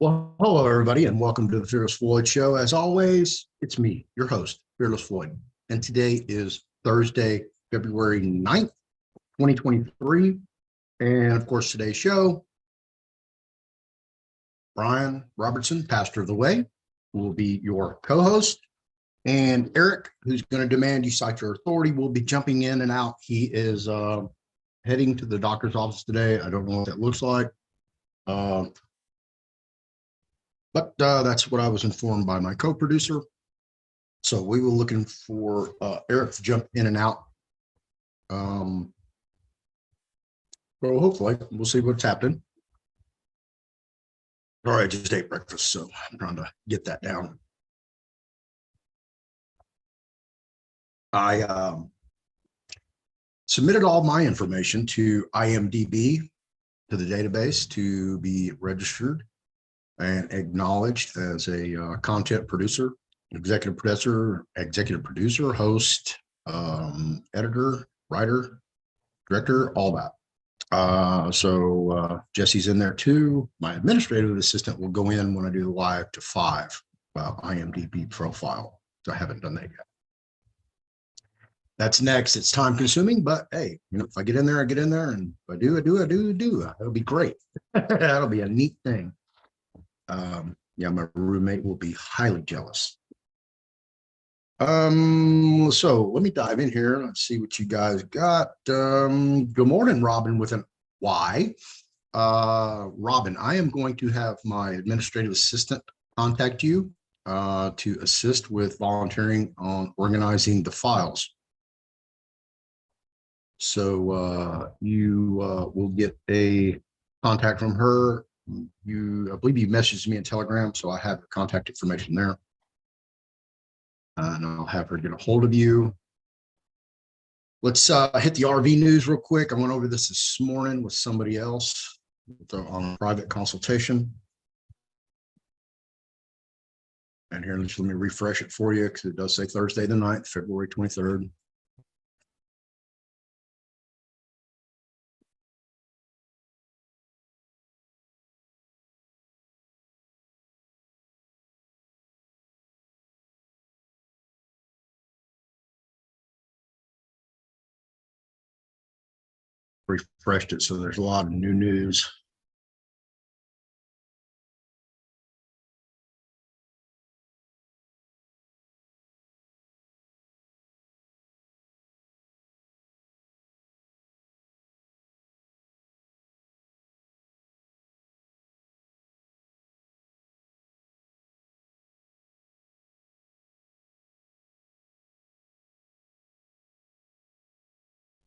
Well, hello, everybody, and welcome to the Fearless Floyd Show. As always, it's me, your host, Fearless Floyd. And today is Thursday, February 9th, 2023. And of course, today's show, Brian Robertson, pastor of the Way, will be your co-host. And Eric, who's going to demand you cite your authority, will be jumping in and out. He is heading to the doctor's office today. I don't know what that looks like. But that's what I was informed by my co-producer. So we were looking for Eric to jump in and out. Well, hopefully we'll see what's happening. All right, just ate breakfast, so I'm trying to get that down. I submitted all my information to IMDb, to the database, to be registered and acknowledged as a content producer, executive producer, host, editor, writer, director, all that. So Jesse's in there too. My administrative assistant will go in when I do the live to 5 about IMDb profile. So I haven't done that yet. That's next. It's time consuming, but hey, if I get in there, I get in there, and if I do. That'll be great. That'll be a neat thing. Yeah, my roommate will be highly jealous. So let me dive in here. Let's see what you guys got. Good morning, Robin, with an Y. Robin, I am going to have my administrative assistant contact you to assist with volunteering on organizing the files. So you will get a contact from her. I believe you messaged me in Telegram, so I have the contact information there. And I'll have her get a hold of you. Let's hit the RV news real quick. I went over this morning with somebody else on a private consultation. And here, let me refresh it for you because it does say Thursday the 9th, February 23rd. Refreshed it, so there's a lot of new news.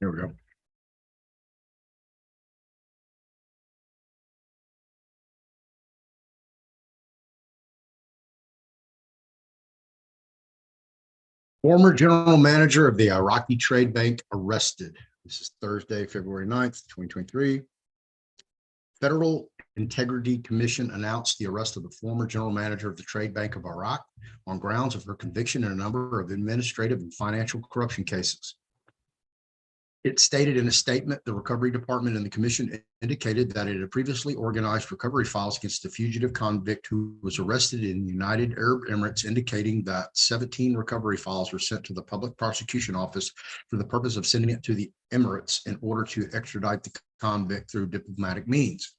Here we go. Former general manager of the Iraqi trade bank arrested. This is Thursday, February 9th, 2023. Federal Integrity Commission announced the arrest of the former general manager of the Trade Bank of Iraq on grounds of her conviction in a number of administrative and financial corruption cases. It stated in a statement, the Recovery Department and the Commission indicated that it had previously organized recovery files against a fugitive convict who was arrested in the United Arab Emirates, indicating that 17 recovery files were sent to the Public Prosecution Office for the purpose of sending it to the Emirates in order to extradite the convict through diplomatic means.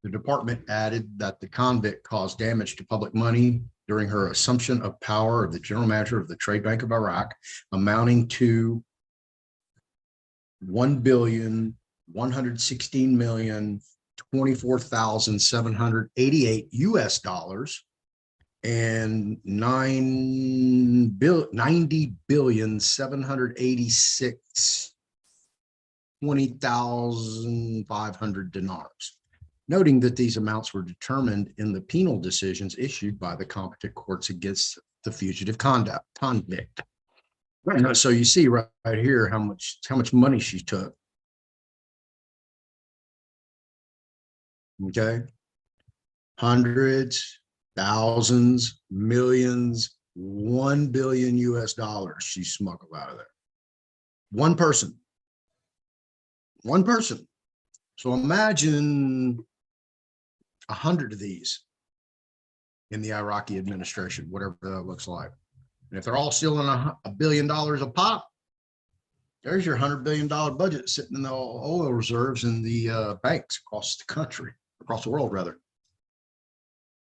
The department added that the convict caused damage to public money during her assumption of power of the general manager of the Trade Bank of Iraq, amounting to $1,116,024,788 US and $90,786,20,500 dinars, noting that these amounts were determined in the penal decisions issued by the competent courts against the fugitive convict. So you see right here how much money she took. Okay, hundreds, thousands, millions, 1 billion US dollars she smuggled out of there. One person. So imagine 100 of these in the Iraqi administration, whatever that looks like. And if they're all stealing $1 billion a pop, there's your $100 billion budget sitting in the oil reserves in the banks across the country, across the world, rather.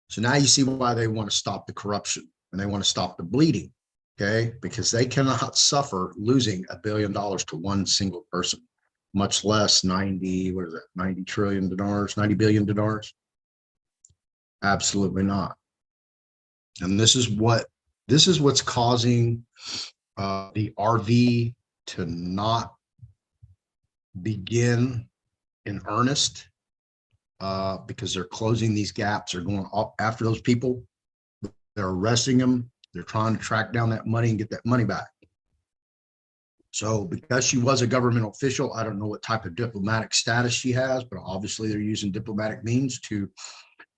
So now you see why they want to stop the corruption and they want to stop the bleeding, okay? Because they cannot suffer losing $1 billion to one single person, much less 90 trillion dinars, 90 billion dinars. Absolutely not. And this is what's causing the RV to not begin in earnest, because they're closing these gaps. They're going up after those people. They're arresting them. They're trying to track down that money and get that money back. So because she was a government official, I don't know what type of diplomatic status she has, but obviously they're using diplomatic means to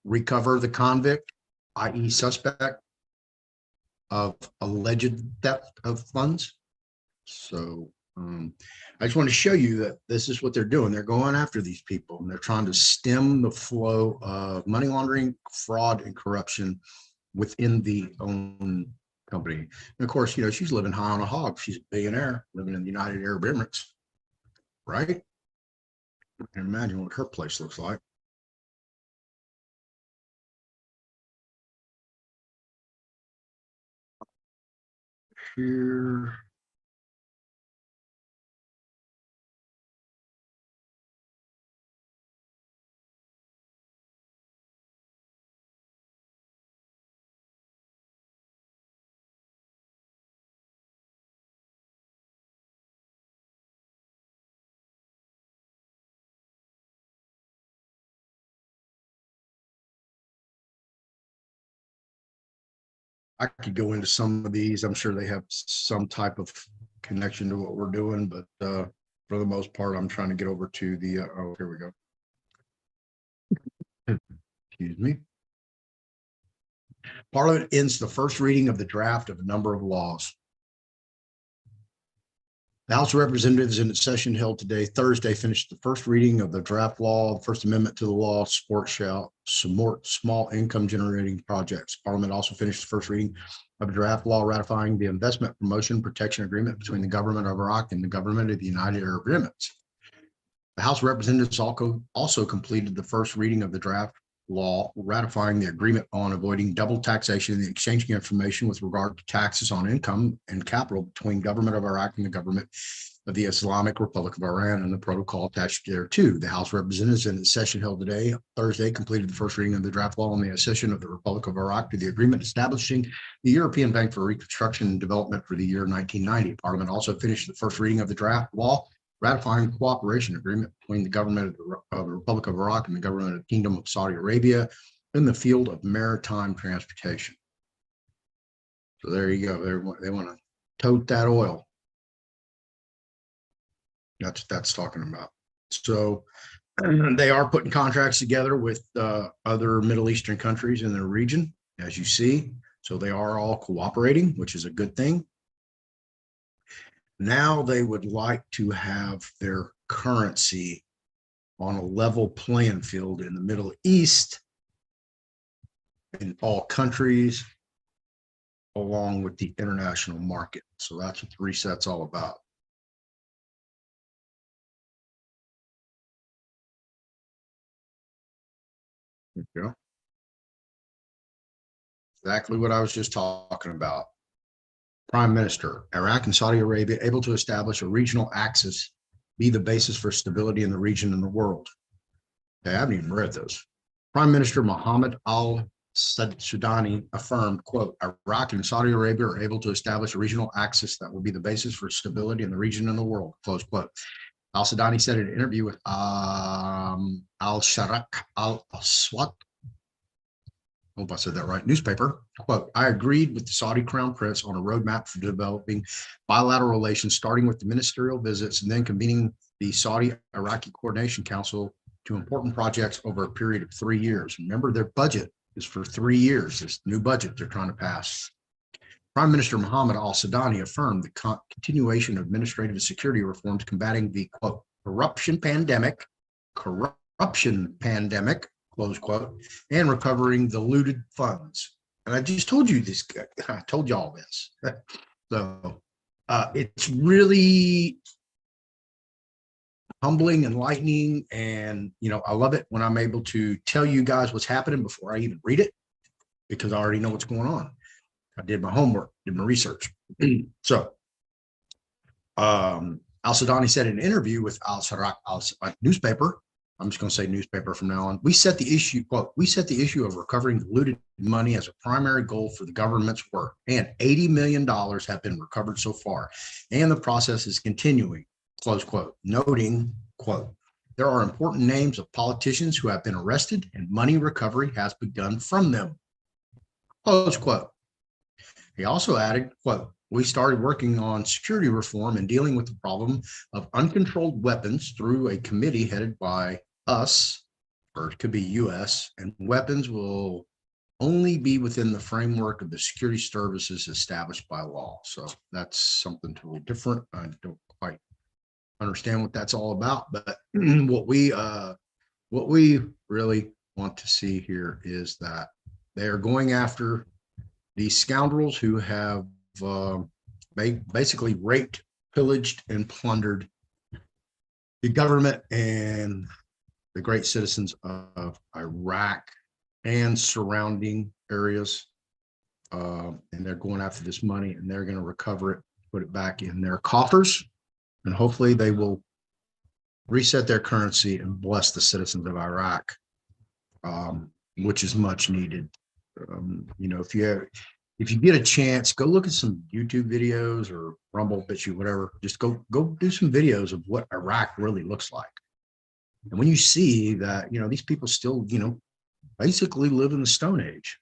recover the convict, i.e. suspect, of alleged theft of funds. So I just want to show you that this is what they're doing. They're going after these people and they're trying to stem the flow of money laundering, fraud, and corruption within the own company. And of course, you know, she's living high on a hog. She's a billionaire living in the United Arab Emirates, right? I can imagine what her place looks like. Here. I could go into some of these. I'm sure they have some type of connection to what we're doing, but for the most part, I'm trying to get over to the, oh, here we go. Excuse me. Parliament ends the first reading of the draft of a number of laws. The House of Representatives in its session held today, Thursday, finished the first reading of the draft law, the First Amendment to the law, support small income generating projects. Parliament also finished the first reading of a draft law ratifying the investment promotion protection agreement between the government of Iraq and the government of the United Arab Emirates. The House of Representatives also completed the first reading of the draft law ratifying the agreement on avoiding double taxation and the exchanging information with regard to taxes on income and capital between government of Iraq and the government of the Islamic Republic of Iran and the protocol attached thereto. The House of Representatives in its session held today, Thursday, completed the first reading of the draft law on the accession of the Republic of Iraq to the agreement establishing the European Bank for Reconstruction and Development for the year 1990. Parliament also finished the first reading of the draft law ratifying the cooperation agreement between the government of the Republic of Iraq and the government of the Kingdom of Saudi Arabia in the field of maritime transportation. So there you go. They want to tote that oil. That's what that's talking about. So they are putting contracts together with other Middle Eastern countries in the region, as you see. So they are all cooperating, which is a good thing. Now they would like to have their currency on a level playing field in the Middle East, in all countries, along with the international market. So that's what the reset's all about. There you go. Exactly what I was just talking about. Prime Minister, Iraq and Saudi Arabia able to establish a regional axis, be the basis for stability in the region and the world. Okay, I haven't even read those. Prime Minister Mohammed al-Sudani affirmed, quote, Iraq and Saudi Arabia are able to establish a regional axis that will be the basis for stability in the region and the world, close quote. Al-Sudani said in an interview with Al-Sharaq al-Aswat, hope I said that right, newspaper, quote, I agreed with the Saudi Crown Prince on a roadmap for developing bilateral relations, starting with the ministerial visits and then convening the Saudi-Iraqi Coordination Council to important projects over a period of 3 years. Remember, their budget is for 3 years, this new budget they're trying to pass. Prime Minister Mohammed al-Sudani affirmed the continuation of administrative and security reforms combating the, quote, corruption pandemic, close quote, and recovering the looted funds. And I just told you this, I told you all this. So it's really humbling, enlightening, and I love it when I'm able to tell you guys what's happening before I even read it, because I already know what's going on. I did my homework, did my research. So Al-Sudani said in an interview with Al-Sarraq newspaper, I'm just going to say newspaper from now on, we set the issue, quote, we set the issue of recovering looted money as a primary goal for the government's work, and $80 million have been recovered so far, and the process is continuing, close quote, noting, quote, there are important names of politicians who have been arrested and money recovery has begun from them, close quote. He also added, quote, we started working on security reform and dealing with the problem of uncontrolled weapons through a committee headed by us, or it could be US, and weapons will only be within the framework of the security services established by law. So that's something totally different. I don't quite understand what that's all about, but what we really want to see here is that they are going after these scoundrels who have basically raped, pillaged, and plundered the government and the great citizens of Iraq and surrounding areas. And they're going after this money, and they're going to recover it, put it back in their coffers, and hopefully they will reset their currency and bless the citizens of Iraq, which is much needed. If you get a chance, go look at some YouTube videos or Rumble, BitChute, whatever. Just go do some videos of what Iraq really looks like. And when you see that, these people still, basically live in the Stone Age.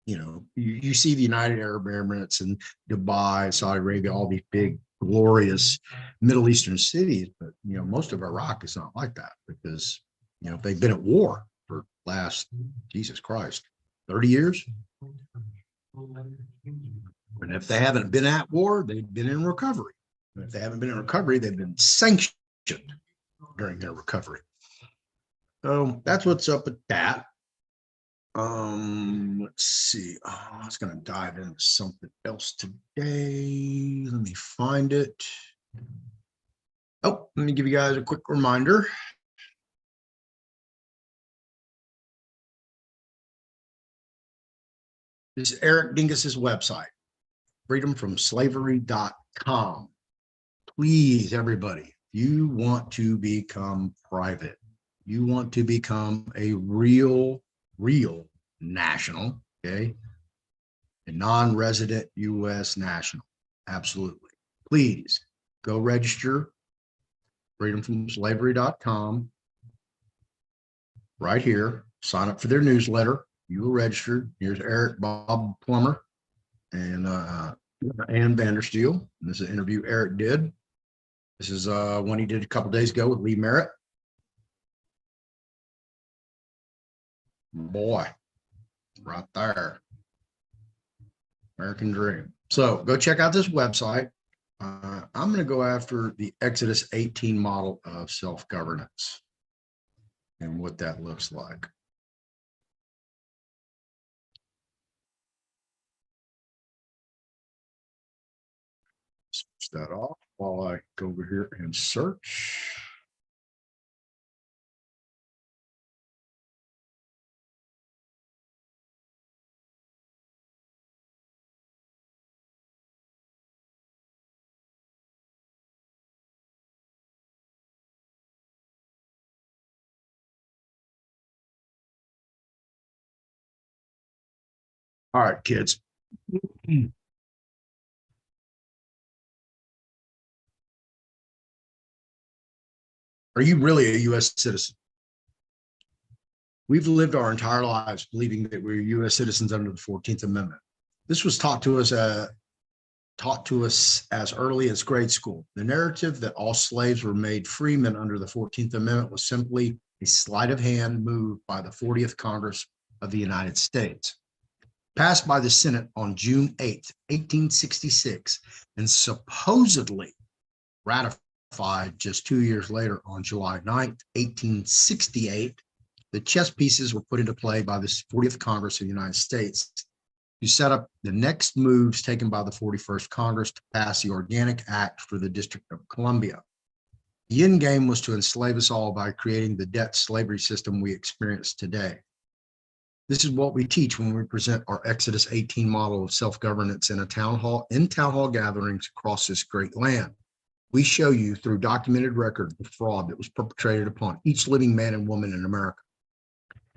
You see the United Arab Emirates and Dubai, Saudi Arabia, all these big, glorious Middle Eastern cities. But, most of Iraq is not like that because, they've been at war for last, Jesus Christ, 30 years. And if they haven't been at war, they've been in recovery. And if they haven't been in recovery, they've been sanctioned during their recovery. So that's what's up with that. Let's see. I was going to dive into something else today. Let me find it. Oh, let me give you guys a quick reminder. This is Eric Dingus's website, freedomfromslavery.com. Please, everybody, you want to become private. You want to become a real national, okay? A non-resident U.S. national. Absolutely. Please go register, freedomfromslavery.com. Right here. Sign up for their newsletter. You will register. Here's Eric Bob Plummer and Ann Vandersteel. This is an interview Eric did. This is one he did a couple days ago with Lee Merritt. Boy, right there. American Dream. So go check out this website. I'm going to go after the Exodus 18 model of self-governance and what that looks like. Switch that off while I go over here and search. All right, kids. Are you really a U.S. citizen? We've lived our entire lives believing that we're U.S. citizens under the 14th Amendment. This was taught to us as early as grade school. The narrative that all slaves were made freemen under the 14th Amendment was simply a sleight of hand move by the 40th Congress of the United States, passed by the Senate on June 8, 1866, and supposedly ratified just 2 years later on July 9, 1868, The chess pieces were put into play by the 40th Congress of the United States to set up the next moves taken by the 41st Congress to pass the Organic Act for the District of Columbia. The end game was to enslave us all by creating the debt slavery system we experience today. This is what we teach when we present our Exodus 18 model of self-governance in town hall gatherings across this great land. We show you through documented record the fraud that was perpetrated upon each living man and woman in America.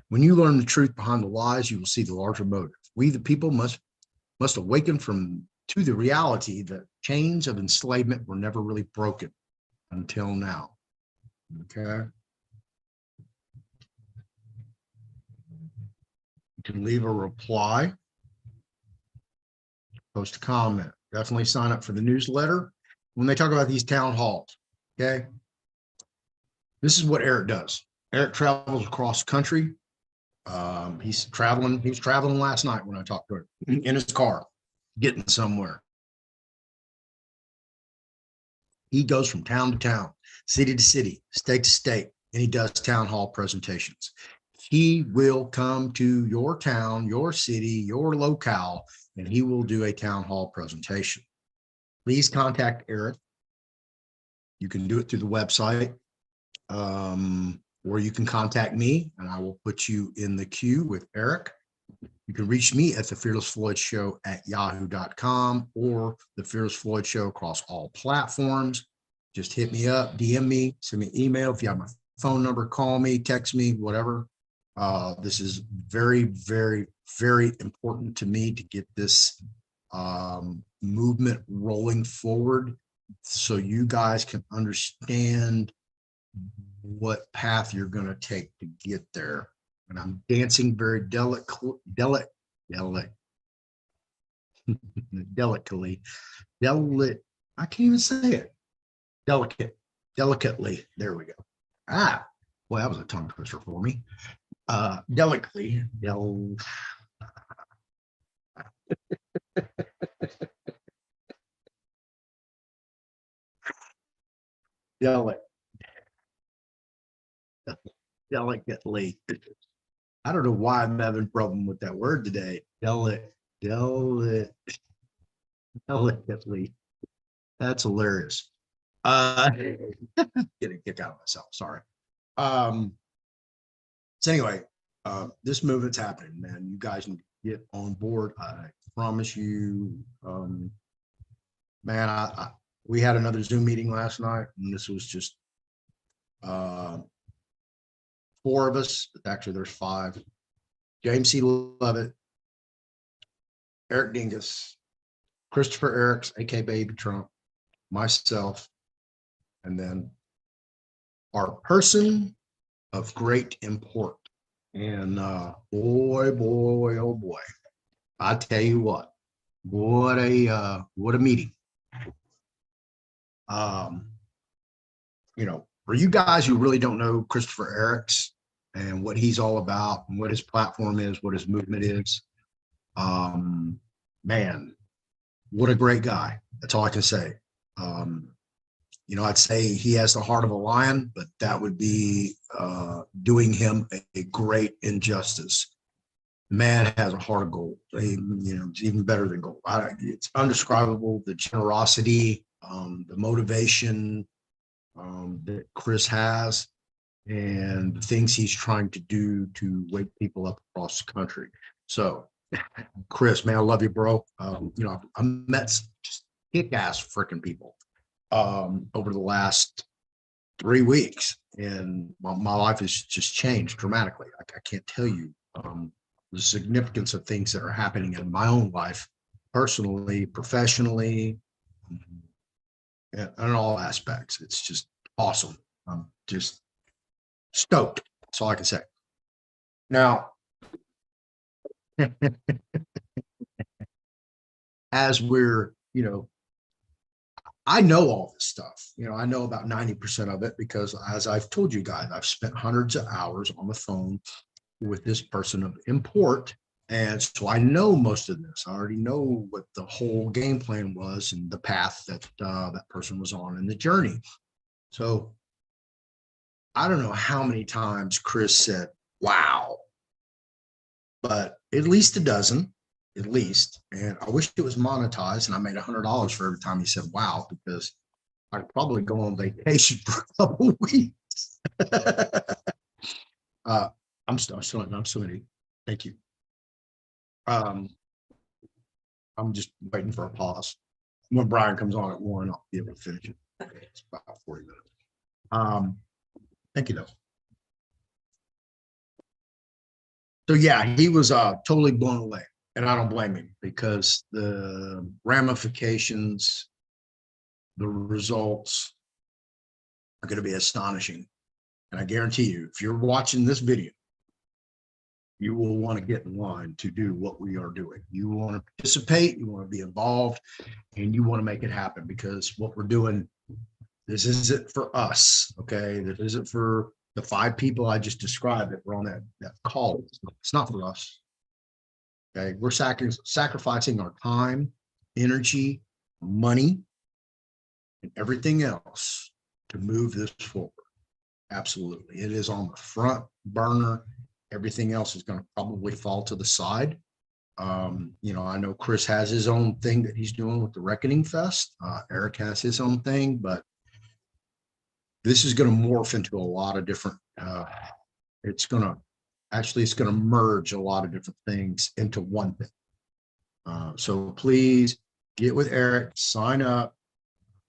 When you learn the truth behind the lies, you will see the larger motive. We, the people, must awaken to the reality that chains of enslavement were never really broken until now. Okay. You can leave a reply, post a comment. Definitely sign up for the newsletter when they talk about these town halls. Okay. This is what Eric does. Eric travels across the country. He was traveling last night when I talked to him in his car, getting somewhere. He goes from town to town, city to city, state to state, and he does town hall presentations. He will come to your town, your city, your locale, and he will do a town hall presentation. Please contact Eric. You can do it through the website, or you can contact me and I will put you in the queue with Eric. You can reach me at the Fearless Floyd Show at yahoo.com or the Fearless Floyd Show across all platforms. Just hit me up, DM me, send me an email. If you have my phone number, call me, text me, whatever. This is very, very, very important to me to get this movement rolling forward so you guys can understand what path you're going to take to get there. And I'm dancing very delicately, I can't even say it. Delicately. There we go. Well, that was a tongue twister for me. Delicately. Delicately. I don't know why I'm having a problem with that word today. Delicately. That's hilarious. Getting a kick out of myself. Sorry. So anyway, this movement's happening, man. You guys need to get on board. I promise you, man, we had another Zoom meeting last night, and this was just 4 of us. Actually, there's 5. James C. Lovett, Eric Dingus, Christopher Eriks, aka Baby Trump, myself, and then our person of great import. And boy, oh boy, I tell you what a meeting. For you guys who really don't know Christopher Eriks and what he's all about and what his platform is, what his movement is, man, what a great guy. That's all I can say. I'd say he has the heart of a lion, but that would be doing him a great injustice. The man has a heart of gold. It's even better than gold. It's undescribable, the generosity, the motivation that Chris has, and the things he's trying to do to wake people up across the country. So, Chris, man, I love you, bro. I met just kick-ass freaking people over the last 3 weeks, and my life has just changed dramatically. I can't tell you the significance of things that are happening in my own life, personally, professionally, and in all aspects. It's just awesome. I'm just stoked. That's all I can say. Now, as we're, I know all this stuff. I know about 90% of it because, as I've told you guys, I've spent hundreds of hours on the phone with this person of import. And so I know most of this. I already know what the whole game plan was and the path that that person was on in the journey. So I don't know how many times Chris said, Wow. But at least a dozen, at least. And I wish it was monetized and I made $100 for every time he said wow, because I'd probably go on vacation for a couple of weeks. I'm still in. Thank you. I'm just waiting for a pause. When Brian comes on at 1, I'll be able to finish it. It's about 40 minutes. Thank you though. So yeah, he was totally blown away, and I don't blame him, because the ramifications, the results are going to be astonishing. And I guarantee you, if you're watching this video, you will want to get in line to do what we are doing. You want to participate, you want to be involved, and you want to make it happen, because what we're doing, this isn't for us, okay? This isn't for the 5 people I just described that were on that call. It's not for us, okay? We're sacrificing our time, energy, money, and everything else to move this forward. Absolutely. It is on the front burner. Everything else is going to probably fall to the side. I know Chris has his own thing that he's doing with the Reckoning Fest. Eric has his own thing, but this is going to morph into a lot of different, it's going to merge a lot of different things into one thing. So please get with Eric, sign up.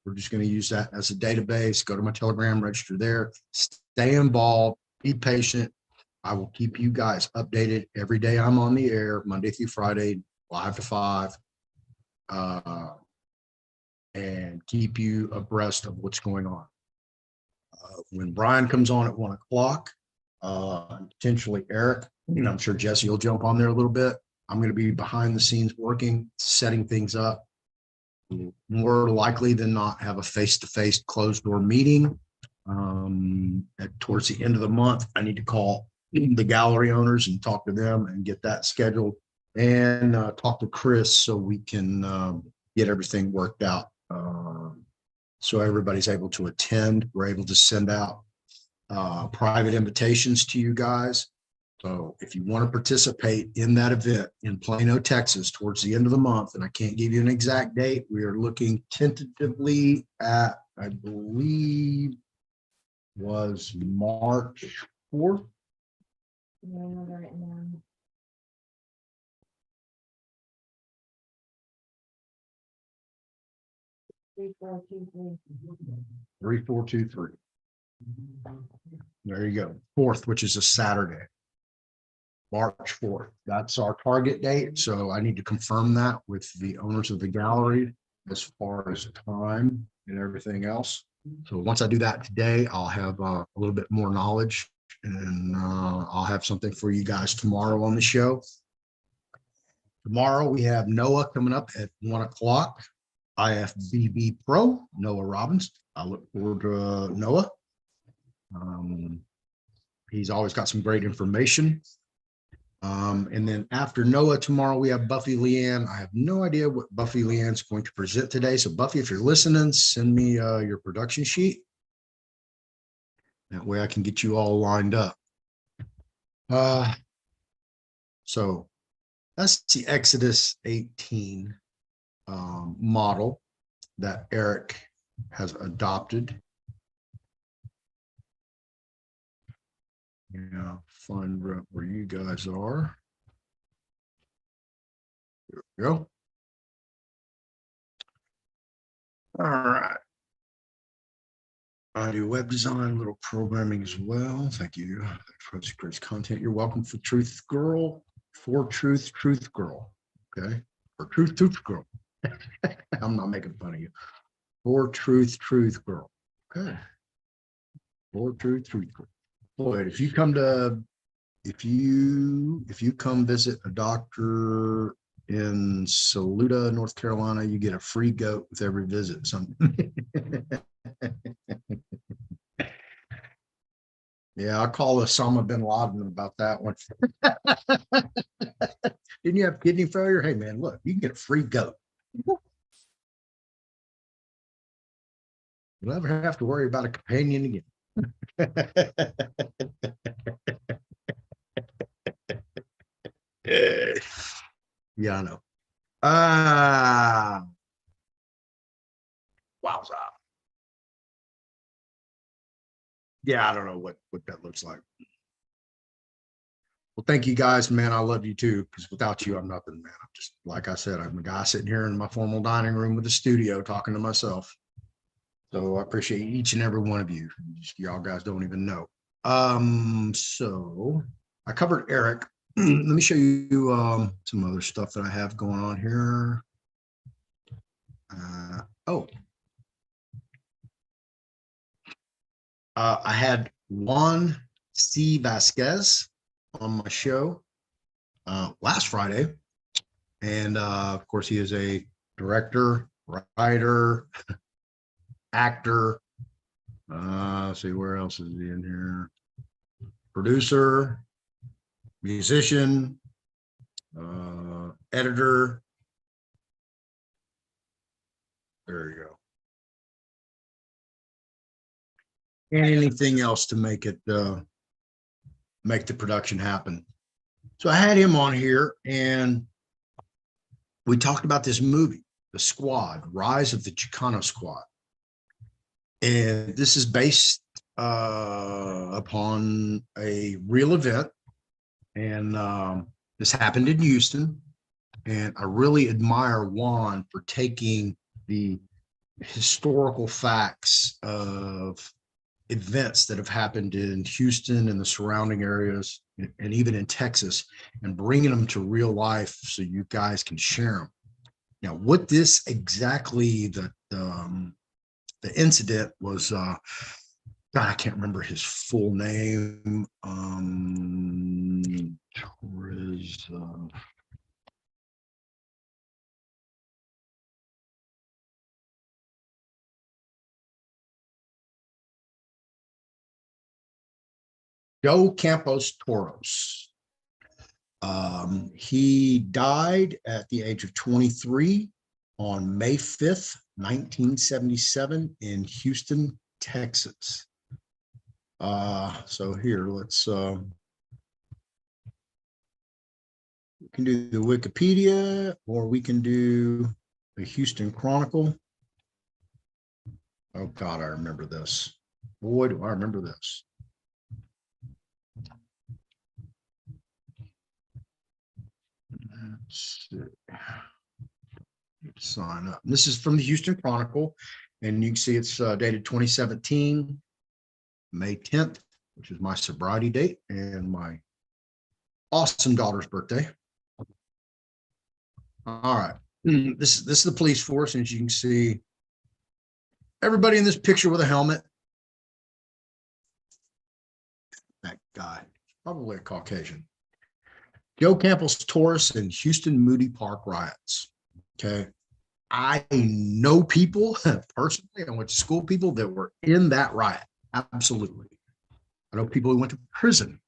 We're just going to use that as a database. Go to my Telegram, register there, stay involved, be patient. I will keep you guys updated every day. I'm on the air, Monday through Friday, 5 to 5, and keep you abreast of what's going on. When Brian comes on at 1 o'clock, potentially Eric, I'm sure Jesse will jump on there a little bit. I'm going to be behind the scenes working, setting things up. More likely than not have a face-to-face closed door meeting. Towards the end of the month, I need to call the gallery owners and talk to them and get that scheduled, and talk to Chris so we can get everything worked out. So everybody's able to attend. We're able to send out private invitations to you guys. So if you want to participate in that event in Plano, Texas, towards the end of the month, and I can't give you an exact date, we are looking tentatively at, I believe, was March 4th. Yeah, I know right now. 3423. 3423. There you go. 4th, which is a Saturday. March 4th. That's our target date. So I need to confirm that with the owners of the gallery as far as time and everything else. So once I do that today, I'll have a little bit more knowledge, and I'll have something for you guys tomorrow on the show. Tomorrow we have Noah coming up at 1 o'clock, IFBB Pro, Noah Robbins. I look forward to Noah. He's always got some great information. And then after Noah tomorrow, we have Buffy Leanne. I have no idea what Buffy Leanne's going to present today. So Buffy, if you're listening, send me your production sheet. That way I can get you all lined up. So that's the Exodus 18 model that Eric has adopted. Yeah, find where you guys are. There we go. All right. I do web design, little programming as well. Thank you. Thanks for great content. You're welcome for Truth Girl, for Truth Girl. Okay. For Truth Girl. I'm not making fun of you. For Truth Girl. Okay. For Truth Girl. Floyd, if you come visit a doctor in Saluda, North Carolina, you get a free goat with every visit. Yeah, I'll call Osama bin Laden about that one. Didn't you have kidney failure? Hey man, look, you can get a free goat. You'll never have to worry about a companion again. Yeah, I know. Wowza. Yeah, I don't know what that looks like. Well, thank you guys, man. I love you too, because without you, I'm nothing, man. I'm just, like I said, I'm a guy sitting here in my formal dining room with a studio talking to myself. So I appreciate each and every one of you. Y'all guys don't even know. So I covered Eric. Let me show you some other stuff that I have going on here. Oh, I had Juan C. Vasquez on my show last Friday. And of course, he is a director, writer, actor. Let's see, where else is he in here? Producer, musician, editor. There you go. And anything else to make it make the production happen. So I had him on here and we talked about this movie, The Squad, Rise of the Chicano Squad. And this is based upon a real event. And this happened in Houston. And I really admire Juan for taking the historical facts of events that have happened in Houston and the surrounding areas, and even in Texas, and bringing them to real life so you guys can share them. Now, what this exactly, the incident was, God, I can't remember his full name. Joe Campos Toros. He died at the age of 23 on May 5th, 1977 in Houston, Texas. So here, let's we can do the Wikipedia, or we can do the Houston Chronicle. Oh God, I remember this. Boy, do I remember this. Let's see. Sign up. This is from the Houston Chronicle, and you can see it's dated 2017, May 10th, which is my sobriety date and my awesome daughter's birthday. All right. This is the police force, and as you can see, everybody in this picture with a helmet. That guy, probably a Caucasian. Joe Campos Taurus and Houston Moody Park riots. Okay. I know people personally, I went to school, people that were in that riot. Absolutely. I know people who went to prison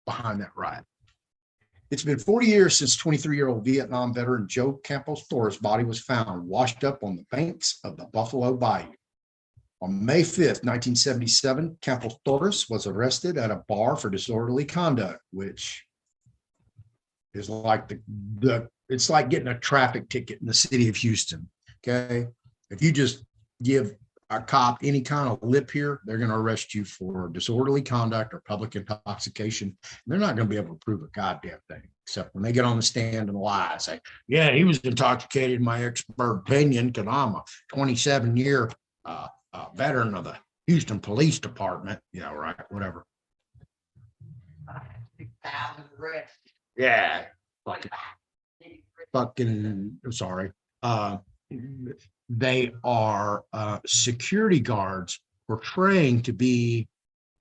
behind that riot. It's been 40 years since 23-year-old Vietnam veteran Joe Campos Taurus' body was found washed up on the banks of the Buffalo Bayou. On May 5th, 1977, Campos Taurus was arrested at a bar for disorderly conduct, which is like it's like getting a traffic ticket in the city of Houston. Okay. If you just give a cop any kind of lip here, they're going to arrest you for disorderly conduct or public intoxication. They're not going to be able to prove a goddamn thing, except when they get on the stand and lie, say, yeah, he was intoxicated, in my expert opinion, because I'm a 27-year veteran of the Houston Police Department. Yeah, right, whatever. Yeah, like fucking, sorry. They are security guards portraying to be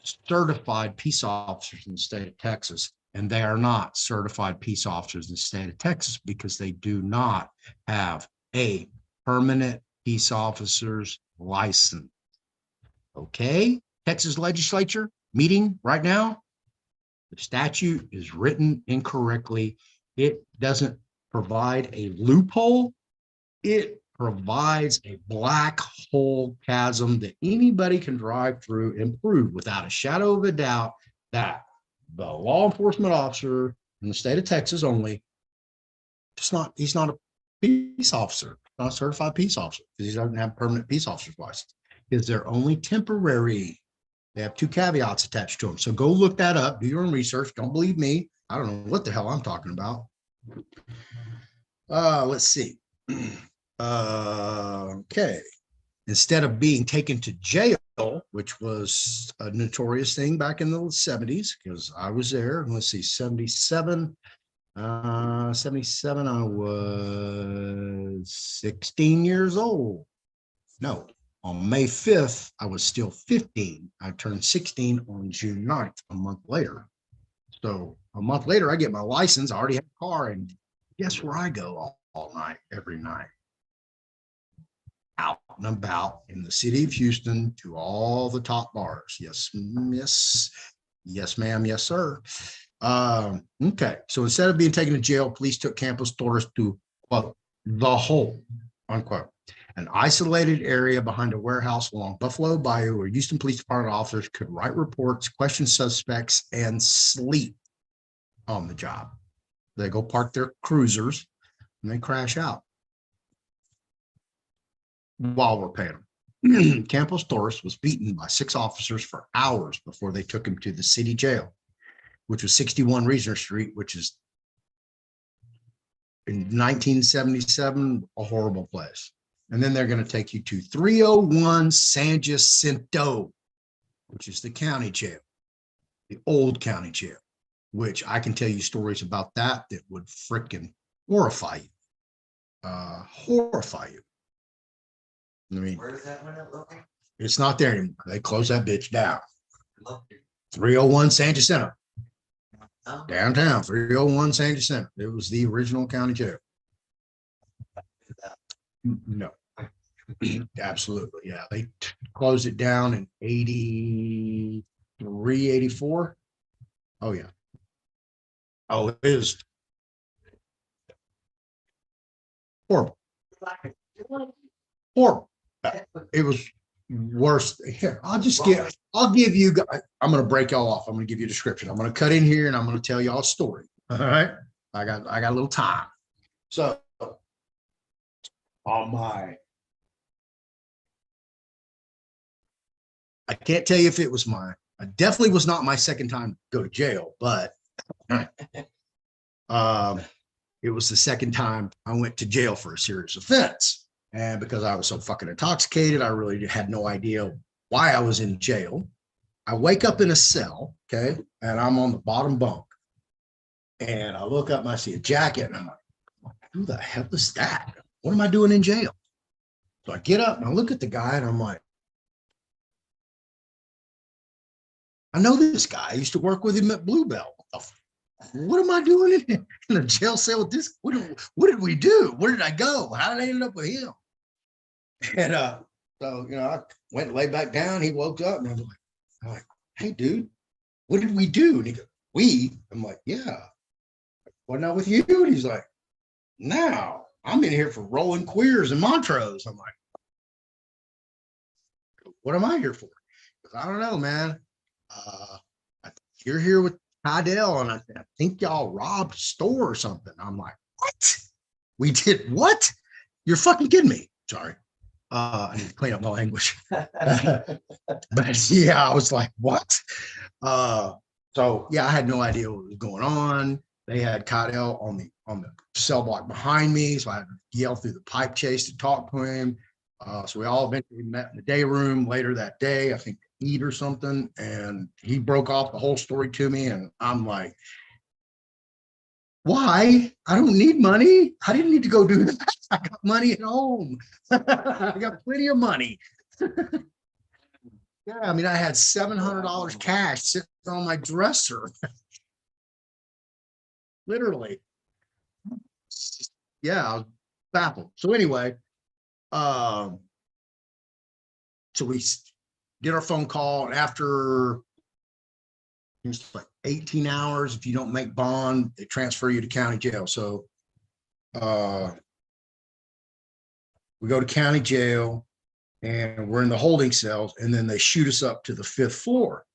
certified peace officers in the state of Texas, and they are not certified peace officers in the state of Texas because they do not have a permanent peace officer's license. Okay, Texas legislature meeting right now. The statute is written incorrectly. It doesn't provide a loophole. It provides a black hole chasm that anybody can drive through and prove without a shadow of a doubt that the law enforcement officer in the state of Texas only he's not a peace officer, not a certified peace officer, because he doesn't have a permanent peace officer's license. Is they're only temporary. They have two caveats attached to them. So go look that up, do your own research. Don't believe me. I don't know what the hell I'm talking about. Let's see. Okay. Instead of being taken to jail, which was a notorious thing back in the 70s, because I was there. Let's see, 77. 77, I was 16 years old. No, on May 5th, I was still 15. I turned 16 on June 9th, a month later. So a month later, I get my license. I already have a car, and guess where I go all night, every night? Out and about in the city of Houston to all the top bars. Yes, yes, yes, ma'am, yes, sir. Okay, so instead of being taken to jail, police took campus tourists to, quote, the hole, unquote, an isolated area behind a warehouse along Buffalo Bayou where Houston Police Department officers could write reports, question suspects, and sleep on the job. They go park their cruisers and they crash out while we're paying them. Campos Torres was beaten by 6 officers for hours before they took him to the city jail, which was 61 Registry Street, which is in 1977, a horrible place. And then they're going to take you to 301 San Jacinto, which is the county jail, the old county jail, which I can tell you stories about that would freaking horrify you. Horrify you. I mean, Where is that one located? it's not there anymore. They closed that bitch down. 301 San Jacinto. Downtown, 301 San Jacinto. It was the original county jail. No, absolutely. Yeah, they closed it down in 83, 84. Oh, yeah. Oh, it is horrible. Horrible. It was worse. Here, I'll give you, I'm going to break y'all off. I'm going to give you a description. I'm going to cut in here and I'm going to tell y'all a story. All right. I got a little time. So I can't tell you if it was I definitely was not my second time to go to jail, but it was the second time I went to jail for a serious offense. And because I was so fucking intoxicated, I really had no idea why I was in jail. I wake up in a cell, okay, and I'm on the bottom bunk. And I look up and I see a jacket, and I'm like, who the hell is that? What am I doing in jail? So I get up and I look at the guy, and I'm like, I know this guy. I used to work with him at Bluebell. What am I doing in a jail cell with this? What did we do? Where did I go? How did I end up with him? And so, I went and laid back down. He woke up and I'm like, hey, dude, what did we do? And he goes, we? I'm like, yeah. What now with you? And he's like, no, I'm in here for rolling queers and Montrose. I'm like, what am I here for? Because I don't know, man. You're here with Tidell, and I think y'all robbed a store or something. I'm like, what? We did what? You're fucking kidding me. Sorry. I need to clean up my language. But yeah, I was like, what? So yeah, I had no idea what was going on. They had Tidell on the cell block behind me, so I had to yell through the pipe chase to talk to him. So we all eventually met in the day room later that day, I think to eat or something. And he broke off the whole story to me. And I'm like, why? I don't need money. I didn't need to go do that. I got money at home. I got plenty of money. Yeah, I mean, I had $700 cash sitting on my dresser. Literally. Yeah, I was baffled. So anyway, so we did our phone call, and after it's like 18 hours, if you don't make bond, they transfer you to county jail. So we go to county jail and we're in the holding cells, and then they shoot us up to the 5th floor.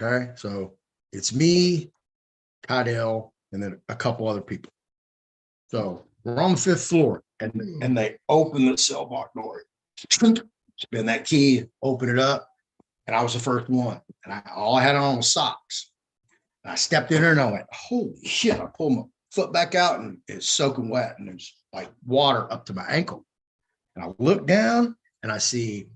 Okay, so it's me, Tidell, and then a couple other people. So We're on the 5th floor, and they open the cell block door. Spin that key, open it up, and I was the first one. And all I had on was socks. And I stepped in there and I went, holy shit. I pulled my foot back out and it's soaking wet and there's like water up to my ankle. And I look down and I see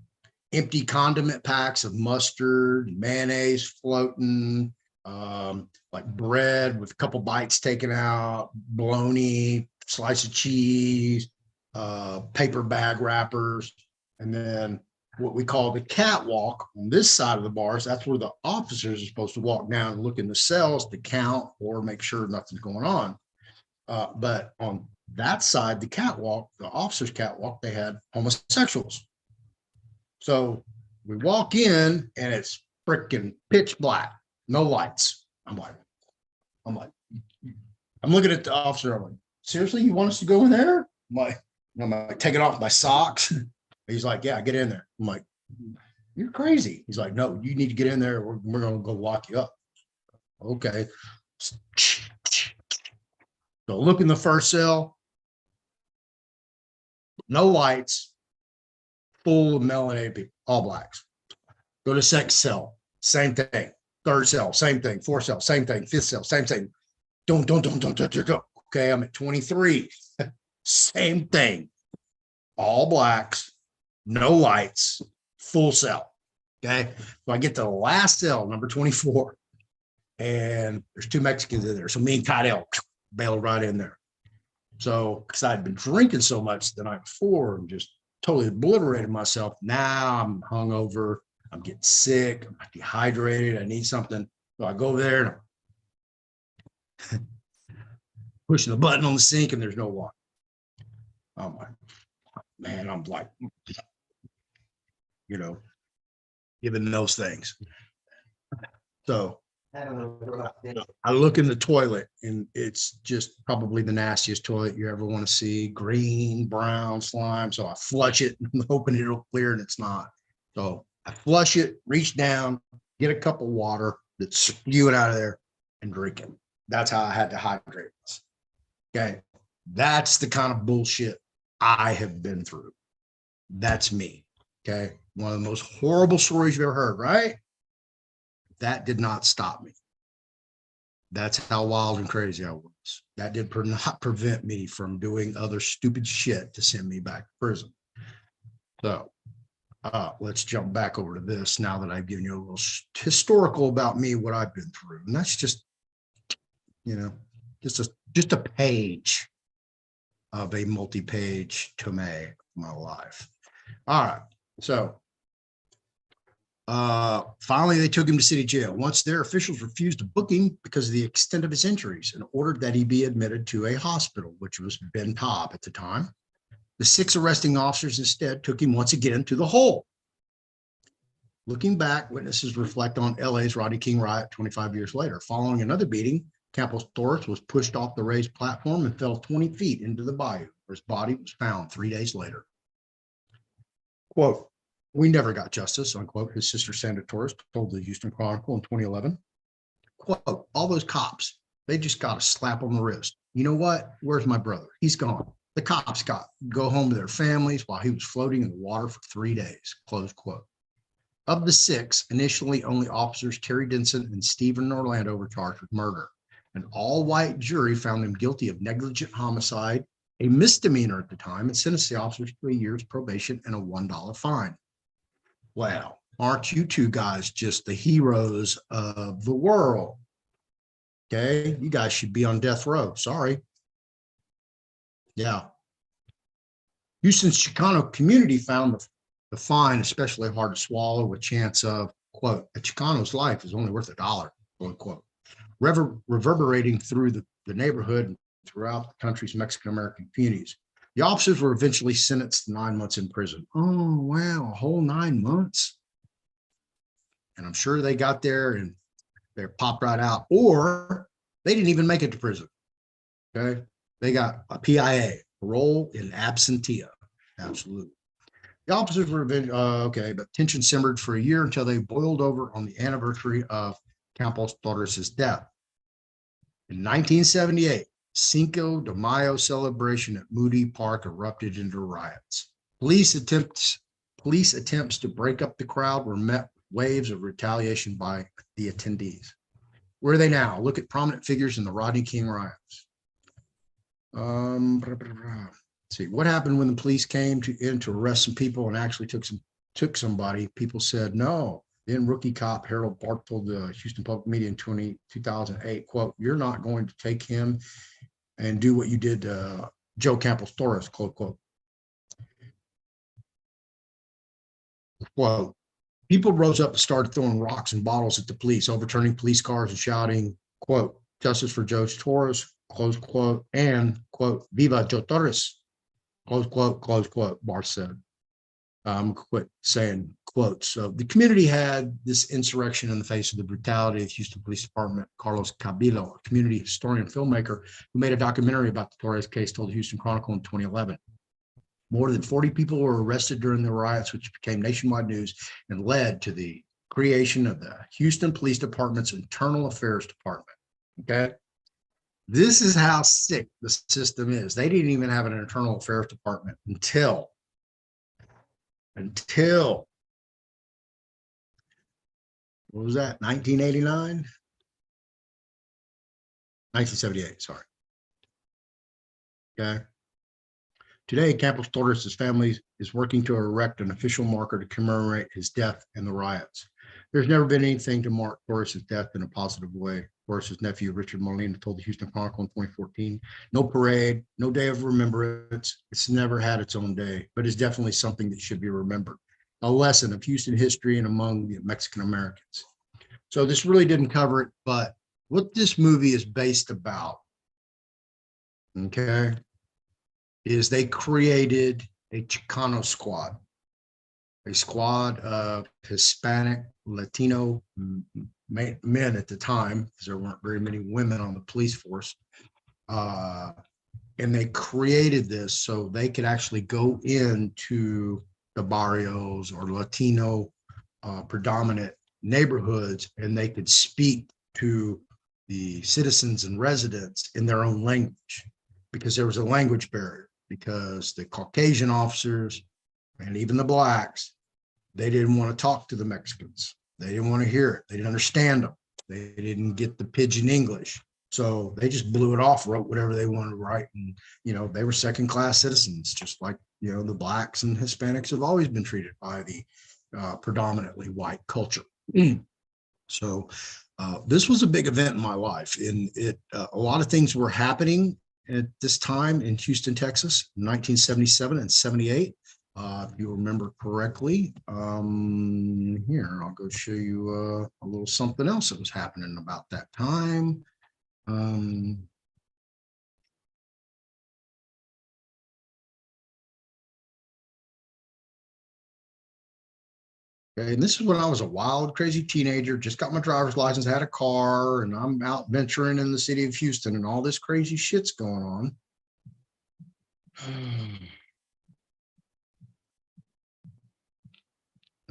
empty condiment packs of mustard, mayonnaise floating, like bread with a couple bites taken out, bologna, slice of cheese, paper bag wrappers, and then what we call the catwalk on this side of the bars. That's where the officers are supposed to walk down and look in the cells to count or make sure nothing's going on. But on that side, the catwalk, the officers' catwalk, they had homosexuals. So we walk in and it's freaking pitch black, no lights. I'm looking at the officer. I'm like, seriously, you want us to go in there? I'm like taking off my socks. He's like, yeah, get in there. I'm like, you're crazy. He's like, no, you need to get in there. We're going to go lock you up. Okay. So look in the first cell. No lights. Full of melanated people, all blacks. Go to second cell. Same thing. Third cell. Same thing. Fourth cell. Same thing. Fifth cell. Same thing. Don't. Okay, I'm at 23. Same thing. All blacks. No lights, full cell. Okay. So I get to the last cell, number 24, and there's 2 Mexicans in there. So me and Cite bailed right in there. So, because I'd been drinking so much the night before and just totally obliterated myself. Now I'm hungover. I'm getting sick. I'm dehydrated. I need something. So I go over there and I'm pushing the button on the sink and there's no water. Oh my man, I'm like, given those things. So I look in the toilet and it's just probably the nastiest toilet you ever want to see. Green, brown slime. So I flush it and hoping it'll clear and it's not. So I flush it, reach down, get a cup of water that's spewing out of there and drink it. That's how I had to hydrate this. Okay. That's the kind of bullshit I have been through. That's me. Okay. One of the most horrible stories you've ever heard, right? That did not stop me. That's how wild and crazy I was. That did not prevent me from doing other stupid shit to send me back to prison. So let's jump back over to this now that I've given you a little historical about me, what I've been through. And that's just, just a page of a multi-page tome of my life. All right. So finally, they took him to city jail. Once there, officials refused to book him because of the extent of his injuries and ordered that he be admitted to a hospital, which was Ben Taub at the time. The 6 arresting officers instead took him once again to the hole. Looking back, witnesses reflect on LA's Rodney King riot 25 years later. Following another beating, Campos Torres was pushed off the raised platform and fell 20 feet into the bayou, where his body was found 3 days later. Quote, "We never got justice," unquote, his sister Sandra Torres told the Houston Chronicle in 2011. Quote, "All those cops, they just got a slap on the wrist. You know what? Where's my brother? He's gone. The cops go home to their families while he was floating in the water for 3 days," close quote. Of the 6, initially only officers Terry Denson and Stephen Orlando were charged with murder. An all-white jury found them guilty of negligent homicide, a misdemeanor at the time, and sentenced the officers to a year's probation and a $1 fine. Wow, aren't you 2 guys just the heroes of the world? Okay, you guys should be on death row. Sorry. Yeah. Houston's Chicano community found the fine especially hard to swallow, with chance of, quote, "a Chicano's life is only worth $1, unquote, reverberating through the neighborhood and throughout the country's Mexican-American communities. The officers were eventually sentenced to 9 months in prison. Oh, wow, a whole 9 months. And I'm sure they got there and they popped right out, or they didn't even make it to prison. Okay. They got a PIA, parole in absentia. Absolutely. The officers were okay, but tension simmered for a year until they boiled over on the anniversary of Campos Torres' death. In 1978, Cinco de Mayo celebration at Moody Park erupted into riots. Police attempts to break up the crowd were met with waves of retaliation by the attendees. Where are they now? Look at prominent figures in the Rodney King riots. Let's see what happened when the police came in to arrest some people and actually took somebody. People said no. Then rookie cop Harold Bark told the Houston Public Media in 2008, quote, "You're not going to take him and do what you did to Joe Campos Torres," quote, quote. Quote, people rose up and started throwing rocks and bottles at the police, overturning police cars and shouting, quote, "Justice for Joe Torres," close quote, and, quote, "Viva Joe Torres," close quote, Barr said. Quit saying quotes. So the community had this insurrection in the face of the brutality of Houston Police Department. Carlos Cabillo, a community historian and filmmaker who made a documentary about the Torres case, told the Houston Chronicle in 2011. More than 40 people were arrested during the riots, which became nationwide news and led to the creation of the Houston Police Department's Internal Affairs Department. Okay. This is how sick the system is. They didn't even have an Internal Affairs Department until what was that, 1989? 1978, sorry. Okay. Today, Campos Torres' family is working to erect an official marker to commemorate his death in the riots. There's never been anything to mark Torres' death in a positive way. Torres' nephew, Richard Molina, told the Houston Chronicle in 2014, "No parade, no day of remembrance. It's never had its own day, but it's definitely something that should be remembered. A lesson of Houston history and among the Mexican Americans." So this really didn't cover it, but what this movie is based about, okay, is they created a Chicano squad, a squad of Hispanic, Latino men at the time, because there weren't very many women on the police force. And they created this so they could actually go into the barrios or Latino predominant neighborhoods, and they could speak to the citizens and residents in their own language, because there was a language barrier, because the Caucasian officers and even the blacks, they didn't want to talk to the Mexicans. They didn't want to hear it. They didn't understand them. They didn't get the pidgin English. So they just blew it off, wrote whatever they wanted to write. And, they were second-class citizens, just like, the blacks and Hispanics have always been treated by the predominantly white culture. So this was a big event in my life. And a lot of things were happening at this time in Houston, Texas, 1977 and 78. If you remember correctly, here, I'll go show you a little something else that was happening about that time. Okay, and this is when I was a wild, crazy teenager, just got my driver's license, had a car, and I'm out venturing in the city of Houston, and all this crazy shit's going on.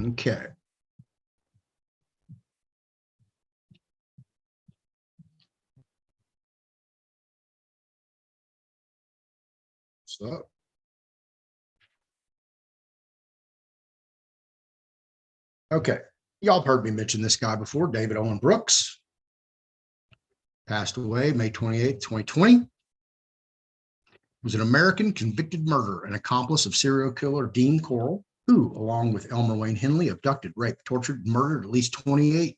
Okay. So, okay, y'all have heard me mention this guy before, David Owen Brooks. Passed away May 28th, 2020. Was an American convicted murderer and accomplice of serial killer Dean Corll, who, along with Elmer Wayne Henley, abducted, raped, tortured, and murdered at least 28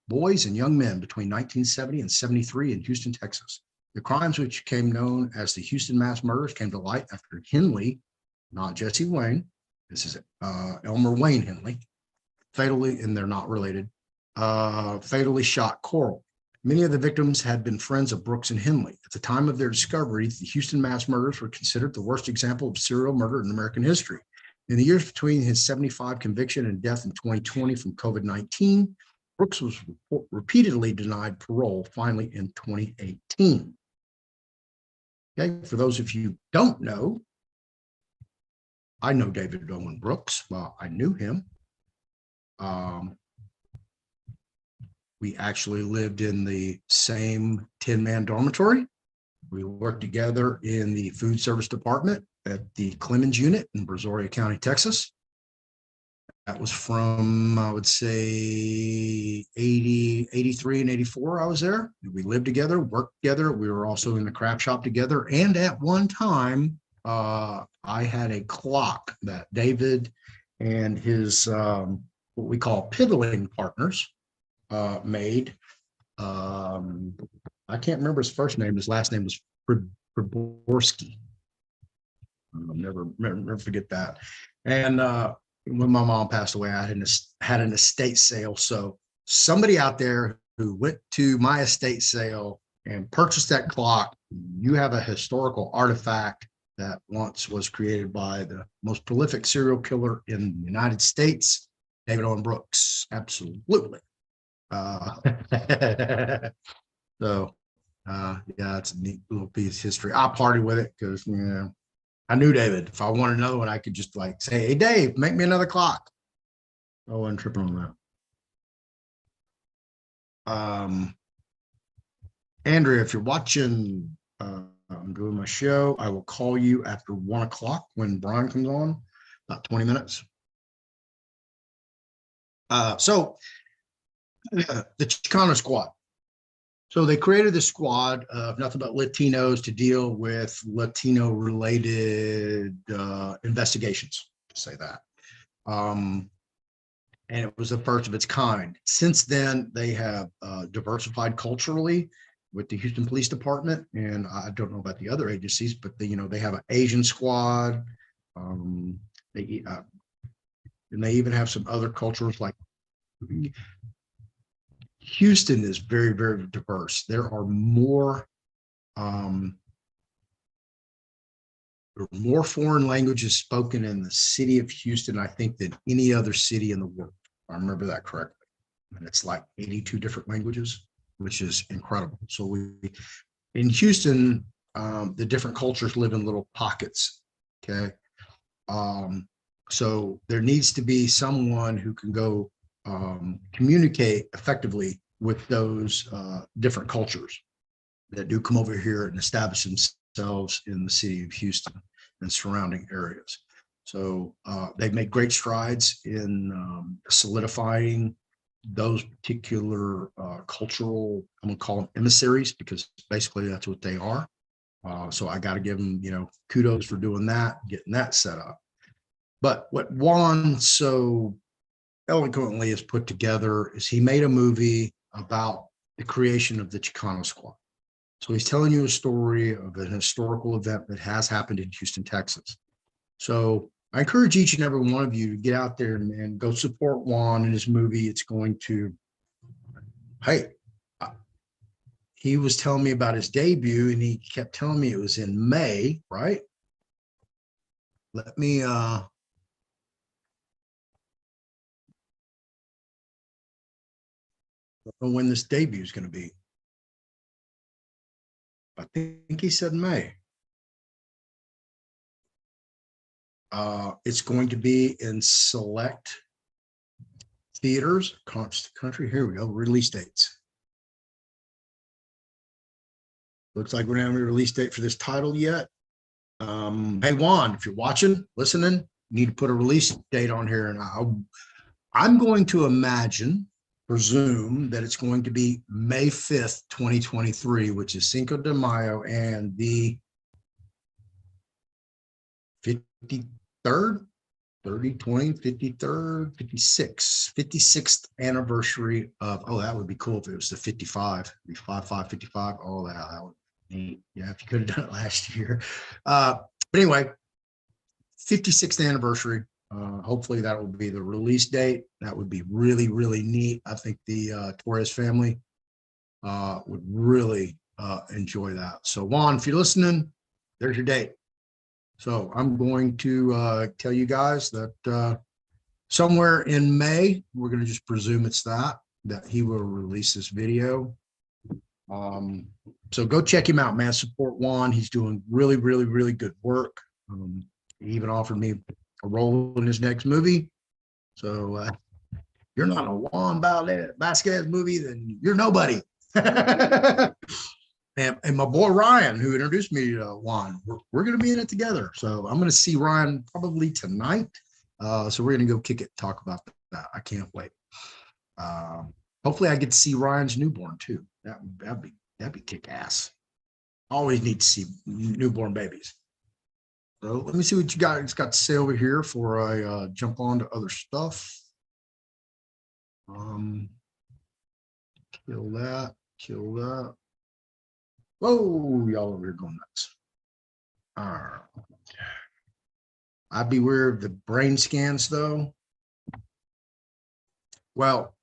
boys and young men between 1970 and 73 in Houston, Texas. The crimes, which became known as the Houston mass murders, came to light after Henley, not Jesse Wayne, this is Elmer Wayne Henley, fatally, and they're not related, fatally shot Corll. Many of the victims had been friends of Brooks and Henley. At the time of their discovery, the Houston mass murders were considered the worst example of serial murder in American history. In the years between his 75 conviction and death in 2020 from COVID-19, Brooks was repeatedly denied parole, finally in 2018. Okay, for those of you who don't know, I know David Owen Brooks. Well, I knew him. We actually lived in the same 10-man dormitory. We worked together in the food service department at the Clemens unit in Brazoria County, Texas. That was from, I would say 80, 83 and 84. I was there. We lived together, worked together. We were also in the craft shop together. And at one time, I had a clock that David and his, what we call piddling partners, made. I can't remember his first name. His last name was Preborsky. I'll never forget that. And when my mom passed away, I had an estate sale. So somebody out there who went to my estate sale and purchased that clock, you have a historical artifact that once was created by the most prolific serial killer in the United States, David Owen Brooks. Absolutely. So yeah, it's a neat little piece of history. I party with it because, you know, I knew David. If I want to know it, I could just like say, hey, Dave, make me another clock. I wasn't tripping on that. Andrea, if you're watching, I'm doing my show. I will call you after 1 o'clock when Brian comes on, about 20 minutes. So the Chicano squad. So they created this squad of nothing but Latinos to deal with Latino related investigations, to say that. And it was the first of its kind. Since then, they have diversified culturally with the Houston Police Department. And I don't know about the other agencies, but they have an Asian squad. And they even have some other cultures like Houston is very, very diverse. There are more foreign languages spoken in the city of Houston, I think, than any other city in the world. I remember that correctly. And it's like 82 different languages, which is incredible. So in Houston, the different cultures live in little pockets. Okay. So there needs to be someone who can go communicate effectively with those different cultures that do come over here and establish themselves in the city of Houston and surrounding areas. So they've made great strides in solidifying those particular cultural, I'm gonna call them emissaries, because basically that's what they are. So I got to give them, kudos for doing that, getting that set up. But what Juan so eloquently has put together is he made a movie about the creation of the Chicano Squad. So he's telling you a story of an historical event that has happened in Houston, Texas. So I encourage each and every one of you to get out there and go support Juan in his movie. It's going to, hey, he was telling me about his debut and he kept telling me it was in May, right? Let me, I don't know when this debut is going to be. I think he said May. It's going to be in select theaters across the country. Here we go. Release dates. Looks like we don't have a release date for this title yet. Hey, Juan, if you're watching, listening, you need to put a release date on here. And I'm going to presume that it's going to be May 5th, 2023, which is Cinco de Mayo and the 53rd, 30, 20, 53rd, 56th anniversary of, oh, that would be cool if it was the 55, 55. Oh, that would be neat. Yeah, if you could have done it last year. But anyway, 56th anniversary. Hopefully that will be the release date. That would be really, really neat. I think the Torres family would really enjoy that. So Juan, if you're listening, there's your date. So I'm going to tell you guys that somewhere in May, we're going to just presume it's that he will release this video. So go check him out, man. Support Juan. He's doing really, really, really good work. He even offered me a role in his next movie. So you're not a Juan Vasquez movie, then you're nobody. and my boy Ryan, who introduced me to Juan, we're going to be in it together. So I'm going to see Ryan probably tonight. So we're going to go kick it, talk about that. I can't wait. Hopefully I get to see Ryan's newborn too. That'd be kick ass. Always need to see newborn babies. So let me see what you guys got to say over here before I jump on to other stuff. Kill that, kill that. Whoa, y'all over here going nuts. All right. I'd be aware of the brain scans though. Well,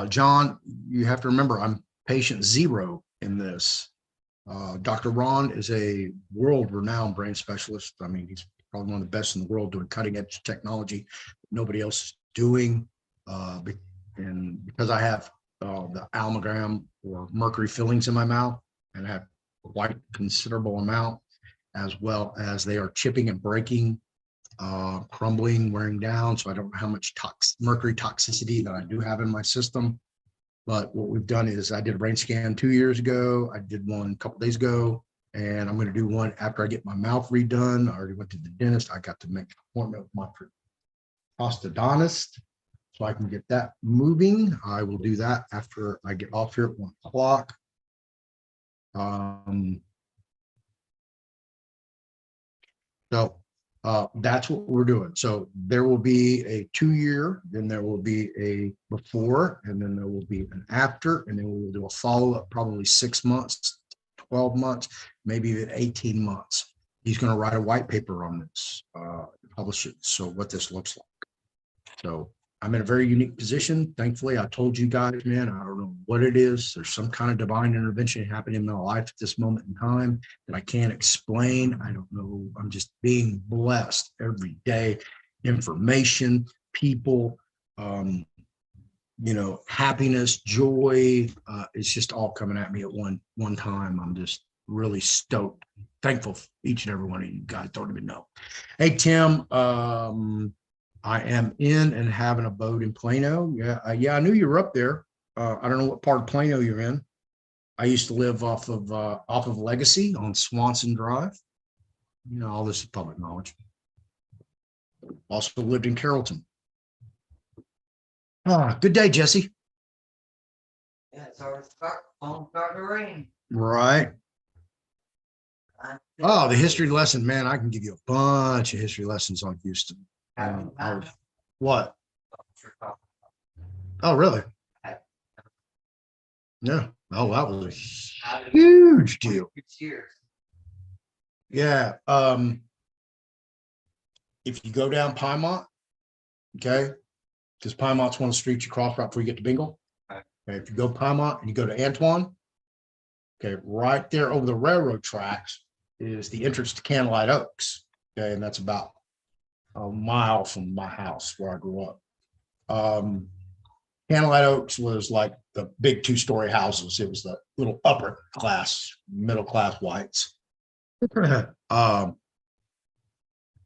John, you have to remember I'm patient 0 in this. Dr. Ron is a world-renowned brain specialist. I mean, he's probably one of the best in the world doing cutting-edge technology that nobody else is doing. And because I have the amalgam or mercury fillings in my mouth, and I have quite considerable amount, as well as they are chipping and breaking, crumbling, wearing down. So I don't know how much mercury toxicity that I do have in my system. But what we've done is I did a brain scan 2 years ago. I did one a couple days ago, and I'm going to do one after I get my mouth redone. I already went to the dentist. I got to make an appointment with my prosthodontist so I can get that moving. I will do that after I get off here at 1 o'clock. So that's what we're doing. So there will be a 2-year, then there will be a before, and then there will be an after, and then we will do a follow-up, probably 6 months, 12 months, maybe even 18 months. He's going to write a white paper on this, publish it. So what this looks like. So I'm in a very unique position. Thankfully, I told you guys, man, I don't know what it is. There's some kind of divine intervention happening in my life at this moment in time that I can't explain. I don't know. I'm just being blessed every day. Information, people, happiness, joy. It's just all coming at me at one time. I'm just really stoked, thankful for each and every one of you guys. Don't even know. Hey, Tim, I am in and have an abode in Plano. Yeah, I knew you were up there. I don't know what part of Plano you're in. I used to live off of Legacy on Swanson Drive. You know, all this is public knowledge. Also lived in Carrollton. Good day, Jesse. Yeah, it's already starting to rain. Right. Oh, the history lesson, man. I can give you a bunch of history lessons on Houston. What? Oh, really? Yeah. Oh, that was a huge deal. Yeah. If you go down Piedmont, okay, because Piedmont's one of the streets you cross right before you get to Bingle. Okay, if you go Piedmont and you go to Antoine, okay, right there over the railroad tracks is the entrance to Candlelight Oaks. Okay, and that's about a mile from my house where I grew up. Candlelight Oaks was like the big 2-story houses. It was the little upper class, middle class whites.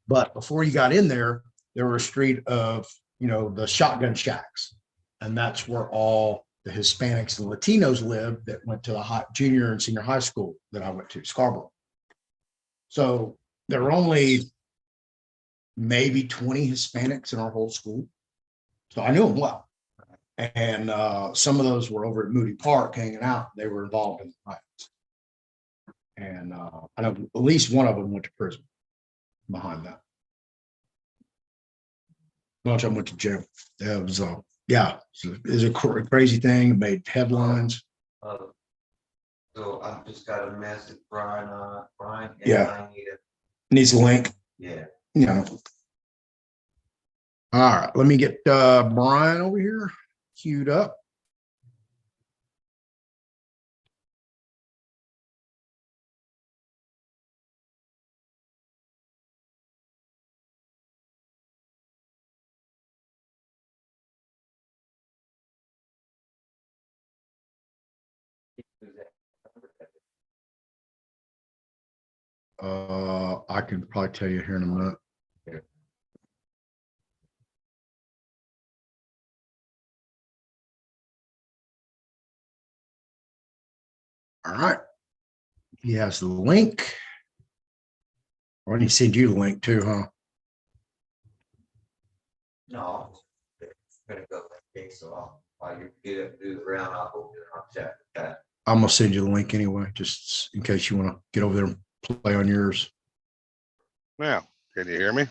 But before you got in there, there were a street of, the shotgun shacks. And that's where all the Hispanics and Latinos lived that went to the junior and senior high school that I went to, Scarborough. So there were only maybe 20 Hispanics in our whole school. So I knew them well. And some of those were over at Moody Park hanging out. They were involved in the riots. And I know at least one of them went to prison behind that. A bunch of them went to jail. It was it was a crazy thing. It made headlines. So I've just got a message, Brian. Yeah. Needs a link. Yeah. All right. Let me get Brian over here queued up. I can probably tell you here in a minute. All right. He has the link. I need to send you the link too, huh? No. It's gonna go like this, so while you get it, do the round, I'll go do it, I'll check that. I'm gonna send you the link anyway, just in case you want to get over there and play on yours. Now, can you hear me?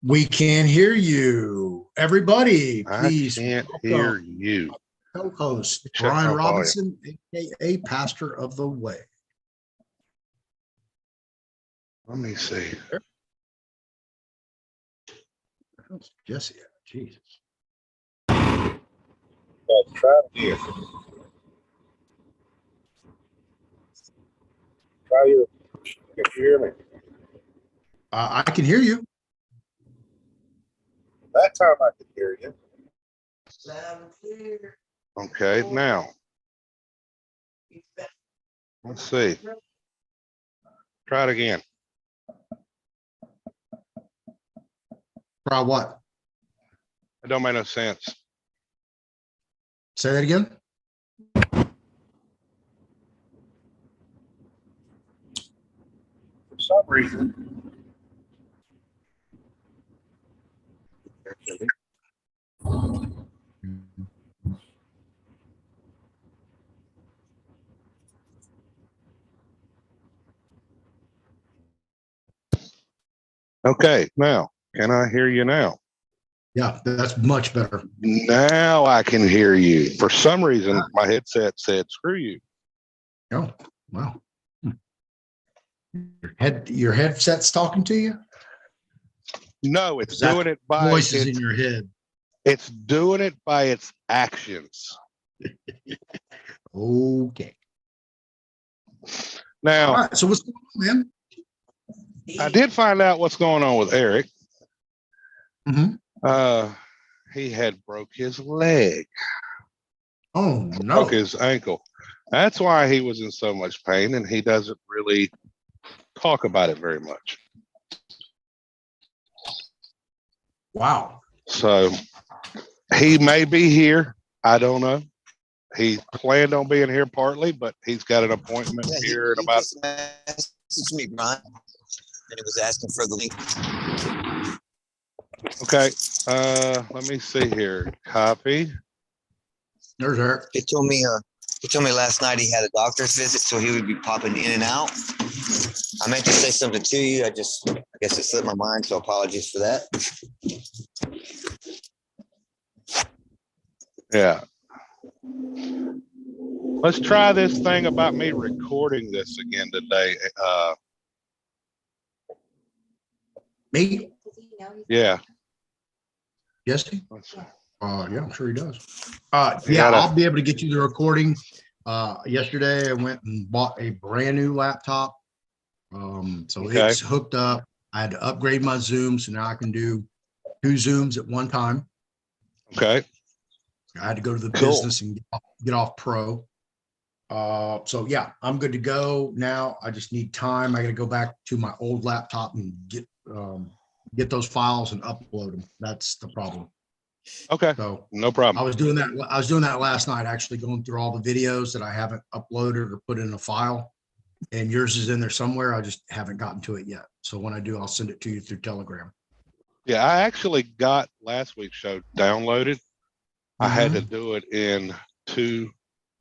We can hear you. Everybody, I please can't welcome hear you. co-host Check my Brian volume. Robinson, aka Pastor of the Way. Let me see. Jesse, Jesus. Let's try it again. Try you. Can you hear me? I can hear you. That time I could hear you. Loud and clear. Okay, now, let's see. Try it again. Try what? It don't make no sense. Say that again. For some reason. Okay, now, can I hear you now? Yeah, that's much better. Now I can hear you. For some reason, my headset said, screw you. Oh, wow. Your headset's talking to you? No, it's Is that doing it by voices in its, your head. it's doing it by its actions. Okay. All Now, right. So what's going on, man? I did find out what's going on with Eric. Mhm. He had broke his leg, Oh broke no. his ankle. That's why he was in so much pain, and he doesn't really talk about it very much. Wow. So he may be here. I don't know. He planned on being here partly, but he's got an appointment here in about. Just messaged me, Brian, and it was asking for the link. Okay. Let me see here. Copy. There's Eric. He told me last night he had a doctor's visit, so he would be popping in and out. I meant to say something to you. I guess it slipped my mind, so apologies for that. Yeah. Let's try this thing about me recording this again today. Me? Does he know he's- Yeah. Jesse? Let's- Yeah, I'm sure he does. You Yeah, gotta- I'll be able to get you the recording. Yesterday I went and bought a brand new laptop. So Okay. it's hooked up. I had to upgrade my Zoom, so now I can do 2 Zooms at one time. Okay. I had to go to the Cool. business and get off pro. So yeah, I'm good to go now. I just need time. I got to go back to my old laptop and get those files and upload them. That's the problem. Okay. So No problem. I was doing that last night, actually going through all the videos that I haven't uploaded or put in a file. And yours is in there somewhere. I just haven't gotten to it yet. So when I do, I'll send it to you through Telegram. Yeah, I actually got last week's show downloaded. I had to do it in 2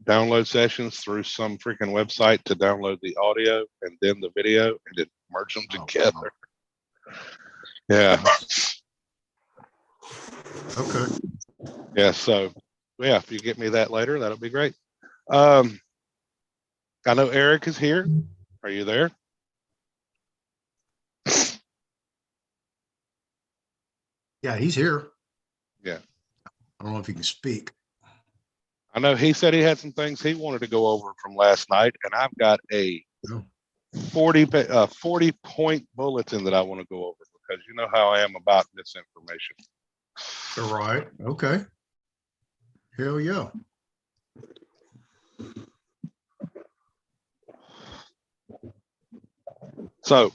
download sessions through some freaking website to download the audio and then the video and then merge them Oh, together. Yeah. Okay. Yeah. So yeah, if you get me that later, that'll be great. I know Eric is here. Are you there? Yeah, he's here. Yeah. I don't know if he can speak. I know he said he had some things he wanted to go over from last night, and I've got a Oh. 40 point bulletin that I want to go over because you know how I am about misinformation. All right. Okay. Hell yeah. So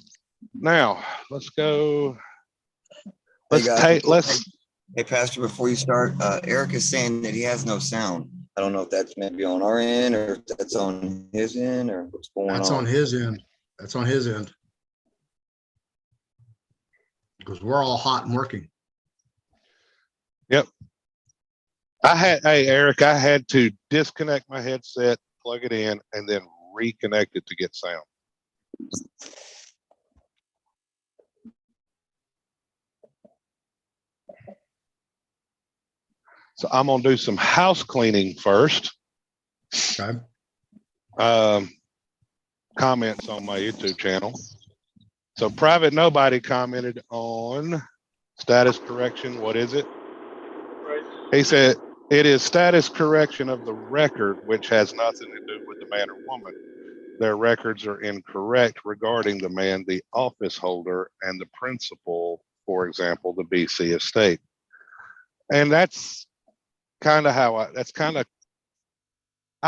now let's go. Hey, guys, Let's Hey, Pastor, before you start, Eric is saying that he has no sound. I don't know if that's maybe on our end or if that's on his end or what's going on. That's on his end. That's on his end. Because we're all hot and working. Hey, Eric, I had to disconnect my headset, plug it in, and then reconnect it to get sound. So I'm gonna do some house cleaning first. Okay. Comments on my YouTube channel. So Private Nobody commented on status correction. What is it? He said, it is status correction of the record, which has nothing to do with the man or woman. Their records are incorrect regarding the man, the office holder, and the principal, for example, the BC estate. And that's kind of how I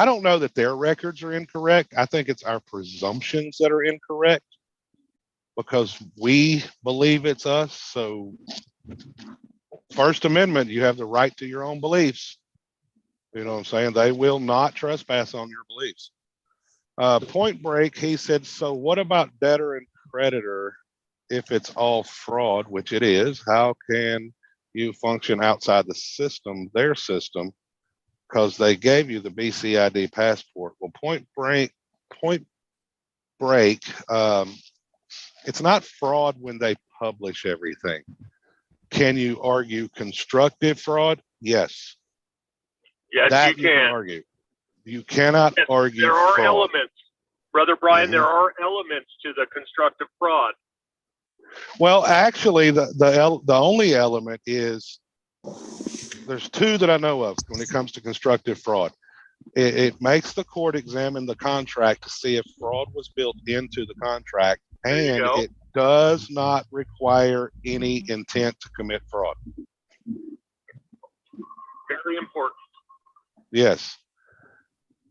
don't know that their records are incorrect. I think it's our presumptions that are incorrect because we believe it's us. So First Amendment, you have the right to your own beliefs. You know what I'm saying? They will not trespass on your beliefs. Point Break, he said, so what about debtor and creditor if it's all fraud, which it is? How can you function outside the system, their system, because they gave you the BCID passport? Well, Point Break, it's not fraud when they publish everything. Can you argue constructive fraud? Yes. Yes, That you can. argue. You cannot Yes, argue there are fraud. elements, Brother Brian. Mhm. There are elements to the constructive fraud. Well, actually, the only element is there's two that I know of when it comes to constructive fraud. It makes the court examine the contract to see if fraud was built into the contract, There you and go. it does not require any intent to commit fraud. Very important. Yes.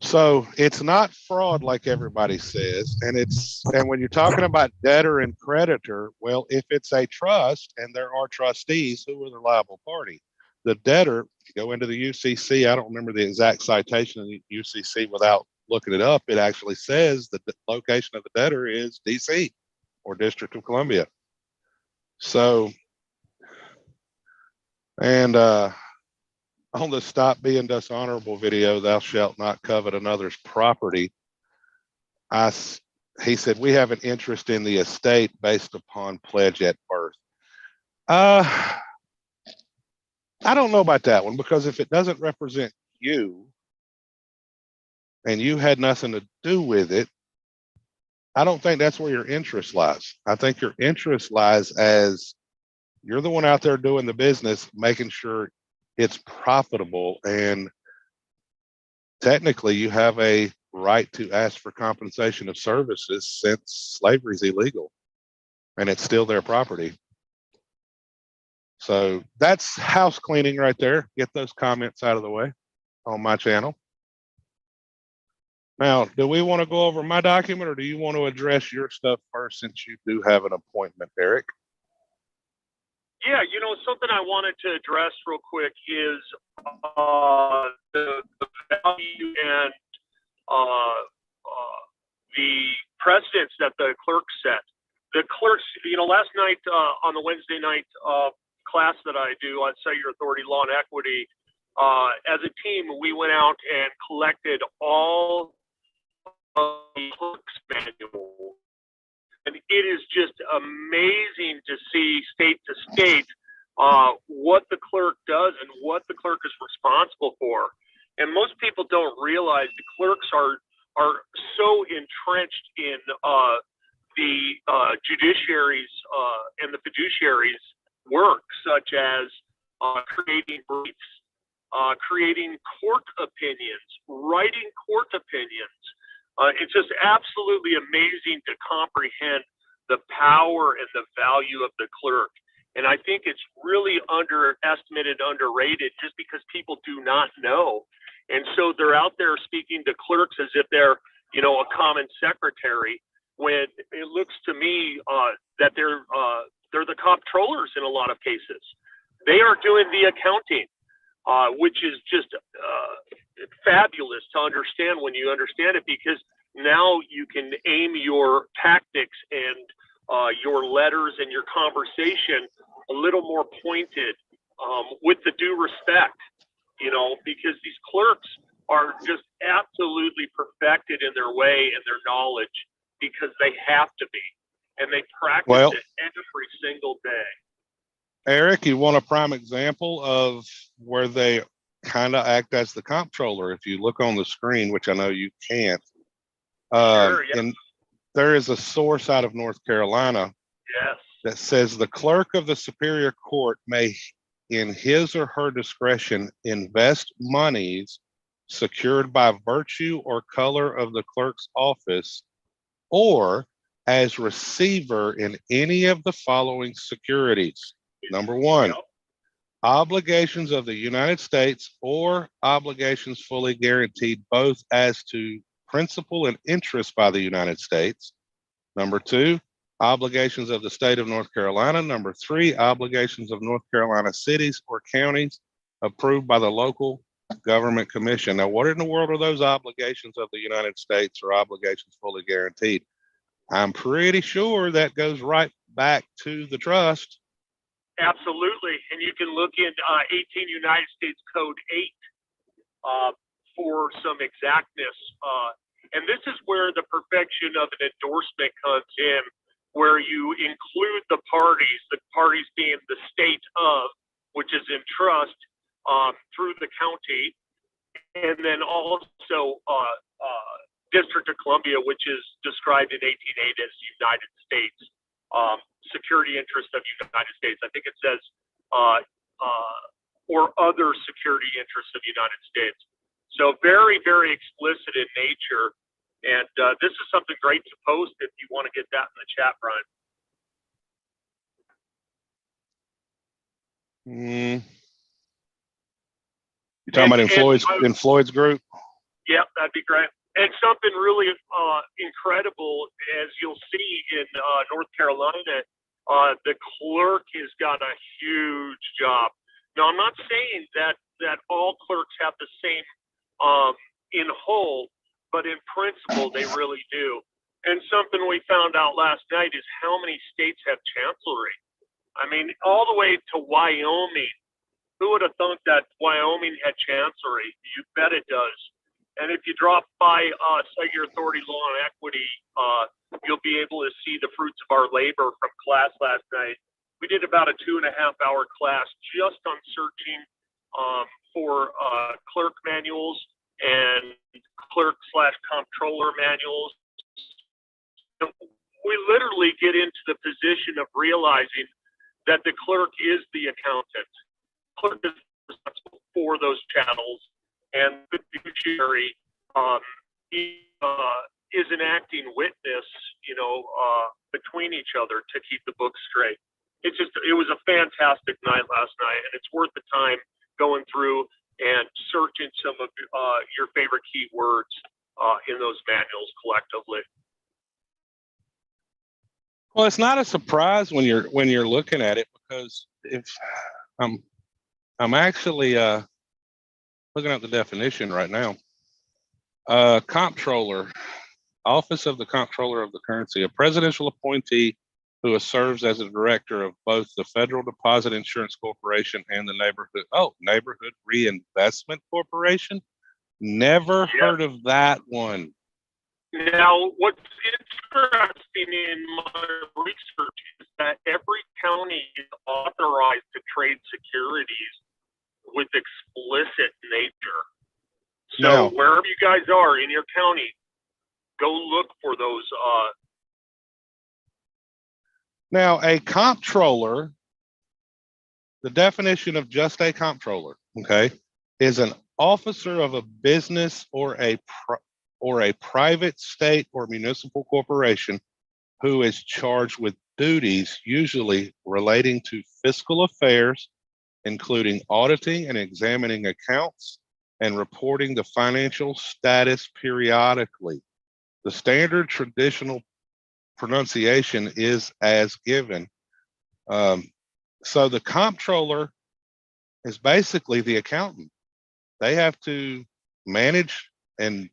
So it's not fraud like everybody says. And when you're talking about debtor and creditor, well, if it's a trust and there are trustees, who are the liable party? The debtor, go into the UCC. I don't remember the exact citation of the UCC without looking it up. It actually says that the location of the debtor is DC or District of Columbia. So, and on the Stop Being Dishonorable video, thou shalt not covet another's property. He said, we have an interest in the estate based upon pledge at birth. I don't know about that one, because if it doesn't represent you and you had nothing to do with it, I don't think that's where your interest lies. I think your interest lies as you're the one out there doing the business, making sure it's profitable, and technically you have a right to ask for compensation of services since slavery is illegal and it's still their property. So that's house cleaning right there. Get those comments out of the way on my channel. Now, do we want to go over my document, or do you want to address your stuff first, since you do have an appointment, Eric? Yeah, you know, something I wanted to address real quick is the value and the precedents that the clerks set. The clerks, you know, last night on the Wednesday night class that I do on Cite Your Authority, Law and Equity, as a team, we went out and collected all of the clerks' manuals. And it is just amazing to see state to state what the clerk does and what the clerk is responsible for. And most people don't realize the clerks are so entrenched in the judiciary's and the fiduciary's work, such as creating briefs, creating court opinions, writing court opinions. It's just absolutely amazing to comprehend the power and the value of the clerk. And I think it's really underestimated, underrated, just because people do not know. And so they're out there speaking to clerks as if they're, you know, a common secretary, when it looks to me that they're the comptrollers in a lot of cases. They are doing the accounting, which is just fabulous to understand when you understand it, because now you can aim your tactics and your letters and your conversation a little more pointed, with the due respect, you know, because these clerks are just absolutely perfected in their way and their knowledge because they have to be, and they practice Well, it every single day. Eric, you want a prime example of where they kind of act as the comptroller? If you look on the screen, which I know you can't, Sure, yeah. and there is a source out of North Carolina Yes. that says the clerk of the Superior Court may, in his or her discretion, invest monies secured by virtue or color of the clerk's office, or as receiver in any of the following securities. Number one, Yep. obligations of the United States or obligations fully guaranteed both as to principal and interest by the United States. Number two, obligations of the state of North Carolina. Number three, obligations of North Carolina cities or counties approved by the local government commission. Now, what in the world are those obligations of the United States or obligations fully guaranteed? I'm pretty sure that goes right back to the trust. Absolutely, and you can look in 18 United States Code 8 for some exactness. And this is where the perfection of an endorsement comes in, where you include the parties being the state of, which is in trust, through the county, and then also District of Columbia, which is described in 18.8 as United States. Security interest of United States. I think it says, or other security interests of United States. So very, very explicit in nature. And this is something great to post if you want to get that in the chat, Brian. You're talking about in Floyd's group? Yep, that'd be great. And something really incredible, as you'll see in North Carolina, the clerk has got a huge job. Now, I'm not saying that all clerks have the same in whole, but in principle, they really do. And something we found out last night is how many states have chancellery. I mean, all the way to Wyoming. Who would have thought that Wyoming had chancellery? You bet it does. And if you drop by Cite Your Authority Law and Equity, you'll be able to see the fruits of our labor from class last night. We did about a 2.5-hour class just on searching for clerk manuals and clerk/comptroller manuals. We literally get into the position of realizing that the clerk is the accountant. Clerk is responsible for those channels, and the fiduciary is an acting witness, between each other to keep the book straight. It was a fantastic night last night, and it's worth the time going through and searching some of your favorite keywords in those manuals collectively. Well, it's not a surprise when you're looking at it, because if I'm actually looking at the definition right now. Comptroller, Office of the Comptroller of the Currency, a presidential appointee who serves as a director of both the Federal Deposit Insurance Corporation and the Neighborhood Reinvestment Corporation. Never heard of that one. Now, what's interesting in my research is that every county is authorized to trade securities with explicit nature. So No. wherever you guys are in your county, go look for those. Now, a comptroller, the definition of just a comptroller, okay, is an officer of a business or a private state or municipal corporation who is charged with duties usually relating to fiscal affairs, including auditing and examining accounts and reporting the financial status periodically. The standard traditional pronunciation is as given. So the comptroller is basically the accountant. They have to manage and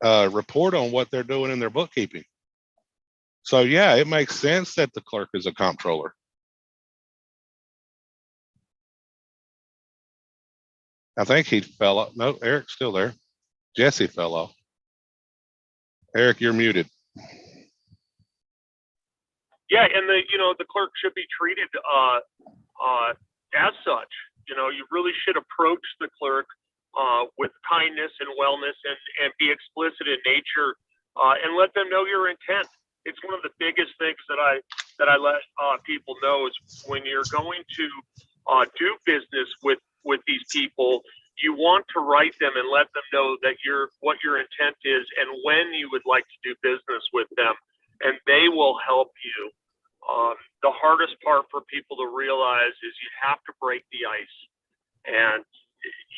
report on what they're doing in their bookkeeping. So yeah, it makes sense that the clerk is a comptroller. I think he fell off. No, Eric's still there. Jesse fell off. Eric, you're muted. Yeah, and the clerk should be treated as such. You really should approach the clerk with kindness and wellness, and be explicit in nature, and let them know your intent. It's one of the biggest things that I let people know is when you're going to do business with these people, you want to write them and let them know that what your intent is and when you would like to do business with them, and they will help you. The hardest part for people to realize is you have to break the ice, and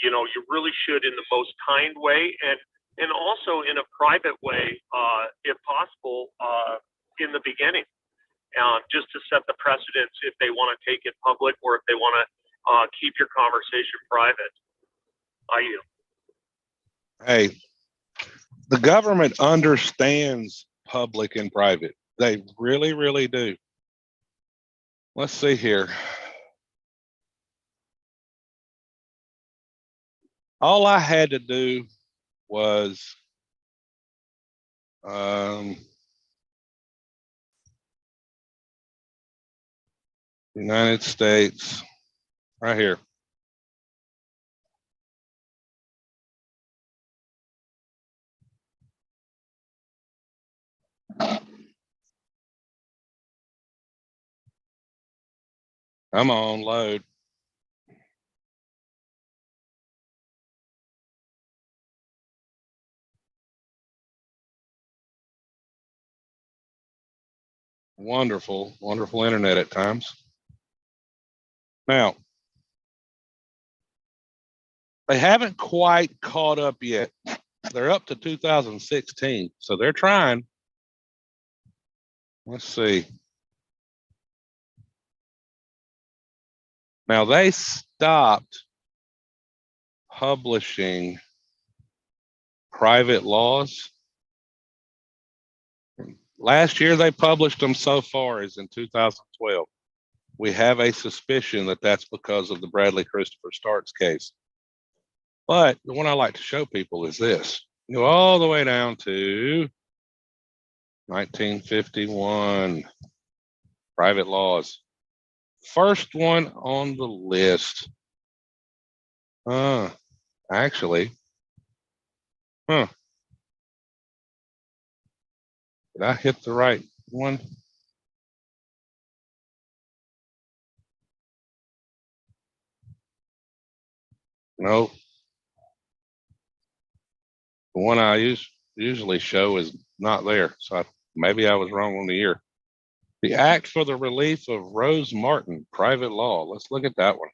you really should in the most kind way, and also in a private way, if possible, in the beginning, just to set the precedence if they want to take it public or if they want to keep your conversation private. Hey, the government understands public and private. They really, really do. Let's see here. All I had to do was United States, right here. Come on, load. Wonderful, wonderful internet at times. Now, they haven't quite caught up yet. They're up to 2016, so they're trying. Let's see. Now, they stopped publishing private laws. Last year, they published them so far as in 2012. We have a suspicion that that's because of the Bradley Christopher Starks case. But the one I like to show people is this. You go all the way down to 1951, private laws. First one on the list. Actually, did I hit the right one? No. The one I usually show is not there. So maybe I was wrong on the year. The Act for the Relief of Rose Martin, private law. Let's look at that one.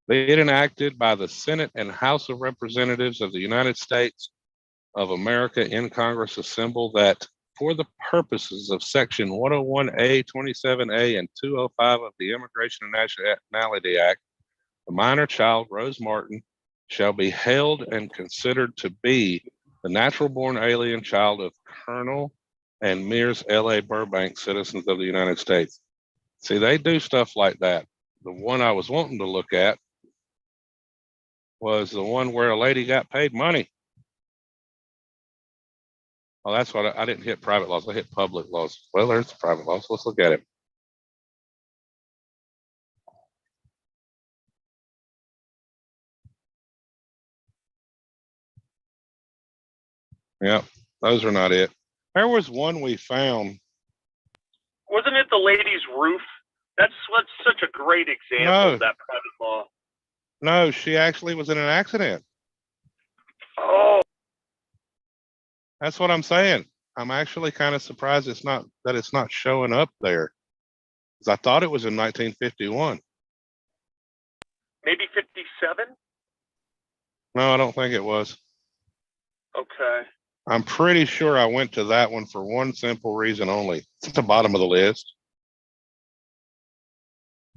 Be it enacted by the Senate and House of Representatives of the United States of America in Congress assembled that for the purposes of Section 101A, 27A, and 205 of the Immigration and Nationality Act, the minor child, Rose Martin, shall be held and considered to be the natural-born alien child of Colonel and Mears L.A. Burbank, citizens of the United States. See, they do stuff like that. The one I was wanting to look at was the one where a lady got paid money. Oh, that's what I didn't hit private laws. I hit public laws. Well, there's the private laws. Let's look at it. Yep, those are not it. There was one we found. Wasn't it the lady's roof? That's such a great example of that private law. No, she actually was in an accident. Oh, that's what I'm saying. I'm actually kind of surprised it's not showing up there, because I thought it was in 1951. Maybe 57? No, I don't think it was. Okay. I'm pretty sure I went to that one for one simple reason only. It's at the bottom of the list.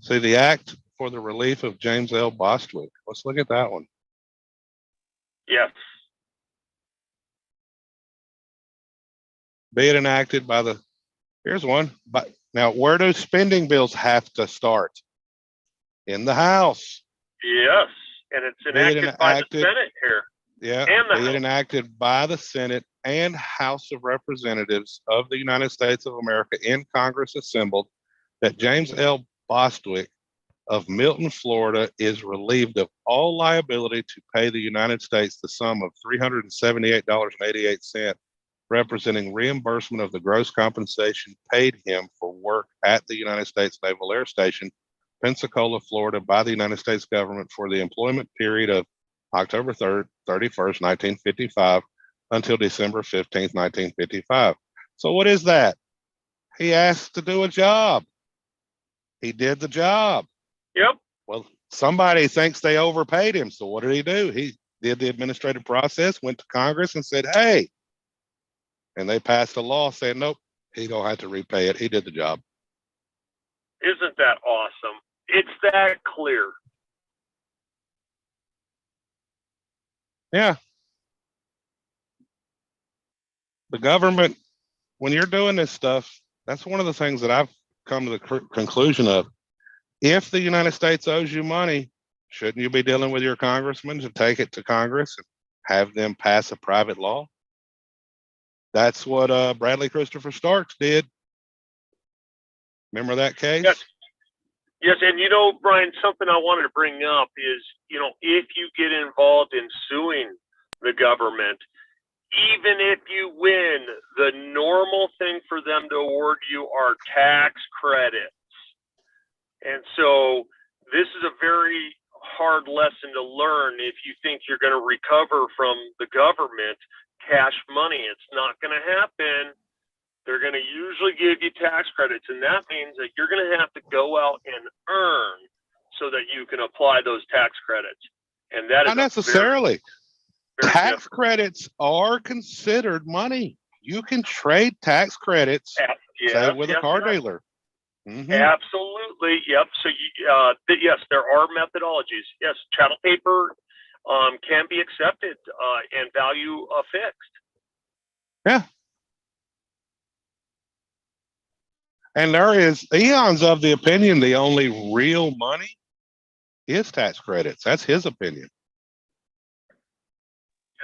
See, the Act for the Relief of James L. Bostwick. Let's look at that one. Yes. Be it enacted by the, here's one, but now where do spending bills have to start? In the House. Yes. And it's Be it enacted by the enacted- Senate here. Yeah, And the be it House. enacted by the Senate and House of Representatives of the United States of America in Congress assembled, that James L. Bostwick of Milton, Florida, is relieved of all liability to pay the United States the sum of $378.88, representing reimbursement of the gross compensation paid him for work at the United States Naval Air Station, Pensacola, Florida, by the United States government for the employment period of October 3rd, 31st, 1955 until December 15th, 1955. So what is that? He asked to do a job. He did the job. Yep. Well, somebody thinks they overpaid him. So what did he do? He did the administrative process, went to Congress and said, hey, and they passed a law saying, nope, he don't have to repay it. He did the job. Isn't that awesome? It's that clear. Yeah. The government, when you're doing this stuff, that's one of the things that I've come to the conclusion of. If the United States owes you money, shouldn't you be dealing with your congressman to take it to Congress and have them pass a private law? That's what Bradley Christopher Starks did. Remember that case? Yes. Yes, and Brian, something I wanted to bring up is, if you get involved in suing the government, even if you win, the normal thing for them to award you are tax credits. And so this is a very hard lesson to learn if you think you're going to recover from the government cash money. It's not going to happen. They're going to usually give you tax credits, and that means that you're going to have to go out and earn so that you can apply those tax credits. And that is not necessarily. very Tax different. credits are considered money. You can trade tax credits, say, with a car dealer. Mhm. Absolutely. Yep. So, yes, there are methodologies. Yes, chattel paper can be accepted and value fixed. Yeah. And there is, Eon's of the opinion the only real money is tax credits. That's his opinion.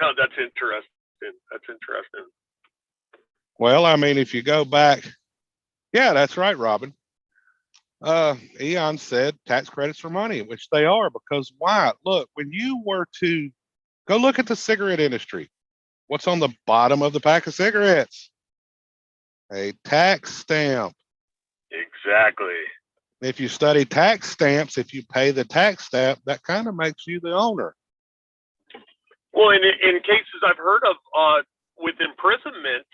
Oh, that's interesting. That's interesting. Well, I mean, if you go back, yeah, that's right, Robin. Eon said tax credits are money, which they are, because why? Look, when you were to go look at the cigarette industry, what's on the bottom of the pack of cigarettes? A tax stamp. Exactly. If you study tax stamps, if you pay the tax stamp, that kind of makes you the owner. Well, in cases I've heard of with imprisonment,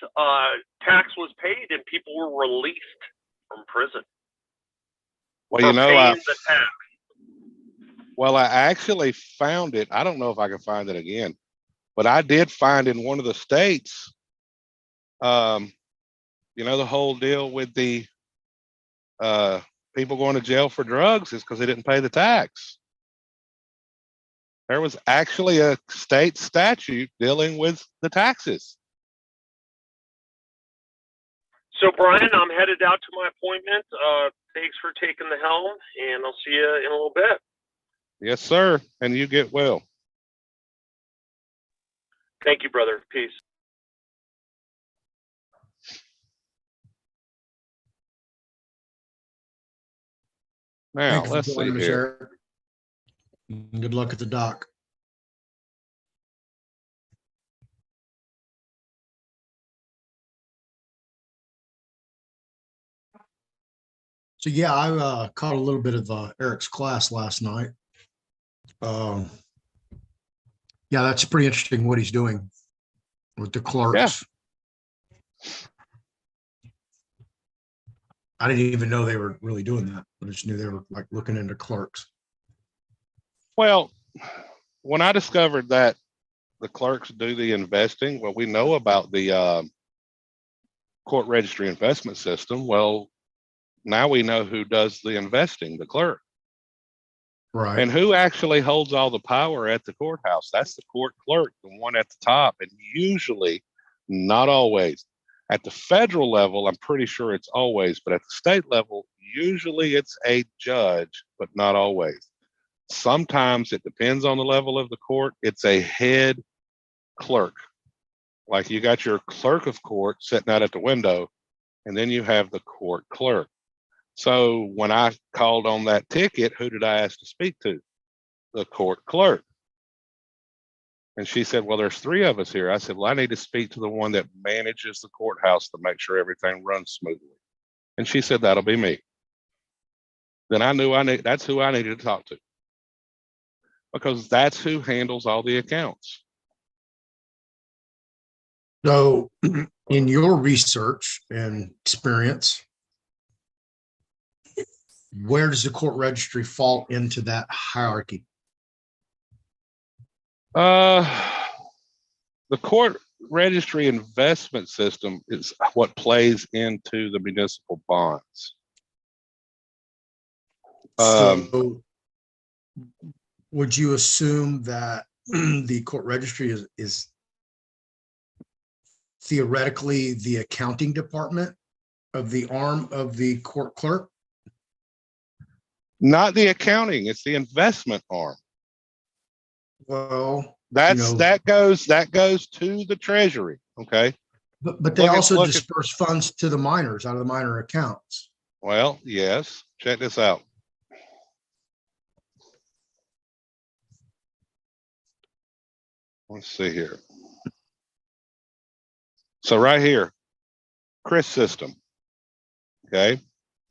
tax was paid and people were released from prison. Well, you know, paying the tax. well, I actually found it. I don't know if I can find it again, but I did find in one of the states, the whole deal with the people going to jail for drugs is because they didn't pay the tax. There was actually a state statute dealing with the taxes. So, Brian, I'm headed out to my appointment. Thanks for taking the helm, and I'll see you in a little bit. Yes, sir. And you get well. Thank you, brother. Peace. Now, Thank you for let's see joining us, here. Eric. Good luck at the dock. So yeah, I caught a little bit of Eric's class last night. Yeah, that's pretty interesting what he's doing with the clerks. I didn't even know they were really doing that. I just knew they were like looking into clerks. Well, when I discovered that the clerks do the investing, well, we know about the court registry investment system. Well, now we know who does the investing, the clerk. Right. And who actually holds all the power at the courthouse? That's the court clerk, the one at the top. And usually, not always. At the federal level, I'm pretty sure it's always, but at the state level, usually it's a judge, but not always. Sometimes it depends on the level of the court. It's a head clerk. Like you got your clerk of court sitting out at the window, and then you have the court clerk. So when I called on that ticket, who did I ask to speak to? The court clerk. And she said, well, there's 3 of us here. I said, well, I need to speak to the one that manages the courthouse to make sure everything runs smoothly. And she said, that'll be me. Then I knew that's who I needed to talk to, because that's who handles all the accounts. So in your research and experience, where does the court registry fall into that hierarchy? The court registry investment system is what plays into the municipal bonds. So would you assume that the court registry is theoretically the accounting department of the arm of the court clerk? Not the accounting, it's the investment arm. Well, That goes to the treasury. Okay. but they also disperse funds to the minors out of the minor accounts. Well, yes. Check this out. Let's see here. So right here, Chris system. Okay.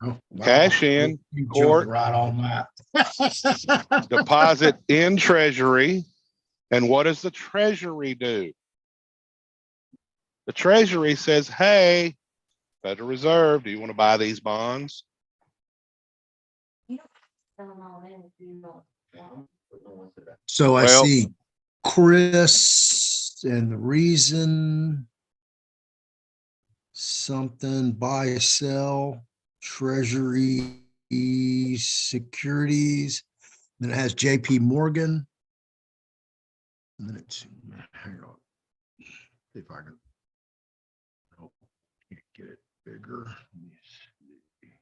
Oh, wow. Cash in, You jumped court. right on that. Deposit in treasury. And what does the treasury do? The treasury says, hey, Federal Reserve, do you want to buy these bonds? So I Well- see Chris and the reason something buy, sell, treasury, securities. Then it has JP Morgan. And then it's, hang on. See if I can. Nope, can't get it bigger. Let me see.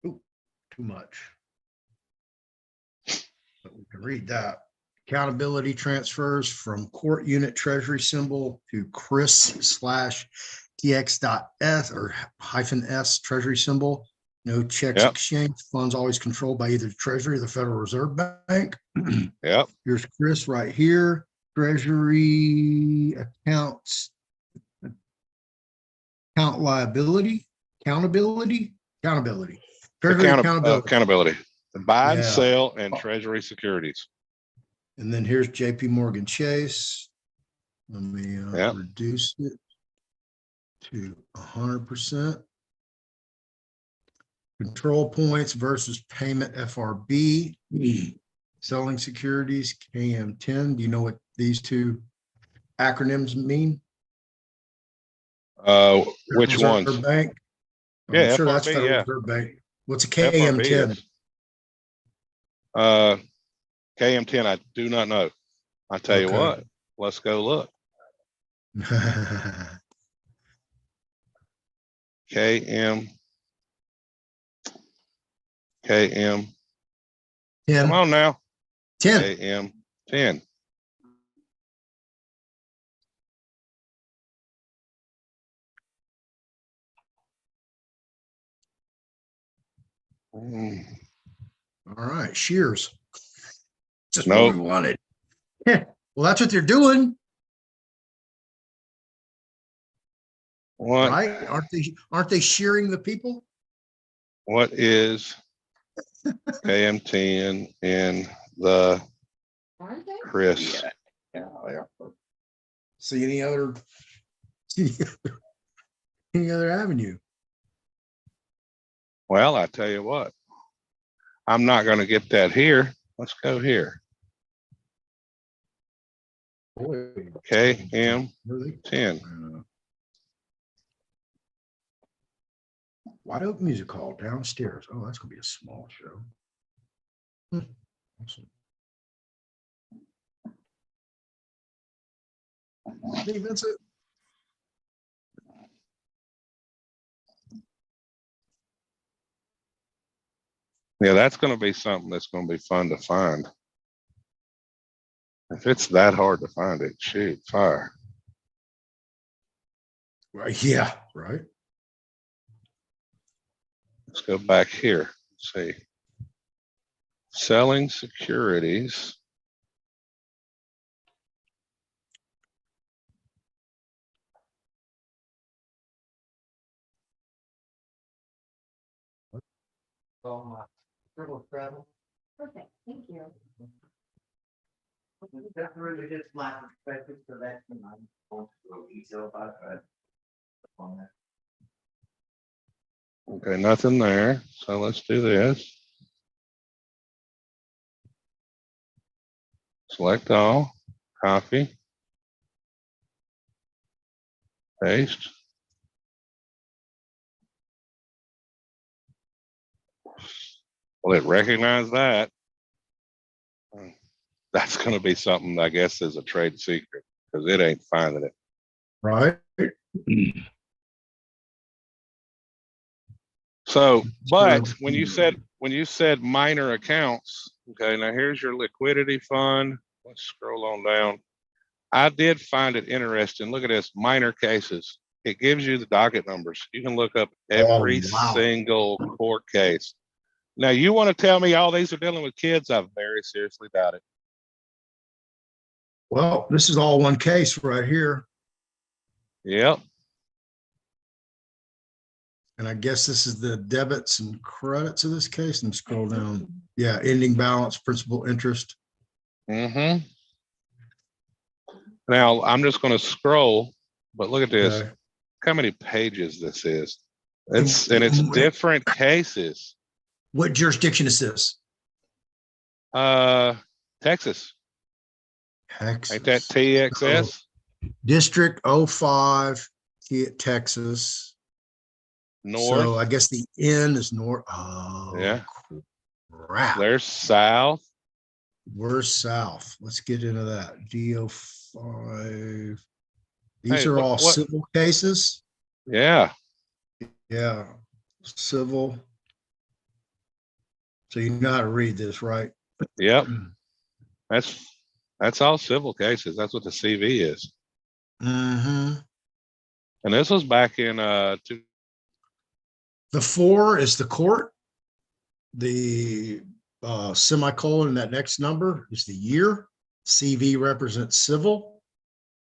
Ooh, too much. But we can read that. Accountability transfers from court unit treasury symbol to Chris/TX.S or -S treasury symbol. No checks Yep. exchanged. Funds always controlled by either the Treasury or the Federal Reserve Bank. Yep. Here's Chris right here. Treasury accounts. Account liability, accountability. Treasury accountability. Accountability. Buy and Yeah. sell and treasury securities. And then here's JP Morgan Chase. Let me Yep. reduce it to 100%. Control points versus payment FRB. Selling securities KM10. Do you know what these 2 acronyms mean? Which Federal ones? Reserve Bank. Yeah, I'm sure that's FRB, Federal yeah. Reserve Bank. What's a FRB KM10? is. KM10, I do not know. I tell you Okay. what, let's go look. KM. Come 10. on now. 10. KM10. All right, shears. Just Nope. what we wanted. Well, that's what they're doing, What? right? Aren't they shearing the people? What is KM10 in the Aren't they? Chris? See any other avenue? Well, I tell you what, I'm not going to get that here. Let's go here. Boy, KM10. really? Wide Open Music Hall downstairs. Oh, that's gonna be a small show. Awesome. Hey, Vincent. Yeah, that's going to be something that's going to be fun to find. If it's that hard to find it, shoot, fire. Right, yeah, right. Let's go back here. Let's see. Selling securities. So my scribble travel, Perfect, thank you. that's really just my perspective, so that's my little detail about it. On that. Okay, nothing there. So let's do this. Select all, copy, paste. Well, it recognized that. That's going to be something, I guess, is a trade secret because it ain't finding it. Right. So, but when you said minor accounts, okay, now here's your liquidity fund. Let's scroll on down. I did find it interesting. Look at this, minor cases. It gives you the docket numbers. You can look up every wow. single court case. Now, you want to tell me all these are dealing with kids? I very seriously doubt it. Well, this is all one case right here. Yep. And I guess this is the debits and credits of this case. And scroll down. Yeah, ending balance, principal, interest. Mm-hmm. Now, I'm just going to scroll, but look at this. Okay. Look how many pages this is. It's different cases. What jurisdiction is this? Texas. Texas. Ain't that TXS? District 05, Texas. North. So I guess the N is north. Oh, Yeah. Crap. There's south. We're south. Let's get into that. DO5. These Hey, are all what? civil cases. Yeah. Yeah. Civil. So you know how to read this, right? Yep. That's all civil cases. That's what the CV is. Mm-hmm. And this was back in The 4 is the court. The semicolon in that next number is the year. CV represents civil.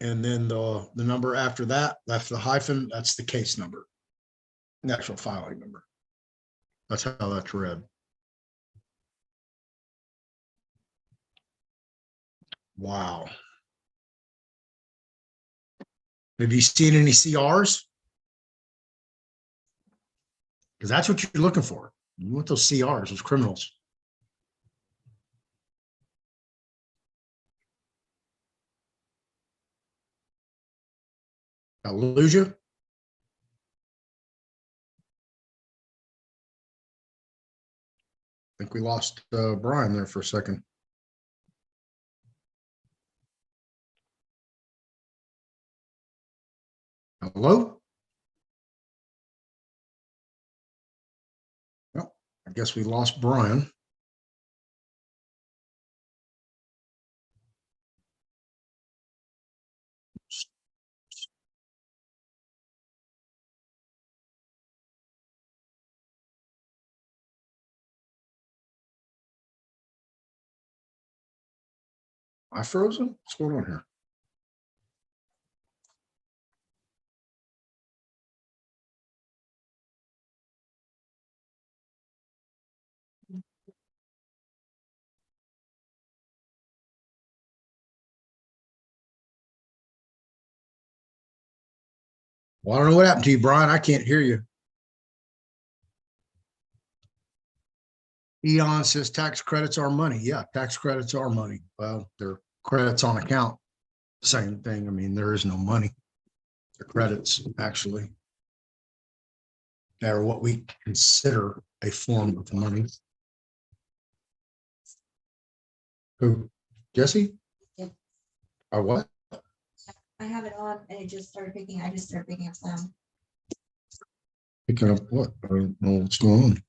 And then the number after that, after the hyphen, that's the case number. The actual filing number. That's how that's read. Wow. Have you seen any CRs? Because that's what you're looking for. You want those CRs, those criminals. I lose you. I think we lost Brian there for a second. Hello? Well, I guess we lost Brian. I frozen? What's going on here? Well, I don't know what happened to you, Brian. I can't hear you. Eon says tax credits are money. Yeah, tax credits are money. Well, they're credits on account. Same thing. I mean, there is no money. The credits, actually. or what we consider a form of money. Who, Jesse? Yeah. Or what? I have it on and it just started picking, I just started picking up sound. Picking up what? I don't know what's going on.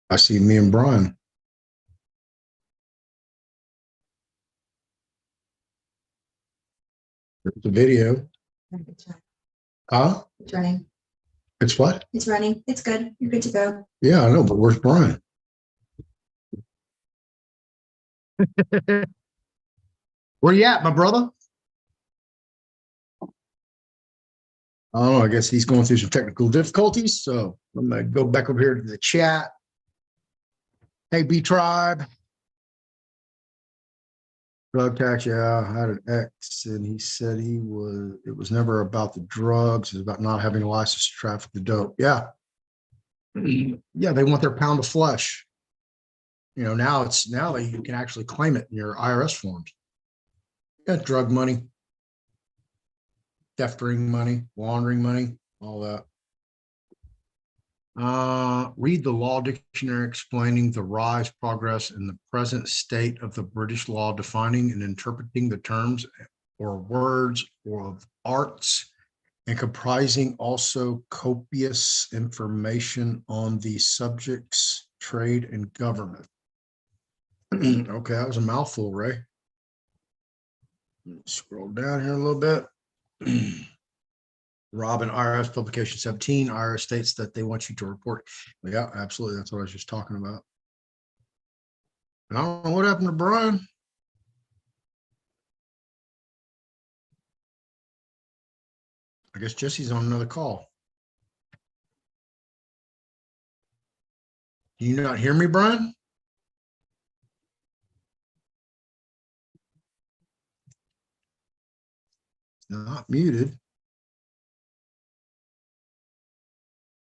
I see me and Brian. There's the video. Huh? It's running. It's what? It's running. It's good. You're good to go. Yeah, I know, but where's Brian? Where you at, my brother? I don't know. I guess he's going through some technical difficulties. So I'm gonna go back over here to the chat. Hey, B Tribe. Drug tax, yeah, I had an ex and he said it was never about the drugs, it was about not having a license to traffic the dope. Yeah. Yeah, they want their pound of flesh. You know, now that you can actually claim it in your IRS forms. Got drug money, theft ring money, laundering money, all that. Read the law dictionary explaining the rise, progress, and the present state of the British law defining and interpreting the terms or words or of arts and comprising also copious information on the subjects, trade, and government. Okay, that was a mouthful, Ray. Scroll down here a little bit. Robin, IRS publication 17, IRS states that they want you to report. Yeah, absolutely. That's what I was just talking about. And I don't know what happened to Brian. I guess Jesse's on another call. Can you not hear me, Brian? Not muted.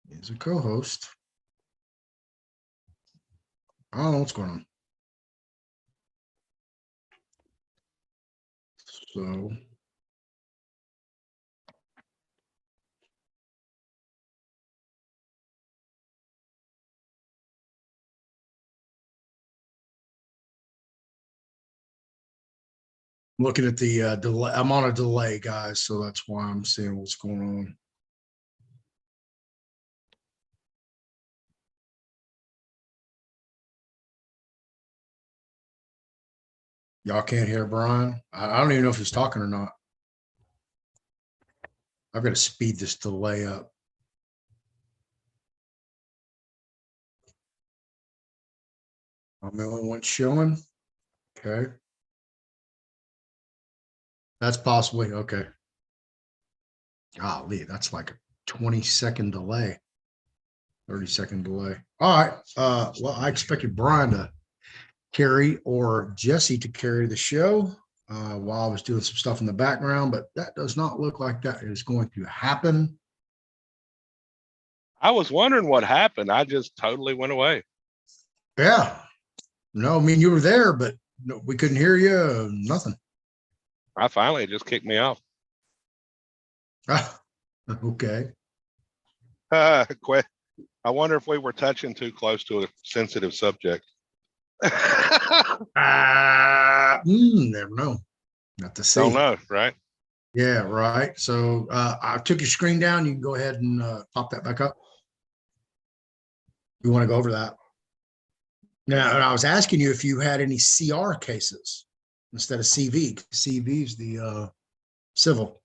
He's a co-host. I don't know what's going on. So looking at the delay. I'm on a delay, guys, so that's why I'm seeing what's going on. Y'all can't hear Brian. I don't even know if he's talking or not. I've got to speed this delay up. I'm the only one showing. Okay. That's possibly okay. Golly, that's like a 20-second delay, 30-second delay. All right. Well, I expected Brian to carry or Jesse to carry the show while I was doing some stuff in the background, but that does not look like that is going to happen. I was wondering what happened. I just totally went away. Yeah. No, I mean, you were there, but no, we couldn't hear you. Nothing. I finally it just kicked me off. Okay. I wonder if we were touching too close to a sensitive subject. Never know. Not to see. Don't know, right? Yeah, right. So I took your screen down. You can go ahead and pop that back up. You want to go over that? Now, and I was asking you if you had any CR cases instead of CV. CV is the civil.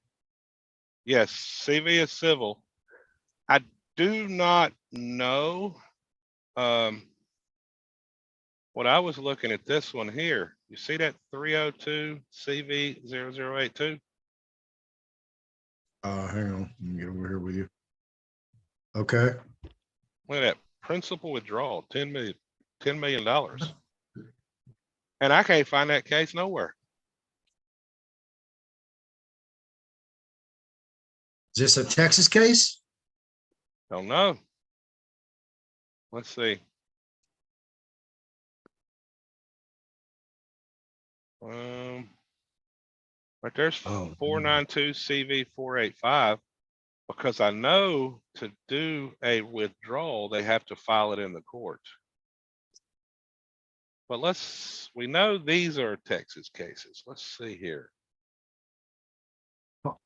Yes, CV is civil. I do not know. What I was looking at this one here. You see that 302 CV 0082? Hang on. Let me get over here with you. Okay. Look at that principal withdrawal, $10 million. And I can't find that case nowhere. Is this a Texas case? Don't know. Let's see. Right there's Oh, 492 CV 485, because I know to do a withdrawal, they have to file it in the court. But we know these are Texas cases. Let's see here.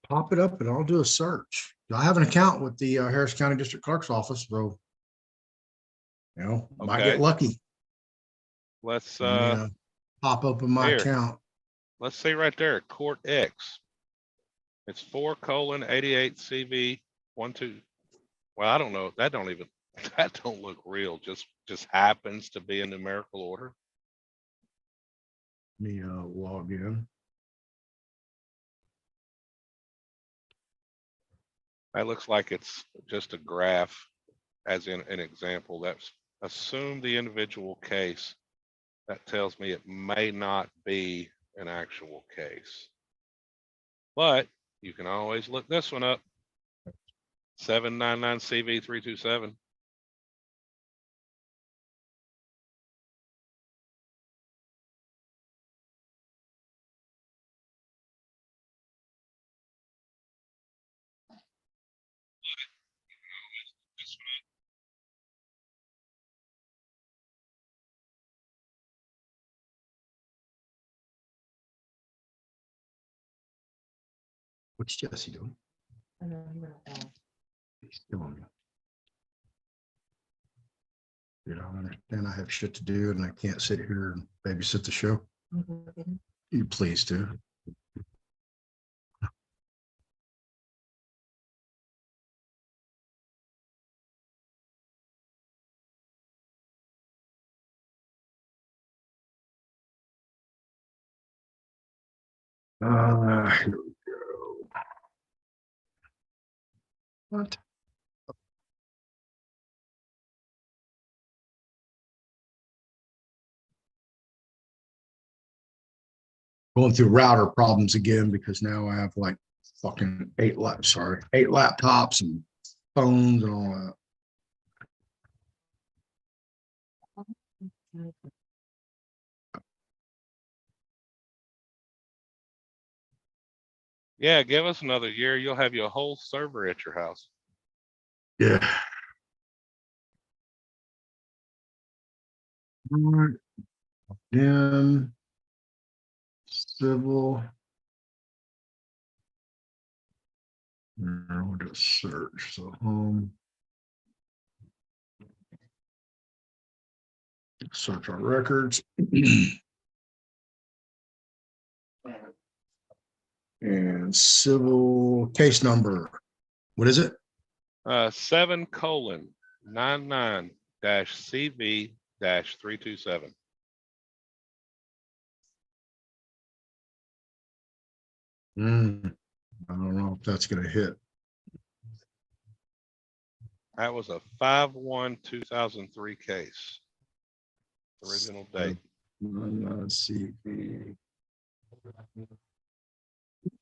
Pop it up and I'll do a search. I have an account with the Harris County District Clerk's Office, so might get Okay. lucky. Let's Let me, pop up in my here. account. Let's see right there, Court X. It's 4:88 CV 12. Well, I don't know. That don't look real. Just happens to be a numerical order. Let me log in. That looks like it's just a graph, as in an example. That's assume the individual case. That tells me it may not be an actual case. But you can always look this one up. 799 CV 327. What's Jesse doing? I know, he went up there. He's still on. You know, I understand I have shit to do and I can't sit here and babysit the show. Mhm. You please do. Here we go. What? Going through router problems again because now I have like fucking eight laptops and phones and all that. Yeah, give us another year. You'll have your whole server at your house. Yeah. Then civil. We'll just search. So search our records. And civil case number. What is it? 7:99-CV-327. I don't know if that's going to hit. That was a 5/1/2003 case. Original date. Let's see.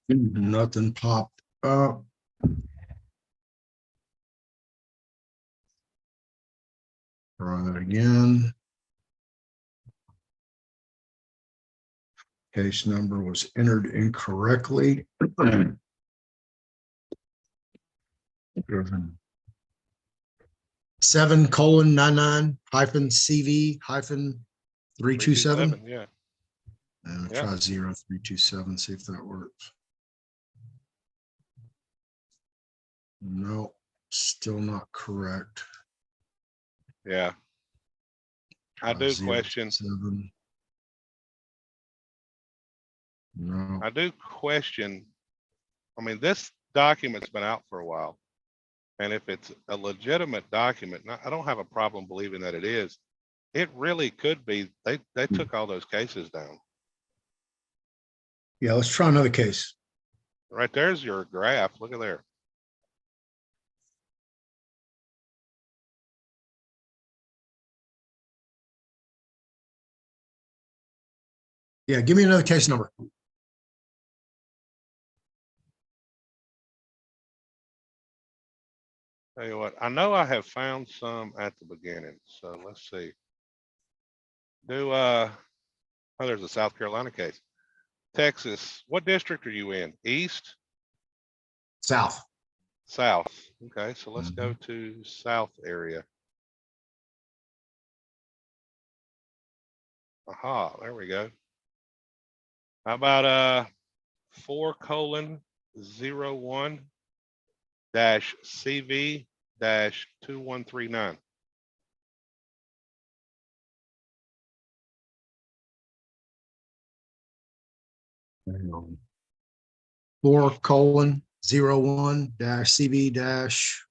Nothing popped up. Try that again. Case number was entered incorrectly. 7:99-CV-327. Yeah. And Yeah. try 0327, see if that works. No, still not correct. Yeah. I Try do question. 027. No. I do question. I mean, this document's been out for a while. And if it's a legitimate document, I don't have a problem believing that it is. It really could be. They took all those cases down. Yeah, let's try another case. Right there's your graph. Look at there. Yeah, give me another case number. Tell you what, I know I have found some at the beginning. So let's see. Oh, there's a South Carolina case. Texas, what district are you in? East, South. south? Okay, so let's go to south area. Aha, there we go. How about 4:01 dash CV dash 2139? Hang on. 4:01 dash CV dash.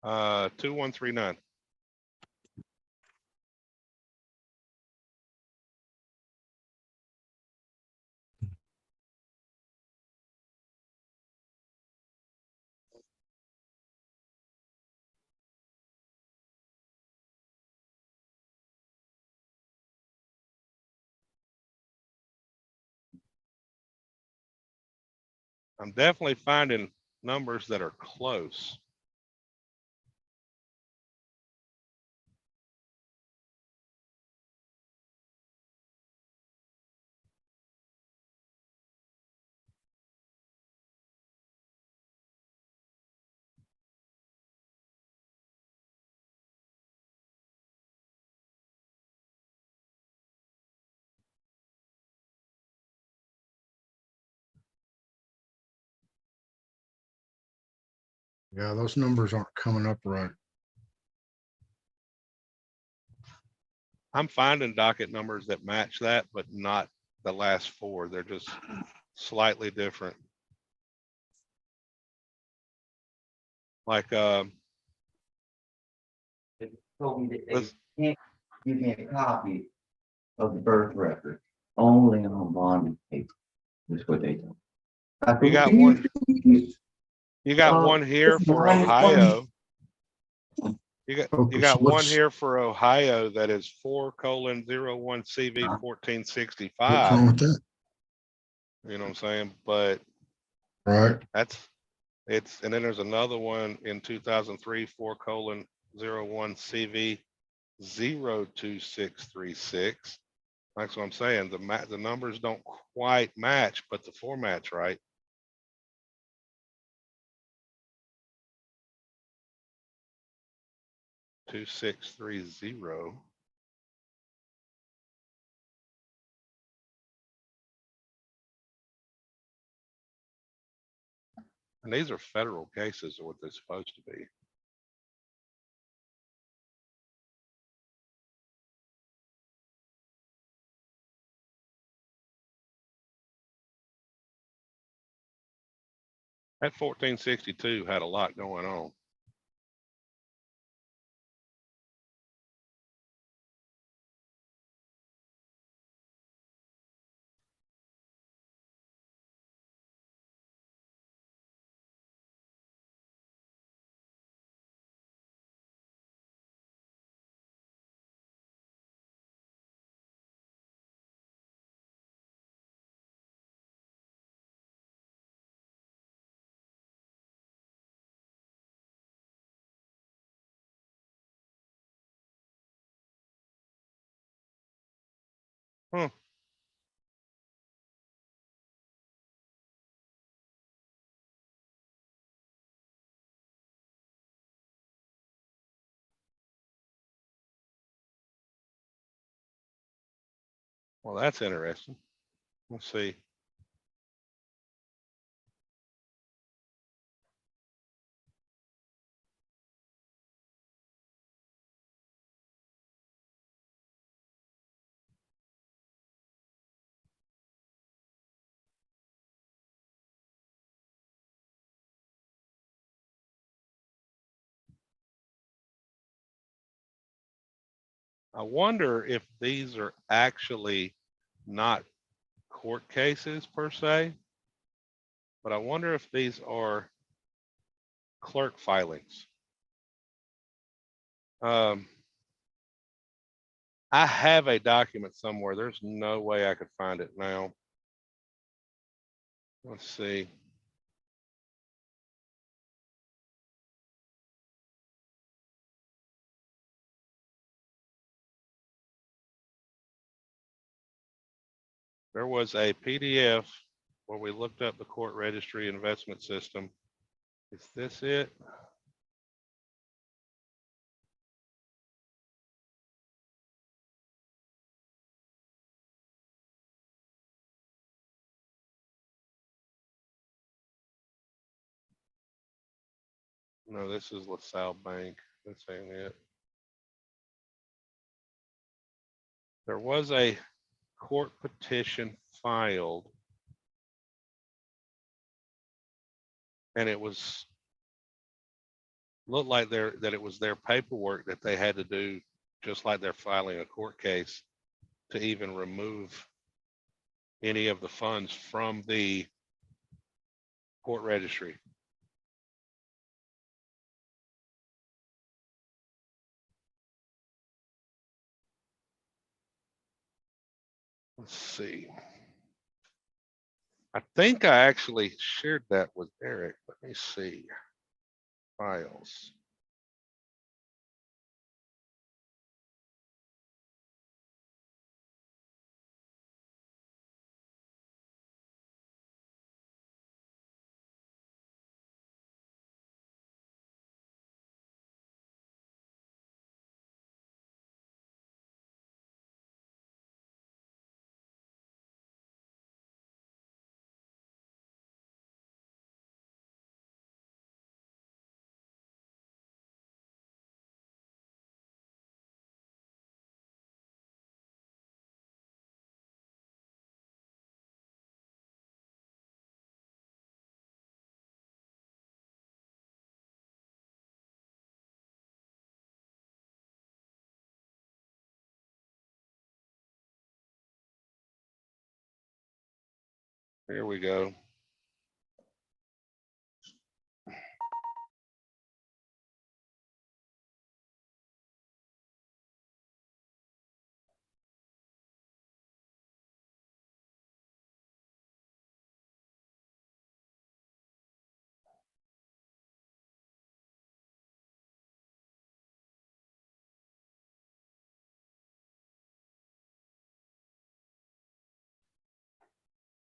2139. I'm definitely finding numbers that are close. Yeah, those numbers aren't coming up right. I'm finding docket numbers that match that, but not the last four. They're just slightly different. Like, They told me that they let's- can't give me a copy of the birth record, only on bonded paper. That's what they told. You got one. You got one here for Ohio. You got one What's here for Ohio that is 4:01 CV what's 1465. wrong with that? You know what I'm saying? But Right. it's, and then there's another one in 2003, 4:01 CV 02636. That's what I'm saying. The numbers don't quite match, but the format's right. Two, 630. And these are federal cases, or what they're supposed to be. That 1462 had a lot going on. Huh. Well, that's interesting. Let's see. I wonder if these are actually not court cases per se, but I wonder if these are clerk filings. I have a document somewhere. There's no way I could find it now. Let's see. There was a PDF where we looked up the court registry investment system. Is this it? No, this is LaSalle Bank. This ain't it. There was a court petition filed, and it was looked like that it was their paperwork that they had to do, just like they're filing a court case, to even remove any of the funds from the court registry. Let's see. I think I actually shared that with Eric. Let me see. Files. Here we go.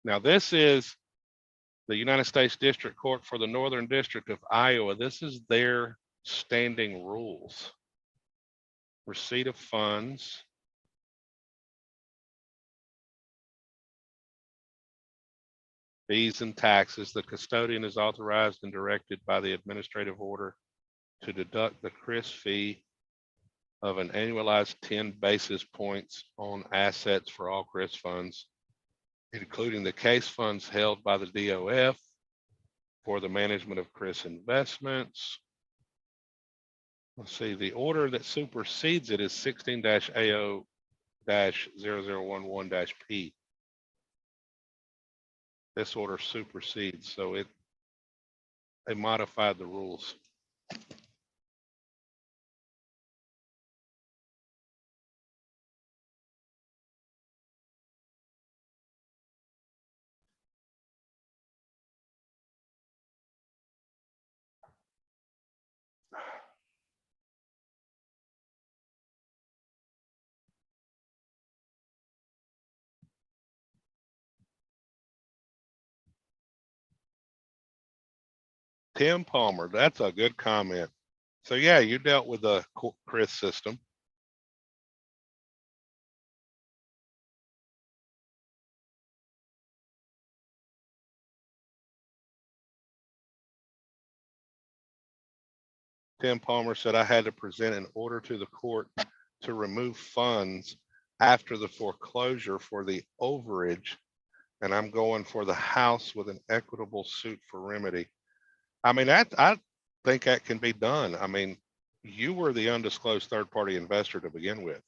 Now this is the United States District Court for the Northern District of Iowa. This is their standing rules. Receipt of funds. Fees and taxes. The custodian is authorized and directed by the administrative order to deduct the CRIS fee of an annualized 10 basis points on assets for all CRIS funds, including the case funds held by the DOF for the management of CRIS investments. Let's see, the order that supersedes it is 16-AO-0011-P. This order supersedes, so they modified the rules. Tim Palmer, that's a good comment. So yeah, you dealt with the CRIS system. Tim Palmer said, I had to present an order to the court to remove funds after the foreclosure for the overage, and I'm going for the house with an equitable suit for remedy. I mean, I think that can be done. I mean, you were the undisclosed third-party investor to begin with.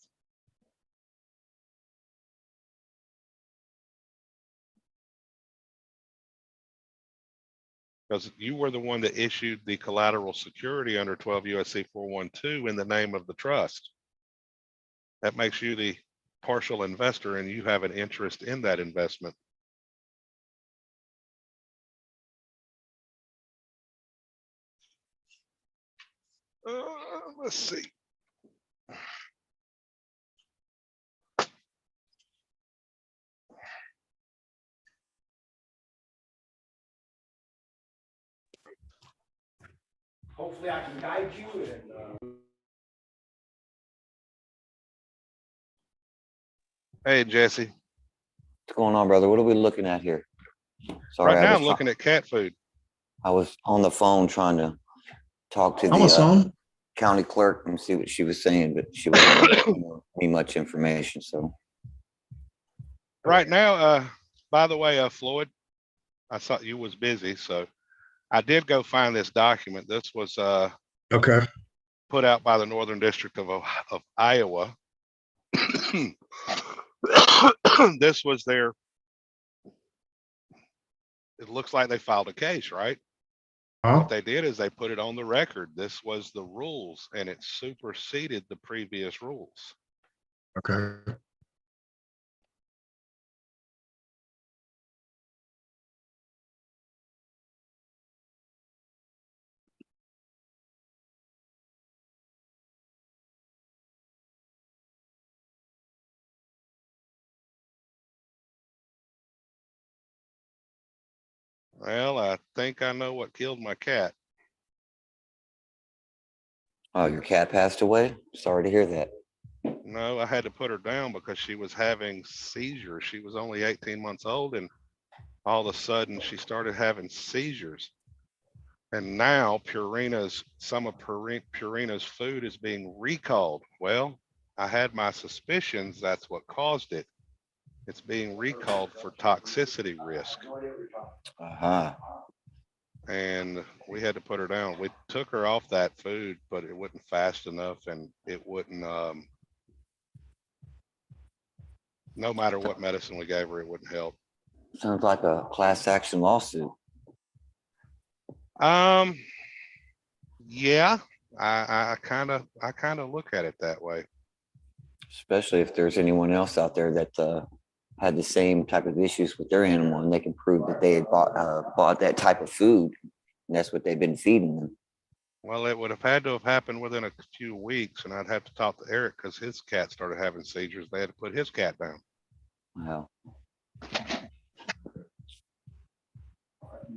Because you were the one that issued the collateral security under 12 USC 412 in the name of the trust. That makes you the partial investor and you have an interest in that investment. Let's see. hopefully I can guide you and, Hey, Jesse. What's going on, brother? What are we looking at here? Sorry, Right now, I I'm looking at cat food. I was on the phone trying to talk to Almost the on. county clerk and see what she was saying, but she wasn't giving me much information. So Right now, by the way, Floyd, I saw you was busy, so I did go find this document. This was Okay. put out by the Northern District of Iowa. This was their, it looks like they filed a case, right? Huh? What they did is they put it on the record. This was the rules and it superseded the previous rules. Okay. Well, I think I know what killed my cat. oh, your cat passed away? Sorry to hear that. No, I had to put her down because she was having seizures. She was only 18 months old and all of a sudden she started having seizures. And now some of Purina's food is being recalled. Well, I had my suspicions that's what caused it. It's being recalled for toxicity risk. Uh-huh. And we had to put her down. We took her off that food, but it wasn't fast enough and it wouldn't, no matter what medicine we gave her, it wouldn't help. Sounds like a class action lawsuit. Yeah, I kind of look at it that way. Especially if there's anyone else out there that had the same type of issues with their animal and they can prove that they had bought that type of food and that's what they've been feeding them. Well, it would have had to have happened within a few weeks, and I'd have to talk to Eric because his cat started having seizures. They had to put his cat down. Wow.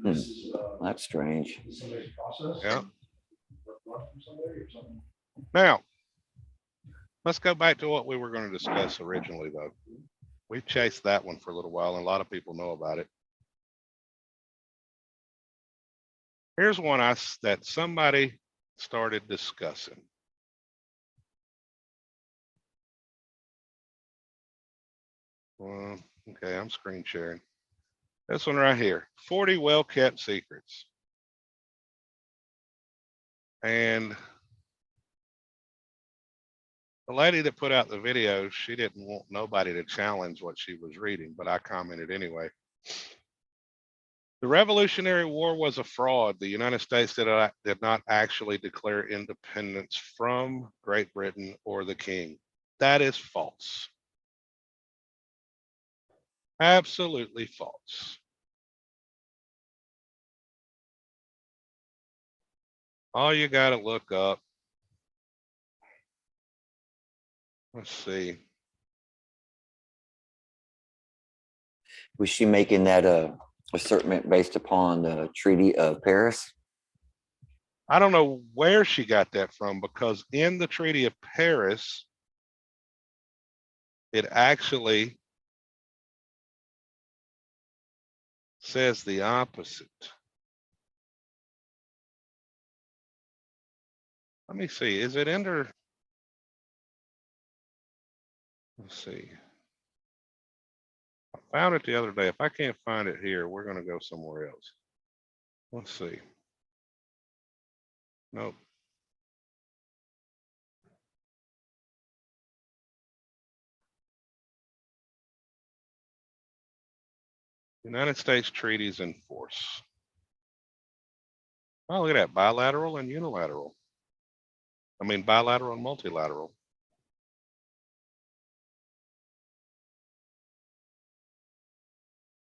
this is, That's strange. somebody's process. Yeah. From somebody or something. Now, let's go back to what we were going to discuss originally, though. We chased that one for a little while, and a lot of people know about it. Here's one that somebody started discussing. Well, okay, I'm screen sharing. This one right here, 40 well-kept secrets. And the lady that put out the video, she didn't want nobody to challenge what she was reading, but I commented anyway. The Revolutionary War was a fraud. The United States did not actually declare independence from Great Britain or the King. That is false. Absolutely false. All you got to look up. Let's see. Was she making that assertion based upon the Treaty of Paris? I don't know where she got that from because in the Treaty of Paris, it actually says the opposite. Let me see. Is it under? Let's see. I found it the other day. If I can't find it here, we're going to go somewhere else. Let's see. Nope. United States treaties in force. Oh, look at that. Bilateral and unilateral. I mean, bilateral and multilateral.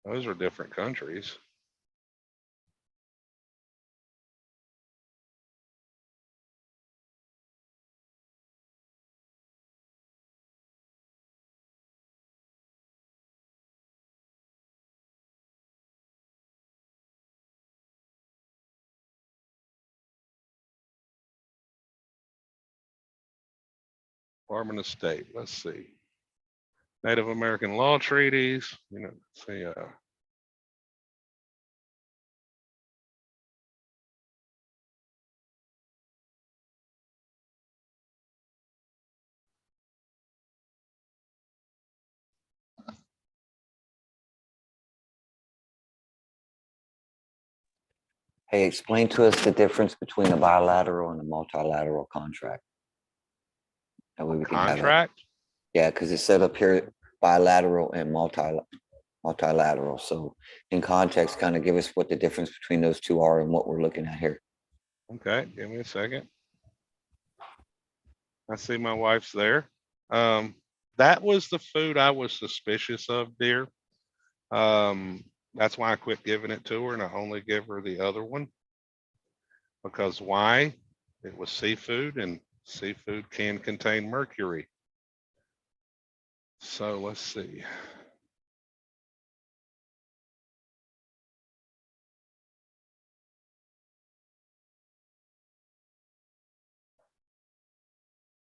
Those are different countries. Department of State. Let's see. Native American law treaties. You know, let's see. Hey, explain to us the difference between a bilateral and a multilateral contract. That way we can have it. Contract. Yeah, because it's set up here bilateral and multilateral. So in context, kind of give us what the difference between those two are and what we're looking at here. Okay, give me a second. I see my wife's there. That was the food I was suspicious of, dear. That's why I quit giving it to her and I only give her the other one. Because why? It was seafood and seafood can contain mercury. So let's see.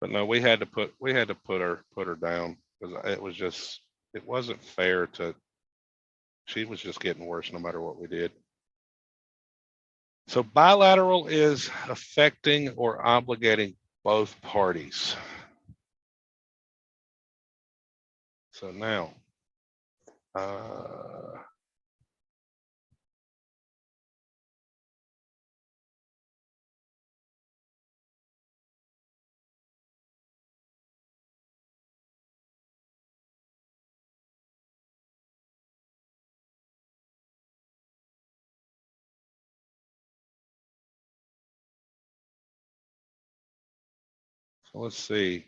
But no, we had to put her down because it wasn't fair to, she was just getting worse no matter what we did. So bilateral is affecting or obligating both parties. So now, so let's see,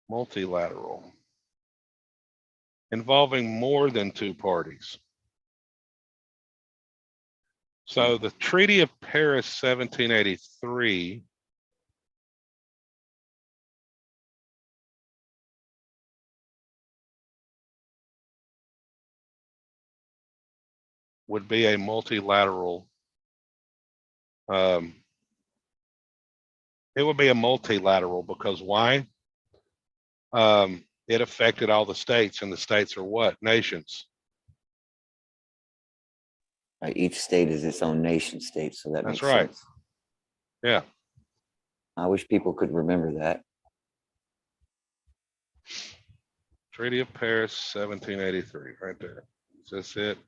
multilateral, involving more than two parties. So the Treaty of Paris 1783 would be a multilateral. It would be a multilateral because why? It affected all the states, and the states are what? Nations. Each state is its own nation state, so that That's makes right. sense. Yeah. I wish people could remember that. Treaty of Paris 1783, right there. Is this it?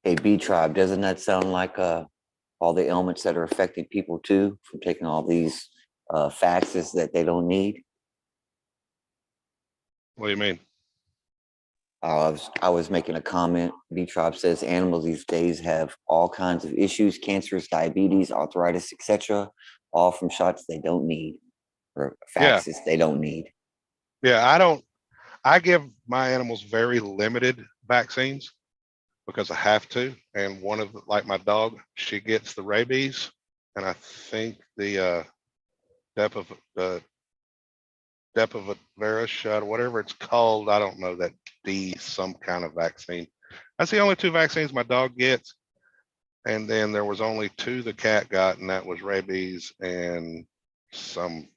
Hey, B Tribe, doesn't that sound like all the ailments that are affecting people too, from taking all these faxes that they don't need? What do you mean? I was making a comment. B Tribe says animals these days have all kinds of issues, cancers, diabetes, arthritis, etc., all from shots they don't need or Yeah. faxes they don't need. Yeah, I give my animals very limited vaccines because I have to. And one of the, like my dog, she gets the rabies, and I think the Depo-Vera shot, whatever it's called. I don't know, that D some kind of vaccine. That's the only two vaccines my dog gets. And then there was only two the cat got, and that was rabies and some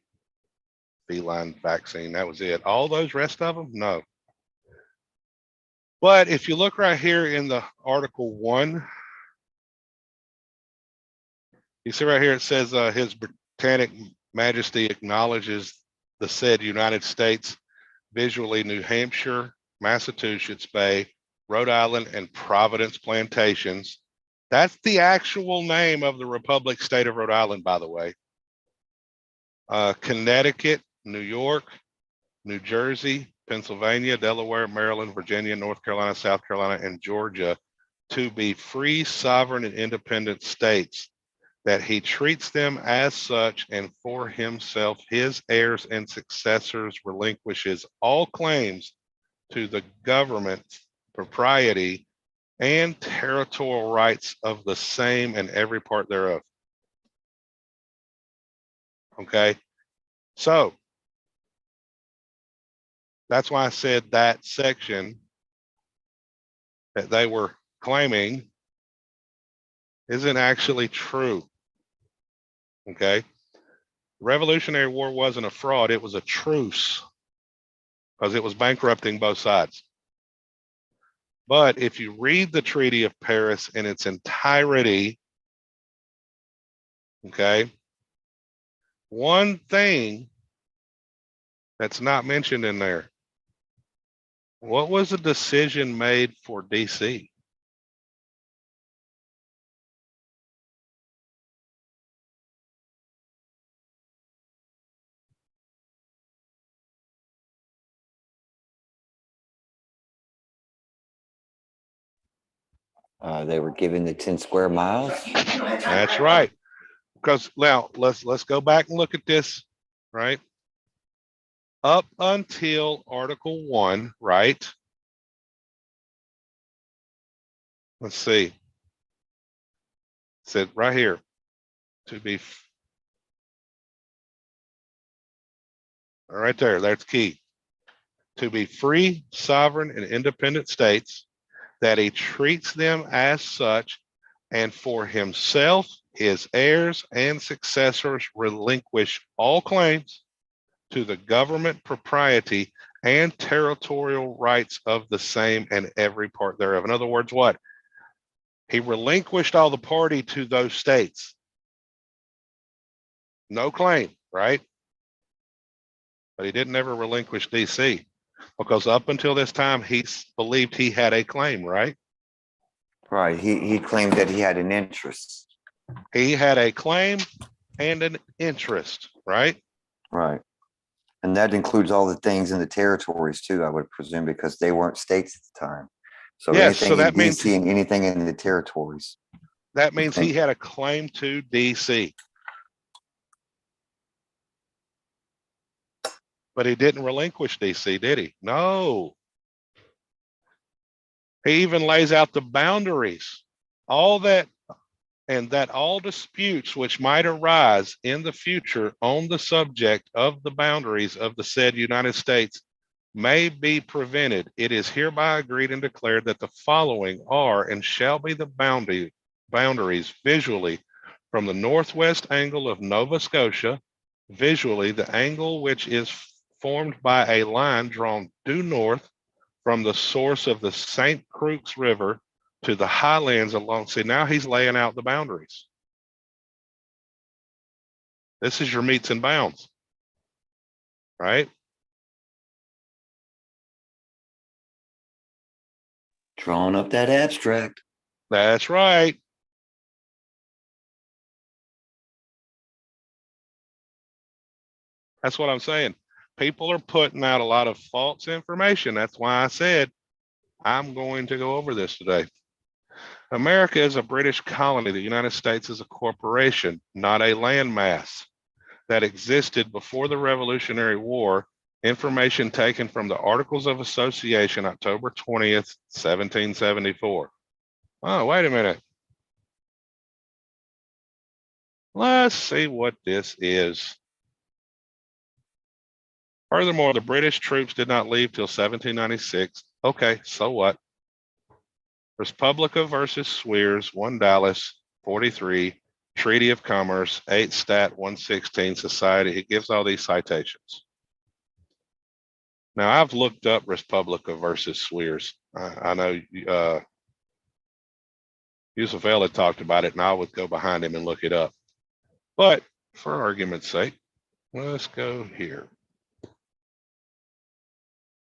feline vaccine. That was it. All those rest of them, no. But if you look right here in the Article 1, you see right here, it says His Britannic Majesty acknowledges the said United States, visually New Hampshire, Massachusetts Bay, Rhode Island, and Providence Plantations. That's the actual name of the Republic State of Rhode Island, by the way. Connecticut, New York, New Jersey, Pennsylvania, Delaware, Maryland, Virginia, North Carolina, South Carolina, and Georgia to be free, sovereign, and independent states, that he treats them as such, and for himself, his heirs and successors relinquishes all claims to the government, propriety, and territorial rights of the same and every part thereof. Okay, so that's why I said that section that they were claiming isn't actually true. Okay. Revolutionary War wasn't a fraud. It was a truce because it was bankrupting both sides. But if you read the Treaty of Paris in its entirety, okay, one thing that's not mentioned in there, what was the decision made for DC? They were given the 10 square miles. That's right. Because now let's go back and look at this, right? Up until Article 1, right? Let's see. It said right here to be right there. That's key. To be free, sovereign, and independent states, that he treats them as such, and for himself, his heirs, and successors relinquish all claims to the government propriety and territorial rights of the same and every part thereof. In other words, what? He relinquished all the party to those states. No claim, right? But he didn't ever relinquish DC, because up until this time, he believed he had a claim, right? Right. He claimed that he had an interest. He had a claim and an interest, right? Right. And that includes all the things in the territories too, I would presume, because they weren't states at the time. So Yes, anything so in that means DC and anything in the territories. that means he had a claim to DC. But he didn't relinquish DC, did he? No. He even lays out the boundaries, all that, and that all disputes which might arise in the future on the subject of the boundaries of the said United States may be prevented. It is hereby agreed and declared that the following are and shall be the boundaries visually from the northwest angle of Nova Scotia, visually the angle which is formed by a line drawn due north from the source of the St. Croix River to the highlands along. See, now he's laying out the boundaries. This is your meets and bounds, right? Drawing up that abstract. That's right. That's what I'm saying. People are putting out a lot of false information. That's why I said I'm going to go over this today. America is a British colony. The United States is a corporation, not a landmass that existed before the Revolutionary War. Information taken from the Articles of Association, October 20th, 1774. Oh, wait a minute. Let's see what this is. Furthermore, the British troops did not leave till 1796. Okay, so what? Respublica versus Swears, 1 Dallas, 43, Treaty of Commerce, 8 Stat 116, Society. It gives all these citations. Now, I've looked up Respublica versus Swears. I know Yusufel had talked about it, and I would go behind him and look it up. But for argument's sake, let's go here.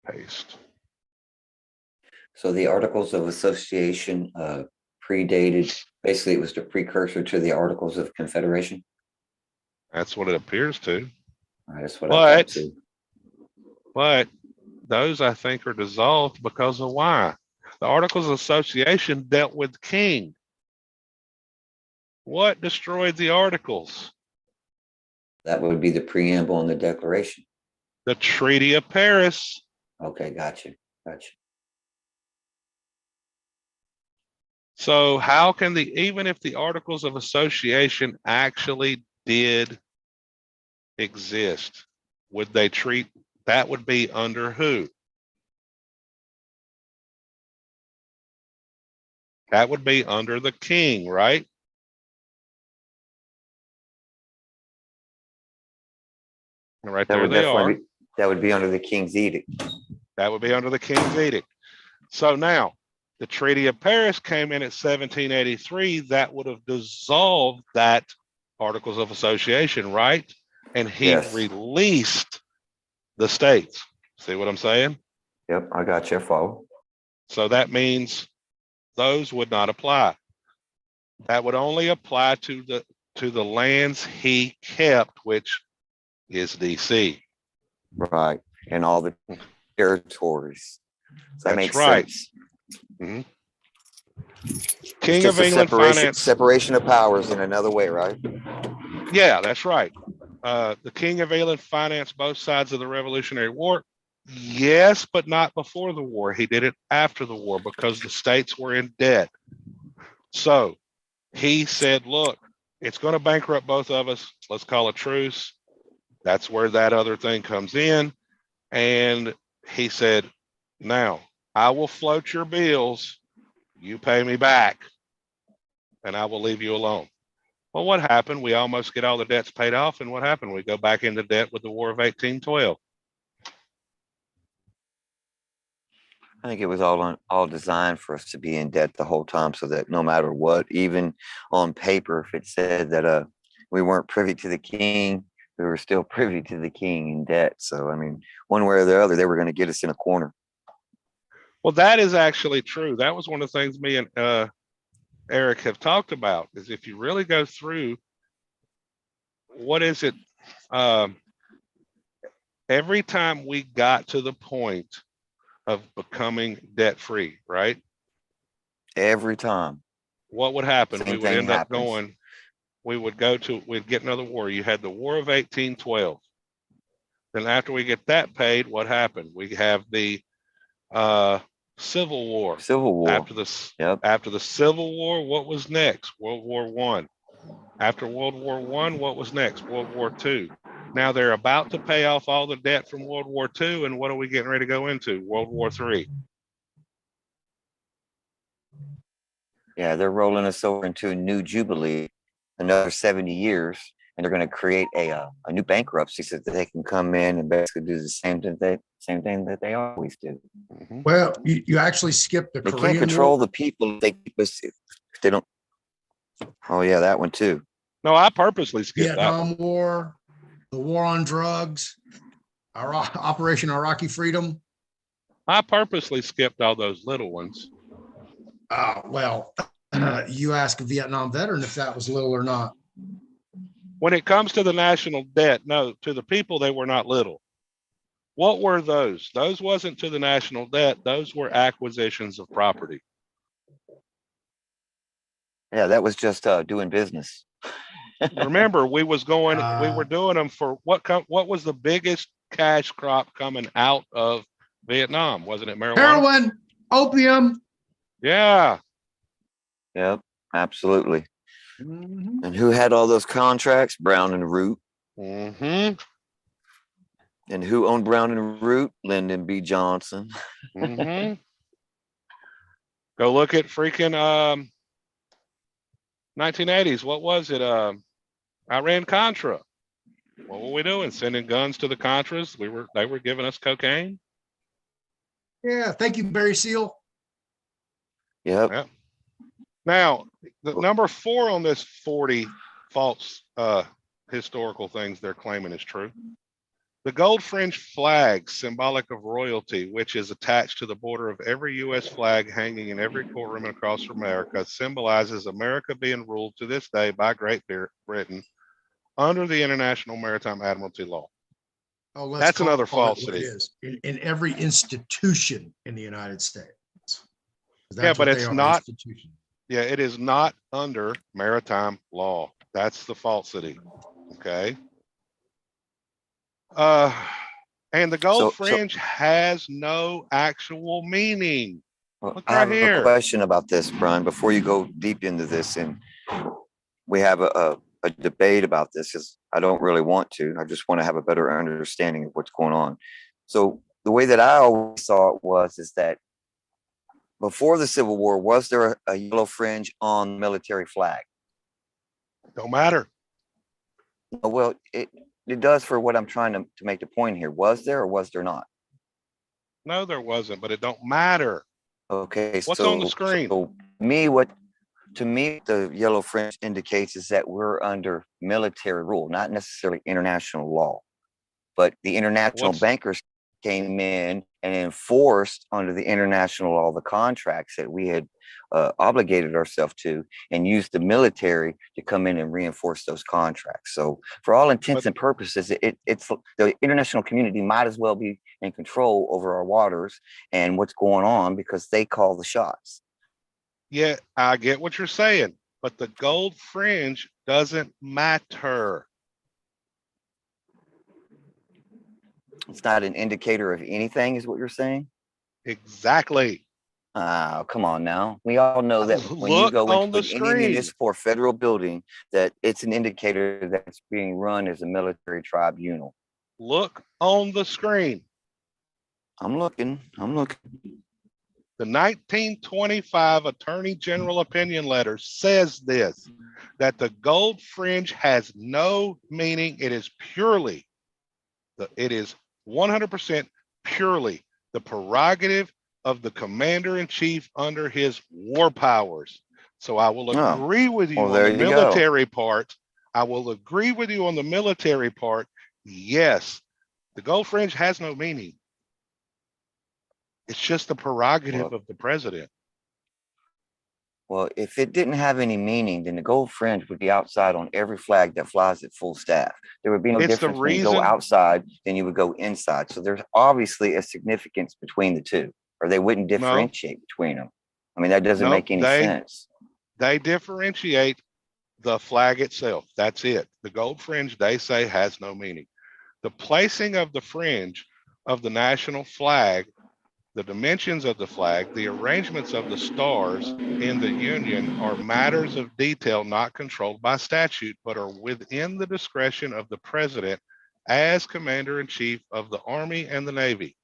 Paste. So the Articles of Association predated, basically it was the precursor to the Articles of Confederation. That's what it appears to. All right, that's what I thought too. But those, I think, are dissolved because of why? The Articles of Association dealt with the king. What destroyed the Articles? That would be the preamble and the Declaration. The Treaty of Paris. Okay, gotcha. So how can even if the Articles of Association actually did exist, would they treat, that would be under who? That would be under the king, right? And right That there would they are. definitely be, that would be under the King's edict. That would be under the King's edict. So now, the Treaty of Paris came in at 1783. That would have dissolved that Articles of Association, right? And he Yes. released the states. See what I'm saying? Yep, I got you. Follow. So that means those would not apply. That would only apply to the lands he kept, which is DC. Right. And all the territories. So that That's makes right. sense. Mhm. It's King just of a England finance. separation of powers in another way, right? Yeah, that's right. The King of England financed both sides of the Revolutionary War. Yes, but not before the war. He did it after the war because the states were in debt. So he said, look, it's going to bankrupt both of us. Let's call a truce. That's where that other thing comes in. And he said, now I will float your bills. You pay me back and I will leave you alone. Well, what happened? We almost get all the debts paid off. And what happened? We go back into debt with the War of 1812. I think it was all designed for us to be in debt the whole time, so that no matter what, even on paper, if it said that we weren't privy to the king, we were still privy to the king in debt. So I mean, one way or the other, they were going to get us in a corner. Well, that is actually true. That was one of the things me and Eric have talked about, is if you really go through, what is it? Every time we got to the point of becoming debt free, right? Every time. What would happen? Same We would thing end up happens. going, we'd get another war. You had the War of 1812. Then after we get that paid, what happened? We have the Civil War. Civil War. After the Civil War, what was next? World War One. After World War One, what was next? World War Two. Now they're about to pay off all the debt from World War Two, and what are we getting ready to go into? World War Three. Yeah, they're rolling us over into a new jubilee, another 70 years, and they're going to create a new bankruptcy so that they can come in and basically do the same thing that they always do. Mm-hmm. Well, you actually skipped the They Korean can't control War. the people. They keep us. They don't. Oh yeah, that one too. No, I purposely skipped that one. Vietnam War, the war on drugs, Operation Iraqi Freedom. I purposely skipped all those little ones. Well, you ask a Vietnam veteran if that was little or not. When it comes to the national debt, no, to the people, they were not little. What were those? Those wasn't to the national debt. Those were acquisitions of property. Yeah, that was just doing business. Remember, we were doing them for what was the biggest cash crop coming out of Vietnam? Wasn't it marijuana? Heroin, opium. Yeah. Yep, absolutely. Mm-hmm. And who had all those contracts? Brown and Root. Mm-hmm. And who owned Brown and Root? Lyndon B. Johnson. Mm-hmm. Go look at freaking 1980s. What was it? Iran Contra. What were we doing? Sending guns to the Contras? They were giving us cocaine. Yeah, thank you, Barry Seal. Yep. Now, the number 4 on this 40 false historical things they're claiming is true. The gold fringe flag, symbolic of royalty, which is attached to the border of every U.S. flag hanging in every courtroom across America, symbolizes America being ruled to this day by Great Britain under the International Maritime Admiralty Law. Oh, That's call another it what falsity. it is. In every institution in the United States. Yeah, but it's not. Institution. Yeah, it is not under maritime law. That's the falsity. Okay. And the gold fringe has no actual meaning. Look I right have here. a question about this, Brian, before you go deep into this. And we have a debate about this, because I don't really want to. I just want to have a better understanding of what's going on. So the way that I always saw it is that before the Civil War, was there a yellow fringe on the military flag? Don't matter. Well, it does for what I'm trying to make the point here. Was there or was there not? No, there wasn't, but it don't matter. Okay, What's on the screen? So to me, the yellow fringe indicates is that we're under military rule, not necessarily international law. But the international What's bankers came in and enforced under the international law the contracts that we had obligated ourselves to, and used the military to come in and reinforce those contracts. So for all intents But- and purposes, it's the international community might as well be in control over our waters and what's going on because they call the shots. Yeah, I get what you're saying, but the gold fringe doesn't matter. It's not an indicator of anything, is what you're saying? Exactly. Come on now. We all know that when you Look go on into the any screen. municipal or federal building, that it's an indicator that's being run as a military tribunal. Look on the screen. I'm looking. The 1925 Attorney General opinion letter says this, that the gold fringe has no meaning. It is purely, it is 100% purely the prerogative of the commander-in-chief under his war powers. So I will Oh, agree with you well, on there the you go. military part. I will agree with you on the military part. Yes, the gold fringe has no meaning. It's just the prerogative of the president. Well, if it didn't have any meaning, then the gold fringe would be outside on every flag that flies at full staff. There would be no It's the difference when you go reason- outside than you would go inside. So there's obviously a significance between the two, or they wouldn't differentiate between them. I mean, that doesn't No, make any sense. They differentiate the flag itself. That's it. The gold fringe, they say, has no meaning. The placing of the fringe of the national flag, the dimensions of the flag, the arrangements of the stars in the Union are matters of detail not controlled by statute, but are within the discretion of the president as commander-in-chief of the Army and the Navy.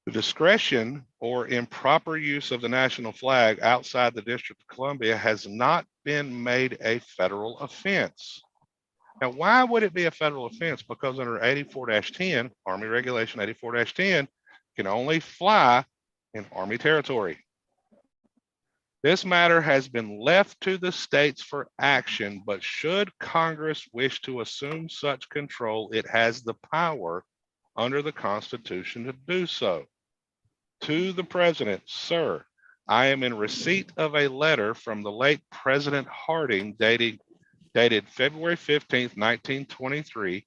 The discretion or improper use of the national flag outside the District of Columbia has not been made a federal offense. Now, why would it be a federal offense? Because under 84-10, Army Regulation 84-10, can only fly in Army territory. This matter has been left to the states for action, but should Congress wish to assume such control, it has the power under the Constitution to do so. To the President, sir, I am in receipt of a letter from the late President Harding dated February 15th, 1923,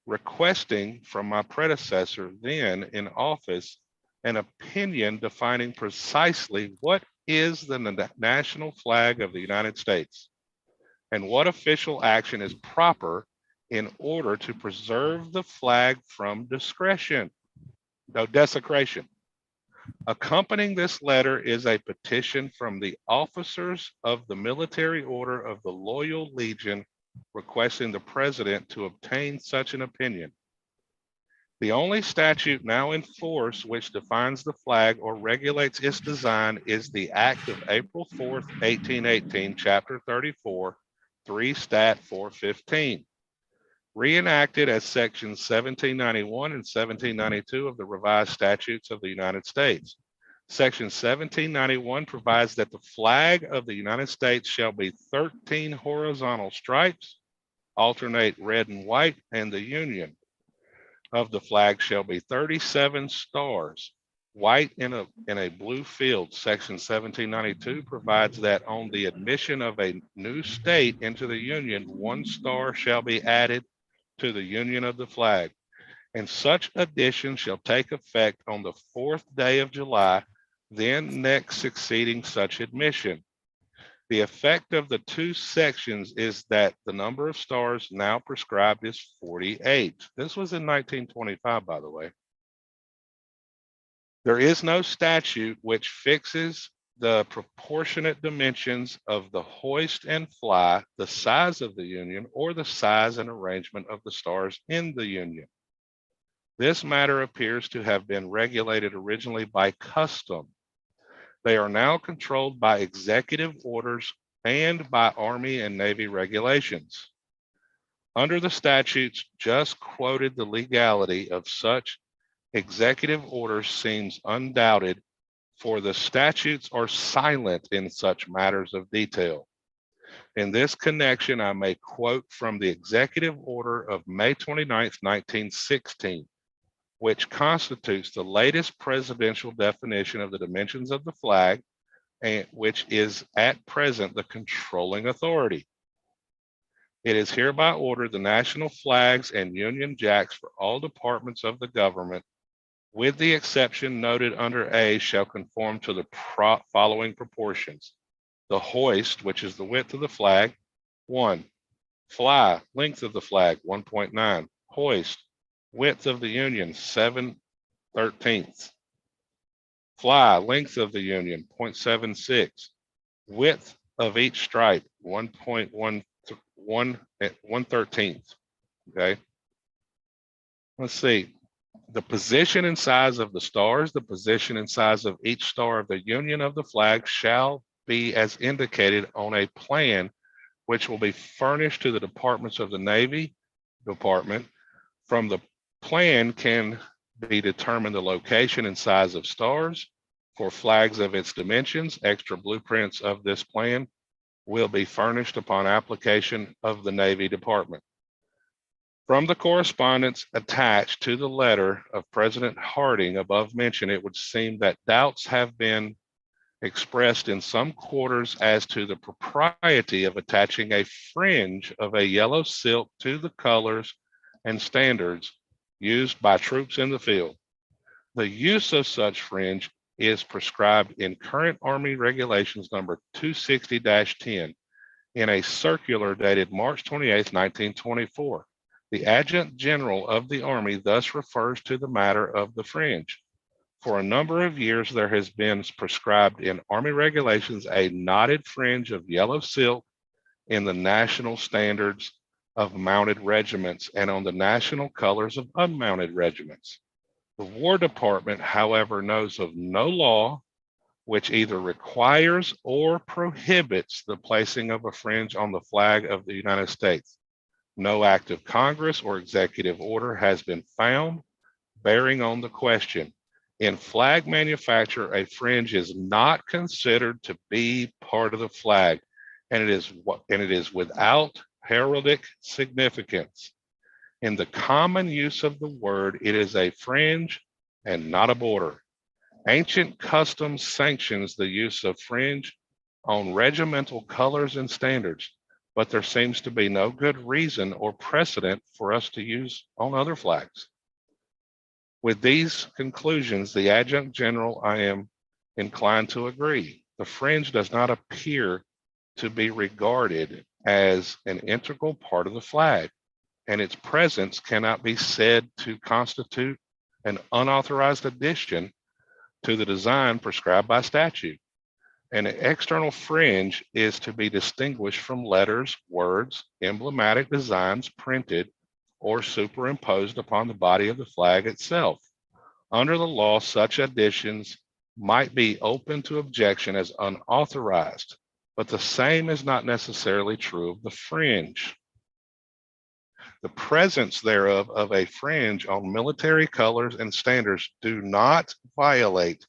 requesting from my predecessor then in office an opinion defining precisely what is the national flag of the United States and what official action is proper in order to preserve the flag from desecration. Accompanying this letter is a petition from the officers of the Military Order of the Loyal Legion requesting the president to obtain such an opinion. The only statute now in force which defines the flag or regulates its design is the Act of April 4th, 1818, Chapter 34, 3 Stat 415, reenacted as sections 1791 and 1792 of the revised statutes of the United States. Section 1791 provides that the flag of the United States shall be 13 horizontal stripes, alternate red and white, and the union of the flag shall be 37 stars, white in a blue field. Section 1792 provides that on the admission of a new state into the Union, 1 star shall be added to the union of the flag, and such addition shall take effect on the 4th day of July, then next succeeding such admission. The effect of the 2 sections is that the number of stars now prescribed is 48. This was in 1925, by the way. There is no statute which fixes the proportionate dimensions of the hoist and fly, the size of the union, or the size and arrangement of the stars in the union. This matter appears to have been regulated originally by custom. They are now controlled by executive orders and by Army and Navy regulations. Under the statutes just quoted, the legality of such executive orders seems undoubted, for the statutes are silent in such matters of detail. In this connection, I may quote from the executive order of May 29th, 1916, which constitutes the latest presidential definition of the dimensions of the flag, and which is at present the controlling authority. It is hereby ordered the national flags and Union Jacks for all departments of the government, with the exception noted under A, shall conform to the following proportions. The hoist, which is the width of the flag, 1. Fly, length of the flag, 1.9. Hoist, width of the Union, 7/13. Fly, length of the Union, 0.76. Width of each stripe, 1.113. Okay. Let's see. The position and size of the stars, the position and size of each star of the Union of the flag shall be as indicated on a plan which will be furnished to the departments of the Navy Department. From the plan can be determined the location and size of stars. For flags of its dimensions, extra blueprints of this plan will be furnished upon application of the Navy Department. From the correspondence attached to the letter of President Harding above mentioned, it would seem that doubts have been expressed in some quarters as to the propriety of attaching a fringe of a yellow silk to the colors and standards used by troops in the field. The use of such fringe is prescribed in current Army Regulations number 260-10 in a circular dated March 28, 1924. The Adjutant General of the Army thus refers to the matter of the fringe. For a number of years, there has been prescribed in Army Regulations a knotted fringe of yellow silk in the national standards of mounted regiments and on the national colors of unmounted regiments. The War Department, however, knows of no law which either requires or prohibits the placing of a fringe on the flag of the United States. No act of Congress or executive order has been found bearing on the question. In flag manufacture, a fringe is not considered to be part of the flag, and it is without heraldic significance. In the common use of the word, it is a fringe and not a border. Ancient custom sanctions the use of fringe on regimental colors and standards, but there seems to be no good reason or precedent for us to use on other flags. With these conclusions, the Adjutant General, I am inclined to agree. The fringe does not appear to be regarded as an integral part of the flag, and its presence cannot be said to constitute an unauthorized addition to the design prescribed by statute. An external fringe is to be distinguished from letters, words, emblematic designs printed or superimposed upon the body of the flag itself. Under the law, such additions might be open to objection as unauthorized, but the same is not necessarily true of the fringe. The presence thereof of a fringe on military colors and standards do not violate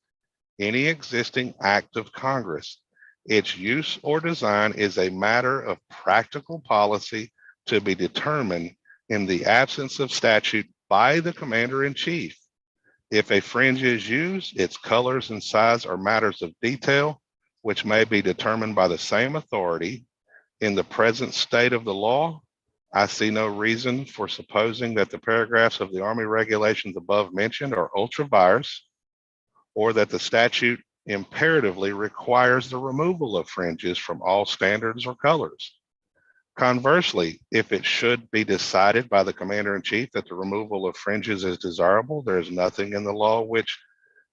any existing act of Congress. Its use or design is a matter of practical policy to be determined in the absence of statute by the Commander-in-Chief. If a fringe is used, its colors and size are matters of detail, which may be determined by the same authority. In the present state of the law, I see no reason for supposing that the paragraphs of the Army Regulations above mentioned are ultra vires, or that the statute imperatively requires the removal of fringes from all standards or colors. Conversely, if it should be decided by the Commander-in-Chief that the removal of fringes is desirable, there is nothing in the law which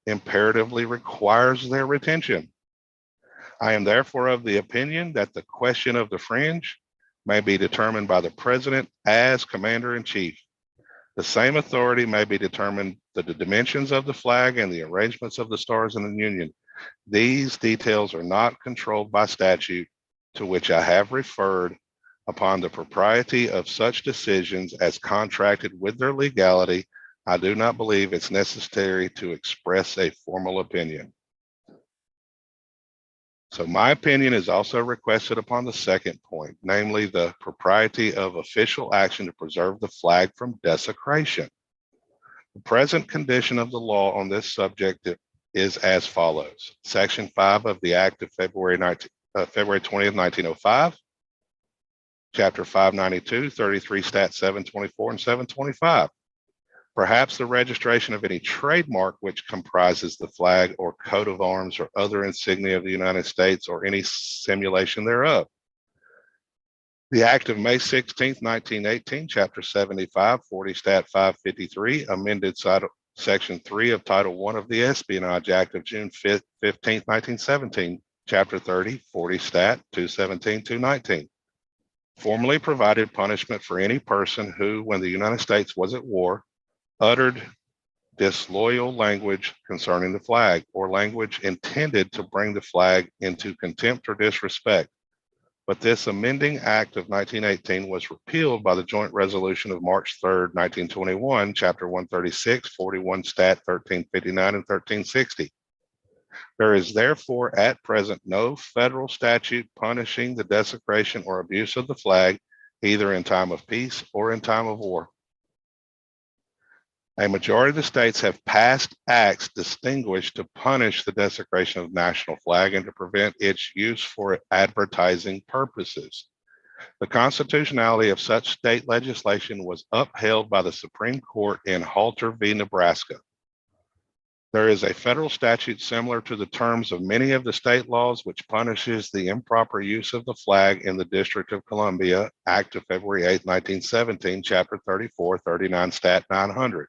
imperatively requires their retention. I am therefore of the opinion that the question of the fringe may be determined by the President as Commander-in-Chief. The same authority may be determined the dimensions of the flag and the arrangements of the stars in the Union. These details are not controlled by statute, to which I have referred. upon the propriety of such decisions as contracted with their legality, I do not believe it's necessary to express a formal opinion. So my opinion is also requested upon the second point, namely the propriety of official action to preserve the flag from desecration. The present condition of the law on this subject is as follows. Section 5 of the Act of February 20th, 1905, Chapter 592, 33 Stat 724 and 725. Perhaps the registration of any trademark which comprises the flag or coat of arms or other insignia of the United States or any simulation thereof. The Act of May 16th, 1918, Chapter 75, 40 Stat 553, amended Section 3 of Title I of the Espionage Act of June 15th, 1917, Chapter 30, 40 Stat 217, 219. Formally provided punishment for any person who, when the United States was at war, uttered disloyal language concerning the flag or language intended to bring the flag into contempt or disrespect. But this amending act of 1918 was repealed by the joint resolution of March 3rd, 1921, Chapter 136, 41 Stat 1359 and 1360. There is therefore at present no federal statute punishing the desecration or abuse of the flag, either in time of peace or in time of war. A majority of the states have passed acts distinguished to punish the desecration of the national flag and to prevent its use for advertising purposes. The constitutionality of such state legislation was upheld by the Supreme Court in Halter v. Nebraska. There is a federal statute similar to the terms of many of the state laws which punishes the improper use of the flag in the District of Columbia, Act of February 8, 1917, Chapter 34, 39 Stat 900.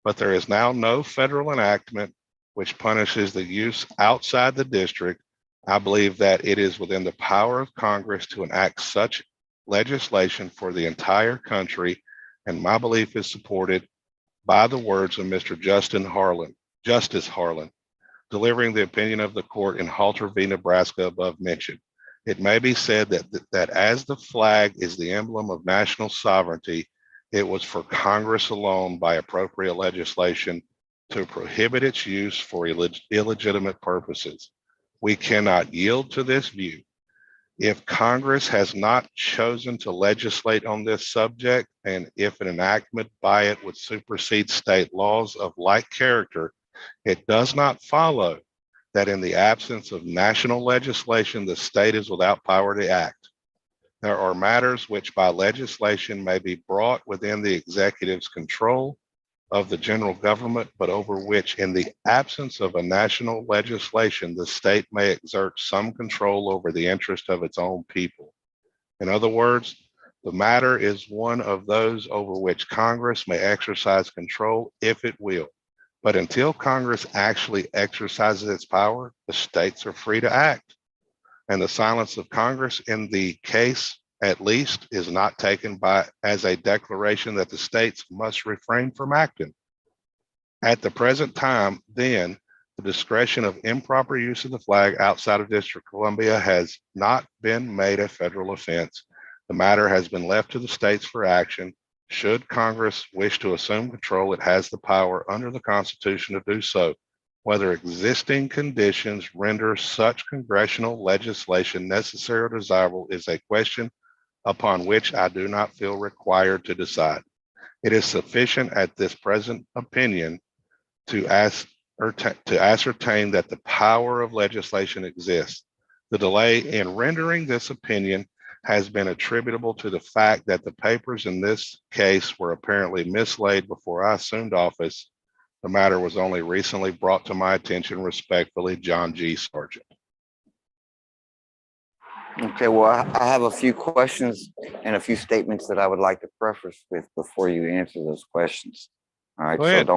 But there is now no federal enactment which punishes the use outside the district. I believe that it is within the power of Congress to enact such legislation for the entire country, and my belief is supported by the words of Mr. Justice Harlan, delivering the opinion of the court in Halter v. Nebraska above mentioned. It may be said that as the flag is the emblem of national sovereignty, it was for Congress alone by appropriate legislation to prohibit its use for illegitimate purposes. We cannot yield to this view. If Congress has not chosen to legislate on this subject, and if an enactment by it would supersede state laws of like character, it does not follow that in the absence of national legislation, the state is without power to act. There are matters which by legislation may be brought within the executive's control of the general government, but over which in the absence of a national legislation, the state may exert some control over the interest of its own people. In other words, the matter is one of those over which Congress may exercise control if it will. But until Congress actually exercises its power, the states are free to act. And the silence of Congress in the case, at least, is not taken as a declaration that the states must refrain from acting. At the present time, then, the discretion of improper use of the flag outside of District of Columbia has not been made a federal offense. The matter has been left to the states for action. Should Congress wish to assume control, it has the power under the Constitution to do so. Whether existing conditions render such congressional legislation necessary or desirable is a question upon which I do not feel required to decide. It is sufficient at this present opinion to ascertain that the power of legislation exists. The delay in rendering this opinion has been attributable to the fact that the papers in this case were apparently mislaid before I assumed office. The matter was only recently brought to my attention. Respectfully, John G. Sargent. Okay, well, I have a few questions and a few statements that I would like to preface with before you answer those questions. All right, Go ahead.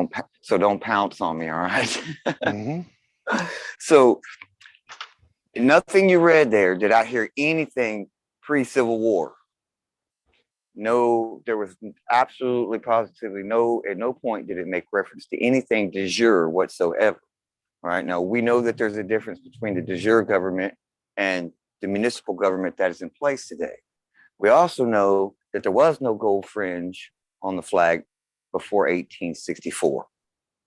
so don't pounce on me, all right? Mhm. So nothing you read there, did I hear anything pre-Civil War? No, there was absolutely positively at no point did it make reference to anything de jure whatsoever. All right, now we know that there's a difference between the de jure government and the municipal government that is in place today. We also know that there was no gold fringe on the flag before 1864.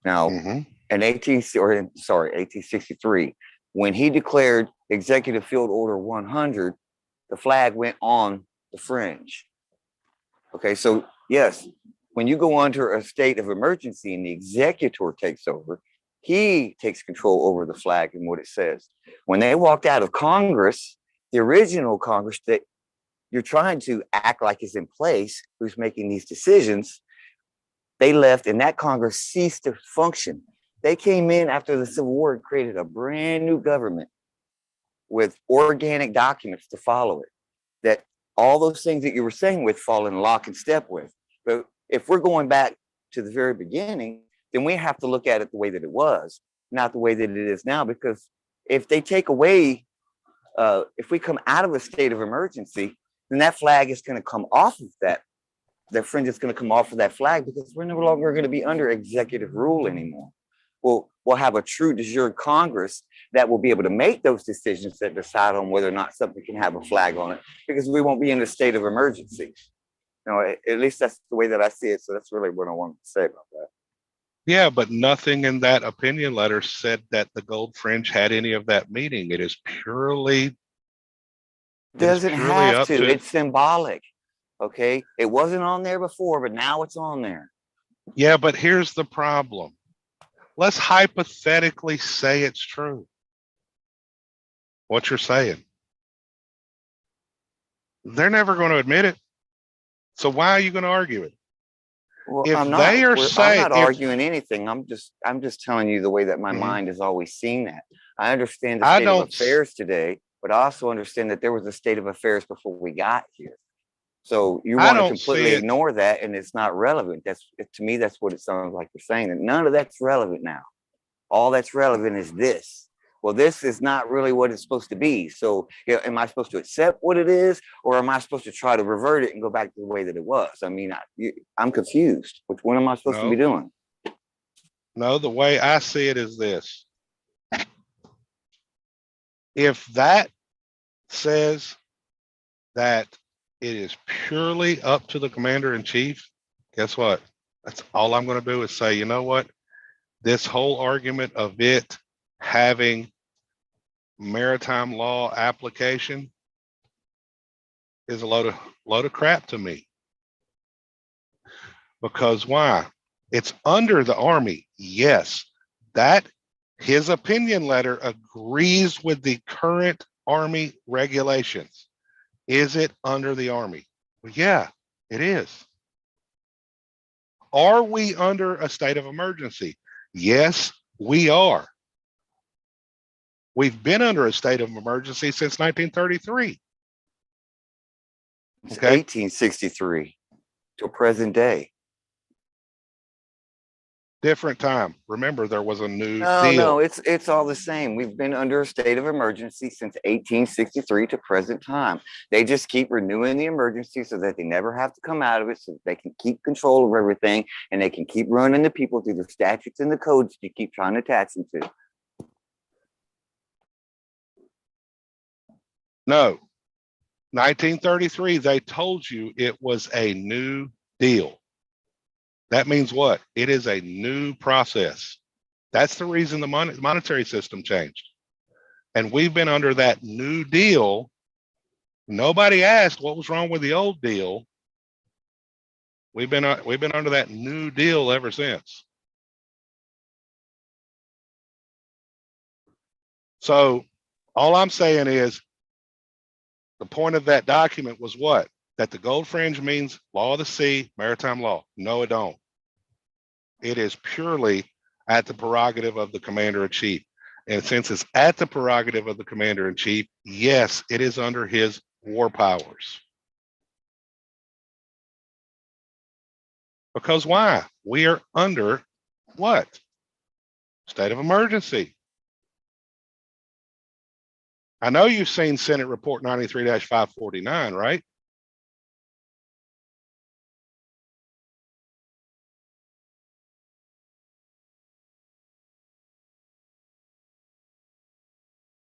Now, Mhm. in 1863, when he declared Executive Field Order 100, the flag went on the fringe. Okay, so yes, when you go under a state of emergency and the executor takes over, he takes control over the flag and what it says. When they walked out of Congress, the original Congress that you're trying to act like is in place, who's making these decisions, they left and that Congress ceased to function. They came in after the Civil War and created a brand new government with organic documents to follow it. That all those things that you were saying with fall in lock and step with. But if we're going back to the very beginning, then we have to look at it the way that it was, not the way that it is now. Because if they take away, if we come out of a state of emergency, then that flag is going to come off of that. That fringe is going to come off of that flag because we're no longer going to be under executive rule anymore. We'll have a true de jure Congress that will be able to make those decisions that decide on whether or not something can have a flag on it, because we won't be in a state of emergency. You know, at least that's the way that I see it. So that's really what I wanted to say about that. Yeah, but nothing in that opinion letter said that the gold fringe had any of that meaning. It is purely Doesn't have up to. It's symbolic. Okay. It wasn't on there before, but now it's on there. Yeah, but here's the problem. Let's hypothetically say it's true. What you're saying. They're never going to admit it. So why are you going to argue it? Well, If I'm they are I'm saying, not arguing anything. I'm just telling you the way that my Mhm. mind has always seen that. I understand the I state of don't, affairs today, but I also understand that there was a state of affairs before we got here. So you I want to don't see completely it. ignore that, and it's not relevant. To me, that's what it sounds like you're saying. That none of that's relevant now. All that's relevant is this. Well, this is not really what it's supposed to be. So, am I supposed to accept what it is, or am I supposed to try to revert it and go back to the way that it was? I mean, I'm confused. Which one am I supposed to be doing? No, the way I see it is this. If that says that it is purely up to the commander in chief, guess what? That's all I'm going to do is say, you know what? This whole argument of it having maritime law application is a load of crap to me. Because why? It's under the Army. Yes, that his opinion letter agrees with the current Army regulations. Is it under the Army? Well, yeah, it is. Are we under a state of emergency? Yes, we are. We've been under a state of emergency since 1933. It's Okay. 1863 to present day. Different time. Remember, there was a new No, deal. it's all the same. We've been under a state of emergency since 1863 to present time. They just keep renewing the emergency so that they never have to come out of it, so they can keep control of everything, and they can keep running the people through the statutes and the codes you keep trying to attach them to. No, 1933, they told you it was a new deal. That means what? It is a new process. That's the reason the monetary system changed. And we've been under that new deal. Nobody asked what was wrong with the old deal. We've been under that new deal ever since. So all I'm saying is the point of that document was what? That the gold fringe means law of the sea, maritime law. No, it don't. It is purely at the prerogative of the commander in chief. And since it's at the prerogative of the commander in chief, yes, it is under his war powers. Because why? We are under what? State of emergency. I know you've seen Senate Report 93-549, right?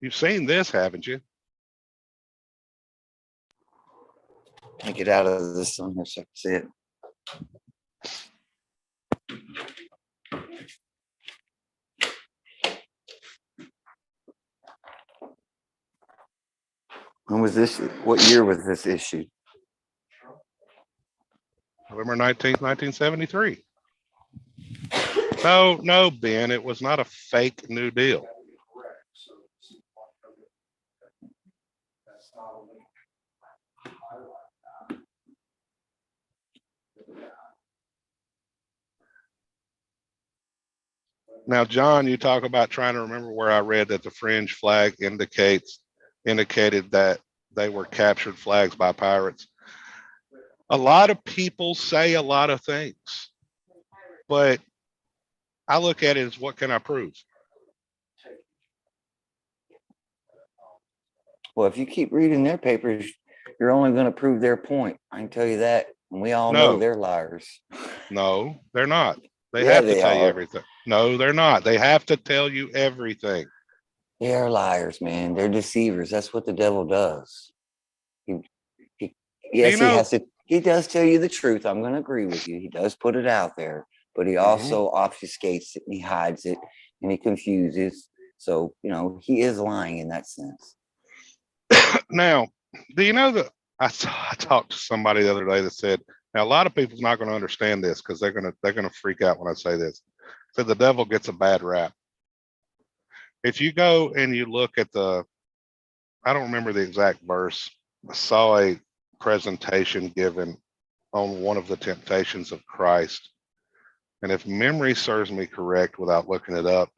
You've seen this, haven't you? Let me get out of this one here so I can see it. When was this? What year was this issued? November 19th, 1973. No, Ben, it was not a fake New Deal. Correct. So it seems like, okay, that's not a link. Highlight that. Now, John, you talk about trying to remember where I read that the fringe flag indicated that they were captured flags by pirates. A lot of people say a lot of things, but I look at it as what can I prove? Well, if you keep reading their papers, you're only going to prove their point. I can tell you that. And we all know No. they're liars. No, they're not. They Yeah, have to they tell you are. everything. No, they're not. They have to tell you everything. They're liars, man. They're deceivers. That's what the devil does. Yes, You know- he has to. He does tell you the truth. I'm going to agree with you. He does put it out there, but he also obfuscates it and he hides it and he confuses. So, you know, he is lying in that sense. Now, do you know that I talked to somebody the other day that said, now a lot of people's not going to understand this because they're gonna freak out when I say this. So the devil gets a bad rap. If you go and you look at I don't remember the exact verse. I saw a presentation given on one of the temptations of Christ. And if memory serves me correct without looking it up,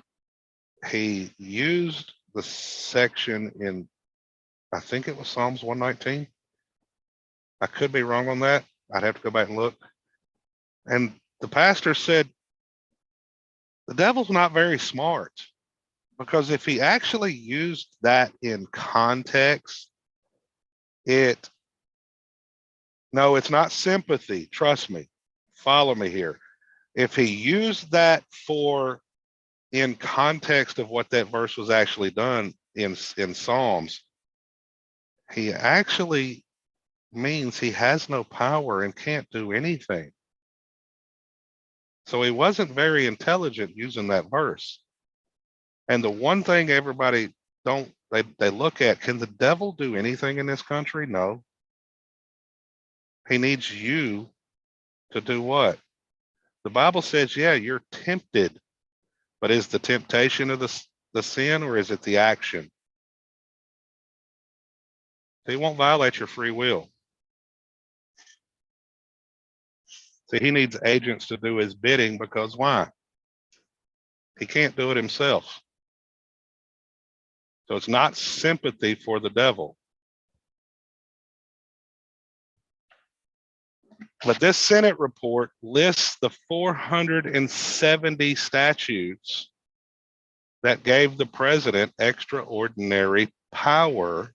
he used the section in, I think it was Psalms 119. I could be wrong on that. I'd have to go back and look. And the pastor said, the devil's not very smart, because if he actually used that in context, no, it's not sympathy. Trust me. Follow me here. If he used that in context of what that verse was actually done in Psalms, he actually means he has no power and can't do anything. So he wasn't very intelligent using that verse. And the one thing everybody they look at, can the devil do anything in this country? No. He needs you to do what? The Bible says, yeah, you're tempted, but is the temptation of the sin, or is it the action? He won't violate your free will. See, he needs agents to do his bidding, because why? He can't do it himself. So it's not sympathy for the devil. But this Senate report lists the 470 statutes that gave the president extraordinary power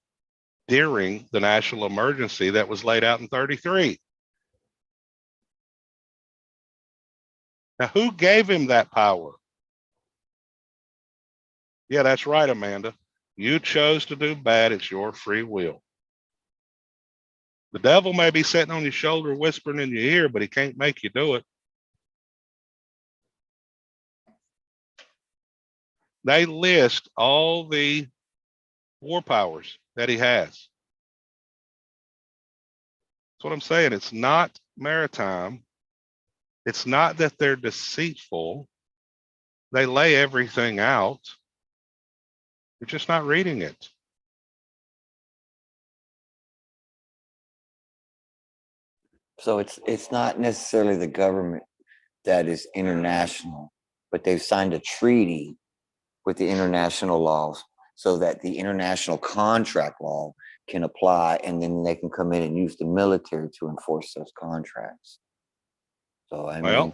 during the national emergency that was laid out in 33. Now, who gave him that power? Yeah, that's right, Amanda. You chose to do bad. It's your free will. The devil may be sitting on your shoulder whispering in your ear, but he can't make you do it. They list all the war powers that he has. That's what I'm saying. It's not maritime. It's not that they're deceitful. They lay everything out. You're just not reading it. So it's not necessarily the government that is international, but they've signed a treaty with the international laws so that the international contract law can apply, and then they can come in and use the military to enforce those contracts. So I mean,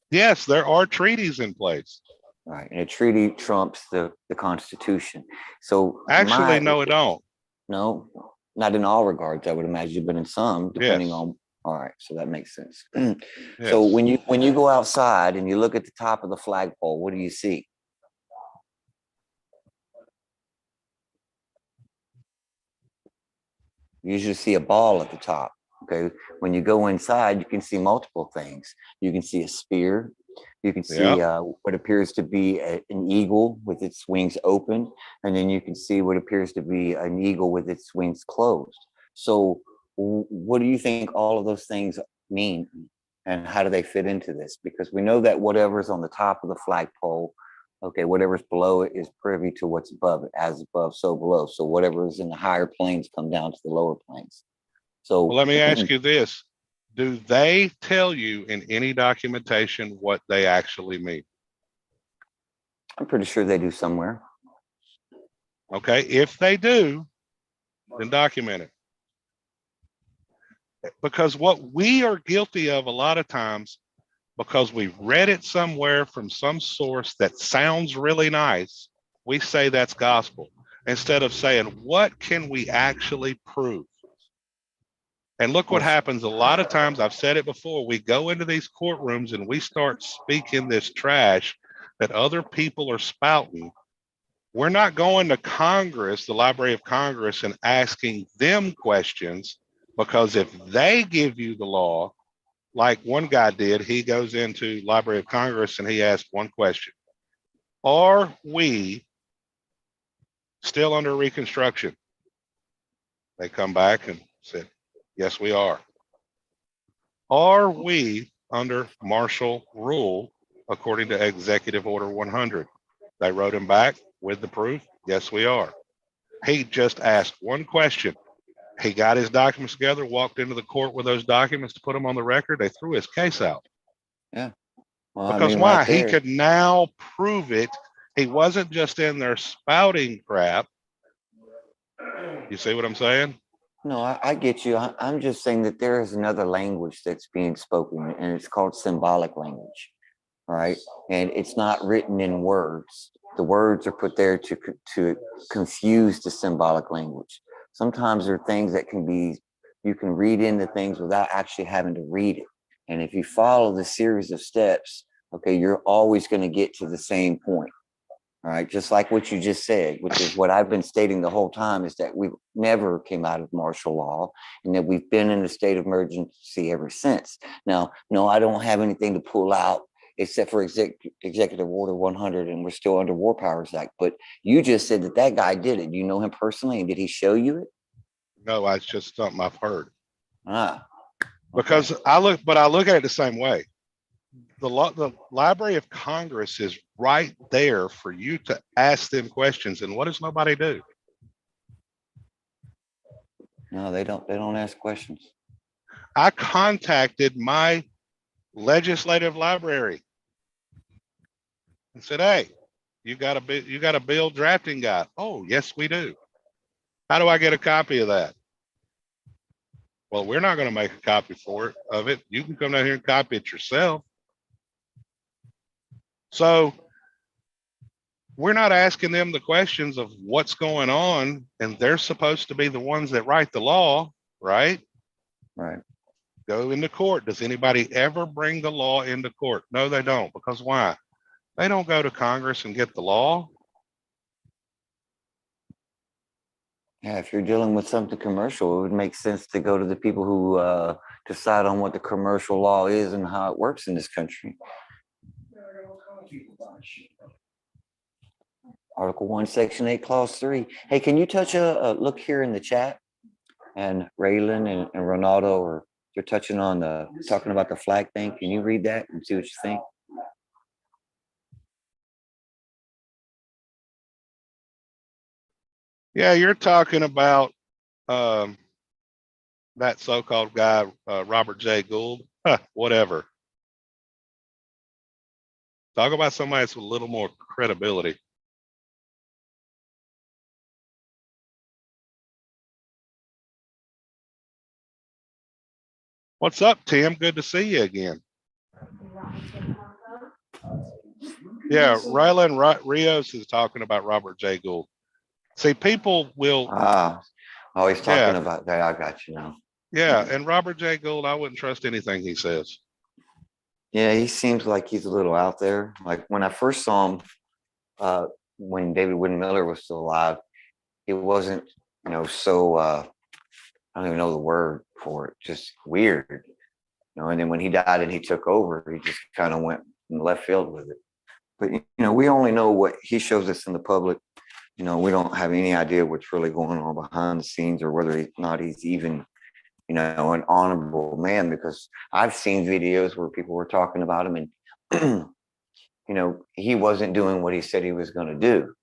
Yes, there are treaties in place. right, and a treaty trumps the Constitution. So Actually, no, it don't. No, not in all regards, I would imagine, but in some, depending on. All right, so that makes sense. So when you go outside and you look at the top of the flagpole, what do you see? You usually see a ball at the top. Okay, when you go inside, you can see multiple things. You can see a spear. You can see Yep. what appears to be an eagle with its wings open, and then you can see what appears to be an eagle with its wings closed. So, what do you think all of those things mean, and how do they fit into this? Because we know that whatever's on the top of the flagpole, okay, whatever's below it is privy to what's above it, as above, so below. So whatever is in the higher planes come down to the lower planes. So Well, let me ask you this. Do they tell you in any documentation what they actually mean? I'm pretty sure they do somewhere. Okay, if they do, then document it. Because what we are guilty of a lot of times, because we've read it somewhere from some source that sounds really nice, we say that's gospel instead of saying, what can we actually prove? And look what happens a lot of times. I've said it before. We go into these courtrooms and we start speaking this trash that other people are spouting. We're not going to Congress, the Library of Congress, and asking them questions, because if they give you the law, like one guy did, he goes into Library of Congress and he asked one question: are we still under Reconstruction? They come back and said, yes, we are. Are we under martial rule according to Executive Order 100? They wrote him back with the proof. Yes, we are. He just asked one question. He got his documents together, walked into the court with those documents to put them on the record. They threw his case out. Yeah. Well, Because I mean, why? right He there. could now prove it. He wasn't just in there spouting crap. You see what I'm saying? No, I get you. I'm just saying that there is another language that's being spoken, and it's called symbolic language, right? And it's not written in words. The words are put there to confuse the symbolic language. Sometimes there are things that you can read into things without actually having to read it. And if you follow the series of steps, okay, you're always going to get to the same point. All right, just like what you just said, which is what I've been stating the whole time, is that we've never came out of martial law and that we've been in a state of emergency ever since. Now, no, I don't have anything to pull out except for Executive Order 100, and we're still under War Powers Act. But you just said that guy did it. You know him personally, and did he show you it? No, it's just something I've heard. Ah, okay. Because I look at it the same way. The Library of Congress is right there for you to ask them questions. And what does nobody do? No, they don't. They don't ask questions. I contacted my legislative library and said, hey, you got a bill drafting guy? Oh, yes, we do. How do I get a copy of that? Well, we're not going to make a copy of it. You can come down here and copy it yourself. So we're not asking them the questions of what's going on, and they're supposed to be the ones that write the law, right? Right. Go into court. Does anybody ever bring the law into court? No, they don't. Because why? They don't go to Congress and get the law. Yeah, if you're dealing with something commercial, it would make sense to go to the people who decide on what the commercial law is and how it works in this country. Article 1, Section 8, Clause 3. Hey, can you touch a look here in the chat? And Raylan and Ronaldo are they're touching on talking about the flag thing. Can you read that and see what you think? Yeah, you're talking about that so-called guy, Robert J. Gould. Whatever. Talk about somebody that's with a little more credibility. What's up, Tim? Good to see you again. Yeah, Rylan Rios is talking about Robert J. Gould. See, people will. Always talking about that. I got you now. Yeah, and Robert J. Gould, I wouldn't trust anything he says. Yeah, he seems like he's a little out there. Like when I first saw him, when David Wynn Miller was still alive, it wasn't, so don't even know the word for it, just weird. And then when he died and he took over, he just kind of went in left field with it. But we only know what he shows us in the public. We don't have any idea what's really going on behind the scenes, or whether he's even an honorable man, because I've seen videos where people were talking about him, and he wasn't doing what he said he was going to do,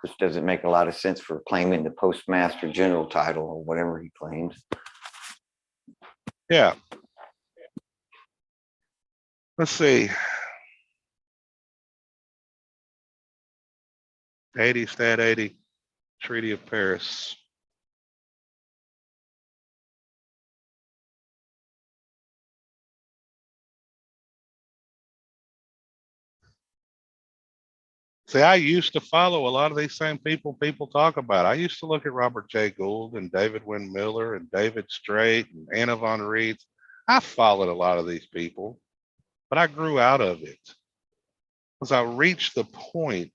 which doesn't make a lot of sense for claiming the Postmaster General title or whatever he claims. Yeah. Let's see. 80 Stat 80, Treaty of Paris. See, I used to follow a lot of these same people talk about. I used to look at Robert J. Gould and David Wynn Miller and David Straight and Anna von Reed. I followed a lot of these people, but I grew out of it because I reached the point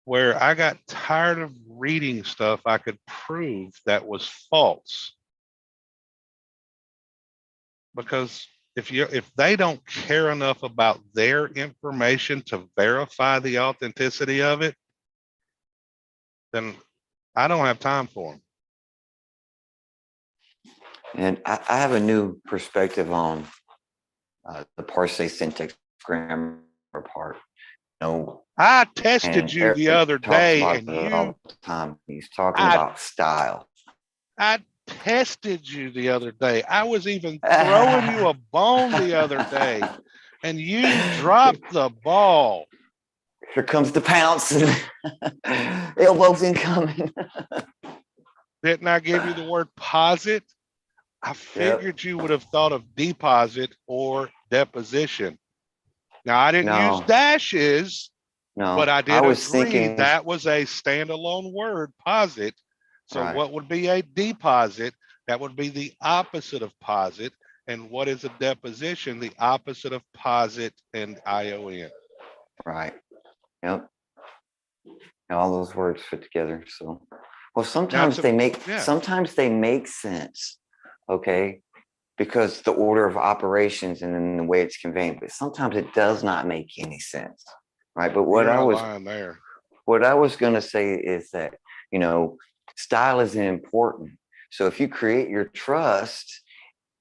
where I got tired of reading stuff I could prove that was false. Because if they don't care enough about their information to verify the authenticity of it, then I don't have time for them. And I have a new perspective on the parsing syntax grammar part. I tested and you Eric the other talks day, about and it all the time. He's talking about style. I tested you the other day. I was even throwing you a bone the other day, and you dropped the ball. Here comes the pounce. Elbows incoming. Didn't I give you the word posit? I figured you would have thought of deposit or deposition. Now, I didn't use dashes, but I did agree thinking that was a standalone word, posit. So what would be a deposit? That would be the opposite of posit. And what is a deposition? The opposite of posit and ION. Right. Yep. And all those words fit together. So, well, sometimes they make sense. Okay. Because the order of operations and then the way it's conveyed, but sometimes it does not make any sense. Right. But what I was going to say is that, style is important. So if you create your trust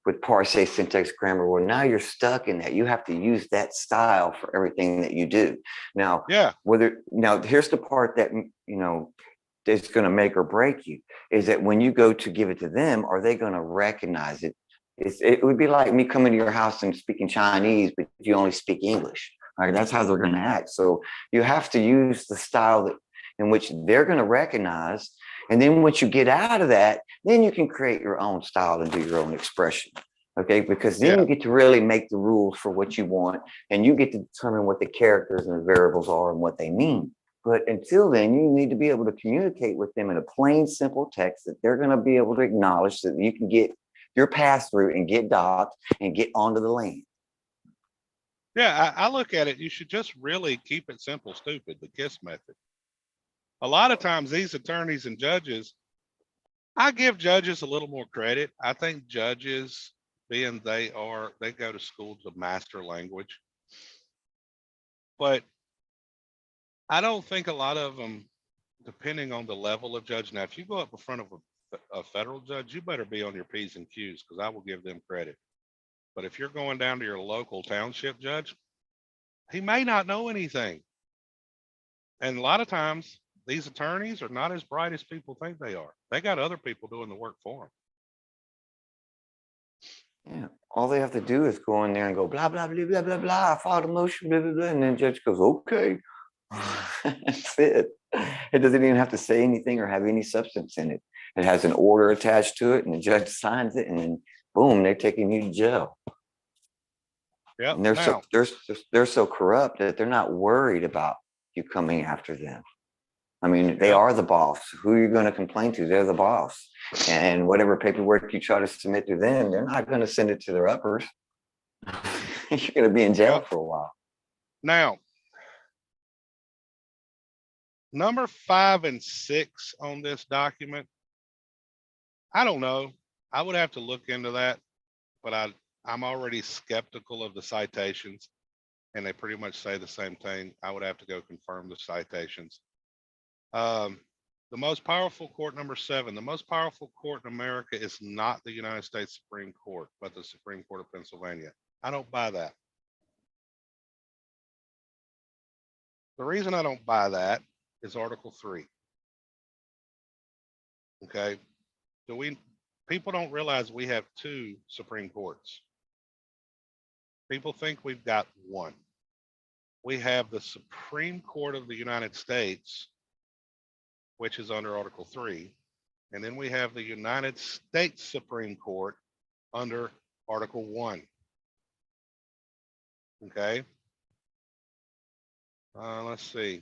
with parse syntax grammar, well, now you're stuck in that. You have to use that style for everything that you do. Now, here's the part that, is going to make or break you, is that when you go to give it to them, are they going to recognize it? It would be like me coming to your house and speaking Chinese, but you only speak English. Right? That's how they're going to act. So you have to use the style in which they're going to recognize. And then once you get out of that, then you can create your own style and do your own expression. Okay, because then you get to really make the rules for what you want, and you get to determine what the characters and the variables are and what they mean. But until then, you need to be able to communicate with them in a plain, simple text that they're going to be able to acknowledge, so that you can get your pass through and get docked and get onto the lane. Yeah, I look at it, you should just really keep it simple, stupid, the KISS method. A lot of times these attorneys and judges, I give judges a little more credit. I think judges, being they go to school to master language, but I don't think a lot of them, depending on the level of judge. Now, if you go up in front of a federal judge, you better be on your P's and Q's, because I will give them credit. But if you're going down to your local township judge, he may not know anything. And a lot of times these attorneys are not as bright as people think they are. They got other people doing the work for them. Yeah. All they have to do is go in there and go, blah, blah, blah, blah, blah, blah. I filed a motion, blah, blah, blah. And then the judge goes, okay. That's it. It doesn't even have to say anything or have any substance in it. It has an order attached to it, and the judge signs it, and then boom, they're taking you to jail. Yeah. And they're so corrupt that they're not worried about you coming after them. I mean, they are the boss. Who are you going to complain to? They're the boss. And whatever paperwork you try to submit to them, they're not going to send it to their uppers. You're going to be in jail for a while. Now, number 5 and 6 on this document, I don't know. I would have to look into that, but I'm already skeptical of the citations, and they pretty much say the same thing. I would have to go confirm the citations. The most powerful court, number 7, the most powerful court in America is not the United States Supreme Court, but the Supreme Court of Pennsylvania. I don't buy that. The reason I don't buy that is Article 3. Okay. People don't realize we have 2 Supreme Courts. People think we've got 1. We have the Supreme Court of the United States, which is under Article 3. And then we have the United States Supreme Court under Article 1. Okay. Let's see.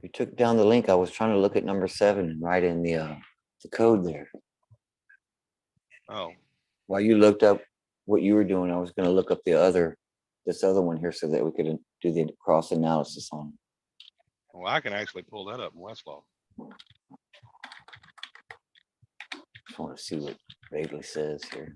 You took down the link. I was trying to look at number 7 and write in the code there. Oh, While you looked up what you were doing, I was going to look up this other one here so that we could do the cross analysis on it. well, I can actually pull that up in Westlaw. Just want to see what Bailey says here.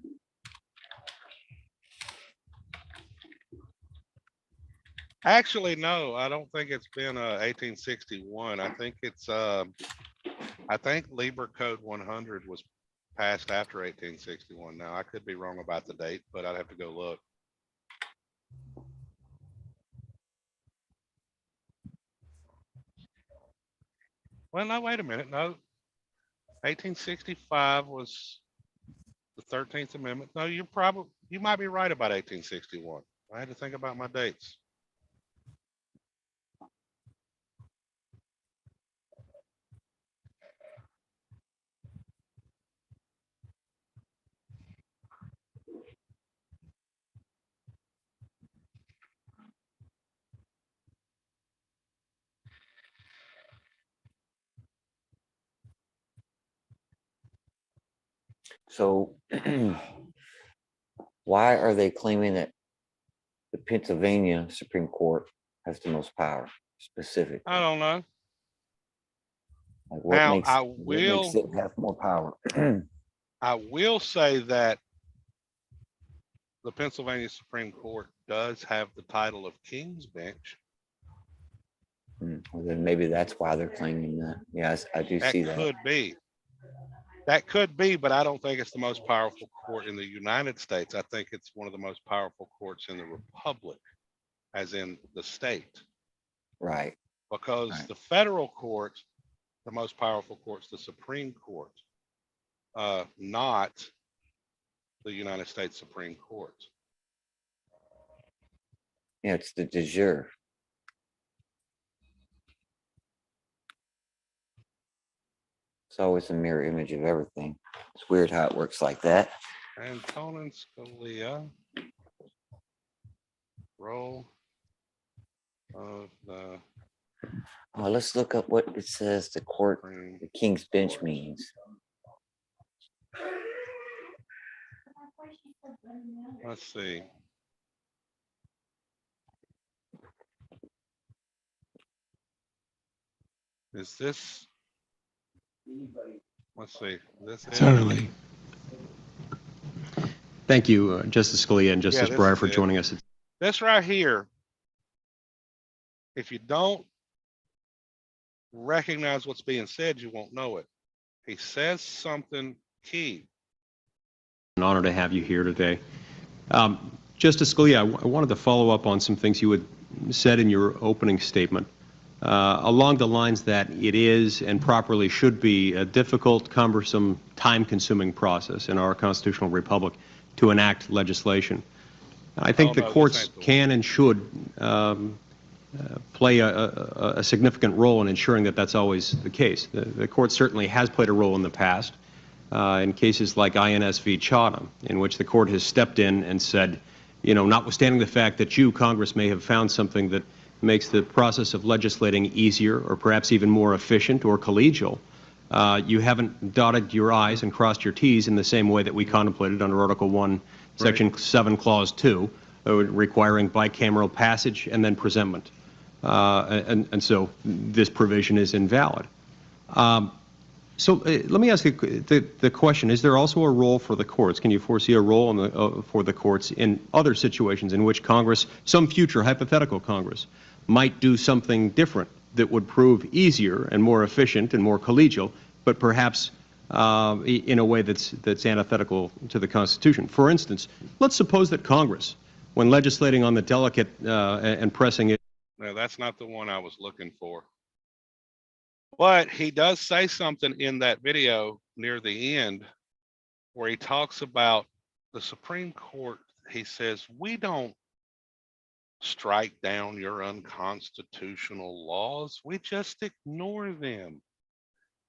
Actually, no, I don't think it's been 1861. I think it's I think Liber Code 100 was passed after 1861. Now I could be wrong about the date, but I'd have to go look. Well, no, wait a minute. No, 1865 was the 13th Amendment. No, you might be right about 1861. I had to think about my dates. So why are they claiming that the Pennsylvania Supreme Court has the most power specifically? I don't know. Like what Now, makes, what makes it have more power? I will say that the Pennsylvania Supreme Court does have the title of King's Bench. Well, then maybe that's why they're claiming that. Yes, I do That see that. could be. That could be, but I don't think it's the most powerful court in the United States. I think it's one of the most powerful courts in the Republic, as in the state. Right. Because Right. the federal court, the most powerful court's the Supreme Court, not the United States Supreme Court. Yeah, it's the de jure. It's always a mirror image of everything. It's weird how it works like that. Antonin Scalia, role of the Oh, let's look up what it says the court, Supreme. the King's Bench means. Let's see. Is this? Let's see. This is. Certainly. Thank you, Justice Scalia and Justice this Breyer is for it. joining us. This right here. If you don't recognize what's being said, you won't know it. He says something key. An honor to have you here today. Justice Scalia, I wanted to follow up on some things you had said in your opening statement, along the lines that it is and properly should be a difficult, cumbersome, time-consuming process in our constitutional republic to enact legislation. I think the courts can and should play a significant role in ensuring that that's always the case. The court certainly has played a role in the past in cases like INS v. Chatham, in which the court has stepped in and said, you know, notwithstanding the fact that you, Congress, may have found something that makes the process of legislating easier or perhaps even more efficient or collegial, You haven't dotted your i's and crossed your t's in the same way that we contemplated under Article 1, Section 7, Clause 2, requiring bicameral passage and then presentment. And so this provision is invalid. Let me ask you the question, is there also a role for the courts? Can you foresee a role in for the courts in other situations in which Congress, some future hypothetical Congress, might do something different that would prove easier and more efficient and more collegial, but perhaps in a way that's antithetical to the Constitution? For instance, let's suppose that Congress, when legislating on the delicate and pressing it. No, that's not the one I was looking for. But he does say something in that video near the end where he talks about the Supreme Court. He says, we don't strike down your unconstitutional laws. We just ignore them.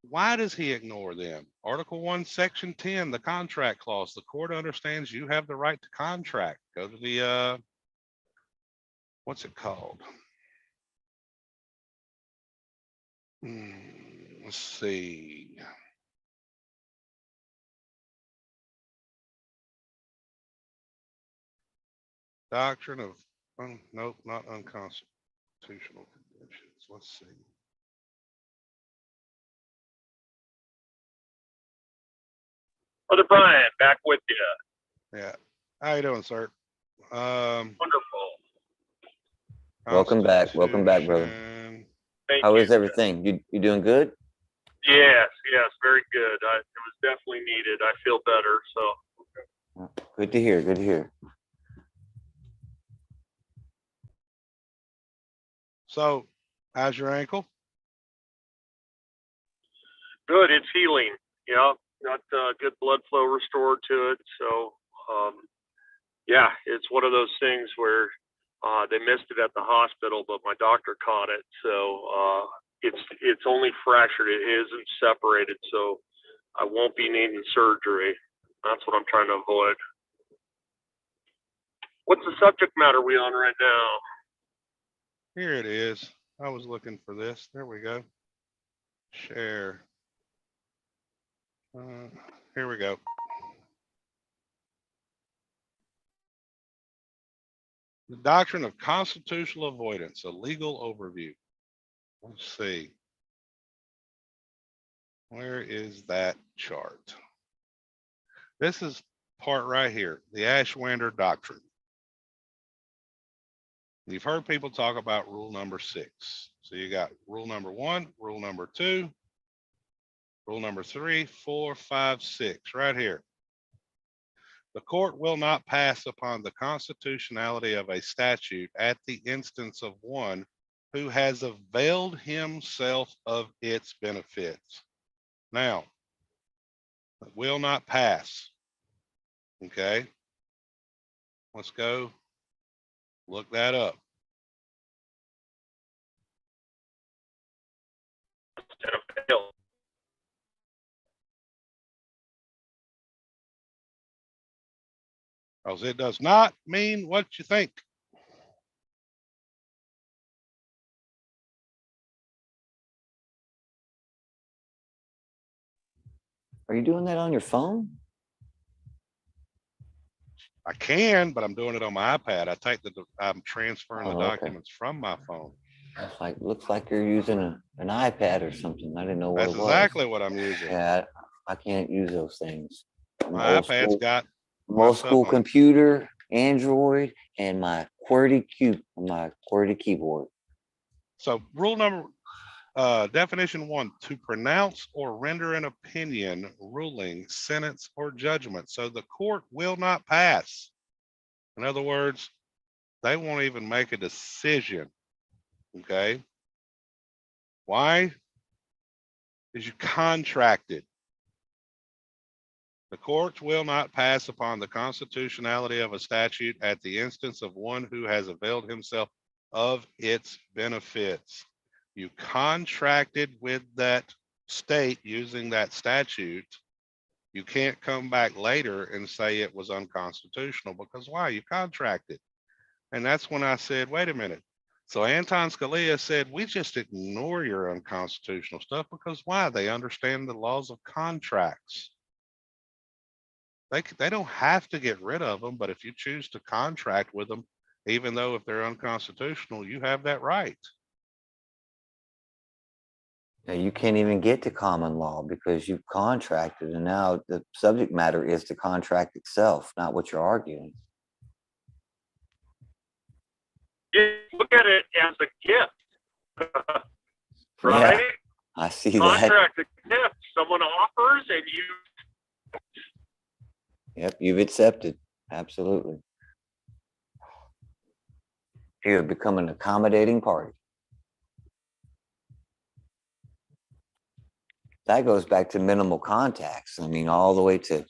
Why does he ignore them? Article 1, Section 10, the contract clause. The court understands you have the right to contract. Go to the, what's it called? Let's see. Doctrine of, nope, not unconstitutional conditions. Let's see. Brother Brian, back with you. Yeah. How you doing, sir? Wonderful. Welcome back, brother. Thank How you. is everything? You doing good? Yes, very good. It was definitely needed. I feel better. So Good to hear. Good to hear. So, how's your ankle? good. It's healing. Yeah, got good blood flow restored to it. So yeah, it's one of those things where they missed it at the hospital, but my doctor caught it. So it's only fractured. It isn't separated. So I won't be needing surgery. That's what I'm trying to avoid. What's the subject matter we on right now? Here it is. I was looking for this. There we go. Share. Here we go. The doctrine of constitutional avoidance, a legal overview. Let's see. Where is that chart? This is part right here, the Ashwander Doctrine. You've heard people talk about rule number 6. So you got rule number 1, rule number 2, rule number 3, 4, 5, 6, right here. The court will not pass upon the constitutionality of a statute at the instance of one who has availed himself of its benefits. Now, it will not pass. Okay. Let's go look that up. Because it does not mean what you think. Are you doing that on your phone? I can, but I'm doing it on my iPad. I'm transferring the Oh, okay. documents from my phone. It's like, looks like you're using an iPad or something. I didn't know what That's it was. exactly what I'm using. Yeah, I can't use those things. My iPad's got old stuff school on it. computer, Android, and my QWERTY keyboard. So rule number, definition 1, to pronounce or render an opinion, ruling, sentence, or judgment. So the court will not pass. In other words, they won't even make a decision. Okay. Why? Because you contracted. The courts will not pass upon the constitutionality of a statute at the instance of one who has availed himself of its benefits. You contracted with that state using that statute. You can't come back later and say it was unconstitutional, because why? You contracted. And that's when I said, wait a minute, So Anton Scalia said, we just ignore your unconstitutional stuff because why? They understand the laws of contracts. They don't have to get rid of them, but if you choose to contract with them, even though if they're unconstitutional, you have that right. Now, you can't even get to common law because you've contracted, and now the subject matter is the contract itself, not what you're arguing. You look at it as a gift, Yeah, right? I see that. Contract a gift. Someone offers, and you. Yep, you've accepted. Absolutely. You have become an accommodating party. That goes back to minimal contacts. I mean, all the way to,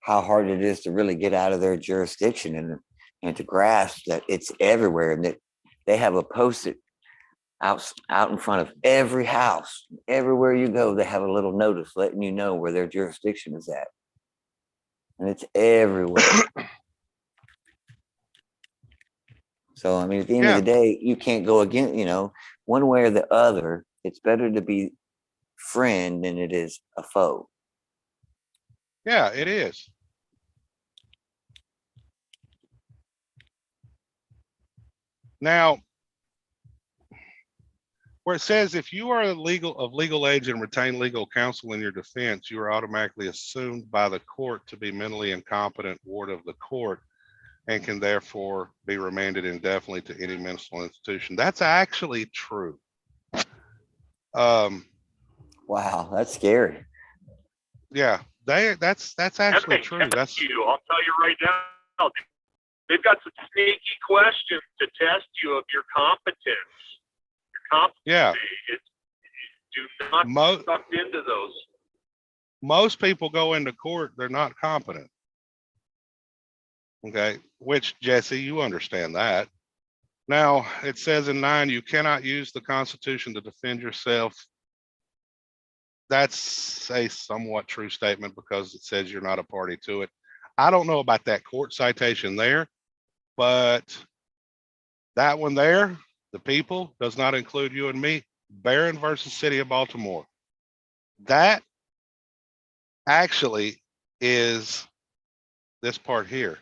how hard it is to really get out of their jurisdiction and to grasp that it's everywhere and that they have a post-it out in front of every house. Everywhere you go, they have a little notice letting you know where their jurisdiction is at. And it's everywhere. So, I mean, at the end of the day, you can't go against, one way or the other. It's better to be friend than it is a foe. Yeah, it is. Now, where it says if you are of legal age and retain legal counsel in your defense, you are automatically assumed by the court to be mentally incompetent ward of the court and can therefore be remanded indefinitely to any mental institution. That's actually true. Wow, that's scary. Yeah, that's actually true. I'll That's tell you right now. They've got some sneaky questions to test you of your competence. Your competency. yeah. Do not get sucked into those. Most people go into court, they're not competent. Okay, which Jesse, you understand that. Now it says in 9, you cannot use the Constitution to defend yourself. That's a somewhat true statement because it says you're not a party to it. I don't know about that court citation there, but that one there, the people, does not include you and me. Barron versus City of Baltimore. That actually is this part here.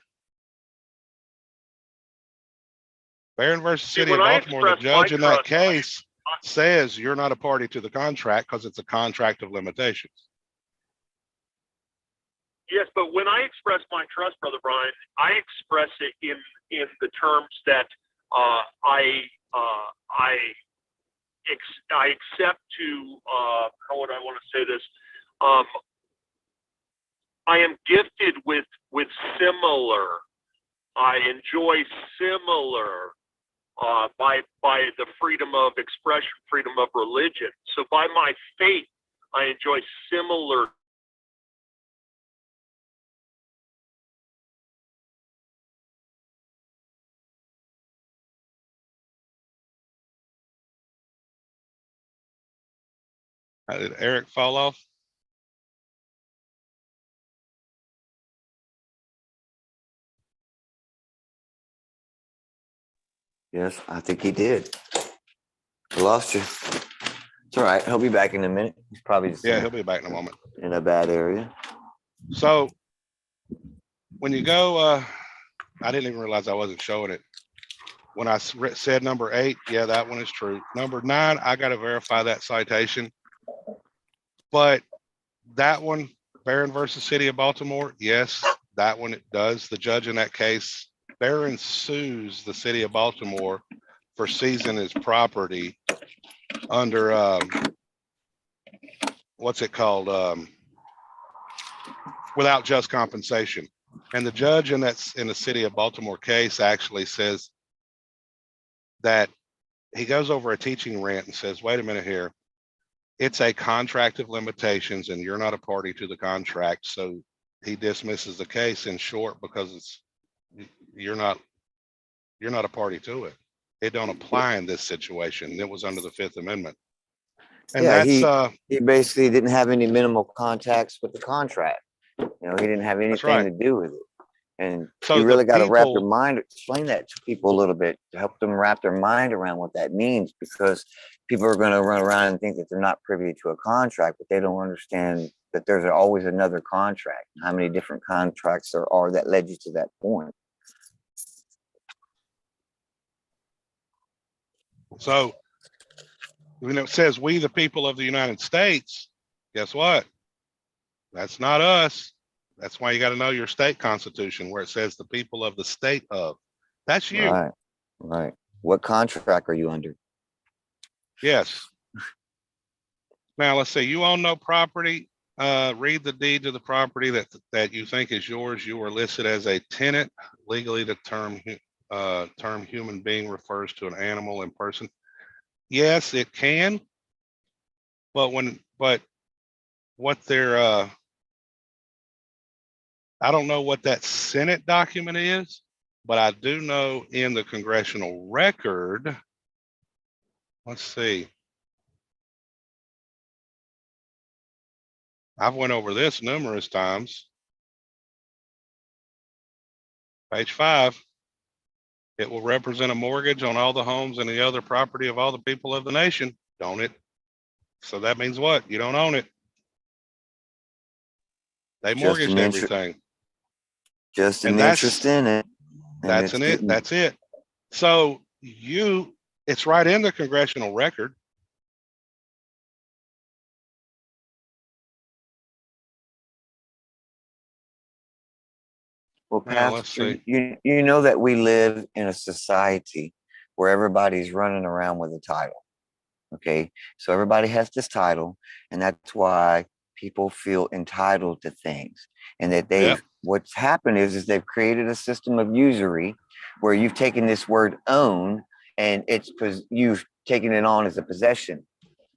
Barron versus City of Baltimore, the judge in that case says you're not a party to the contract because it's a contract of limitations. Yes, but when I express my trust, Brother Brian, I express it in the terms that I accept to how would I want to say this? I am gifted with similar. I enjoy similar by the freedom of expression, freedom of religion. So by my faith, I enjoy similar. Did Eric fall off? Yes, I think he did. I lost you. It's all right. He'll be back in a minute. He's probably just Yeah, he'll be back in a moment. in a bad area. So when you go, I didn't even realize I wasn't showing it. When I said number 8, yeah, that one is true. Number 9, I got to verify that citation. But that one, Barron versus City of Baltimore, yes, that one it does. The judge in that case, Barron sues the City of Baltimore for seizing his property under what's it called? Without just compensation. And the judge in the City of Baltimore case actually says that he goes over a teaching rant and says, wait a minute here. It's a contract of limitations and you're not a party to the contract. So he dismisses the case in short because you're not a party to it. It don't apply in this situation. It was under the 5th Amendment. And yeah, he basically didn't have any minimal contacts with the contract. He didn't have anything to do with it. And So you really the got to wrap your people, mind, explain that to people a little bit to help them wrap their mind around what that means, because people are going to run around and think that they're not privy to a contract, but they don't understand that there's always another contract. How many different contracts there are that led you to that point? so when it says we the people of the United States, guess what? That's not us. That's why you got to know your state constitution, where it says the people of the state of. That's you. Right, right. What contract are you under? Yes. Now let's say you own no property. Read the deed to the property that you think is yours. You are listed as a tenant. Legally, the term human being refers to an animal and person. Yes, it can. But what they're I don't know what that Senate document is, but I do know in the congressional record, let's see. I've went over this numerous times. Page 5, it will represent a mortgage on all the homes and the other property of all the people of the nation, don't it? So that means what? You don't own it. They Just mortgaged an interest, everything. just And an interest in it. And that's it's it. getting, That's it. So it's right in the congressional record. well, Now let's Pastor, see. you know that we live in a society where everybody's running around with a title. Okay. So everybody has this title, and that's why people feel entitled to things. And that Yep. what's happened is they've created a system of usury where you've taken this word own, and it's because you've taken it on as a possession,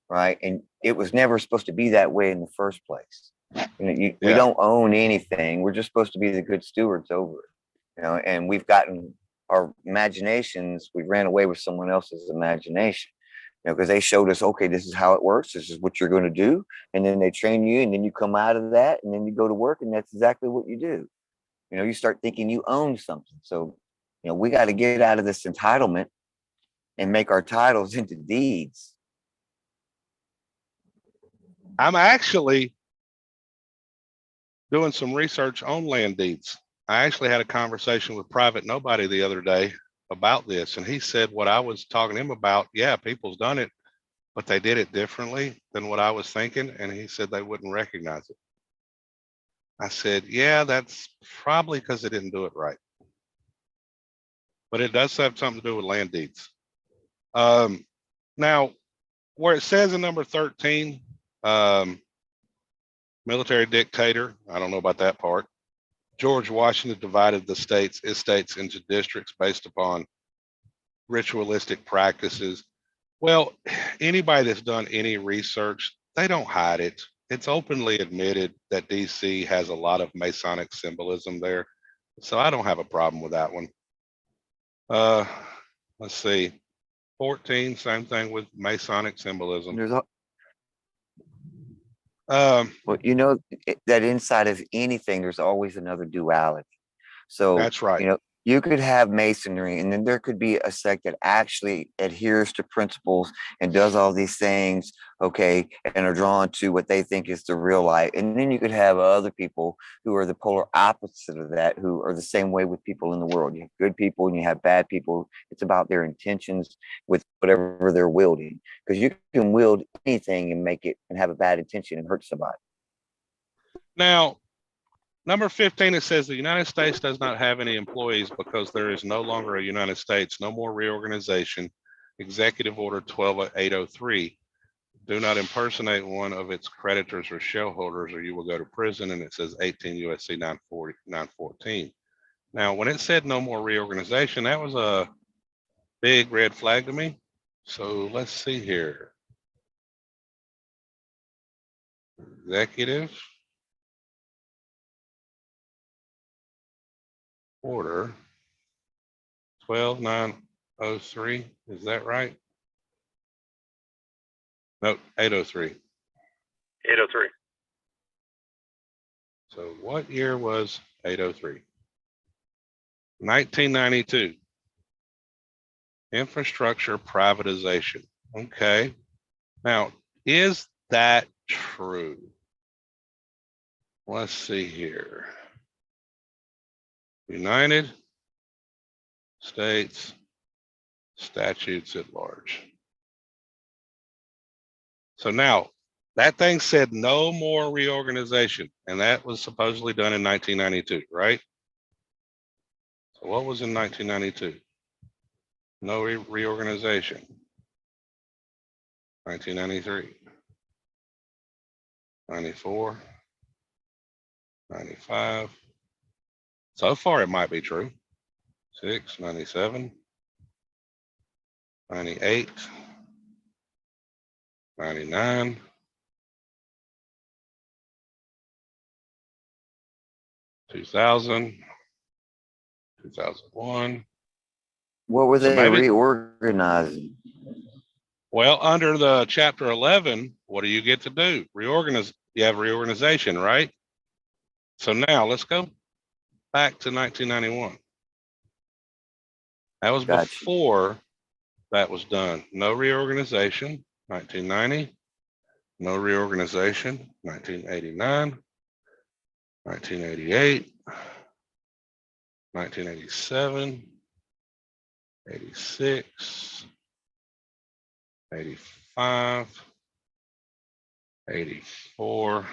right? And it was never supposed to be that way in the first place. We Yeah. don't own anything. We're just supposed to be the good stewards over it, and we've gotten our imaginations, we ran away with someone else's imagination, because they showed us, okay, this is how it works. This is what you're going to do. And then they train you, and then you come out of that, and then you go to work, and that's exactly what you do. You start thinking you own something. So, we got to get out of this entitlement and make our titles into deeds. I'm actually doing some research on land deeds. I actually had a conversation with Private Nobody the other day about this, and he said what I was talking to him about, yeah, people's done it, but they did it differently than what I was thinking, and he said they wouldn't recognize it. I said, yeah, that's probably because they didn't do it right. But it does have something to do with land deeds. Now, where it says in number 13, military dictator, I don't know about that part. George Washington divided the estates into districts based upon ritualistic practices. Well, anybody that's done any research, they don't hide it. It's openly admitted that DC has a lot of Masonic symbolism there. So I don't have a problem with that one. Let's see. 14, same thing with Masonic symbolism. There's Um, well, that inside of anything, there's always another duality. So, that's right. You could have masonry, and then there could be a sect that actually adheres to principles and does all these things, okay, and are drawn to what they think is the real light. And then you could have other people who are the polar opposite of that, who are the same way with people in the world. You have good people and you have bad people. It's about their intentions with whatever they're wielding, because you can wield anything and make it and have a bad intention and hurt somebody. Now, number 15, it says the United States does not have any employees because there is no longer a United States, no more reorganization. Executive Order 12803. Do not impersonate one of its creditors or shareholders or you will go to prison. And it says 18 USC 914. Now, when it said no more reorganization, that was a big red flag to me. So let's see here. Executive Order 12903. Is that right? No, 803. 803. So what year was 803? 1992. Infrastructure privatization. Okay. Now, is that true? Let's see here. United States statutes at large. So now that thing said no more reorganization, and that was supposedly done in 1992, right? So what was in 1992? No reorganization. 1993, 94, 95. So far it might be true. 6, 97, 98, 99. Two thousand, 2001. What were So they maybe- reorganizing? Well, under the chapter 11, what do you get to do? Reorganize. You have reorganization, right? So now let's go back to 1991. That was Gotcha. before that was done. No reorganization, 1990. No reorganization, 1989, 1988, 1987, 86, 85, 84.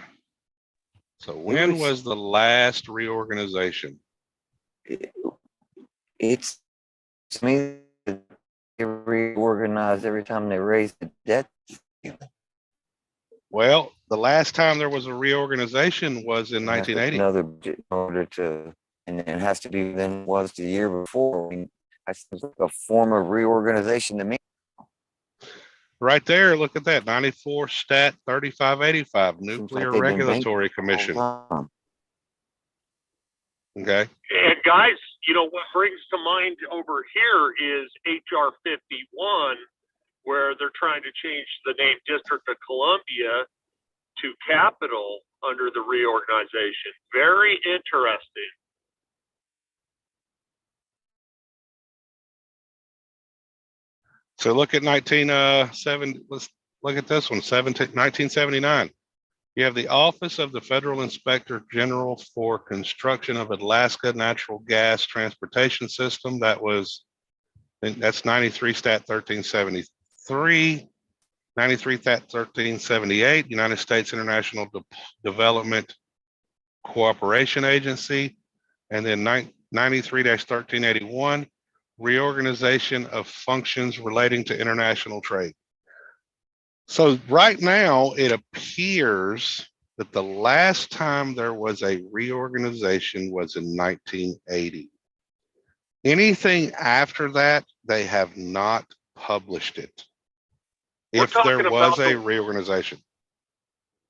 So when was the last reorganization? It's to me they reorganize every time they raise the debt. Well, the last time there was a reorganization was in They have to 1980. Another budget in order to, and it has to be than it was the year before. I mean, that seems like a form of reorganization to me. Right there, look at that, 94 Stat 3585, Seems like Nuclear they've been banking Regulatory all the Commission. time. Okay. And guys, you know, what brings to mind over here is HR 51, where they're trying to change the name District of Columbia to Capital under the reorganization. Very interesting. So look at 1970. Let's look at this one, 1979. You have the Office of the Federal Inspector General for Construction of Alaska Natural Gas Transportation System. That's 93 Stat 1373, 93 Stat 1378, United States International Development Cooperation Agency, and then 93-1381, reorganization of functions relating to international trade. So right now, it appears that the last time there was a reorganization was in 1980. Anything after that, they have not published it. We're If there talking was about a reorganization.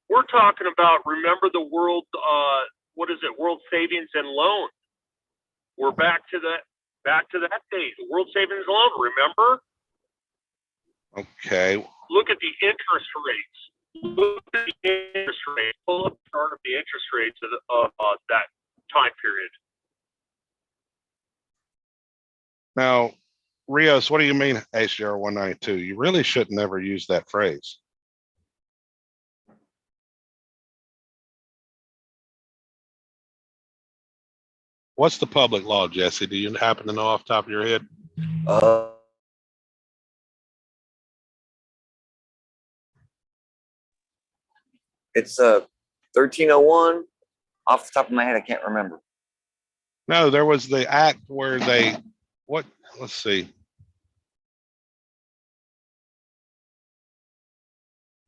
We're talking about, remember the world, what is it, World Savings and Loan. We're back to that date, the World Savings and Loan, remember? Okay. Look at the interest rates. Look at the interest rates. Pull up the chart of the interest rates of that time period. Now, Rios, what do you mean HJR 192? You really should never use that phrase. What's the public law, Jesse? Do you happen to know off the top of your head? It's 1301. Off the top of my head, I can't remember. No, there was the act where they, let's see.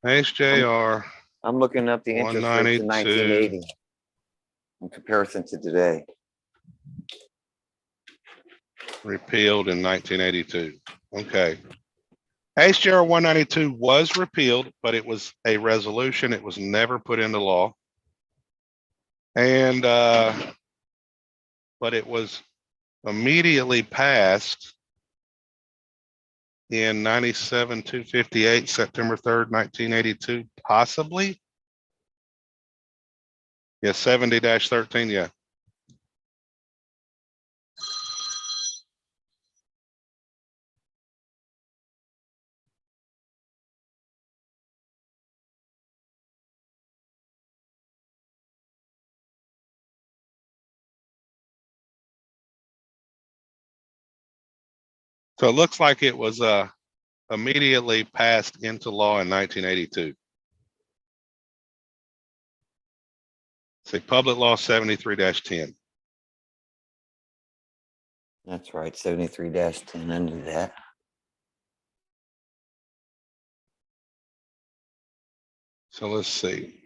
HJR. I'm looking up the interest rates in 1980 in comparison to today. Repealed in 1982. Okay. HJR 192 was repealed, but it was a resolution. It was never put into law. And, but it was immediately passed in 97-258, September 3rd, 1982, possibly. Yeah, 70-13, yeah. So it looks like it was immediately passed into law in 1982. See, Public Law 73-10. That's right, 73-10, I knew that. So let's see.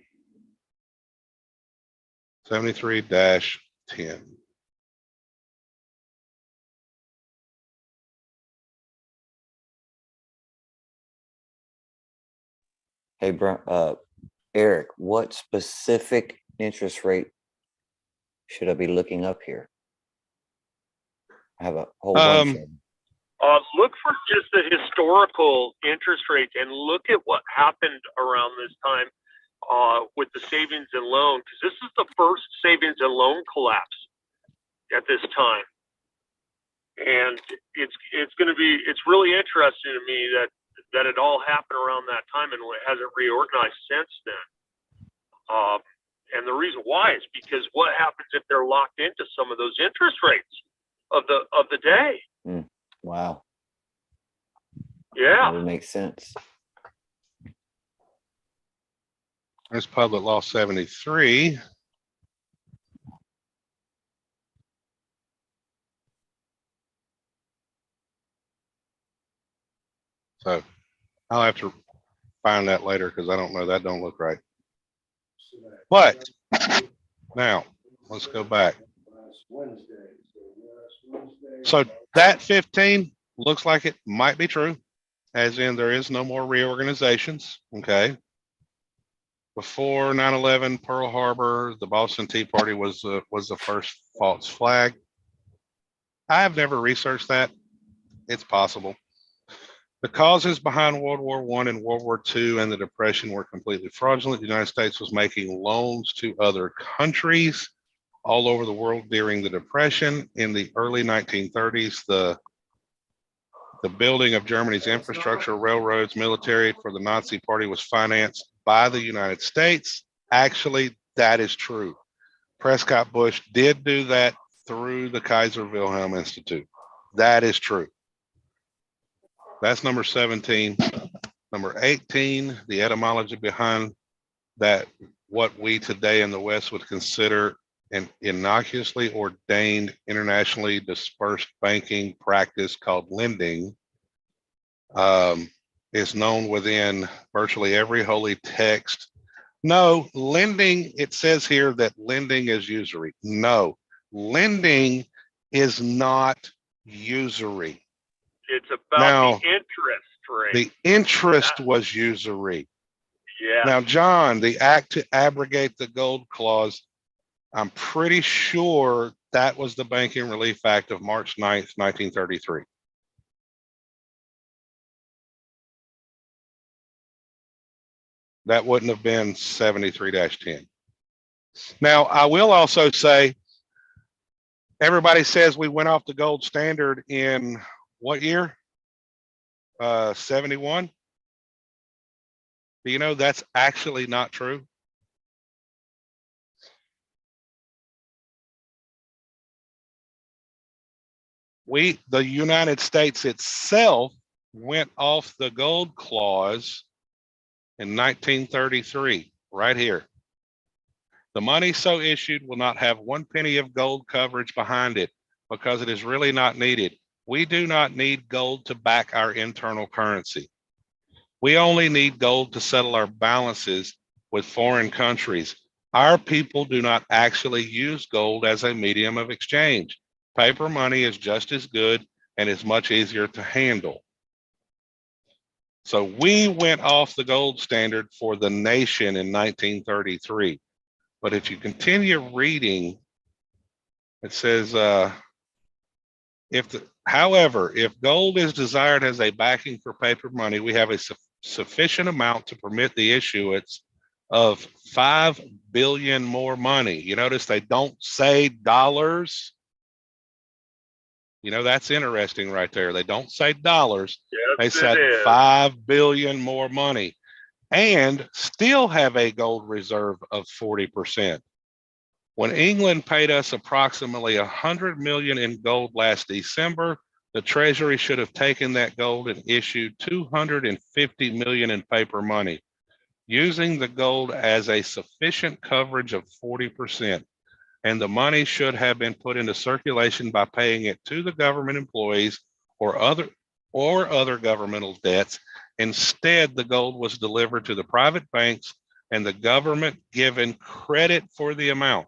73-10. Hey, Eric, what specific interest rate should I be looking up here? I have a whole bunch of them. Look for just the historical interest rates and look at what happened around this time with the savings and loan, because this is the first savings and loan collapse at this time. And it's really interesting to me that it all happened around that time and it hasn't reorganized since then. And the reason why is because what happens if they're locked into some of those interest rates of the day? Wow. Yeah. That would make sense. There's Public Law 73. So I'll have to find that later because I don't know. That don't look right. But now let's go back. So that 15 looks like it might be true, as in there is no more reorganizations. Okay. Before 9/11, Pearl Harbor, the Boston Tea Party was the first false flag. I have never researched that. It's possible. The causes behind World War I and World War II and the Depression were completely fraudulent. The United States was making loans to other countries all over the world during the Depression. In the early 1930s, the building of Germany's infrastructure, railroads, military for the Nazi Party was financed by the United States. Actually, that is true. Prescott Bush did do that through the Kaiser Wilhelm Institute. That is true. That's number 17. Number 18, the etymology behind that, what we today in the West would consider an innocuously ordained, internationally dispersed banking practice called lending, is known within virtually every holy text. No, lending, it says here that lending is usury. No, lending is not usury. It's about Now, the interest rate. the interest was usury. Yeah. Now, John, the act to abrogate the gold clause, I'm pretty sure that was the Banking Relief Act of March 9th, 1933. That wouldn't have been 73-10. Now, I will also say, everybody says we went off the gold standard in what year? 71. Do you know that's actually not true? The United States itself went off the gold clause in 1933, right here. The money so issued will not have 1 penny of gold coverage behind it because it is really not needed. We do not need gold to back our internal currency. We only need gold to settle our balances with foreign countries. Our people do not actually use gold as a medium of exchange. Paper money is just as good and is much easier to handle. So we went off the gold standard for the nation in 1933. But if you continue reading, it says, however, if gold is desired as a backing for paper money, we have a sufficient amount to permit the issuance of 5 billion more money. You notice they don't say dollars. You know, that's interesting right there. They don't say dollars. Yes, they said 5 billion more money and still have a gold reserve of 40%. When England paid us approximately 100 million in gold last December, The Treasury should have taken that gold and issued 250 million in paper money, using the gold as a sufficient coverage of 40%. And the money should have been put into circulation by paying it to the government employees or other governmental debts. Instead, the gold was delivered to the private banks and the government given credit for the amount.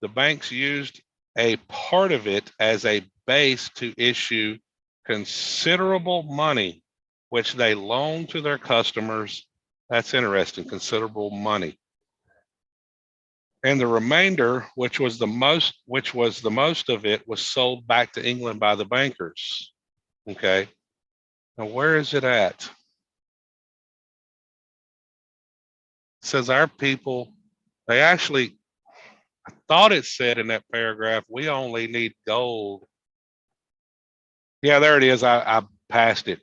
The banks used a part of it as a base to issue considerable money, which they loaned to their customers. That's interesting, considerable money. And the remainder, which was the most of it, was sold back to England by the bankers. Okay. Now, where is it at? It says our people, they actually, I thought it said in that paragraph, we only need gold. Yeah, there it is. I passed it.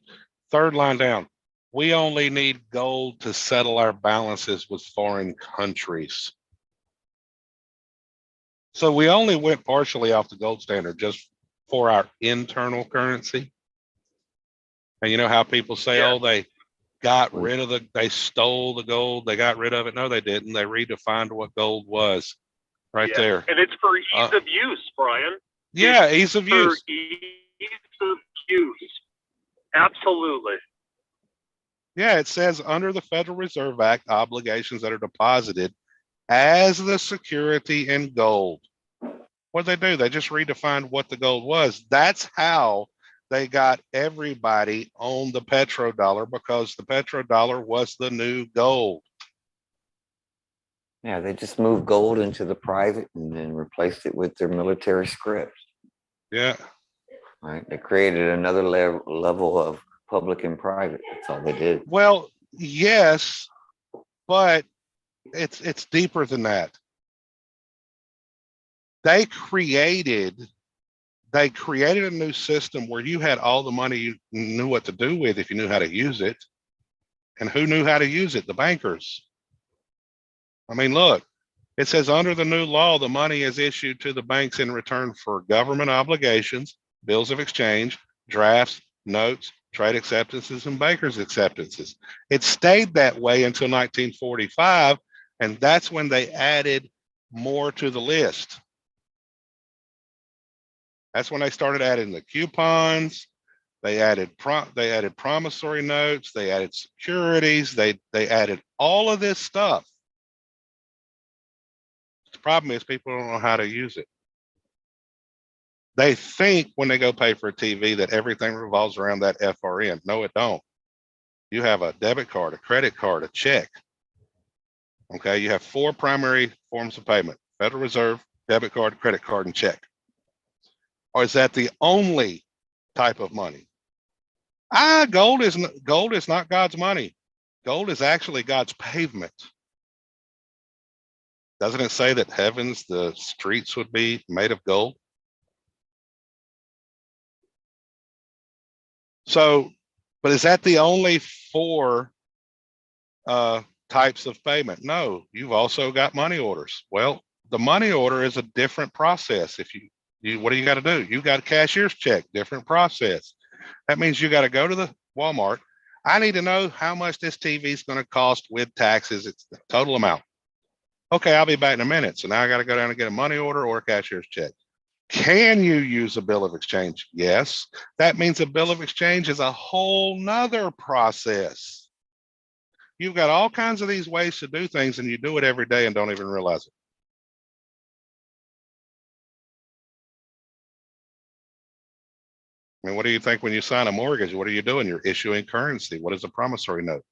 Third line down. We only need gold to settle our balances with foreign countries. So we only went partially off the gold standard just for our internal currency. And you know how people say, Yeah. oh, they got rid of they stole the gold, they got rid of it. No, they didn't. They redefined what gold was right Yeah. there. And it's for ease of use, Brian. Yeah, ease of For use. ease of use. Absolutely. Yeah, it says under the Federal Reserve Act, obligations that are deposited as the security in gold. What they do? They just redefined what the gold was. That's how they got everybody on the petrodollar, because the petrodollar was the new gold. Yeah, they just moved gold into the private and then replaced it with their military scripts. Yeah. Right. They created another level of public and private. That's all they did. Well, yes, but it's deeper than that. They created a new system where you had all the money you knew what to do with if you knew how to use it. And who knew how to use it? The bankers. I mean, look, it says under the new law, the money is issued to the banks in return for government obligations, bills of exchange, drafts, notes, trade acceptances, and bankers' acceptances. It stayed that way until 1945, and that's when they added more to the list. That's when they started adding the coupons. They added promissory notes. They added securities. They added all of this stuff. The problem is people don't know how to use it. They think when they go pay for a TV that everything revolves around that FRN. No, it don't. You have a debit card, a credit card, a check. Okay, you have 4 primary forms of payment: Federal Reserve, debit card, credit card, and check. Or is that the only type of money? Gold is not God's money. Gold is actually God's pavement. Doesn't it say that the streets would be made of gold? So, but is that the only 4 types of payment? No, you've also got money orders. Well, the money order is a different process. If what do you got to do? You got a cashier's check, different process. That means you got to go to the Walmart. I need to know how much this TV is going to cost with taxes. It's the total amount. Okay, I'll be back in a minute. So now I got to go down and get a money order or a cashier's check. Can you use a bill of exchange? Yes. That means a bill of exchange is a whole nother process. You've got all kinds of these ways to do things, and you do it every day and don't even realize it. I mean, what do you think when you sign a mortgage? What are you doing? You're issuing currency. What is a promissory note?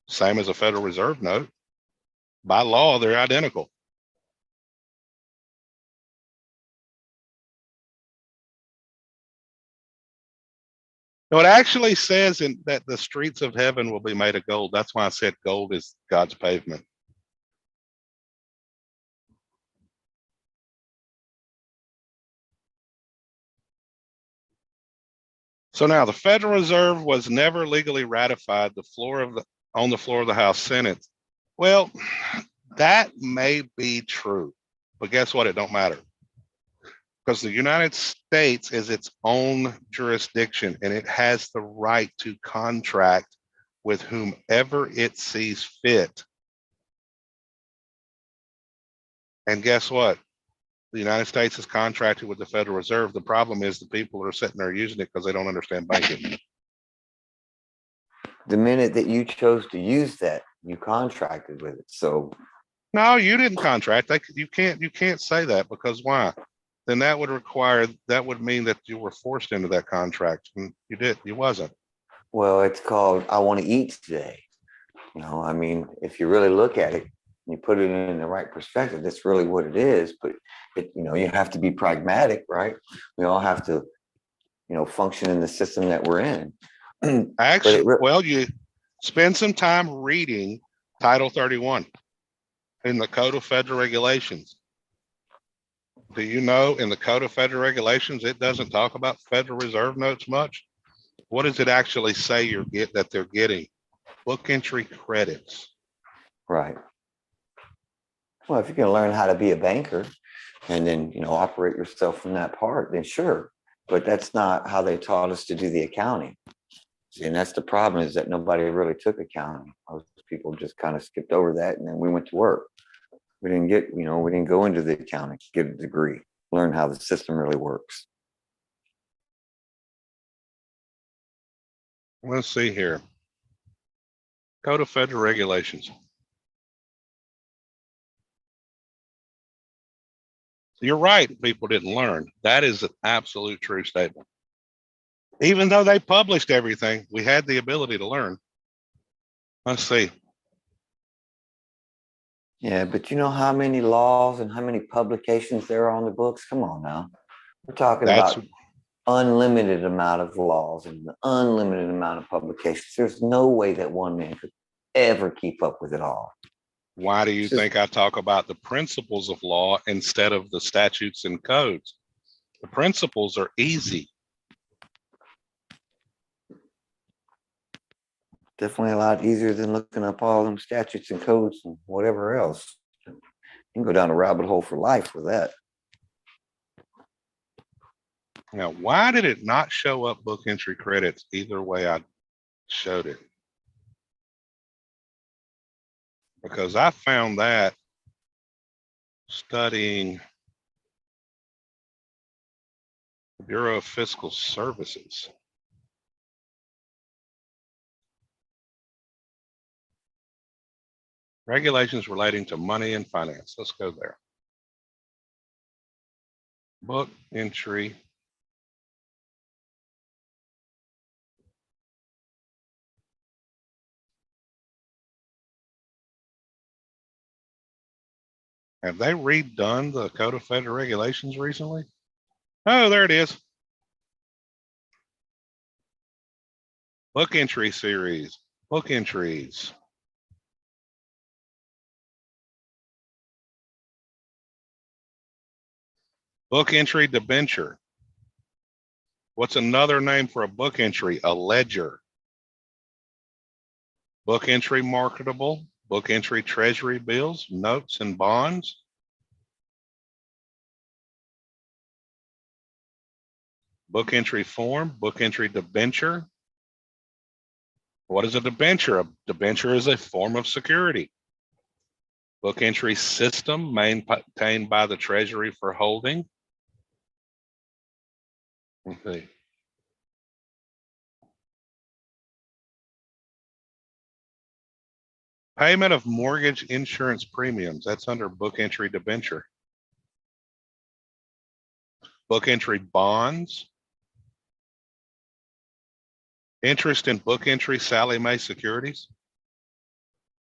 Same as a Federal Reserve note. By law, they're identical. No, it actually says that the streets of heaven will be made of gold. That's why I said gold is God's pavement. So now the Federal Reserve was never legally ratified on the floor of the House Senate. Well, that may be true, but guess what? It don't matter. Because the United States is its own jurisdiction and it has the right to contract with whomever it sees fit. And guess what? The United States is contracted with the Federal Reserve. The problem is the people are sitting there using it because they don't understand banking. The minute that you chose to use that, you contracted with it. So No, you didn't contract. You can't say that, because why? Then that would mean that you were forced into that contract. And you wasn't. well, it's called I want to eat today. I mean, if you really look at it, you put it in the right perspective, that's really what it is. But you have to be pragmatic, right? We all have to, function in the system that we're in. Actually, well, you spend some time reading Title 31 in the Code of Federal Regulations. Do you know in the Code of Federal Regulations, it doesn't talk about Federal Reserve notes much? What does it actually say that they're getting? Book entry credits. Right. Well, if you can learn how to be a banker and then, operate yourself from that part, then sure. But that's not how they taught us to do the accounting. And that's the problem, is that nobody really took accounting. Most people just kind of skipped over that, and then we went to work. We didn't go into the accounting to get a degree, learn how the system really works. Let's see here. Code of Federal Regulations. You're right, people didn't learn. That is an absolute true statement. Even though they published everything, we had the ability to learn. Let's see. Yeah, but you know how many laws and how many publications there are on the books? Come on now. We're talking about unlimited amount of laws and an unlimited amount of publications. There's no way that one man could ever keep up with it all. Why do you think I talk about the principles of law instead of the statutes and codes? The principles are easy. Definitely a lot easier than looking up all them statutes and codes and whatever else. You can go down a rabbit hole for life with that. Now, why did it not show up book entry credits either way I showed it? Because I found that studying the Bureau of Fiscal Services. Regulations relating to money and finance. Let's go there. Book entry. Have they redone the Code of Federal Regulations recently? Oh, there it is. Book entry series, book entries. Book entry debenture. What's another name for a book entry? A ledger. Book entry marketable. Book entry treasury bills, notes, and bonds. Book entry form, book entry debenture. What is a debenture? A debenture is a form of security. Book entry system maintained by the Treasury for holding. Let's see. Payment of mortgage insurance premiums. That's under book entry debenture. Book entry bonds. Interest in book entry Sallie Mae securities.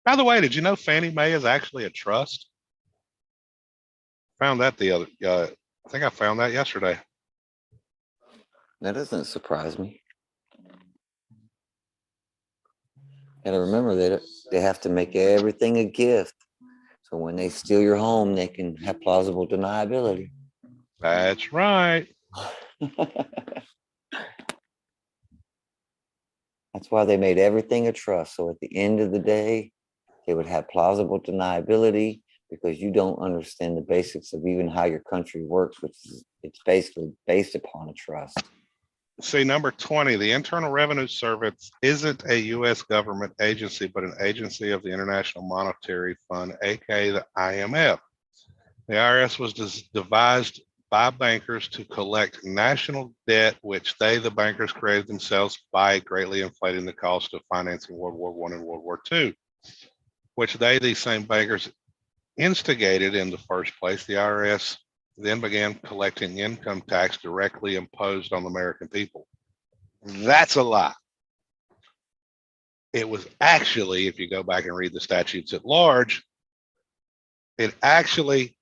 By the way, did you know Fannie Mae is actually a trust? Found that I think I found that yesterday. That doesn't surprise me. And remember that they have to make everything a gift. So when they steal your home, they can have plausible deniability. That's right. That's why they made everything a trust. So at the end of the day, they would have plausible deniability. because you don't understand the basics of even how your country works, which is it's basically based upon a trust. See, number 20, the Internal Revenue Service isn't a U.S. government agency, but an agency of the International Monetary Fund, aka the IMF. The IRS was devised by bankers to collect national debt, which they, the bankers, created themselves by greatly inflating the cost of financing World War I and World War II, which they, these same bankers, instigated in the first place. The IRS then began collecting income tax directly imposed on the American people. That's a lie. It was actually, if you go back and read the statutes at large, it actually,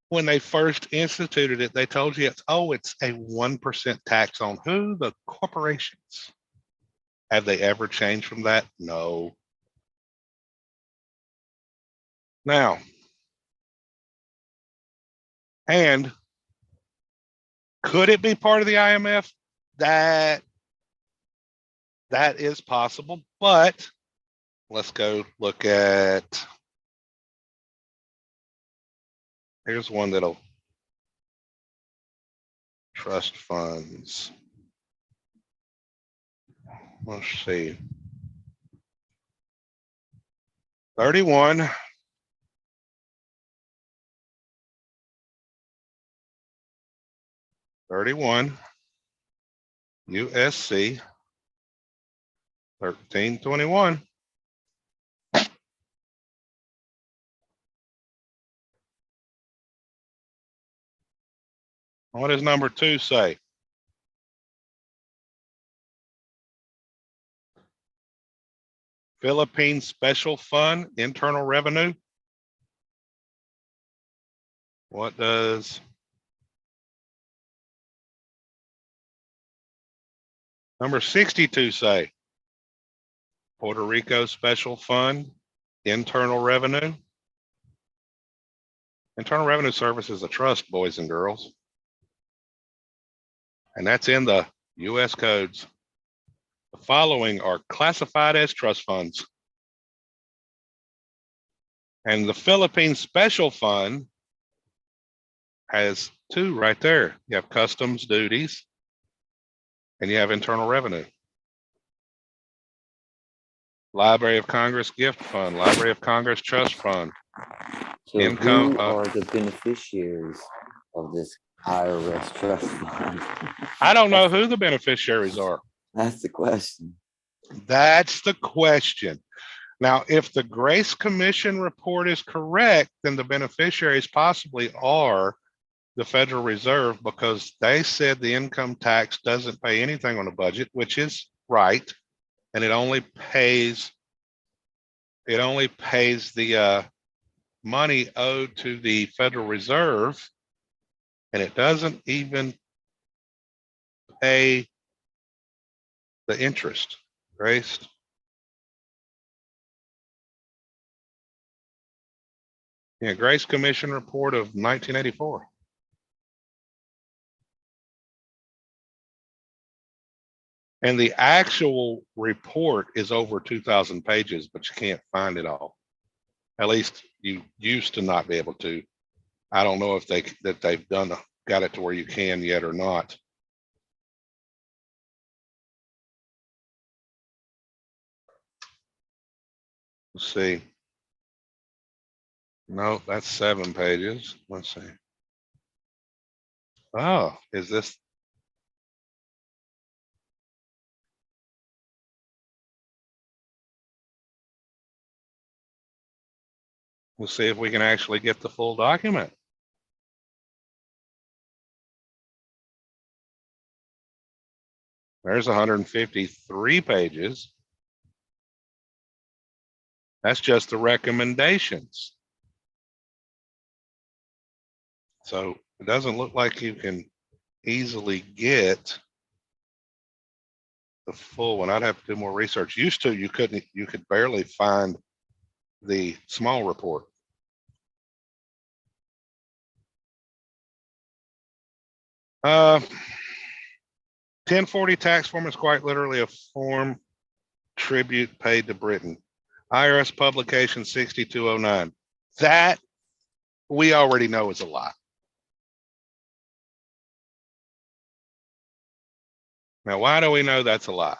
when they first instituted it, they told you it's a 1% tax on who? The corporations. Have they ever changed from that? No. Now, and could it be part of the IMF? That is possible, but let's go look at, here's one that'll, trust funds. Let's see. 31. USC 1321. What does number 2 say? Philippine Special Fund, Internal Revenue. What does number 62 say? Puerto Rico Special Fund, Internal Revenue. Internal Revenue Service is a trust, boys and girls. And that's in the U.S. codes. The following are classified as trust funds. And the Philippine Special Fund has 2 right there. You have customs duties and you have internal revenue. Library of Congress Gift Fund, Library of Congress Trust Fund. So Income, who are the beneficiaries of this IRS trust fund? I don't know who the beneficiaries are. That's the question. That's the question. Now, if the Grace Commission report is correct, then the beneficiaries possibly are the Federal Reserve, because they said the income tax doesn't pay anything on the budget, which is right. And it only pays the money owed to the Federal Reserve, and it doesn't even pay the interest. Grace. Yeah, Grace Commission report of 1984. And the actual report is over 2,000 pages, but you can't find it all. At least you used to not be able to. I don't know if they've got it to where you can yet or not. Let's see. No, that's 7 pages. Let's see. Oh, is this? We'll see if we can actually get the full document. There's 153 pages. That's just the recommendations. So it doesn't look like you can easily get the full one. I'd have to do more research. Used to, you could barely find the small report. Uh, 1040 tax form is quite literally a form tribute paid to Britain. IRS publication 6209. That we already know is a lie. Now, why do we know that's a lie?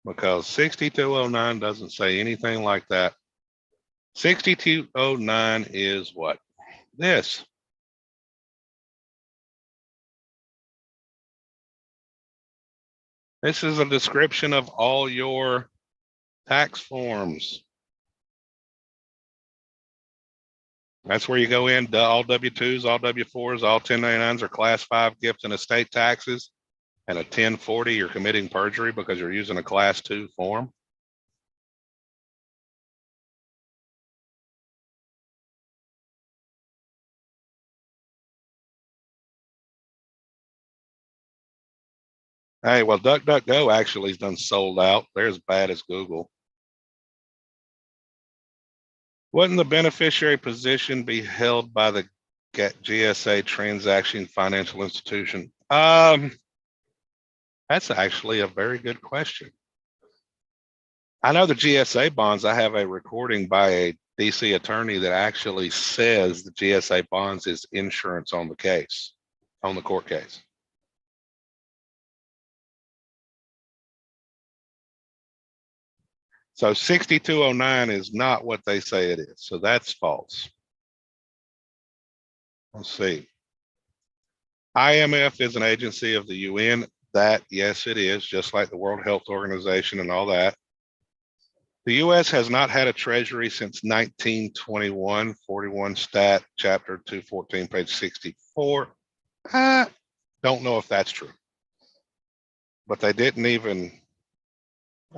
Because 6209 doesn't say anything like that. 6209 is what? This. This is a description of all your tax forms. That's where you go in, all W-2s, all W-4s, all 1099s are class 5 gift and estate taxes. And a 1040, you're committing perjury because you're using a class 2 form. Hey, well, DuckDuckGo actually has done sold out. They're as bad as Google. Wouldn't the beneficiary position be held by the GSA transaction financial institution? That's actually a very good question. I know the GSA bonds, I have a recording by a DC attorney that actually says the GSA bonds is insurance on the case, on the court case. So 6209 is not what they say it is. So that's false. Let's see. IMF is an agency of the UN. That, yes, it is, just like the World Health Organization and all that. The US has not had a treasury since 1921, 41 stat, chapter 214, page 64. Don't know if that's true. But they didn't even,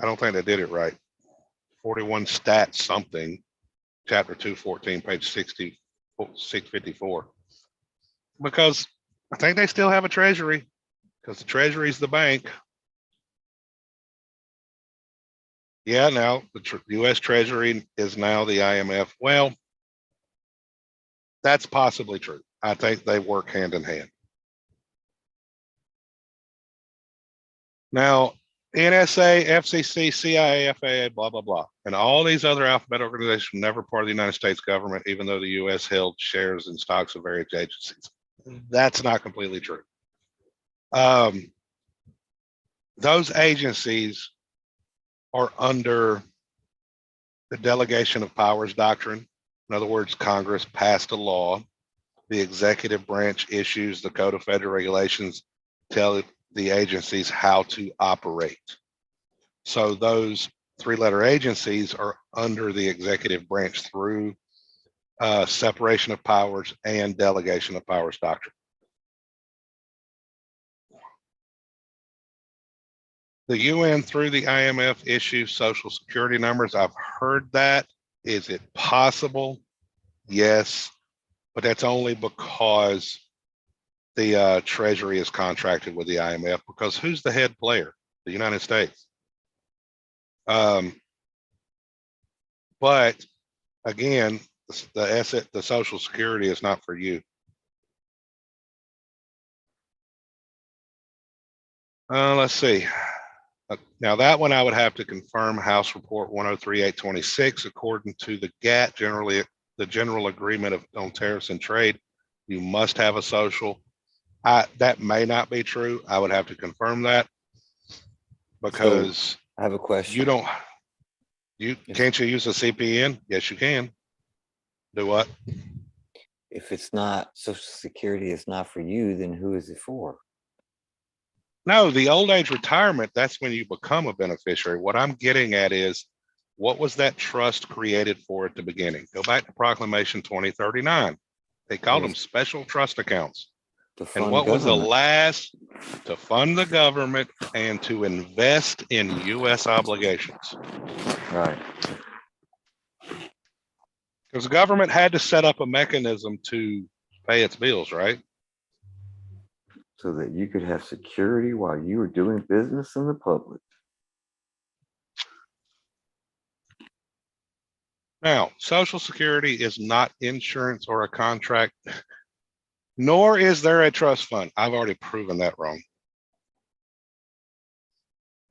I don't think they did it right. 41 stat something, chapter 214, page 654. Because I think they still have a treasury, because the treasury is the bank. Yeah, now the US Treasury is now the IMF. Well, that's possibly true. I think they work hand in hand. Now, NSA, FCC, CIA, FAA, blah, blah, blah. And all these other alphabet organizations were never part of the United States government, even though the US held shares and stocks of various agencies. That's not completely true. Those agencies are under the delegation of powers doctrine. In other words, Congress passed a law. The executive branch issues the Code of Federal Regulations, tell the agencies how to operate. So those three-letter agencies are under the executive branch through separation of powers and delegation of powers doctrine. The UN through the IMF issues social security numbers. I've heard that. Is it possible? Yes, but that's only because the Treasury is contracted with the IMF, because who's the head player? The United States. But again, the social security is not for you. Let's see. Now that one I would have to confirm. House Report 103-826, according to the GATT, the General Agreement on Tariffs and Trade, you must have a social. That may not be true. I would have to confirm that, because So I have a question. Can't you use a CPN? Yes, you can. Do what? If it's not Social Security, it's not for you, then who is it for? No, the old age retirement, that's when you become a beneficiary. What I'm getting at is, what was that trust created for at the beginning? Go back to Proclamation 2039. They called them special trust accounts. And what was the last? To fund the government and to invest in US obligations. Right. Because the government had to set up a mechanism to pay its bills, right? So that you could have security while you were doing business in the public. Now, Social Security is not insurance or a contract, nor is there a trust fund. I've already proven that wrong.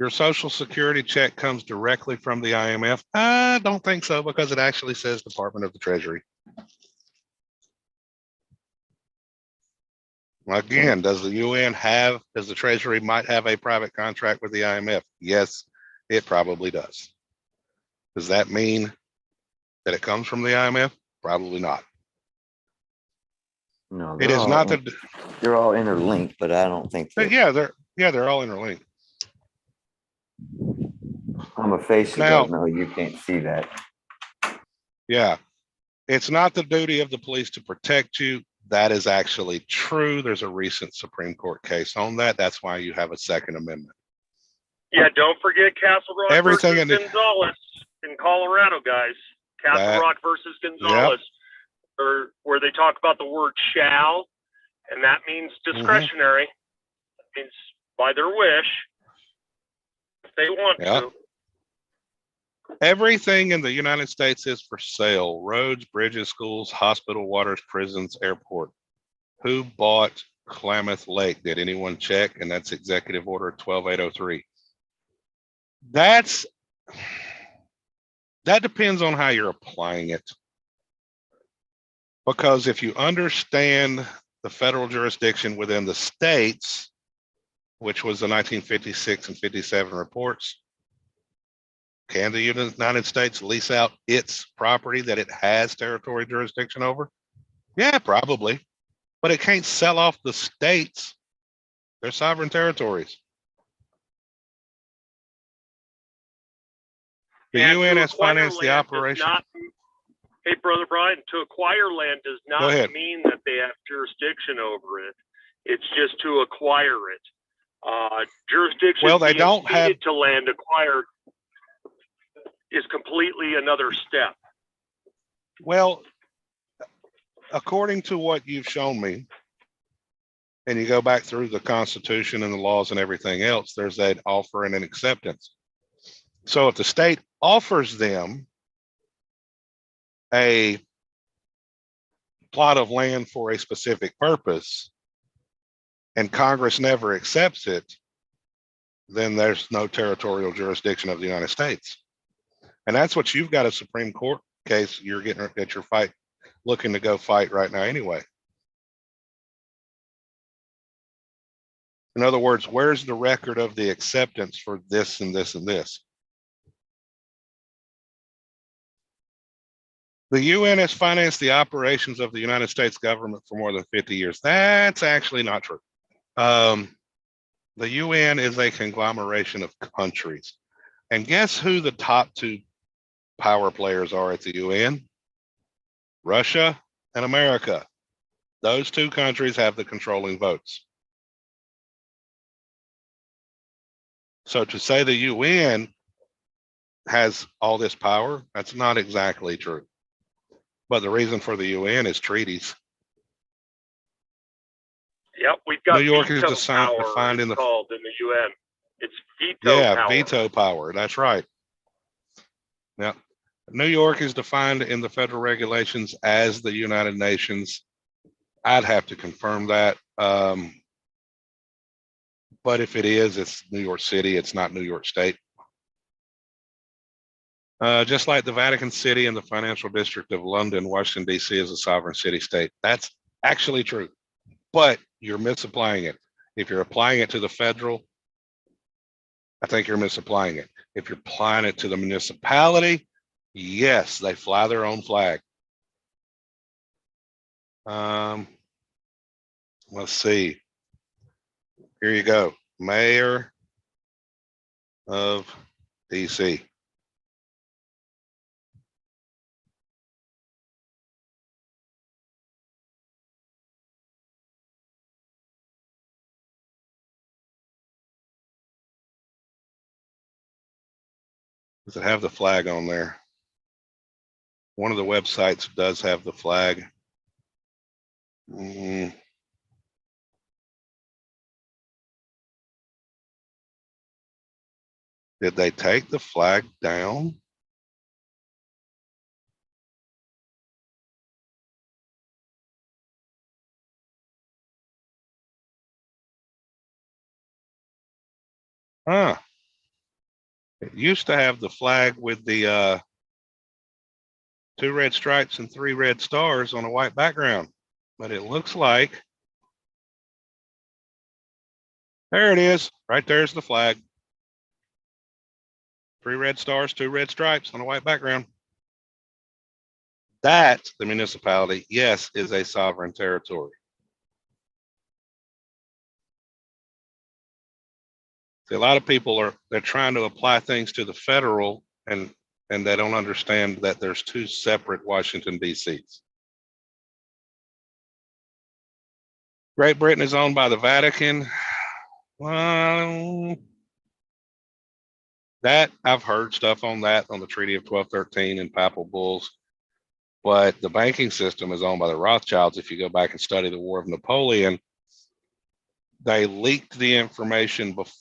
Your social security check comes directly from the IMF? I don't think so, because it actually says Department of the Treasury. Again, does the UN have, does the Treasury might have a private contract with the IMF? Yes, it probably does. Does that mean that it comes from the IMF? Probably not. No, It is not that, they're all interlinked, but I don't think that they're all interlinked. from a face who Now- doesn't know, you can't see that. Yeah. It's not the duty of the police to protect you. That is actually true. There's a recent Supreme Court case on that. That's why you have a Second Amendment. Yeah, don't forget Castle Rock Everything versus in the- Gonzalez in Colorado, guys. Castle That- Rock versus Gonzalez, or where they talk about the word shall, and that means discretionary. That means by their wish, if they want Yeah. to. Everything in the United States is for sale. Roads, bridges, schools, hospital, waters, prisons, airport. Who bought Klamath Lake? Did anyone check? And that's Executive Order 12803. That depends on how you're applying it. Because if you understand the federal jurisdiction within the states, which was the 1956 and 57 reports, can the United States lease out its property that it has territory jurisdiction over? Yeah, probably. But it can't sell off the states. They're sovereign territories. The And UN to has acquire financed the land does operation. not- Hey, Brother Brian, to acquire land does Go not ahead. mean that they have jurisdiction over it. It's just to acquire it. Jurisdiction Well, they being don't have- ceded to land acquired is completely another step. Well, according to what you've shown me, and you go back through the Constitution and the laws and everything else, there's that offer and an acceptance. So if the state offers them a plot of land for a specific purpose and Congress never accepts it, then there's no territorial jurisdiction of the United States. And that's what you've got a Supreme Court case you're getting at your fight, looking to go fight right now anyway. In other words, where's the record of the acceptance for this and this and this? The UN has financed the operations of the United States government for more than 50 years. That's actually not true. The UN is a conglomeration of countries. And guess who the top two power players are at the UN? Russia and America. Those two countries have the controlling votes. So to say the UN has all this power, that's not exactly true. But the reason for the UN is treaties. Yep, we've got New York is veto defined power, in the- it's called in the UN. It's veto Yeah, power. veto power. That's right. Now, New York is defined in the federal regulations as the United Nations. I'd have to confirm that. But if it is, it's New York City. It's not New York State. Just like the Vatican City and the Financial District of London, Washington, D.C. is a sovereign city-state. That's actually true, but you're misapplying it. If you're applying it to the federal, I think you're misapplying it. If you're applying it to the municipality, yes, they fly their own flag. Let's see. Here you go. Mayor of DC. Does it have the flag on there? One of the websites does have the flag. Did they take the flag down? Huh. It used to have the flag with the 2 red stripes and 3 red stars on a white background, but it looks like there it is. Right there's the flag. 3 red stars, 2 red stripes on a white background. That, the municipality, yes, is a sovereign territory. See, a lot of people they're trying to apply things to the federal, and they don't understand that there's 2 separate Washington, D.C.s. Great Britain is owned by the Vatican. Well, that I've heard stuff on that, on the Treaty of 1213 and papal bulls. But the banking system is owned by the Rothschilds. If you go back and study the War of Napoleon, they leaked the information before.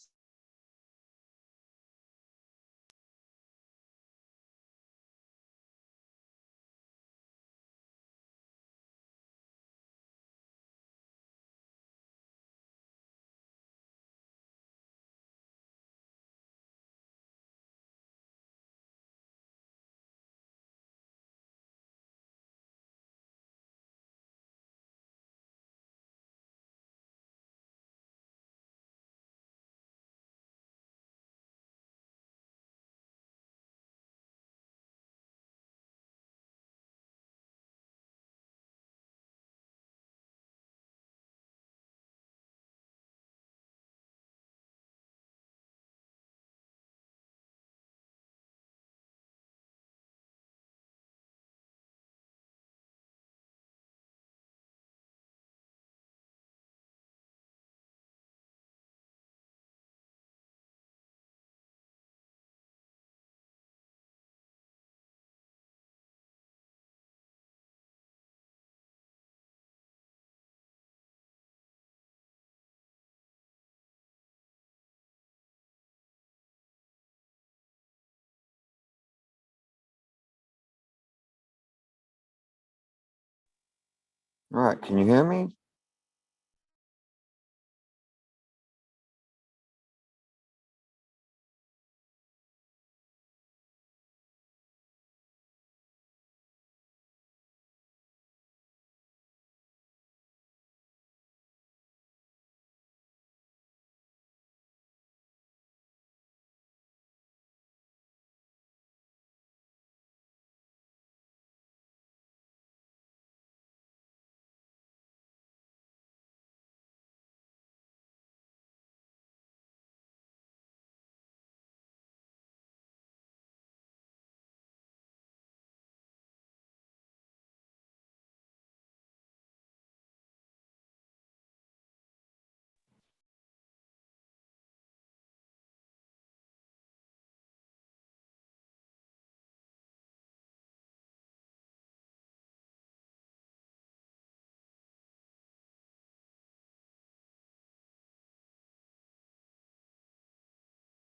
All right, can you hear me?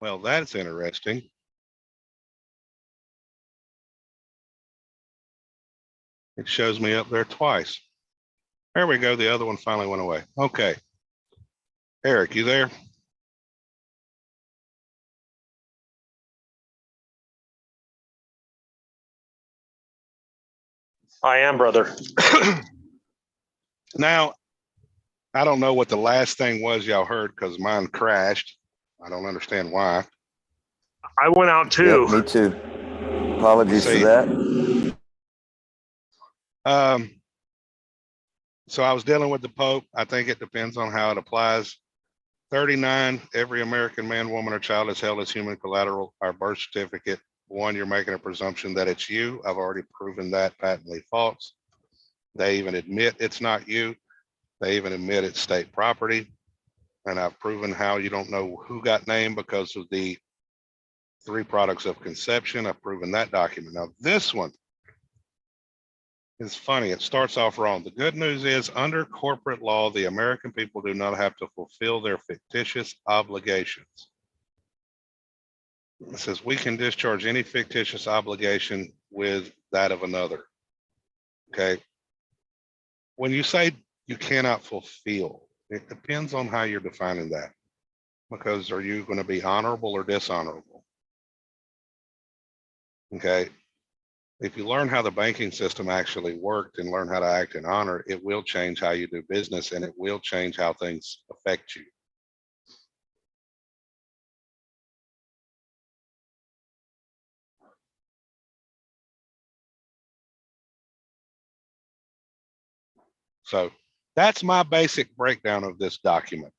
Well, that's interesting. It shows me up there twice. There we go. The other one finally went away. Okay. Eric, you there? I am, brother. Now, I don't know what the last thing was y'all heard because mine crashed. I don't understand why. I went out too. Yep, me too. Apologies for See. that. So I was dealing with the Pope. I think it depends on how it applies. 39, every American man, woman, or child is held as human collateral. Our birth certificate, 1, you're making a presumption that it's you. I've already proven that patently false. They even admit it's not you. They even admit it's state property. And I've proven how you don't know who got named because of the 3 products of conception. I've proven that document. Now this one is funny. It starts off wrong. The good news is under corporate law, the American people do not have to fulfill their fictitious obligations. It says we can discharge any fictitious obligation with that of another. Okay. When you say you cannot fulfill, it depends on how you're defining that. Because are you going to be honorable or dishonorable? Okay. If you learn how the banking system actually worked and learn how to act in honor, it will change how you do business and it will change how things affect you. So that's my basic breakdown of this document.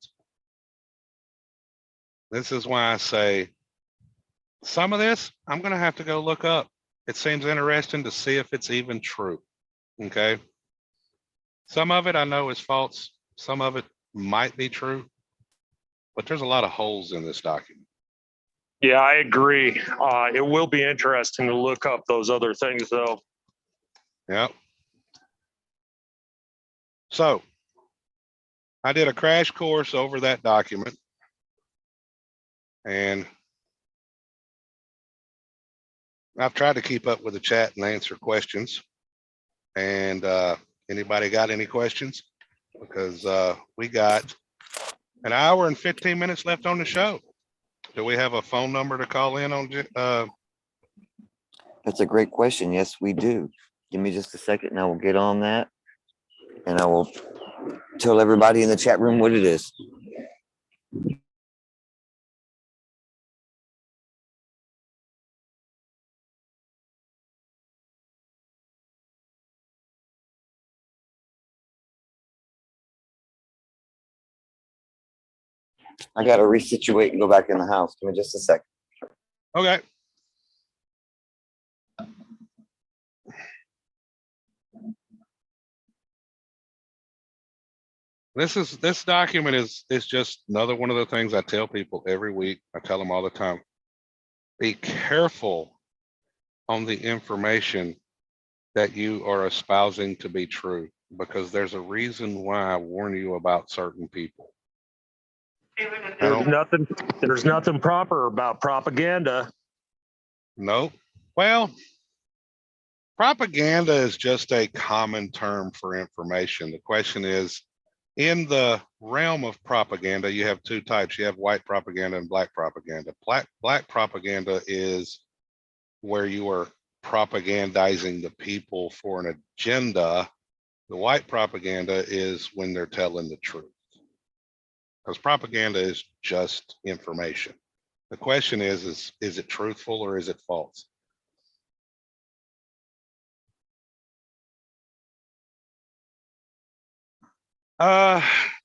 This is why I say some of this I'm going to have to go look up. It seems interesting to see if it's even true. Okay. Some of it I know is false. Some of it might be true, but there's a lot of holes in this document. Yeah, I agree. It will be interesting to look up those other things though. Yep. So I did a crash course over that document and I've tried to keep up with the chat and answer questions. And anybody got any questions? Because we got an hour and 15 minutes left on the show. Do we have a phone number to call in on? That's a great question. Yes, we do. Give me just a second and I will get on that. And I will tell everybody in the chat room what it is. I got to resituate and go back in the house. Give me just a second. Okay. This document is just another one of the things I tell people every week. I tell them all the time, be careful on the information that you are espousing to be true, because there's a reason why I warn you about certain people. There's nothing proper about propaganda. No. Well, propaganda is just a common term for information. The question is, in the realm of propaganda, you have two types. You have white propaganda and black propaganda. Black propaganda is where you are propagandizing the people for an agenda. The white propaganda is when they're telling the truth. Because propaganda is just information. The question is it truthful or is it false?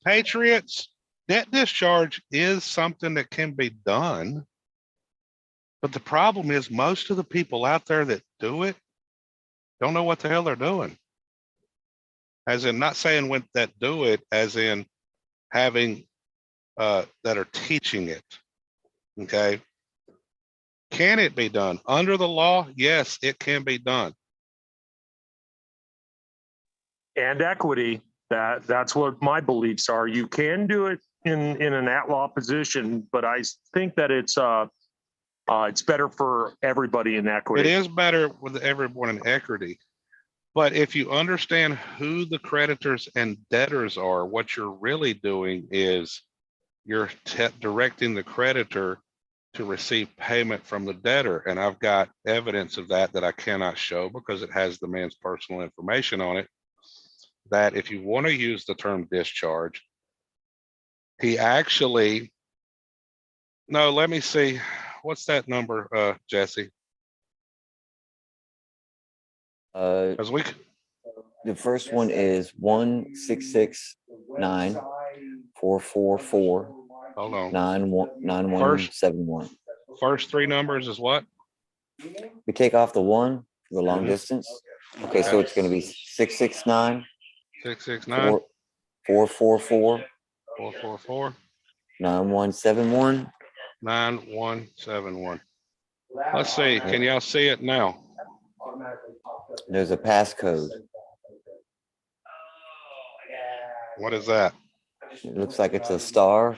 Patriots, debt discharge is something that can be done. But the problem is most of the people out there that do it don't know what the hell they're doing. As in, not saying when that do it, as in having that are teaching it. Okay. Can it be done under the law? Yes, it can be done. And equity, that's what my beliefs are. You can do it in an at-law position, but I think that it's better for everybody in equity. It is better with everyone in equity. But if you understand who the creditors and debtors are, what you're really doing is you're directing the creditor to receive payment from the debtor. And I've got evidence of that I cannot show because it has the man's personal information on it. That if you want to use the term discharge, he actually, no, let me see. What's that number, Jesse? Because The first one is 1-669-444. Hold on. 9171. First three numbers is what? We take off the one for the long distance. Okay, so it's going to be 669 669 444 444 9171. 9171. Let's see. Can y'all see it now? There's a passcode. What is that? It looks like it's a star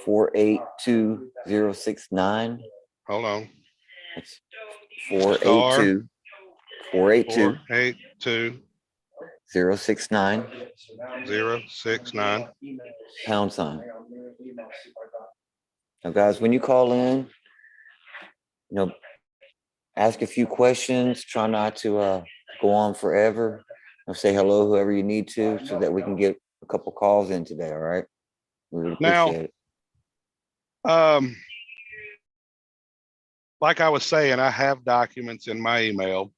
482069. Hold on. It's 482 482 482 069 069. pound sign. Now, guys, when you call in, ask a few questions, try not to go on forever. Say hello, whoever you need to, so that we can get a couple calls in today, all right? We would Now, appreciate it. Like I was saying, I have documents in my email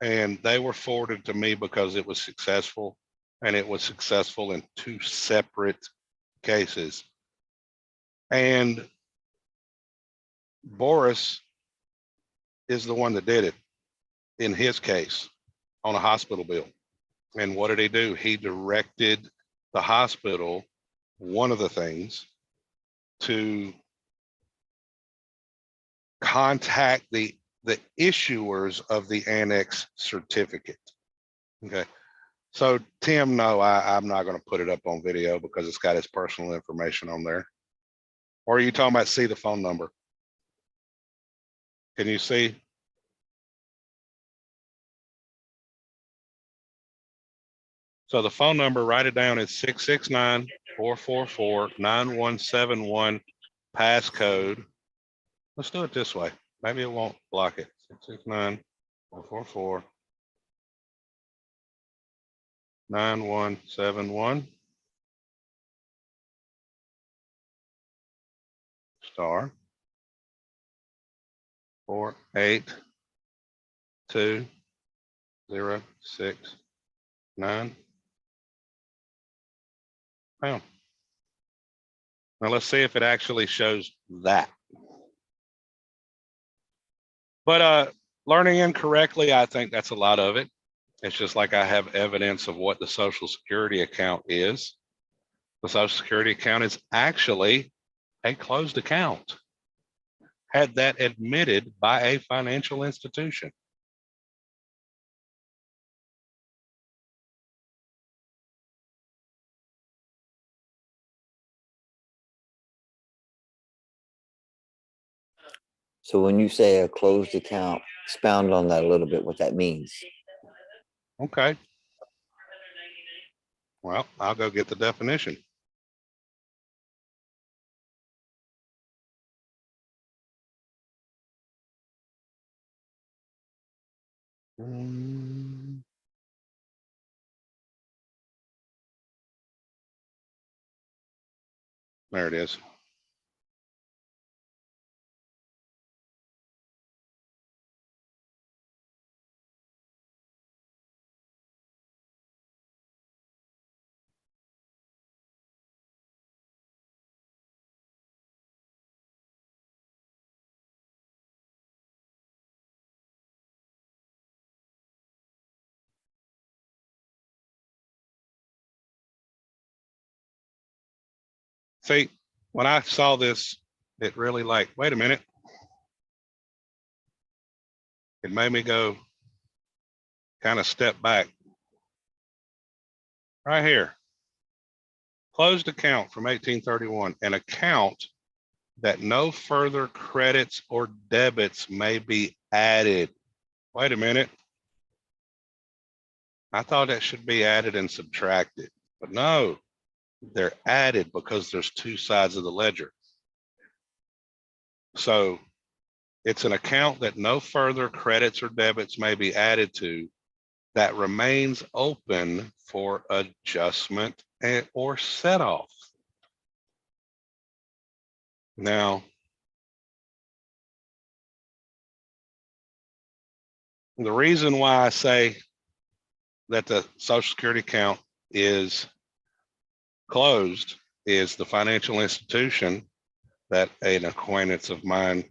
and they were forwarded to me because it was successful, and it was successful in 2 separate cases. And Boris is the one that did it in his case on a hospital bill. And what did he do? He directed the hospital, one of the things, to contact the issuers of the annex certificate. Okay. So Tim, no, I'm not going to put it up on video because it's got his personal information on there. Or are you talking about see the phone number? Can you see? So the phone number, write it down, is 669-444-9171, passcode. Let's do it this way. Maybe it won't block it. 669-444-9171. Star 482-069 pound. Now let's see if it actually shows that. But learning incorrectly, I think that's a lot of it. It's just like I have evidence of what the Social Security account is. The Social Security account is actually a closed account. Had that admitted by a financial institution. So when you say a closed account, expound on that a little bit, what that means. Okay. Well, I'll go get the definition. There it is. See, when I saw this, it really like, wait a minute. It made me go kind of step back. Right here. Closed account from 1831, an account that no further credits or debits may be added. Wait a minute. I thought that should be added and subtracted, but no, they're added because there's 2 sides of the ledger. So it's an account that no further credits or debits may be added to, that remains open for adjustment or set off. Now, the reason why I say that the Social Security account is closed is the financial institution that an acquaintance of mine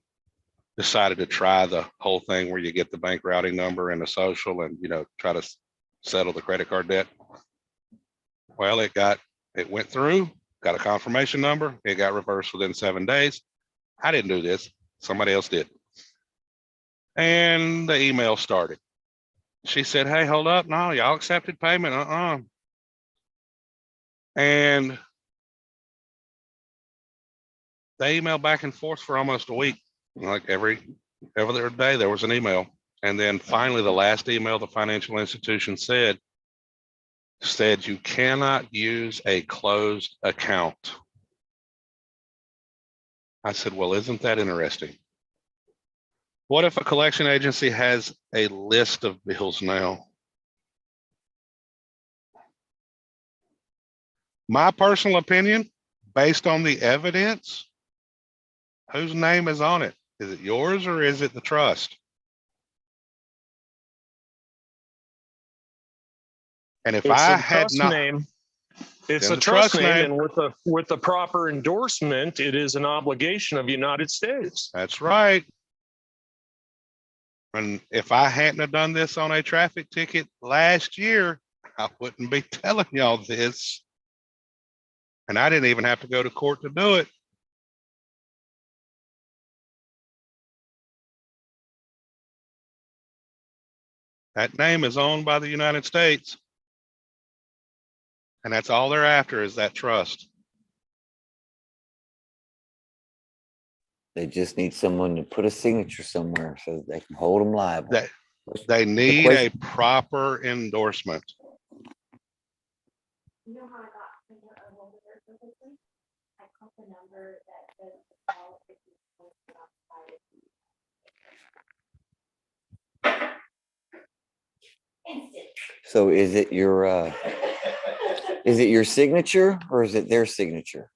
decided to try the whole thing where you get the bank routing number and the social and, you know, try to settle the credit card debt. Well, it went through, got a confirmation number. It got reversed within 7 days. I didn't do this. Somebody else did. And the email started. She said, hey, hold up. No, y'all accepted payment. And they emailed back and forth for almost a week. Like every other day there was an email. And then finally the last email the financial institution said you cannot use a closed account. I said, well, isn't that interesting? What if a collection agency has a list of bills now? My personal opinion, based on the evidence, whose name is on it? Is it yours or is it the trust? And if It's I a had trust not, name. It's then a the trust trust name, name, and with the proper endorsement, it is an obligation of the United States. that's right. And if I hadn't have done this on a traffic ticket last year, I wouldn't be telling y'all this. And I didn't even have to go to court to do it. That name is owned by the United States. And that's all they're after is that trust. They just need someone to put a signature somewhere so that they can hold them liable. They need a question- proper endorsement. You know how I got a hold of her so quickly? I called the number that says all if you post it on Cite. Instant. So is it your signature or is it their signature?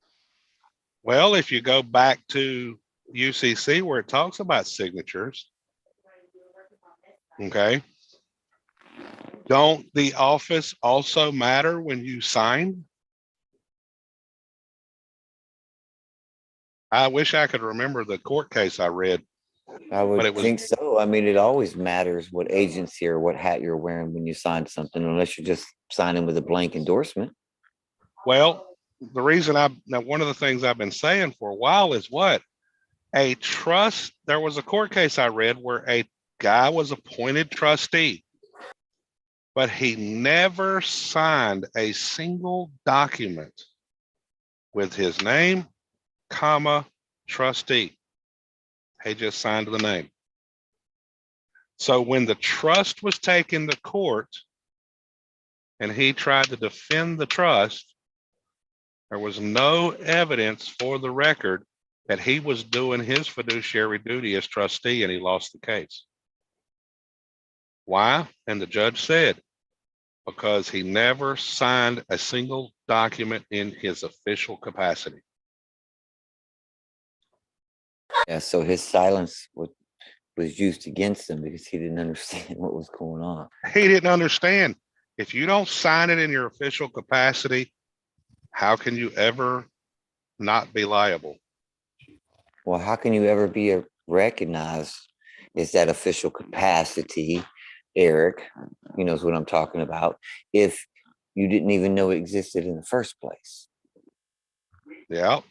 Well, if you go back to UCC where it talks about signatures, okay. Don't the office also matter when you sign? I wish I could remember the court case I read. I But would it was- think so. I mean, it always matters what agency or what hat you're wearing when you sign something, unless you're just signing with a blank endorsement. Well, the reason now one of the things I've been saying for a while is what? A trust, there was a court case I read where a guy was appointed trustee, but he never signed a single document with his name, comma, trustee. He just signed the name. So when the trust was taken to court and he tried to defend the trust, there was no evidence for the record that he was doing his fiduciary duty as trustee, and he lost the case. Why? And the judge said, because he never signed a single document in his official capacity. Yeah, so his silence was used against him because he didn't understand what was going on. He didn't understand. If you don't sign it in your official capacity, how can you ever not be liable? Well, how can you ever be recognized as that official capacity, Eric, you knows what I'm talking about, if you didn't even know it existed in the first place? Yeah.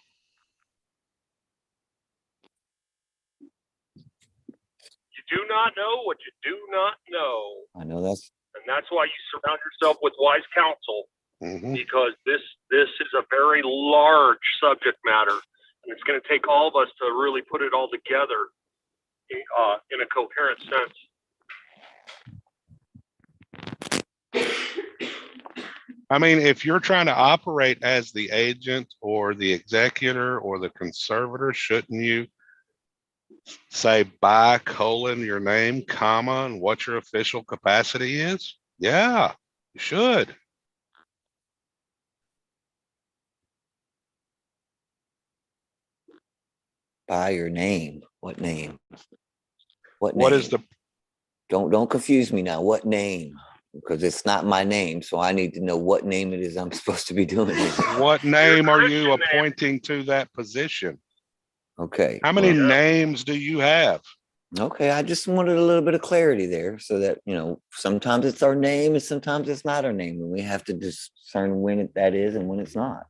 You do not know what you do not know. I know that's And that's why you surround yourself with wise counsel, Mhm. because this is a very large subject matter. And it's going to take all of us to really put it all together in a coherent sense. I mean, if you're trying to operate as the agent or the executor or the conservator, shouldn't you say by colon your name, comma, and what your official capacity is? Yeah, you should. by your name. What name? What What name? is the Don't confuse me now. What name? Because it's not my name, so I need to know what name it is I'm supposed to be doing this. what name are you Christian name. appointing to that position? Okay. How many well, names do you have? Okay, I just wanted a little bit of clarity there so that, sometimes it's our name and sometimes it's not our name. And we have to discern when that is and when it's not.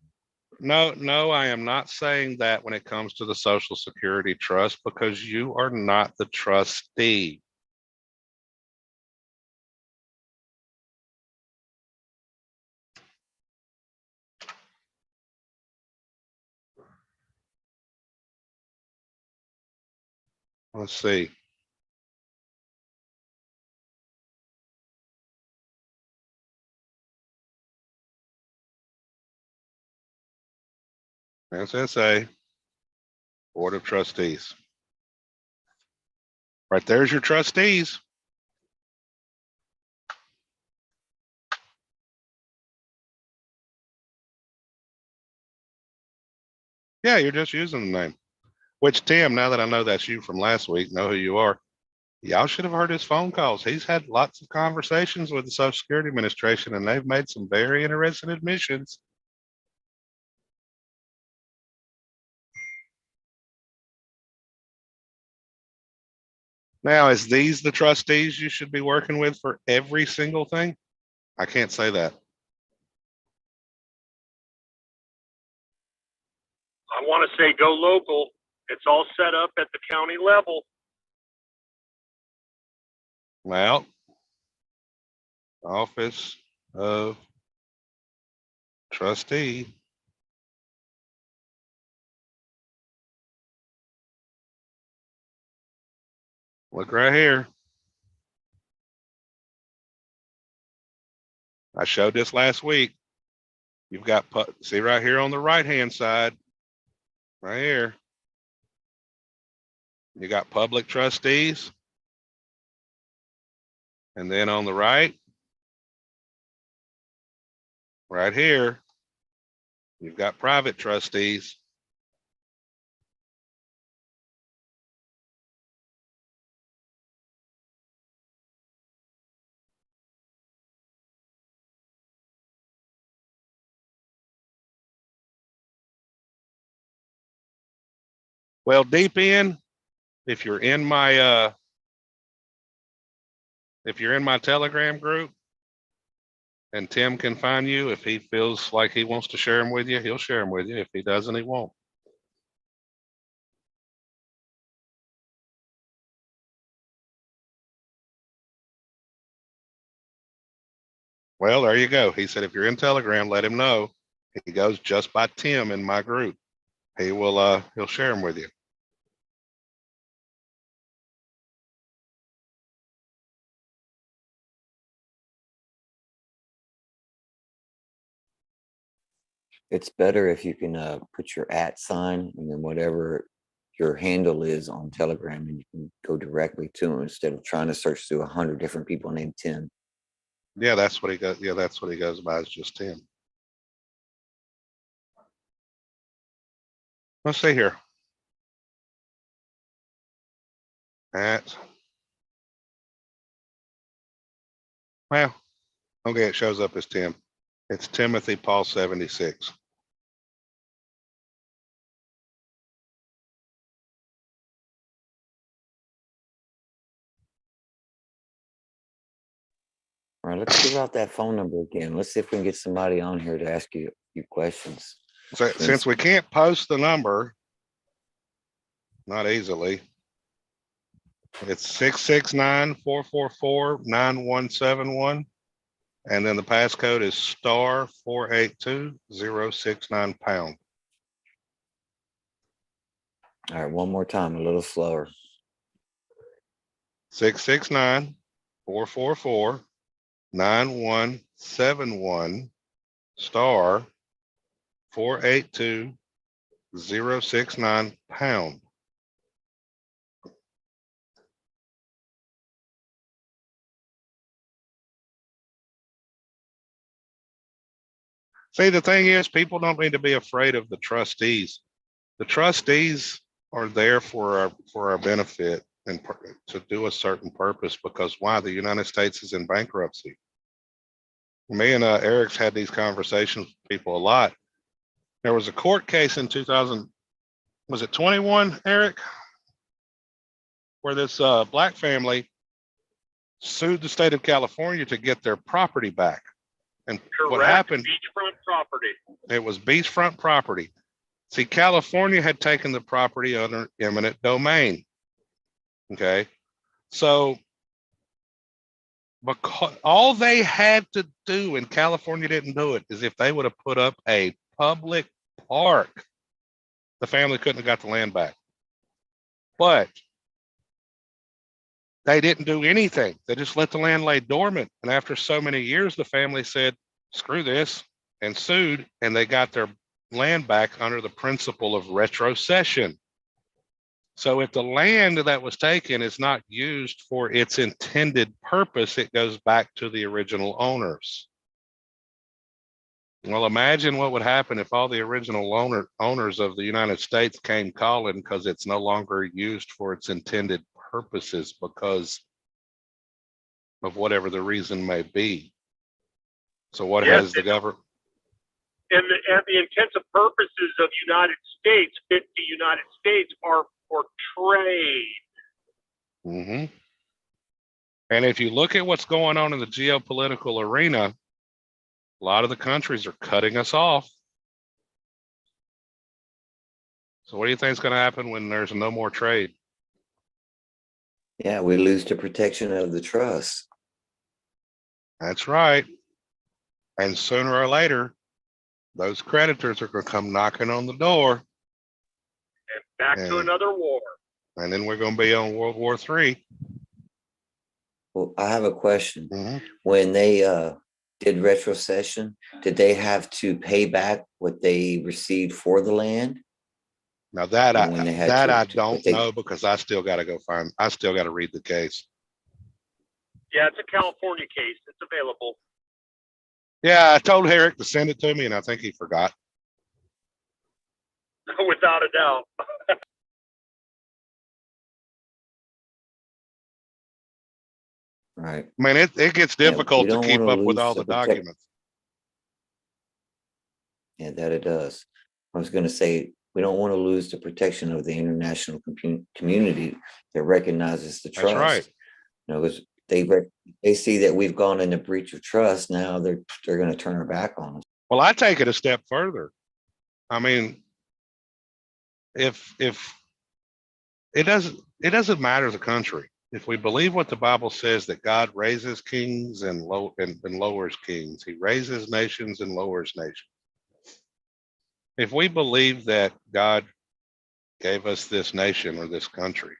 No, I am not saying that when it comes to the Social Security Trust, because you are not the trustee. Let's see. SSA, Board of Trustees. Right there's your trustees. Yeah, you're just using the name. Which Tim, now that I know that's you from last week, know who you are. Y'all should have heard his phone calls. He's had lots of conversations with the Social Security Administration, and they've made some very interesting admissions. Now, is these the trustees you should be working with for every single thing? I can't say that. I want to say go local. It's all set up at the county level. Well, Office of Trustee. Look right here. I showed this last week. You've got, see right here on the right-hand side, right here. You got public trustees. And then on the right here, you've got private trustees. Well, deep in, if you're in my Telegram group, and Tim can find you, if he feels like he wants to share them with you, he'll share them with you. If he doesn't, he won't. Well, there you go. He said, if you're in Telegram, let him know. He goes just by Tim in my group. He will, he'll share them with you. It's better if you can put your @ sign and then whatever your handle is on Telegram, and you can go directly to him instead of trying to search through 100 different people named Tim. Yeah, that's what he goes. Yeah, that's what he goes by, is just Tim. Let's see here. Well, okay, it shows up as Tim. It's Timothy Paul 76. All right, let's give out that phone number again. Let's see if we can get somebody on here to ask you a few questions. So since we can't post the number, not easily, it's 669-444-9171. And then the passcode is *482069#. All right, one more time, a little slower. 669-444-9171 *482-069#. See, the thing is, people don't need to be afraid of the trustees. The trustees are there for our benefit and to do a certain purpose, because why? The United States is in bankruptcy. Me and Eric's had these conversations with people a lot. There was a court case in 2000, was it 21, Eric? Where this black family sued the state of California to get their property back. And Correct. what happened? Beachfront property. It was beachfront property. See, California had taken the property under eminent domain. Okay. So, because all they had to do, and California didn't do it, is if they would have put up a public park, the family couldn't have got the land back. But they didn't do anything. They just let the land lay dormant. And after so many years, the family said, screw this, and sued, and they got their land back under the principle of retrocession. So if the land that was taken is not used for its intended purpose, it goes back to the original owners. Well, imagine what would happen if all the original owners of the United States came calling because it's no longer used for its intended purposes because of whatever the reason may be. So what Yes, has the government? and the intents and purposes of United States, 50 United States, are for trade. Mm-hmm. And if you look at what's going on in the geopolitical arena, a lot of the countries are cutting us off. So what do you think is going to happen when there's no more trade? Yeah, we lose the protection of the trust. That's right. And sooner or later, those creditors are going to come knocking on the door. And back to another war. And then we're going to be on World War III. Well, I have a question. Mm-hmm. When they did retrocession, did they have to pay back what they received for the land? Now that Or when they had I to- don't they- know because I still got to go find. I still got to read the case. Yeah, it's a California case. It's available. Yeah, I told Herrick to send it to me, and I think he forgot. Without a doubt. Right. I mean, it gets difficult we to don't keep wanna up with lose all the the protect- documents. Yeah, that it does. I was going to say, we don't want to lose the protection of the international community that recognizes the trust. That's right. You know, because they see that we've gone into breach of trust. Now they're going to turn their back on us. Well, I take it a step further. I mean, if it doesn't matter the country. If we believe what the Bible says, that God raises kings and lowers kings, he raises nations and lowers nations. If we believe that God gave us this nation or this country,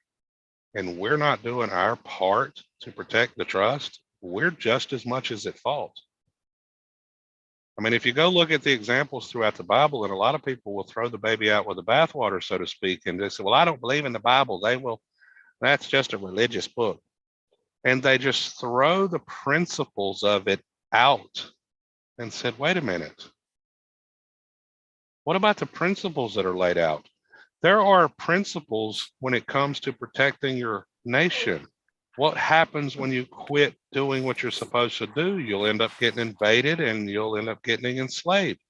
and we're not doing our part to protect the trust, we're just as much as at fault. I mean, if you go look at the examples throughout the Bible, and a lot of people will throw the baby out with the bathwater, so to speak, and they say, well, I don't believe in the Bible. That's just a religious book. And they just throw the principles of it out and said, wait a minute. What about the principles that are laid out? There are principles when it comes to protecting your nation. What happens when you quit doing what you're supposed to do? You'll end up getting invaded and you'll end up getting enslaved.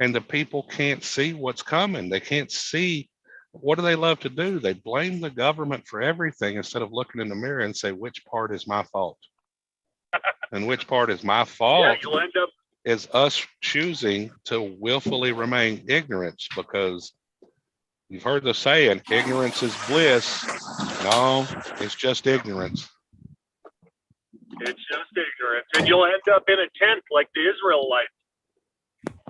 And the people can't see what's coming. They can't see. What do they love to do? They blame the government for everything instead of looking in the mirror and say, which part is my fault? And which part is my fault? Yeah, you'll end up. Is us choosing to willfully remain ignorant, because you've heard the saying, ignorance is bliss. No, it's just ignorance. It's just ignorance. And you'll end up in a tent like the Israelites,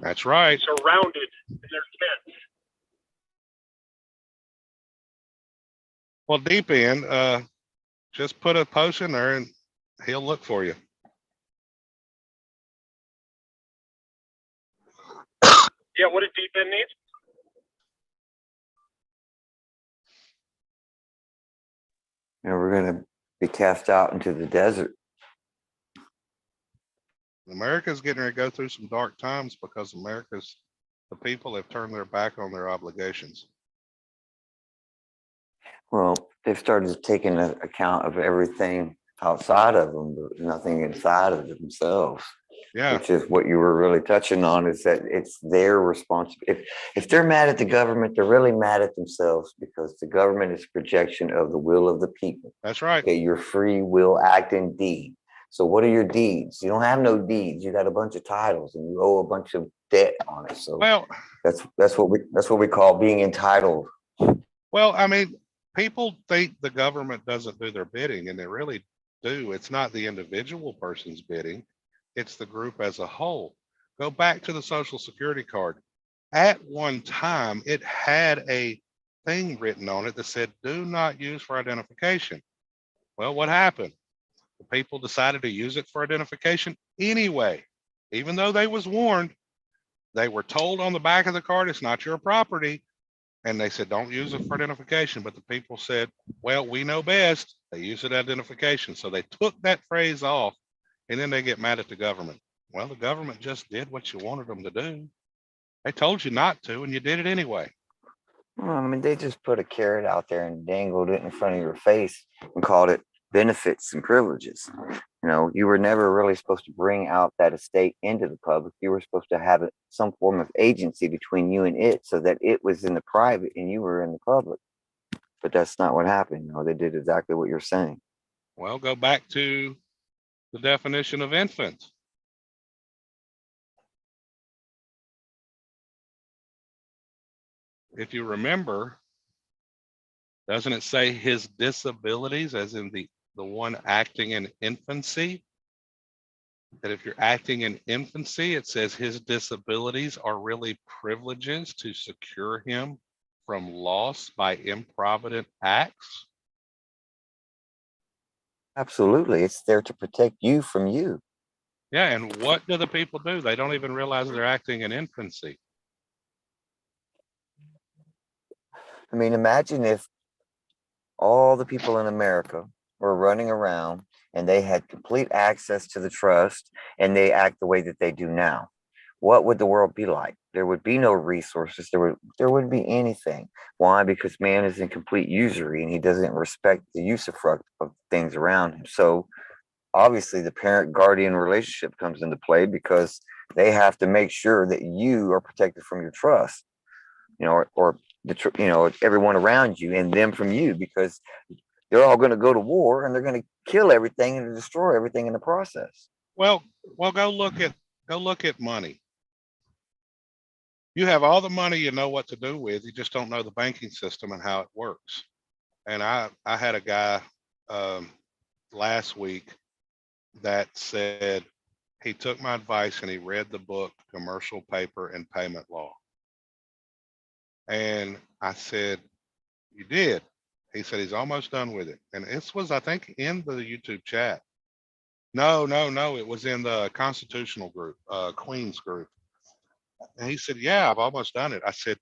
That's right. surrounded in their tents. Well, Deep End, just put a post in there and he'll look for you. Yeah, what did Deep End need? And we're going to be cast out into the desert. America's getting ready to go through some dark times because the people have turned their back on their obligations. Well, they've started taking account of everything outside of them, but nothing inside of themselves. Yeah. Which is what you were really touching on, is that it's their responsibility. If they're mad at the government, they're really mad at themselves, because the government is a projection of the will of the people. That's right. Okay, your free will act and deed. So what are your deeds? You don't have no deeds. You got a bunch of titles and you owe a bunch of debt on it. So Well, that's what we call being entitled. well, I mean, people think the government doesn't do their bidding, and they really do. It's not the individual person's bidding. It's the group as a whole. Go back to the Social Security card. At one time, it had a thing written on it that said, do not use for identification. Well, what happened? The people decided to use it for identification anyway. Even though they was warned, they were told on the back of the card, it's not your property. And they said, don't use it for identification. But the people said, well, we know best. They use it as identification. So they took that phrase off, and then they get mad at the government. Well, the government just did what you wanted them to do. They told you not to, and you did it anyway. Well, I mean, they just put a carrot out there and dangled it in front of your face and called it benefits and privileges. You know, you were never really supposed to bring out that estate into the public. You were supposed to have some form of agency between you and it, so that it was in the private and you were in the public. But that's not what happened. You know, they did exactly what you're saying. Well, go back to the definition of infant. If you remember, doesn't it say his disabilities, as in the one acting in infancy? That if you're acting in infancy, it says his disabilities are really privileges to secure him from loss by improvident acts. Absolutely. It's there to protect you from you. Yeah, and what do the people do? They don't even realize they're acting in infancy. I mean, imagine if all the people in America were running around and they had complete access to the trust and they act the way that they do now. What would the world be like? There would be no resources. There wouldn't be anything. Why? Because man is in complete usury and he doesn't respect the usufruct of things around him. So obviously the parent guardian relationship comes into play, because they have to make sure that you are protected from your trust, you know, or you know, everyone around you and them from you, because they're all going to go to war and they're going to kill everything and destroy everything in the process. Well, go look at money. You have all the money you know what to do with. You just don't know the banking system and how it works. And I had a guy last week that said he took my advice and he read the book Commercial Paper and Payment Law. And I said, you did? He said he's almost done with it. And this was, I think, in the YouTube chat. No, it was in the constitutional group, Queen's group. And he said, yeah, I've almost done it. I said,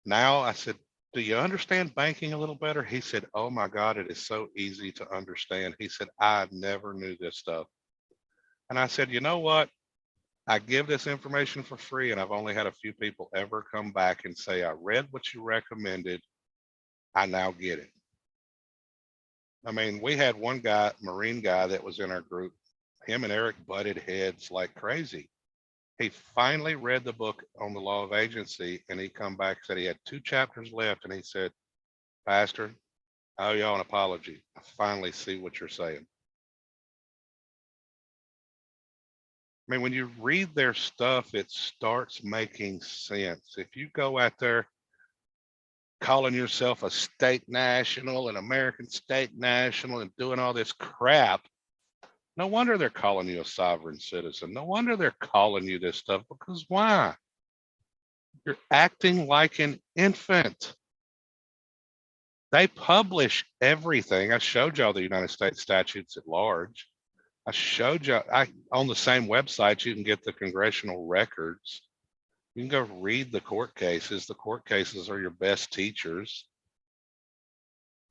do you understand banking a little better? He said, oh my God, it is so easy to understand. He said, I never knew this stuff. And I said, you know what? I give this information for free, and I've only had a few people ever come back and say, I read what you recommended. I now get it. I mean, we had one guy, Marine guy, that was in our group. Him and Eric butted heads like crazy. He finally read the book on the law of agency, and he come back and said he had 2 chapters left, and he said, Pastor, I owe y'all an apology. I finally see what you're saying. I mean, when you read their stuff, it starts making sense. If you go out there calling yourself a state national, an American state national, and doing all this crap, no wonder they're calling you a sovereign citizen. No wonder they're calling you this stuff, because why? You're acting like an infant. They publish everything. I showed y'all the United States statutes at large. I showed you on the same website, you can get the congressional records. You can go read the court cases. The court cases are your best teachers.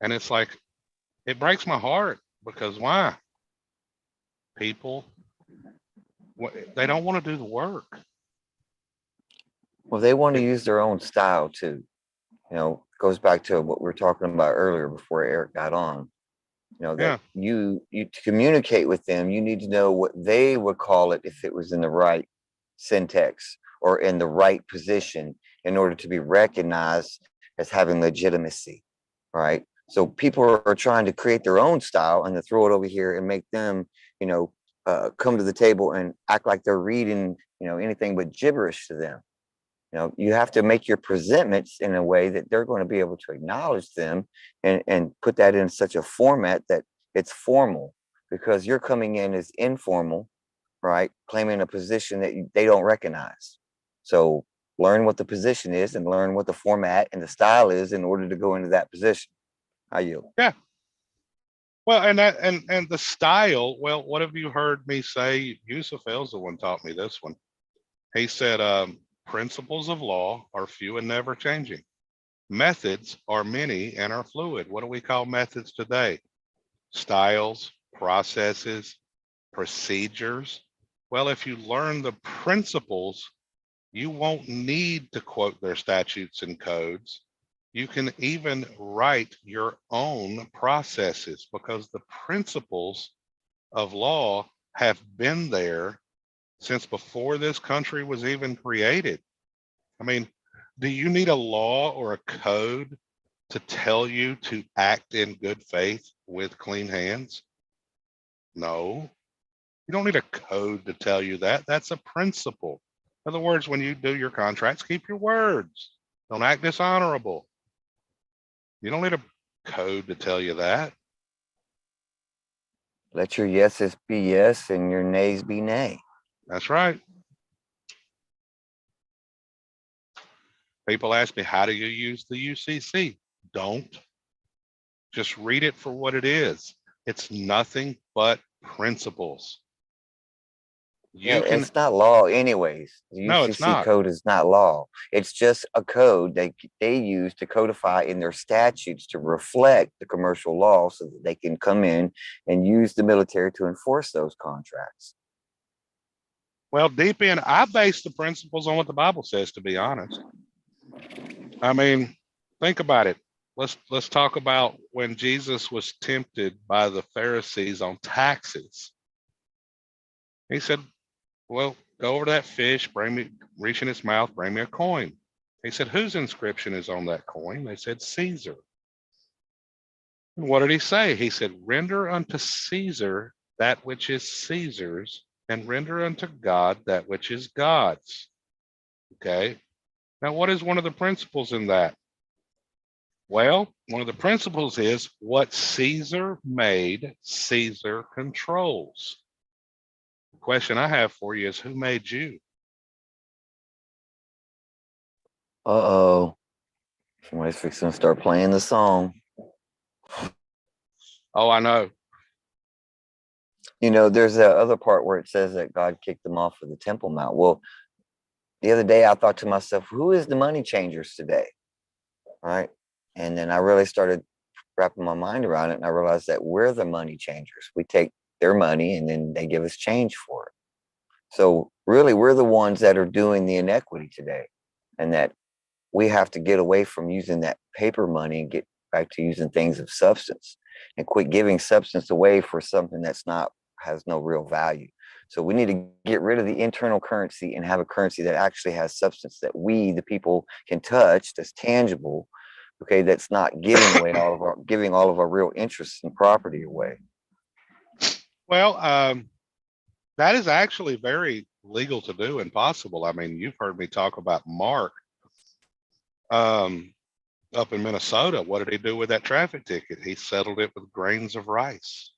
And it's like, it breaks my heart, because why? People, they don't want to do the work. Well, they want to use their own style too. You know, goes back to what we were talking about earlier before Eric got on. You know, that you to communicate with them, you need to know what they would call it if it was in the right syntax or in the right position in order to be recognized as having legitimacy, right? So people are trying to create their own style and to throw it over here and make them, you know, come to the table and act like they're reading, you know, anything but gibberish to them. You know, you have to make your presentments in a way that they're going to be able to acknowledge them and put that in such a format that it's formal, because you're coming in as informal, right? Claiming a position that they don't recognize. So learn what the position is and learn what the format and the style is in order to go into that position. I yield. Yeah. Well, and that and the style, well, what have you heard me say? Yusuf El's the one taught me this one. He said, principles of law are few and never changing. Methods are many and are fluid. What do we call methods today? Styles, processes, procedures. Well, if you learn the principles, you won't need to quote their statutes and codes. You can even write your own processes because the principles of law have been there since before this country was even created. I mean, do you need a law or a code to tell you to act in good faith with clean hands? No, you don't need a code to tell you that. That's a principle. In other words, when you do your contracts, keep your words. Don't act dishonorable. You don't need a code to tell you that. Let your yeses be yes and your nays be nay. That's right. People ask me, how do you use the UCC? Don't. Just read it for what it is. It's nothing but principles. Yeah, it's not law anyways. The No, it's UCC not. code is not law. It's just a code that they use to codify in their statutes to reflect the commercial law so that they can come in and use the military to enforce those contracts. Well, deep in, I base the principles on what the Bible says, to be honest. I mean, think about it. Let's talk about when Jesus was tempted by the Pharisees on taxes. He said, well, go over to that fish, reach in its mouth, bring me a coin. He said, whose inscription is on that coin? They said, Caesar. And what did he say? He said, render unto Caesar that which is Caesar's, and render unto God that which is God's. Okay. Now, what is one of the principles in that? Well, one of the principles is what Caesar made, Caesar controls. The question I have for you is, who made you? Uh-oh. Somebody's fixing to start playing the song. Oh, I know. You know, there's that other part where it says that God kicked them off of the Temple Mount. Well, the other day I thought to myself, who is the money changers today? Right. And then I really started wrapping my mind around it, and I realized that we're the money changers. We take their money and then they give us change for it. So really, we're the ones that are doing the inequity today, and that we have to get away from using that paper money and get back to using things of substance and quit giving substance away for something that's not, has no real value. So we need to get rid of the internal currency and have a currency that actually has substance that we, the people, can touch, that's tangible. Okay, that's not giving away all of our real interests and property away. Well, that is actually very legal to do and possible. I mean, you've heard me talk about Mark up in Minnesota. What did he do with that traffic ticket? He settled it with grains of rice.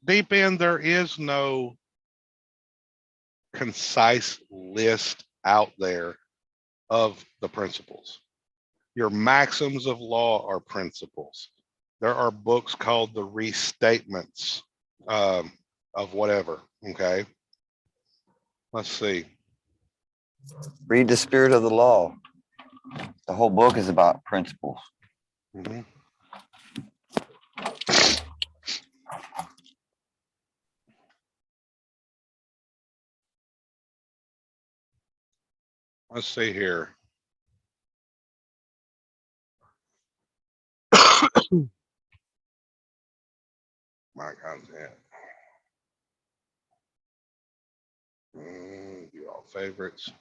Deep in, there is no concise list out there of the principles. Your maxims of law are principles. There are books called the restatements of whatever. Okay. Let's see. Read the spirit of the law. The whole book is about principles. Mm-hmm. Let's see here. My content. Do all favorites.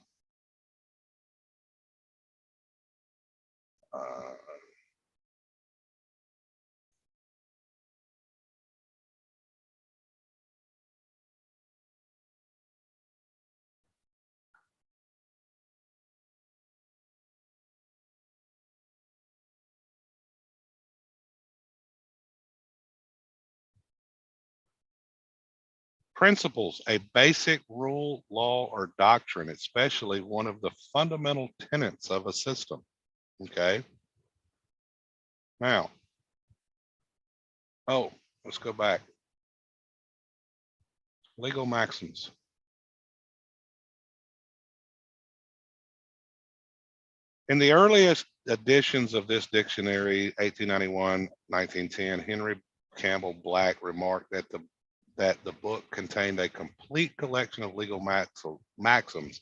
Principles, a basic rule, law, or doctrine, especially one of the fundamental tenets of a system. Okay. Now, let's go back. Legal maxims. In the earliest editions of this dictionary, 1891, 1910, Henry Campbell Black remarked that the book contained a complete collection of legal maxims,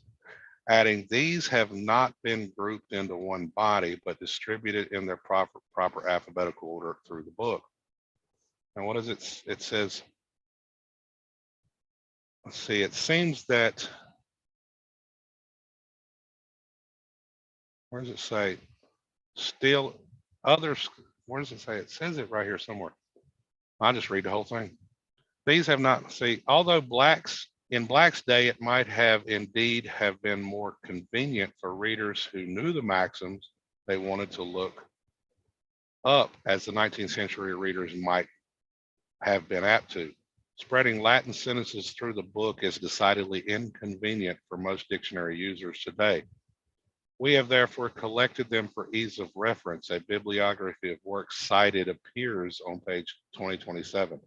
adding, these have not been grouped into one body, but distributed in their proper alphabetical order through the book. And what is it? It says, let's see, it seems that, where does it say? Still others, where does it say? It says it right here somewhere. I'll just read the whole thing. These have not, see, although in Black's day, it might have indeed have been more convenient for readers who knew the maxims they wanted to look up, as the 19th century readers might have been apt to. Spreading Latin sentences through the book is decidedly inconvenient for most dictionary users today. We have therefore collected them for ease of reference. A bibliography of works cited appears on page 2027.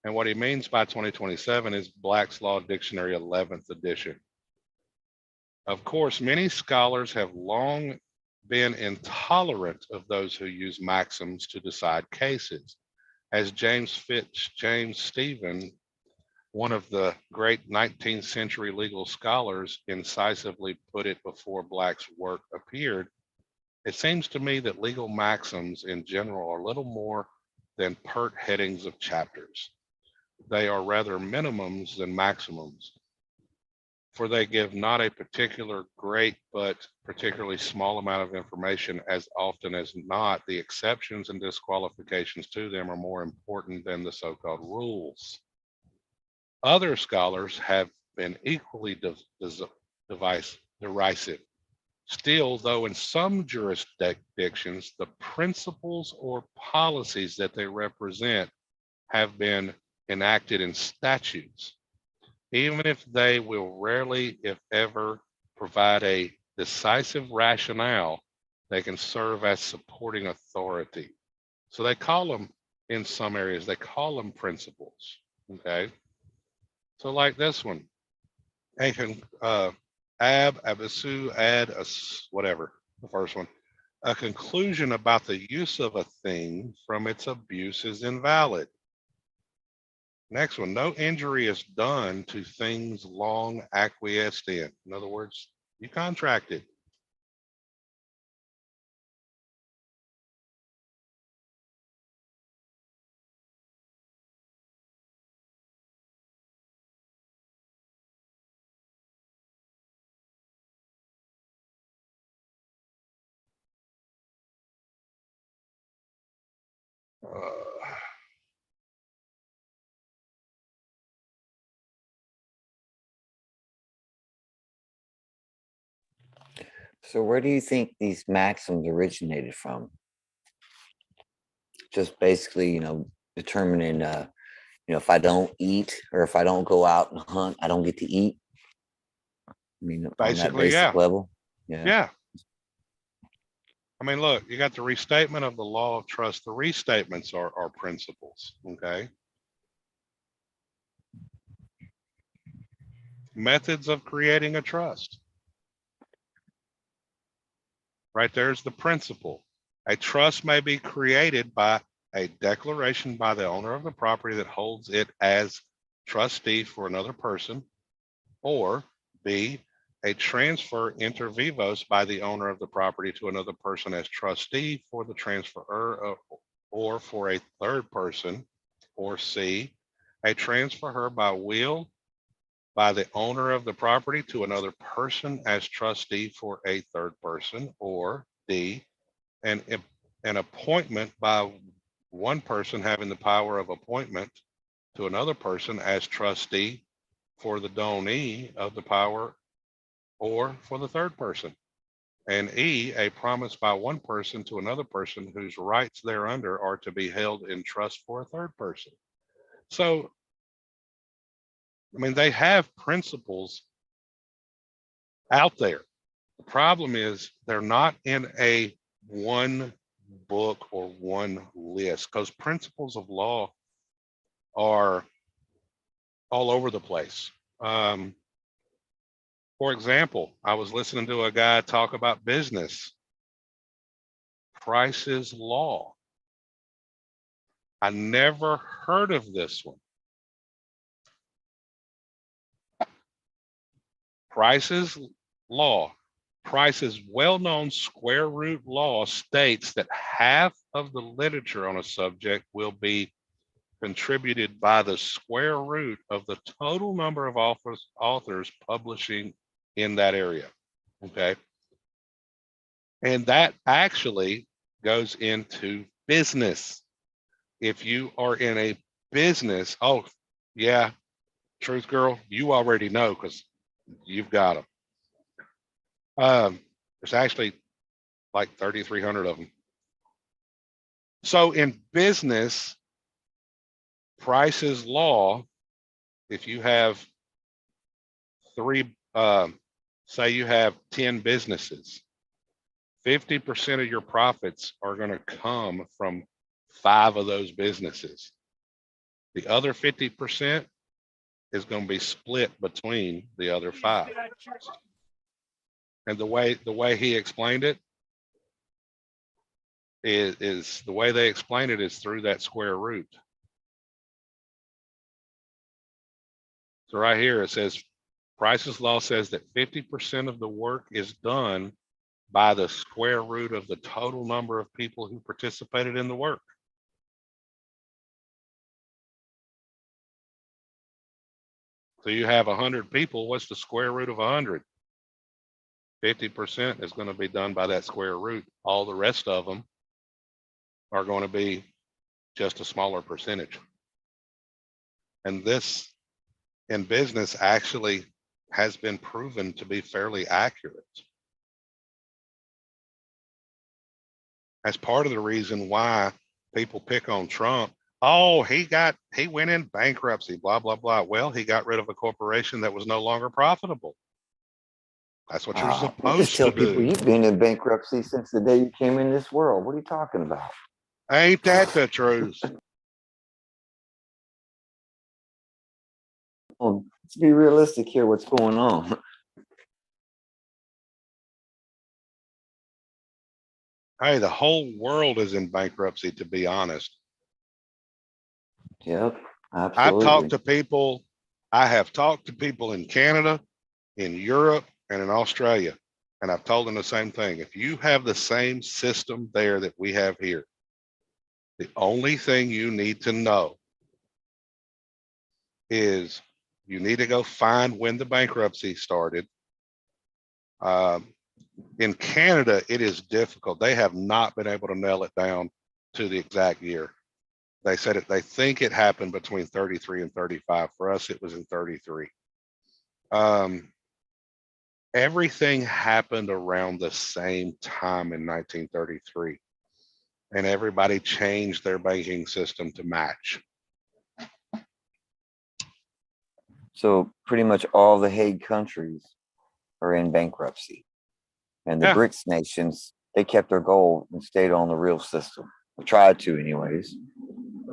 And what he means by 2027 is Black's Law Dictionary 11th edition. Of course, many scholars have long been intolerant of those who use maxims to decide cases. As James Stephen, one of the great 19th century legal scholars, incisively put it before Black's work appeared, it seems to me that legal maxims in general are little more than pert headings of chapters. They are rather minimums than maximums, for they give not a particular great but particularly small amount of information. As often as not, the exceptions and disqualifications to them are more important than the so-called rules. Other scholars have been equally derisive. Still, though in some jurisdictions, the principles or policies that they represent have been enacted in statutes, even if they will rarely, if ever, provide a decisive rationale, they can serve as supporting authority. So they call them, in some areas, they call them principles, okay? So like this one, abisu, ad, whatever, the first one. A conclusion about the use of a thing from its abuse is invalid. Next one, no injury is done to things long acquiesced in. In other words, you contracted. So where do you think these maxims originated from? Just basically, determining, if I don't eat or if I don't go out and hunt, I don't get to eat. I mean, on that Basically, basic yeah. level. Yeah. I mean, look, you got the restatement of the law of trust. The restatements are principles, okay? Methods of creating a trust. Right there's the principle. A trust may be created by a declaration by the owner of the property that holds it as trustee for another person, or B, a transfer inter vivos by the owner of the property to another person as trustee for the transferor or for a third person, or C, a transfer by will by the owner of the property to another person as trustee for a third person, or D, an appointment by one person having the power of appointment to another person as trustee for the donee of the power or for the third person. And E, a promise by one person to another person whose rights thereunder are to be held in trust for a third person. So, I mean, they have principles out there. The problem is they're not in a one book or one list, because principles of law are all over the place. For example, I was listening to a guy talk about business, Price's Law. I never heard of this one. Price's Law. Price's well-known square root law states that half of the literature on a subject will be contributed by the square root of the total number of authors publishing in that area. Okay. And that actually goes into business. If you are in a business, oh yeah, Truth Girl, you already know because you've got them. There's actually like 3,300 of them. So in business, Price's Law, if you have say you have 10 businesses, 50% of your profits are going to come from 5 of those businesses. The other 50% is going to be split between the other 5. And the way he explained it is the way they explain it is through that square root. So right here it says Price's Law says that 50% of the work is done by the square root of the total number of people who participated in the work. So you have 100 people, what's the square root of 100? 50% is going to be done by that square root. All the rest of them are going to be just a smaller percentage. And this in business actually has been proven to be fairly accurate. That's part of the reason why people pick on Trump. Oh, he went in bankruptcy, blah, blah, blah. Well, he got rid of a corporation that was no longer profitable. That's what you're You supposed just tell to people do. you've been in bankruptcy since the day you came in this world. What are you talking about? Ain't that the truth? Well, let's be realistic here. What's going on? Hey, the whole world is in bankruptcy, to be honest. Yep, I've absolutely. talked to people, I have talked to people in Canada, in Europe, and in Australia, and I've told them the same thing. If you have the same system there that we have here, the only thing you need to know is you need to go find when the bankruptcy started. In Canada, it is difficult. They have not been able to nail it down to the exact year. They said they think it happened between 33 and 35. For us, it was in 33. Everything happened around the same time in 1933, and everybody changed their banking system to match. So pretty much all the Hague countries are in bankruptcy. And the Yeah. BRICS nations, they kept their gold and stayed on the real system. Or tried to anyways.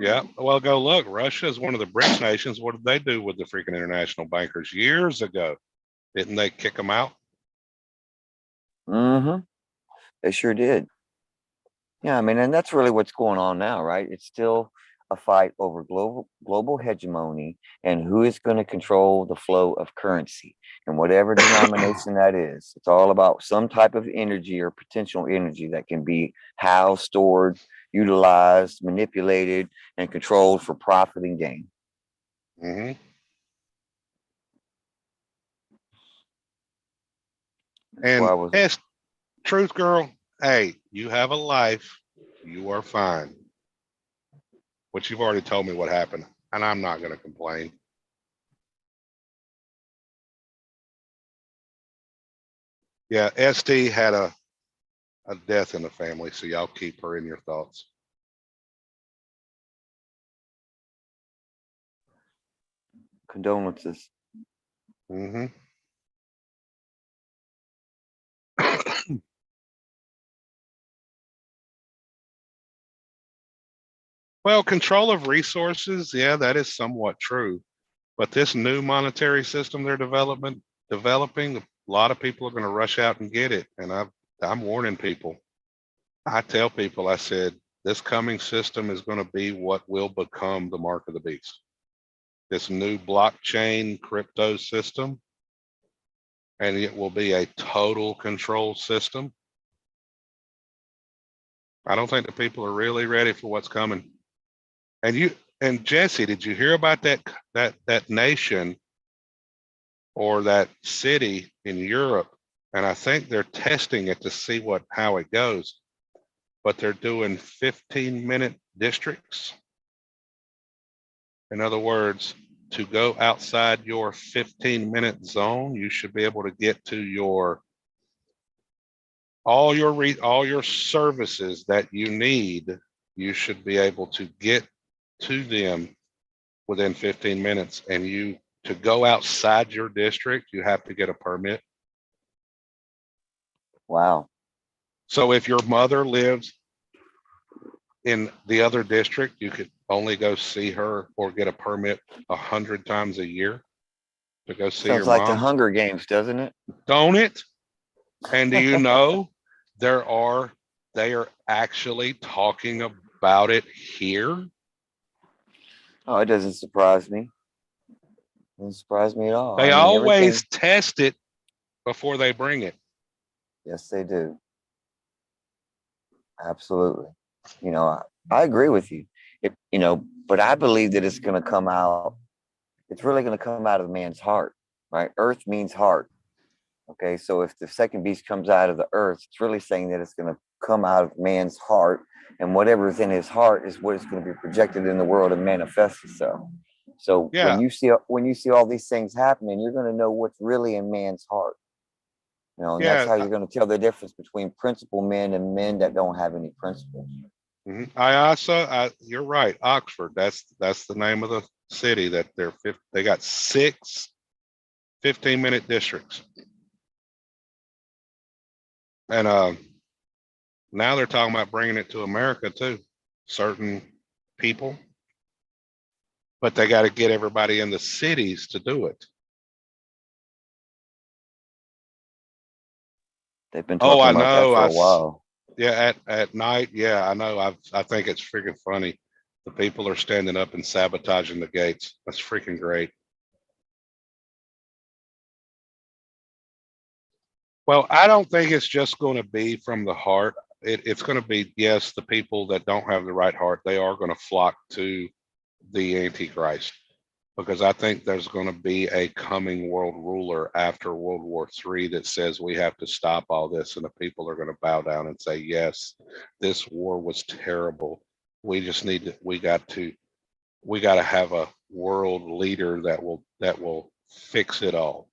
Yeah, well, go look. Russia is one of the BRICS nations. What did they do with the freaking international bankers years ago? Didn't they kick them out? Mm-hmm. They sure did. Yeah, I mean, and that's really what's going on now, right? It's still a fight over global hegemony and who is going to control the flow of currency and whatever denomination that is. It's all about some type of energy or potential energy that can be housed, stored, utilized, manipulated, and controlled for profit and gain. Mm-hmm. And Truth Girl, hey, you have a life. You are fine. But you've already told me what happened, and I'm not going to complain. Yeah, ST had a death in the family, so y'all keep her in your thoughts. Condolences. Mm-hmm. Well, control of resources, yeah, that is somewhat true. But this new monetary system they're developing, a lot of people are going to rush out and get it. And I'm warning people. I tell people, I said, this coming system is going to be what will become the mark of the beast. This new blockchain crypto system, and it will be a total control system. I don't think the people are really ready for what's coming. And Jesse, did you hear about that nation or that city in Europe? And I think they're testing it to see how it goes. But they're doing 15-minute districts. In other words, to go outside your 15-minute zone, you should be able to get to all your services that you need. You should be able to get to them within 15 minutes. And to go outside your district, you have to get a permit. Wow. So if your mother lives in the other district, you could only go see her or get a permit 100 times a year to go see Sounds your like the mom. Hunger Games, doesn't it? Don't it? And do you know they are actually talking about it here? Oh, it doesn't surprise me. Doesn't surprise me at all. They I mean, always everything. test it before they bring it. Yes, they do. Absolutely. You know, I agree with you. But I believe that it's going to come out. It's really going to come out of man's heart, right? Earth means heart. Okay, so if the second beast comes out of the earth, it's really saying that it's going to come out of man's heart, and whatever is in his heart is what is going to be projected in the world and manifest itself. So Yeah. when you see all these things happening, you're going to know what's really in man's heart. And that's how you're going to tell the difference between principled men and men that don't have any principles. You're right. Oxford. That's the name of the city that they got 6 15-minute districts. And now they're talking about bringing it to America too, certain people. But they got to get everybody in the cities to do it. They've been talking about that for a while. Yeah, at night. Yeah, I know. I think it's freaking funny. The people are standing up and sabotaging the gates. That's freaking great. Well, I don't think it's just going to be from the heart. It's going to be, yes, the people that don't have the right heart, they are going to flock to the Antichrist, because I think there's going to be a coming world ruler after World War III that says we have to stop all this, and the people are going to bow down and say, yes, this war was terrible. We just we got to have a world leader that will fix it all.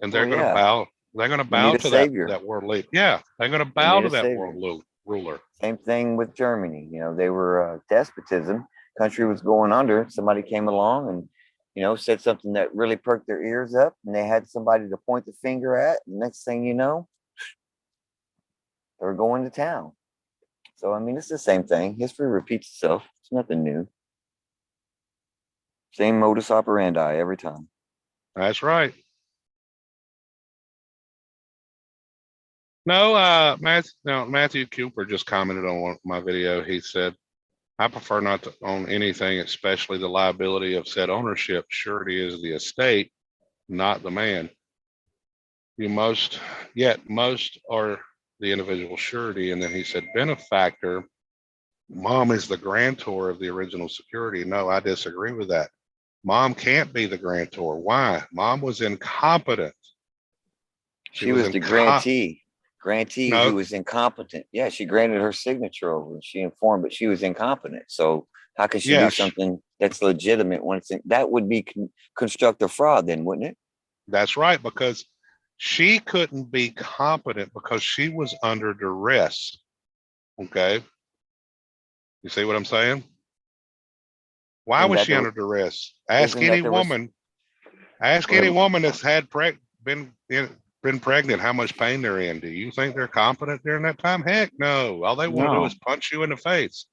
And they're going to bow. They're going to bow to that world leader. Yeah, they're going to bow to that world ruler. Same thing with Germany. They were despotism. Country was going under. Somebody came along and said something that really perked their ears up, and they had somebody to point the finger at. And next thing you know, they're going to town. So I mean, it's the same thing. History repeats itself. It's nothing new. Same modus operandi every time. That's right. No, Matthew Cooper just commented on my video. He said, I prefer not to own anything, especially the liability of said ownership. Surety is the estate, not the man. Most are the individual surety. And then he said, benefactor, mom is the grantor of the original security. No, I disagree with that. Mom can't be the grantor. Why? Mom was incompetent. She was the grantee who was incompetent. Yeah, she granted her signature over and she informed, but she was incompetent. So how could she do something that's legitimate when that would be constructive fraud then, wouldn't it? That's right, because she couldn't be competent because she was under duress. Okay. You see what I'm saying? Why was she under duress? Ask any woman that's been pregnant how much pain they're in. Do you think they're competent during that time? Heck no. All they want to do is punch you in the face.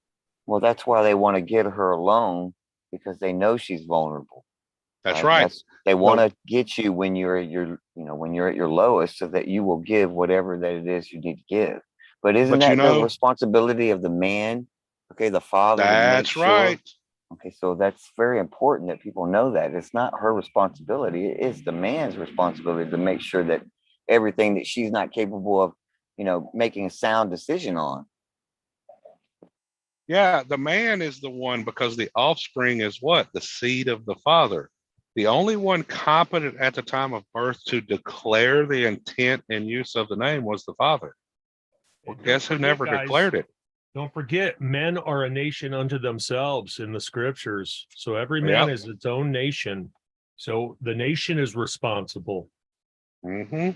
Well, that's why they want to get her alone, because they know she's vulnerable. That's right. They want to get you when you're at your lowest, so that you will give whatever that it is you need to give. But isn't But you that the know, responsibility of the man? Okay, the father to make that's sure. right. Okay, so that's very important that people know that it's not her responsibility. It is the man's responsibility to make sure that everything that she's not capable of, making a sound decision on. Yeah, the man is the one because the offspring is what? The seed of the father. The only one competent at the time of birth to declare the intent and use of the name was the father. Well, And don't guess who forget, never guys, declared it? Don't forget, men are a nation unto themselves in the scriptures. So every man Yep. is its own nation. So the nation is responsible. Mm-hmm.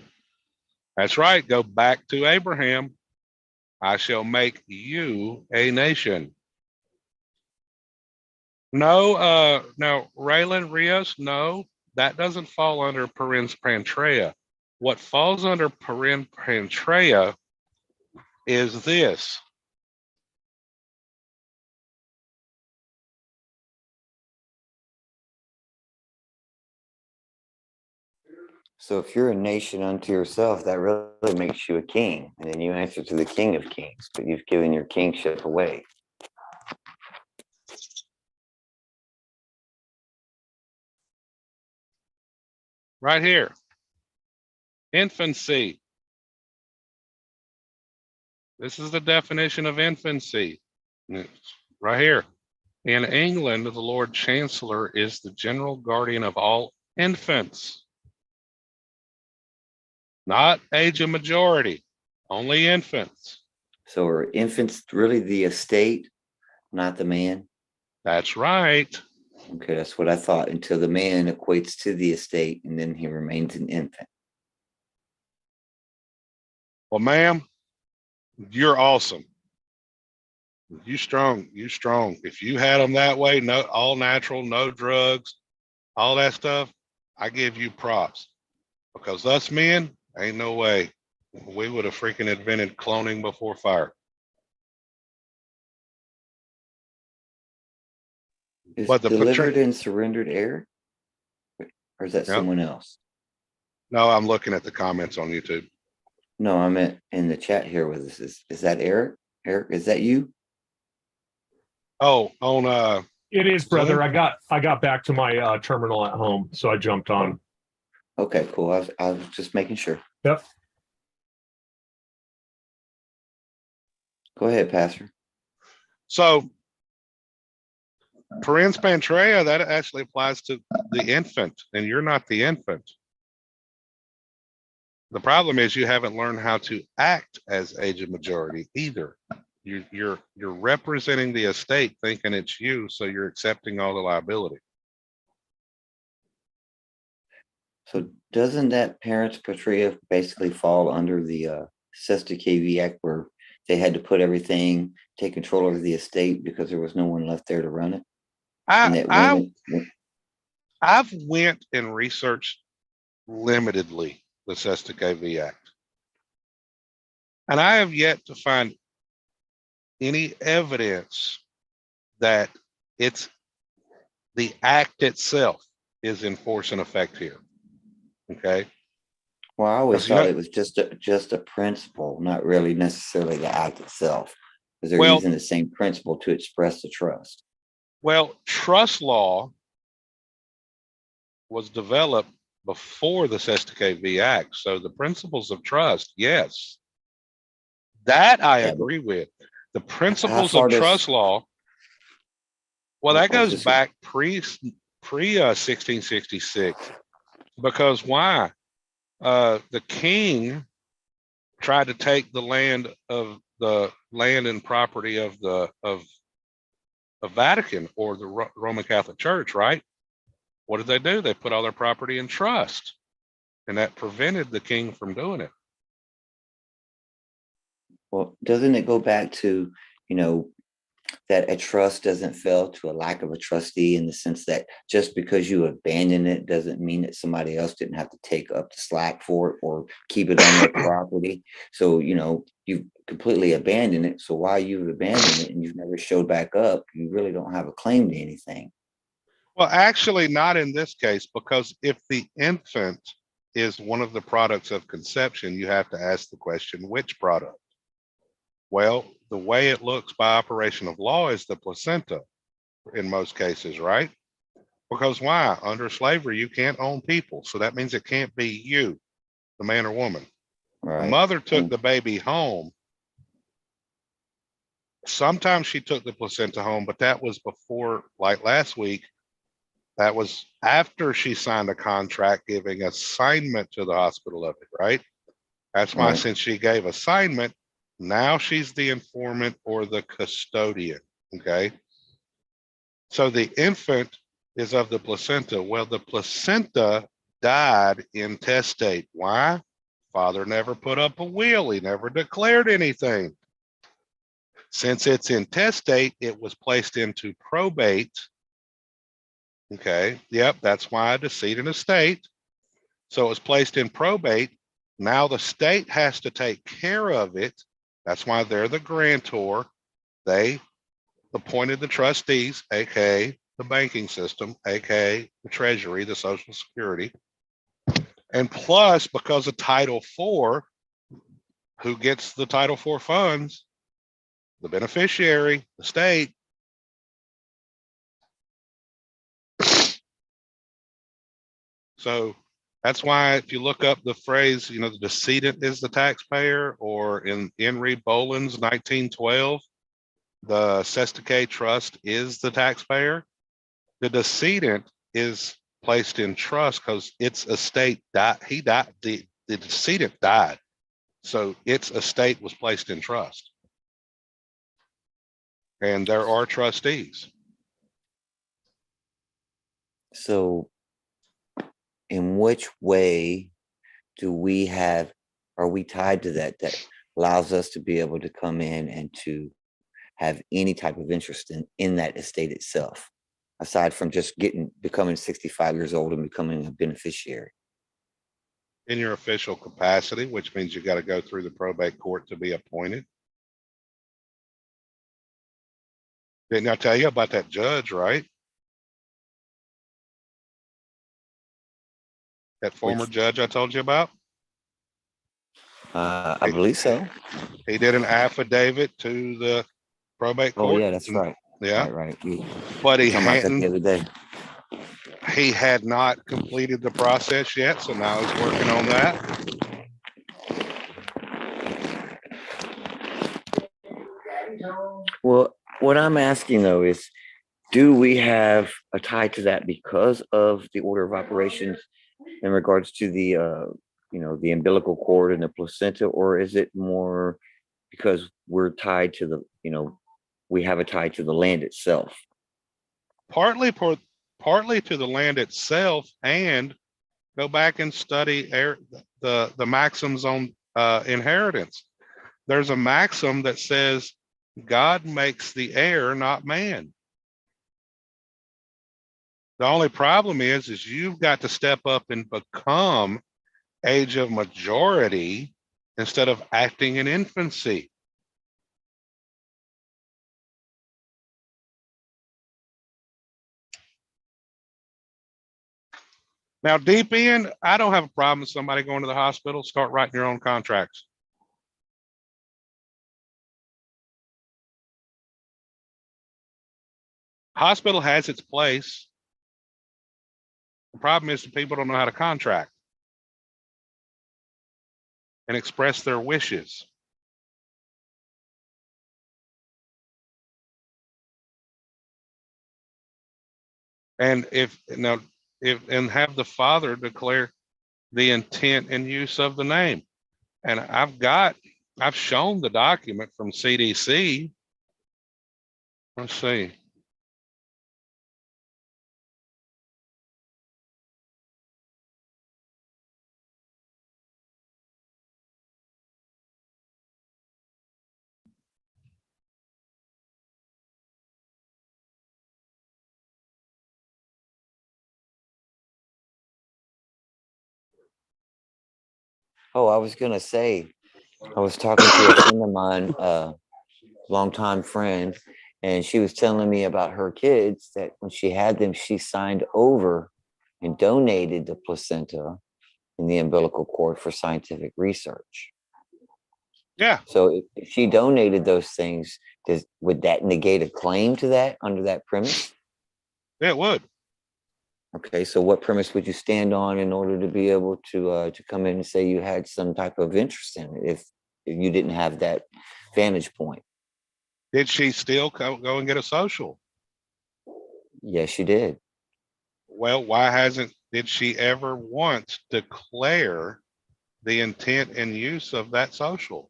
That's right. Go back to Abraham. I shall make you a nation. No, now Raylan Rios, no, that doesn't fall under parens pancreas. What falls under parens pancreas is this. So if you're a nation unto yourself, that really makes you a king. And then you answer to the King of Kings, but you've given your kingship away. Right here. Infancy. This is the definition of infancy. It's right here. In England, the Lord Chancellor is the general guardian of all infants. Not age of majority, only infants. So are infants really the estate, not the man? That's right. Okay, that's what I thought, until the man equates to the estate and then he remains an infant. Well, ma'am, you're awesome. You strong. You strong. If you had them that way, no, all natural, no drugs, all that stuff, I give you props. Because us men, ain't no way. We would have freaking invented cloning before fire. Is But the delivered and surrendered heir? Or is that Yep. someone else? No, I'm looking at the comments on YouTube. No, I meant in the chat here with us. Is that Eric? Eric, is that you? Oh, on It is, brother. Zoom? I got back to my terminal at home, so I jumped on. Okay, cool. I was just making sure. Yep. Go ahead, Pastor. So parens pancreas, that actually applies to the infant, and you're not the infant. The problem is you haven't learned how to act as age of majority either. You're representing the estate thinking it's you, so you're accepting all the liability. So doesn't that parents patria basically fall under the Cesta KV Act, where they had to put everything, take control over the estate because there was no one left there to run it? And that I've went and researched limitedly the Cesta KV Act. And I have yet to find any evidence that it's the act itself is in force and effect here. Okay. Well, I always Because, you thought know, it was just a principle, not really necessarily the act itself, because they're Well- using the same principle to express the trust. Well, trust law was developed before the Cesta KV Act. So the principles of trust, yes, that I Yeah, but agree with. The principles far of does- trust law, well, Well, that I was goes just- back pre 1666. Because why? The king tried to take the land and property of Vatican or the Roman Catholic Church, right? What did they do? They put all their property in trust, and that prevented the king from doing it. Well, doesn't it go back to, that a trust doesn't fail to a lack of a trustee, in the sense that just because you abandon it doesn't mean that somebody else didn't have to take up the slack for it or keep it on their property. So, you've completely abandoned it. So while you've abandoned it and you've never showed back up, you really don't have a claim to anything. Well, actually, not in this case, because if the infant is one of the products of conception, you have to ask the question, which product? Well, the way it looks by operation of law is the placenta in most cases, right? Because why? Under slavery, you can't own people. So that means it can't be you, the man or woman. The Right. mother took the baby home. Sometimes she took the placenta home, but that was before, like last week, that was after she signed a contract giving assignment to the hospital of it, right? That's why Right. since she gave assignment, now she's the informant or the custodian, okay? So the infant is of the placenta. Well, the placenta died intestate. Why? Father never put up a will. He never declared anything. Since it's intestate, it was placed into probate. Okay, yep, that's why deceit in estate. So it was placed in probate. Now the state has to take care of it. That's why they're the grantor. They appointed the trustees, aka the banking system, aka the treasury, the social security. And plus, because of Title IV, who gets the Title IV funds? The beneficiary, the state. So that's why if you look up the phrase, the decedent is the taxpayer, or in Henry Boland's 1912, the Sestake Trust is the taxpayer. The decedent is placed in trust because its estate died. He died. The decedent died. So its estate was placed in trust. And there are trustees. So in which way are we tied to that allows us to be able to come in and to have any type of interest in that estate itself, aside from just becoming 65 years old and becoming a beneficiary? In your official capacity, which means you got to go through the probate court to be appointed. Didn't I tell you about that judge, right? That former judge I told you about? I believe so. He did an affidavit to the probate court. Oh yeah, that's right. Yeah. Right. But he talking about that the hadn't, other day. he had not completed the process yet. So now he's working on that. Well, what I'm asking though is, do we have a tie to that because of the order of operations in regards to the umbilical cord and the placenta, or is it more because we're tied to we have a tie to the land itself? Partly to the land itself, and go back and study the maxims on inheritance. There's a maxim that says God makes the heir, not man. The only problem is you've got to step up and become age of majority instead of acting in infancy. Now, deep in, I don't have a problem with somebody going to the hospital. Start writing your own contracts. Hospital has its place. The problem is that people don't know how to contract and express their wishes. And and have the father declare the intent and use of the name. And I've shown the document from CDC. Let's see. Oh, I was gonna say, I was talking to a friend of mine, longtime friend, and she was telling me about her kids that when she had them, she signed over and donated the placenta and the umbilical cord for scientific research. Yeah, So if she donated those things, would that negate a claim to that under that premise? it would. Okay, so what premise would you stand on in order to be able to come in and say you had some type of interest in it if you didn't have that vantage point? Did she still go and get a social? Yes, you did. Well, did she ever once declare the intent and use of that social?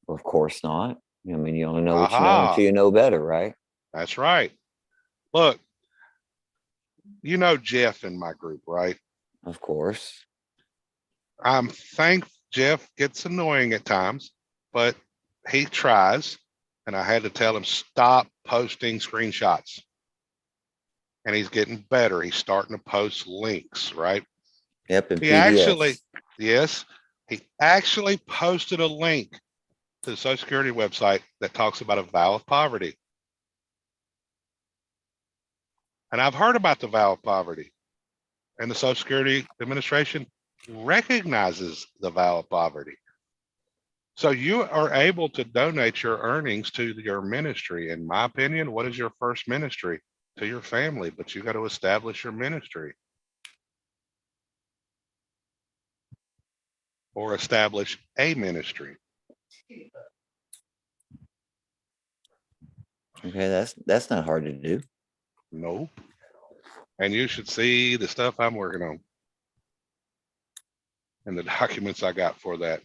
Of course not. I mean, you only know what you know Aha, until you know better, right? that's right. Look, you know Jeff in my group, right? Of course. Jeff gets annoying at times, but he tries, and I had to tell him stop posting screenshots. And he's getting better. He's starting to post links, right? Yep, and He PDFs. he actually posted a link to the Social Security website that talks about a vow of poverty. And I've heard about the vow of poverty, and the Social Security Administration recognizes the vow of poverty. So you are able to donate your earnings to your ministry. In my opinion, what is your first ministry? To your family, but you got to establish your ministry or establish a ministry. Okay, that's not hard to do. Nope. And you should see the stuff I'm working on and the documents I got for that.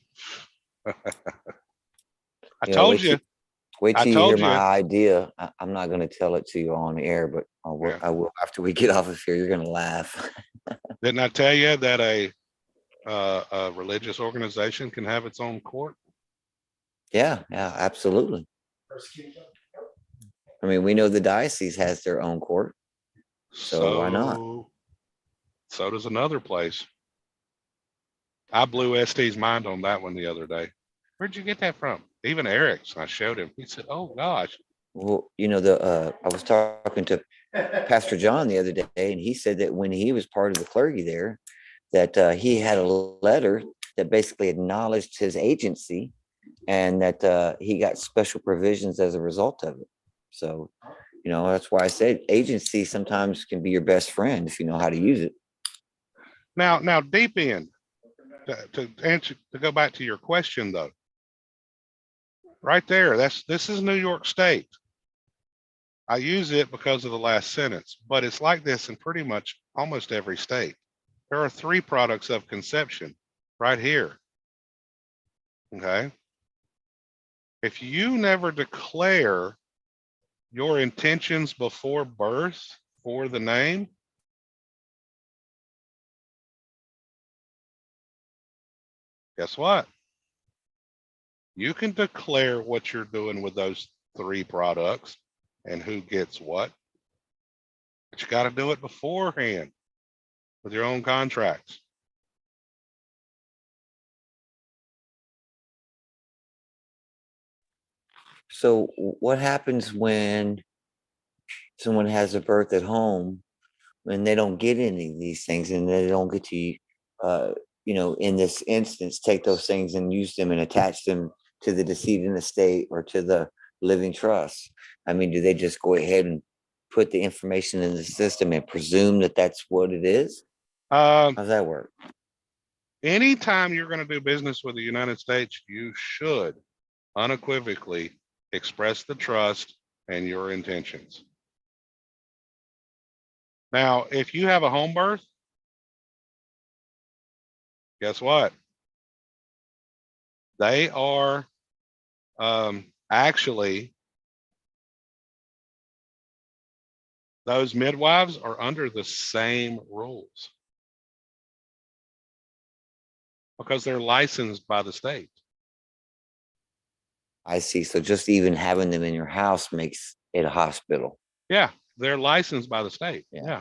I told you. Wait I till you hear told my you. idea. I'm not going to tell it to you on air, but Yeah. I will after we get off of here. You're going to laugh. Didn't I tell you that a religious organization can have its own court? Yeah, absolutely. I mean, we know the diocese has their own court, so why not? So does another place. I blew ST's mind on that one the other day. Where'd you get that from? Even Eric's. I showed him. He said, "Oh gosh." Well, I was talking to Pastor John the other day, and he said that when he was part of the clergy there, that he had a letter that basically acknowledged his agency, and that he got special provisions as a result of it. So, that's why I said agency sometimes can be your best friend if you know how to use it. Now, deep in to go back to your question though, right there, this is New York State. I use it because of the last sentence, but it's like this in pretty much almost every state. There are 3 products of conception right here. Okay. If you never declare your intentions before birth for the name, guess what? You can declare what you're doing with those 3 products and who gets what, but you got to do it beforehand with your own contracts. So, what happens when someone has a birth at home and they don't get any of these things, and they don't get to, in this instance, take those things and use them and attach them to the decedent estate or to the living trust? I mean, do they just go ahead and put the information in the system and presume that that's what it is? How does that work? Anytime you're going to do business with the United States, you should unequivocally express the trust and your intentions. Now, if you have a home birth, guess what? They are actually, those midwives are under the same rules because they're licensed by the state. I see. So just even having them in your house makes it a hospital. Yeah, they're licensed by the state. Yeah,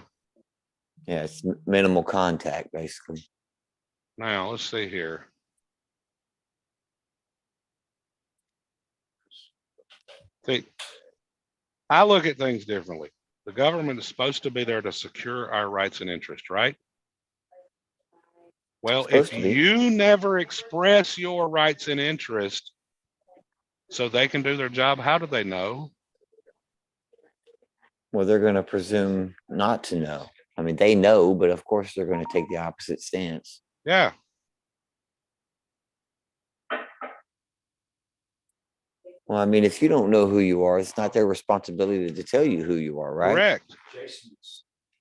it's minimal contact, basically. Now, let's see here. See, I look at things differently. The government is supposed to be there to secure our rights and interests, right? Well, if you never express your rights and interests, so they can do their job. How do they know? Well, they're going to presume not to know. I mean, they know, but of course they're going to take the opposite stance. Yeah. Well, I mean, if you don't know who you are, it's not their responsibility to tell you who you are, right? Correct.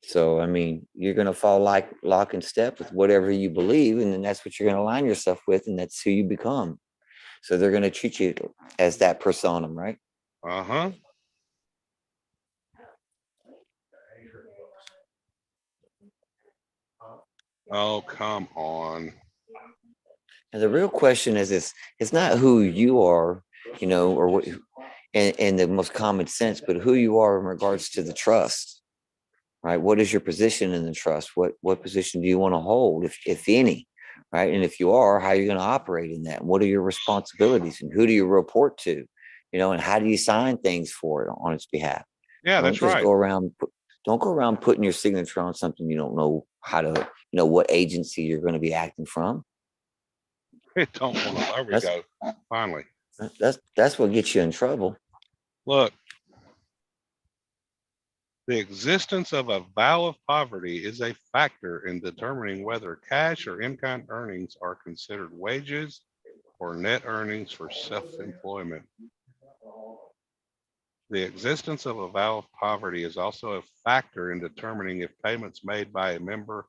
So, I mean, you're going to fall like lock and step with whatever you believe, and then that's what you're going to align yourself with, and that's who you become. So they're going to treat you as that persona, right? Uh-huh. Oh, come on. And the real question is this, it's not who you are, you know, or what in the most common sense, but who you are in regards to the trust, right? What is your position in the trust? What position do you want to hold, if any, right? And if you are, how are you going to operate in that? What are your responsibilities and who do you report to? You know, and how do you sign things for it on its behalf? Yeah, Don't that's just right. go around, don't go around putting your signature on something you don't know how to, you know, what agency you're going to be acting from. Don't want to. There we That's- go. Finally. That's what gets you in trouble. Look, the existence of a vow of poverty is a factor in determining whether cash or in-kind earnings are considered wages or net earnings for self-employment. The existence of a vow of poverty is also a factor in determining if payments made by a member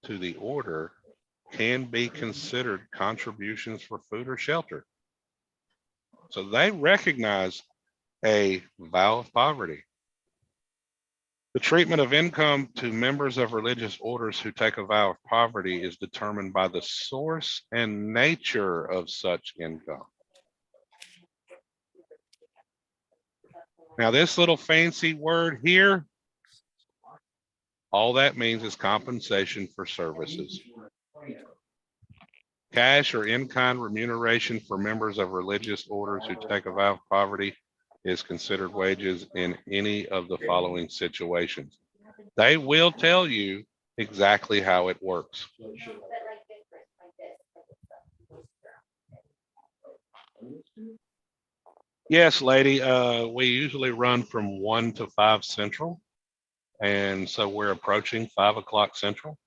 to the order can be considered contributions for food or shelter. So they recognize a vow of poverty. The treatment of income to members of religious orders who take a vow of poverty is determined by the source and nature of such income. Now, this little fancy word here, all that means is compensation for services. Cash or in-kind remuneration for members of religious orders who take a vow of poverty is considered wages in any of the following situations. They will tell you exactly how it works. Yes, lady, we usually run from 1 to 5 Central. And so we're approaching 5 o'clock Central.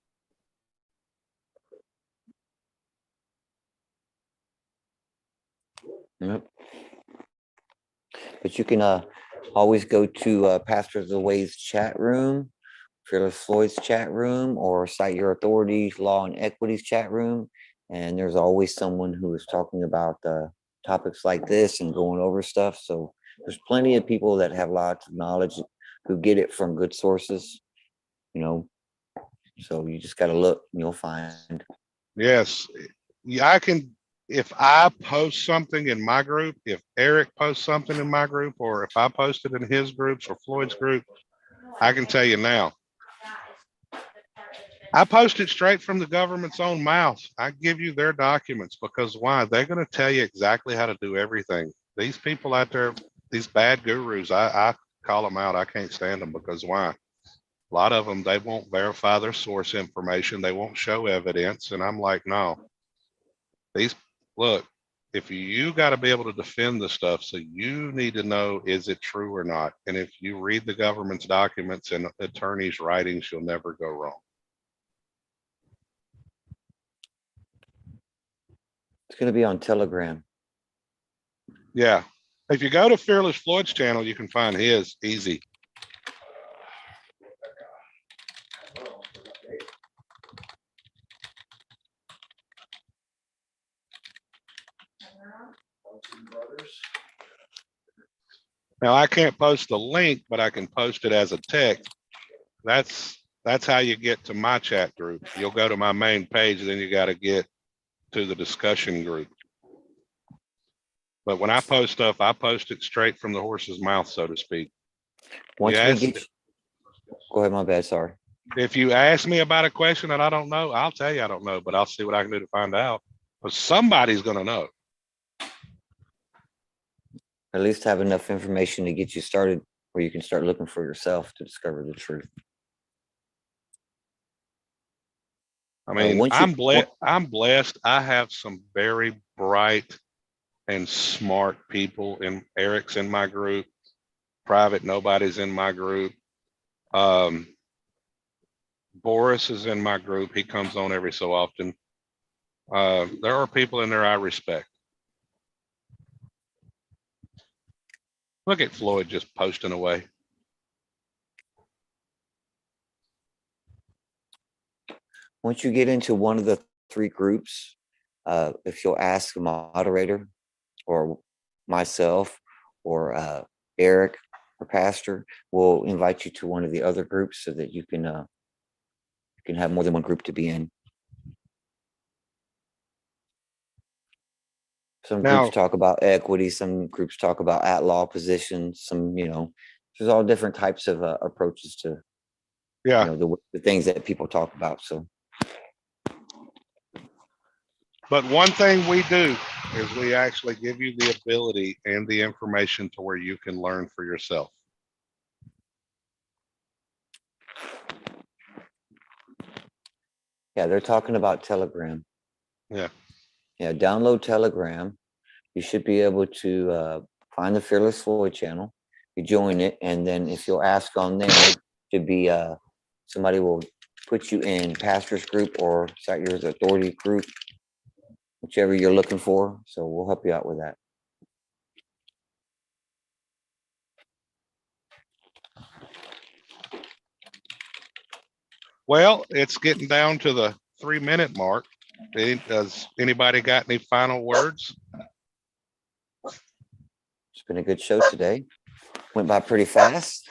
Yep. But you can always go to Pastor of the Way's chat room, Fearless Floyd's chat room, or Cite Your Authorities Law and Equities chat room. And there's always someone who is talking about topics like this and going over stuff. So there's plenty of people that have lots of knowledge who get it from good sources, you know. So you just got to look and you'll find. Yes, yeah, I can. If I post something in my group, if Eric posts something in my group, or if I post it in his groups or Floyd's group, I can tell you now. I post it straight from the government's own mouth. I give you their documents because why? They're going to tell you exactly how to do everything. These people out there, these bad gurus, I call them out. I can't stand them because why? A lot of them, they won't verify their source information. They won't show evidence. And I'm like, no, look, if you got to be able to defend the stuff, so you need to know, is it true or not? And if you read the government's documents and attorneys' writings, you'll never go wrong. It's going to be on Telegram. Yeah. If you go to Fearless Floyd's channel, you can find his easy. Now I can't post the link, but I can post it as a text. That's how you get to my chat group. You'll go to my main page, then you got to get to the discussion group. But when I post stuff, I post it straight from the horse's mouth, so to speak. Once Yes. we get go ahead, my bad, sorry. If you ask me about a question that I don't know, I'll tell you I don't know, but I'll see what I can do to find out. But somebody's going to know. At least have enough information to get you started where you can start looking for yourself to discover the truth. I mean, once I'm blessed. I have some very bright and smart people. And Eric's in my group. Private, nobody's in my group. Boris is in my group. He comes on every so often. There are people in there I respect. Look at Floyd just posting away. Once you get into one of the 3 groups, if you'll ask the moderator or myself or Eric or Pastor, we'll invite you to one of the other groups so that you can have more than one group to be in. Some Now- groups talk about equity, some groups talk about at-law positions, some, there's all different types of approaches to, Yeah. the things that people talk about. So But one thing we do is we actually give you the ability and the information to where you can learn for yourself. yeah, they're talking about Telegram. Yeah. Yeah, download Telegram. You should be able to find the Fearless Floyd channel. You join it, and then if you'll ask on there, to be somebody will put you in Pastor's group or Cite Your Authority group, whichever you're looking for. So we'll help you out with that. Well, it's getting down to the 3-minute mark. Does anybody got any final words? It's been a good show today. Went by pretty fast.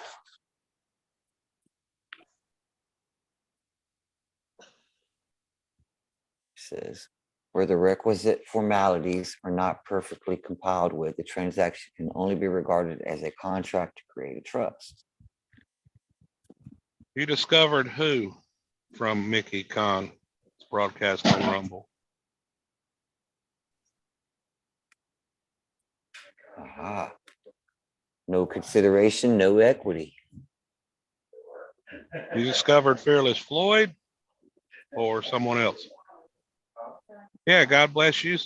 Says, where the requisite formalities are not perfectly compiled with, the transaction can only be regarded as a contract to create a trust. You discovered who from Mickey Khan's broadcast on Rumble? Aha. No consideration, no equity. You discovered Fearless Floyd or someone else? Yeah, God bless you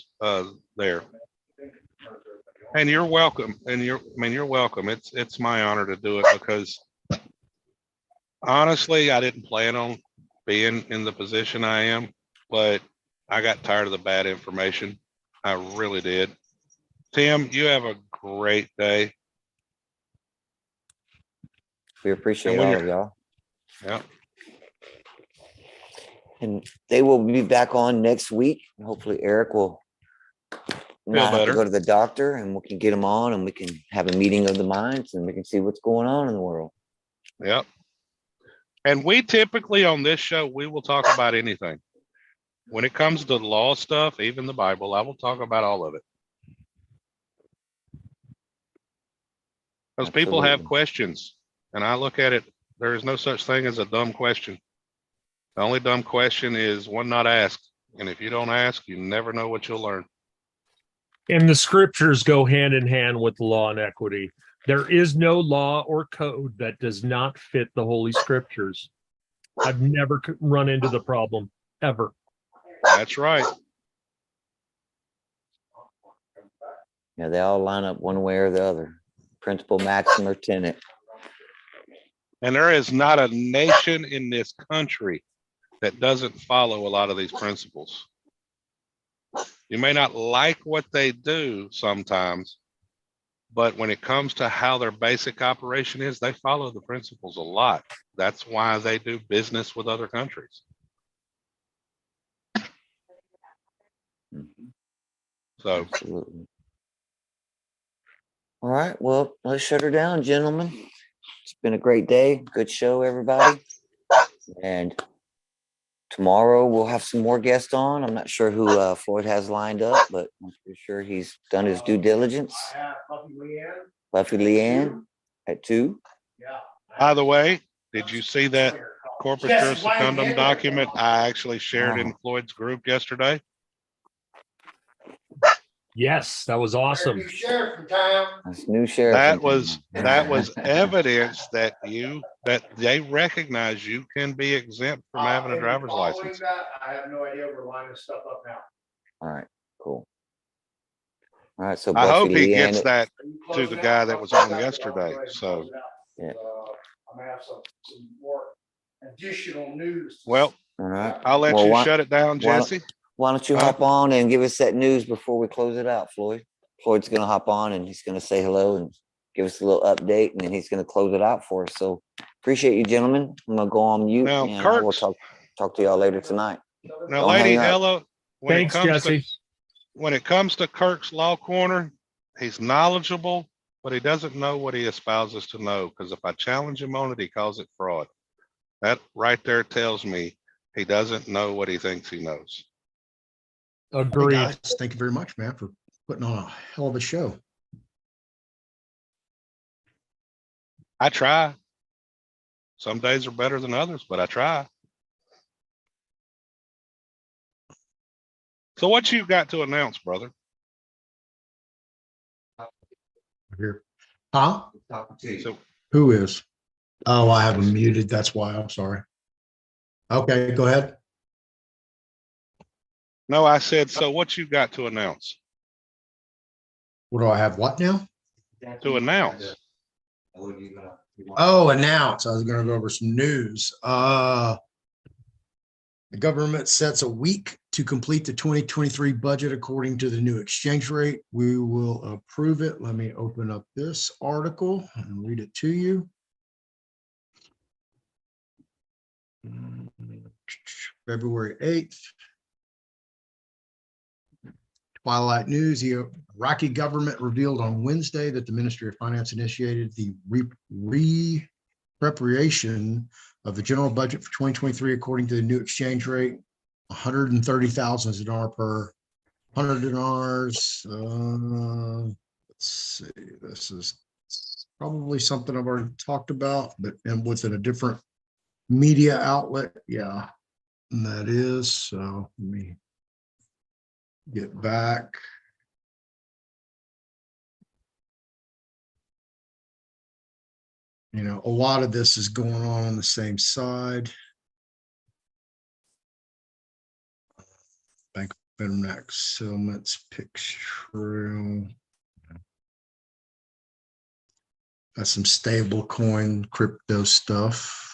there. And you're welcome. And you're welcome. It's my honor to do it because honestly, I didn't plan on being in the position I am, but I got tired of the bad information. I really did. Tim, you have a great day. We appreciate And when all you're- of y'all. Yeah. And they will be back on next week. Hopefully Eric will not have to better. go to the doctor, and we can get him on and we can have a meeting of the minds and we can see what's going on in the world. Yep. And we typically on this show, we will talk about anything. When it comes to law stuff, even the Bible, I will talk about all of it. Because people have Absolutely. questions, and I look at it, there is no such thing as a dumb question. The only dumb question is one not asked. And if you don't ask, you never know what you'll learn. And the scriptures go hand in hand with law and equity. There is no law or code that does not fit the Holy Scriptures. I've never run into the problem, ever. That's right. Yeah, they all line up one way or the other. Principle, maxim, or tenet. And there is not a nation in this country that doesn't follow a lot of these principles. You may not like what they do sometimes, but when it comes to how their basic operation is, they follow the principles a lot. That's why they do business with other countries. Mhm. So, Absolutely. All right. Well, let's shut her down, gentlemen. It's been a great day. Good show, everybody. And tomorrow we'll have some more guests on. I'm not sure who Floyd has lined up, but I'm pretty sure he's done his due diligence. Buffy Leanne at 2. by the way, did you see that corpus juris secundum document I actually shared in Floyd's group yesterday? Yes, that was awesome. That's new sheriff. That was evidence that they recognize you can be exempt from having a driver's license. I have no idea. We're lining stuff up now. All right, cool. All right, so I hope he Buffy gets and that to the guy that was on yesterday. So, Yeah. I'm gonna have some more additional news. well, all right. I'll let Well, you why- shut it down, why don't- Jesse. Why don't you Huh? hop on and give us that news before we close it out, Floyd? Floyd's gonna hop on and he's gonna say hello and give us a little update, and then he's gonna close it out for us. So appreciate you, gentlemen. I'm gonna go on mute Now, and I will Kirk's, talk to y'all later tonight. now, Don't Lady hang up. Ella, when it Thanks, comes to Jesse. when it comes to Kirk's Law Corner, he's knowledgeable, but he doesn't know what he espouses to know. Because if I challenge him on it, he calls it fraud. That right there tells me he doesn't know what he thinks he knows. Hey, Agreed. guys, thank you very much, man, for putting on a hell of a show. I try. Some days are better than others, but I try. So what you got to announce, brother? Here. Huh? Talking to you. So Who is? Oh, I have him muted. That's why. I'm sorry. Okay, go ahead. no, I said, so what you got to announce? What do I have? What now? To announce. What are you gonna? Oh, announce. I was gonna go over some news. The government sets a week to complete the 2023 budget according to the new exchange rate. We will approve it. Let me open up this article and read it to you. February 8th. Twilight News, the Iraqi government revealed on Wednesday that the Ministry of Finance initiated the preparation of the general budget for 2023 according to the new exchange rate. 130,000 is a dollar per 100 dinars. Let's see, this is probably something I've already talked about, but and within a different media outlet. Yeah, and that is, so let me get back. You know, a lot of this is going on the same side. Bank of Internet settlements picture. Got some stable coin crypto stuff.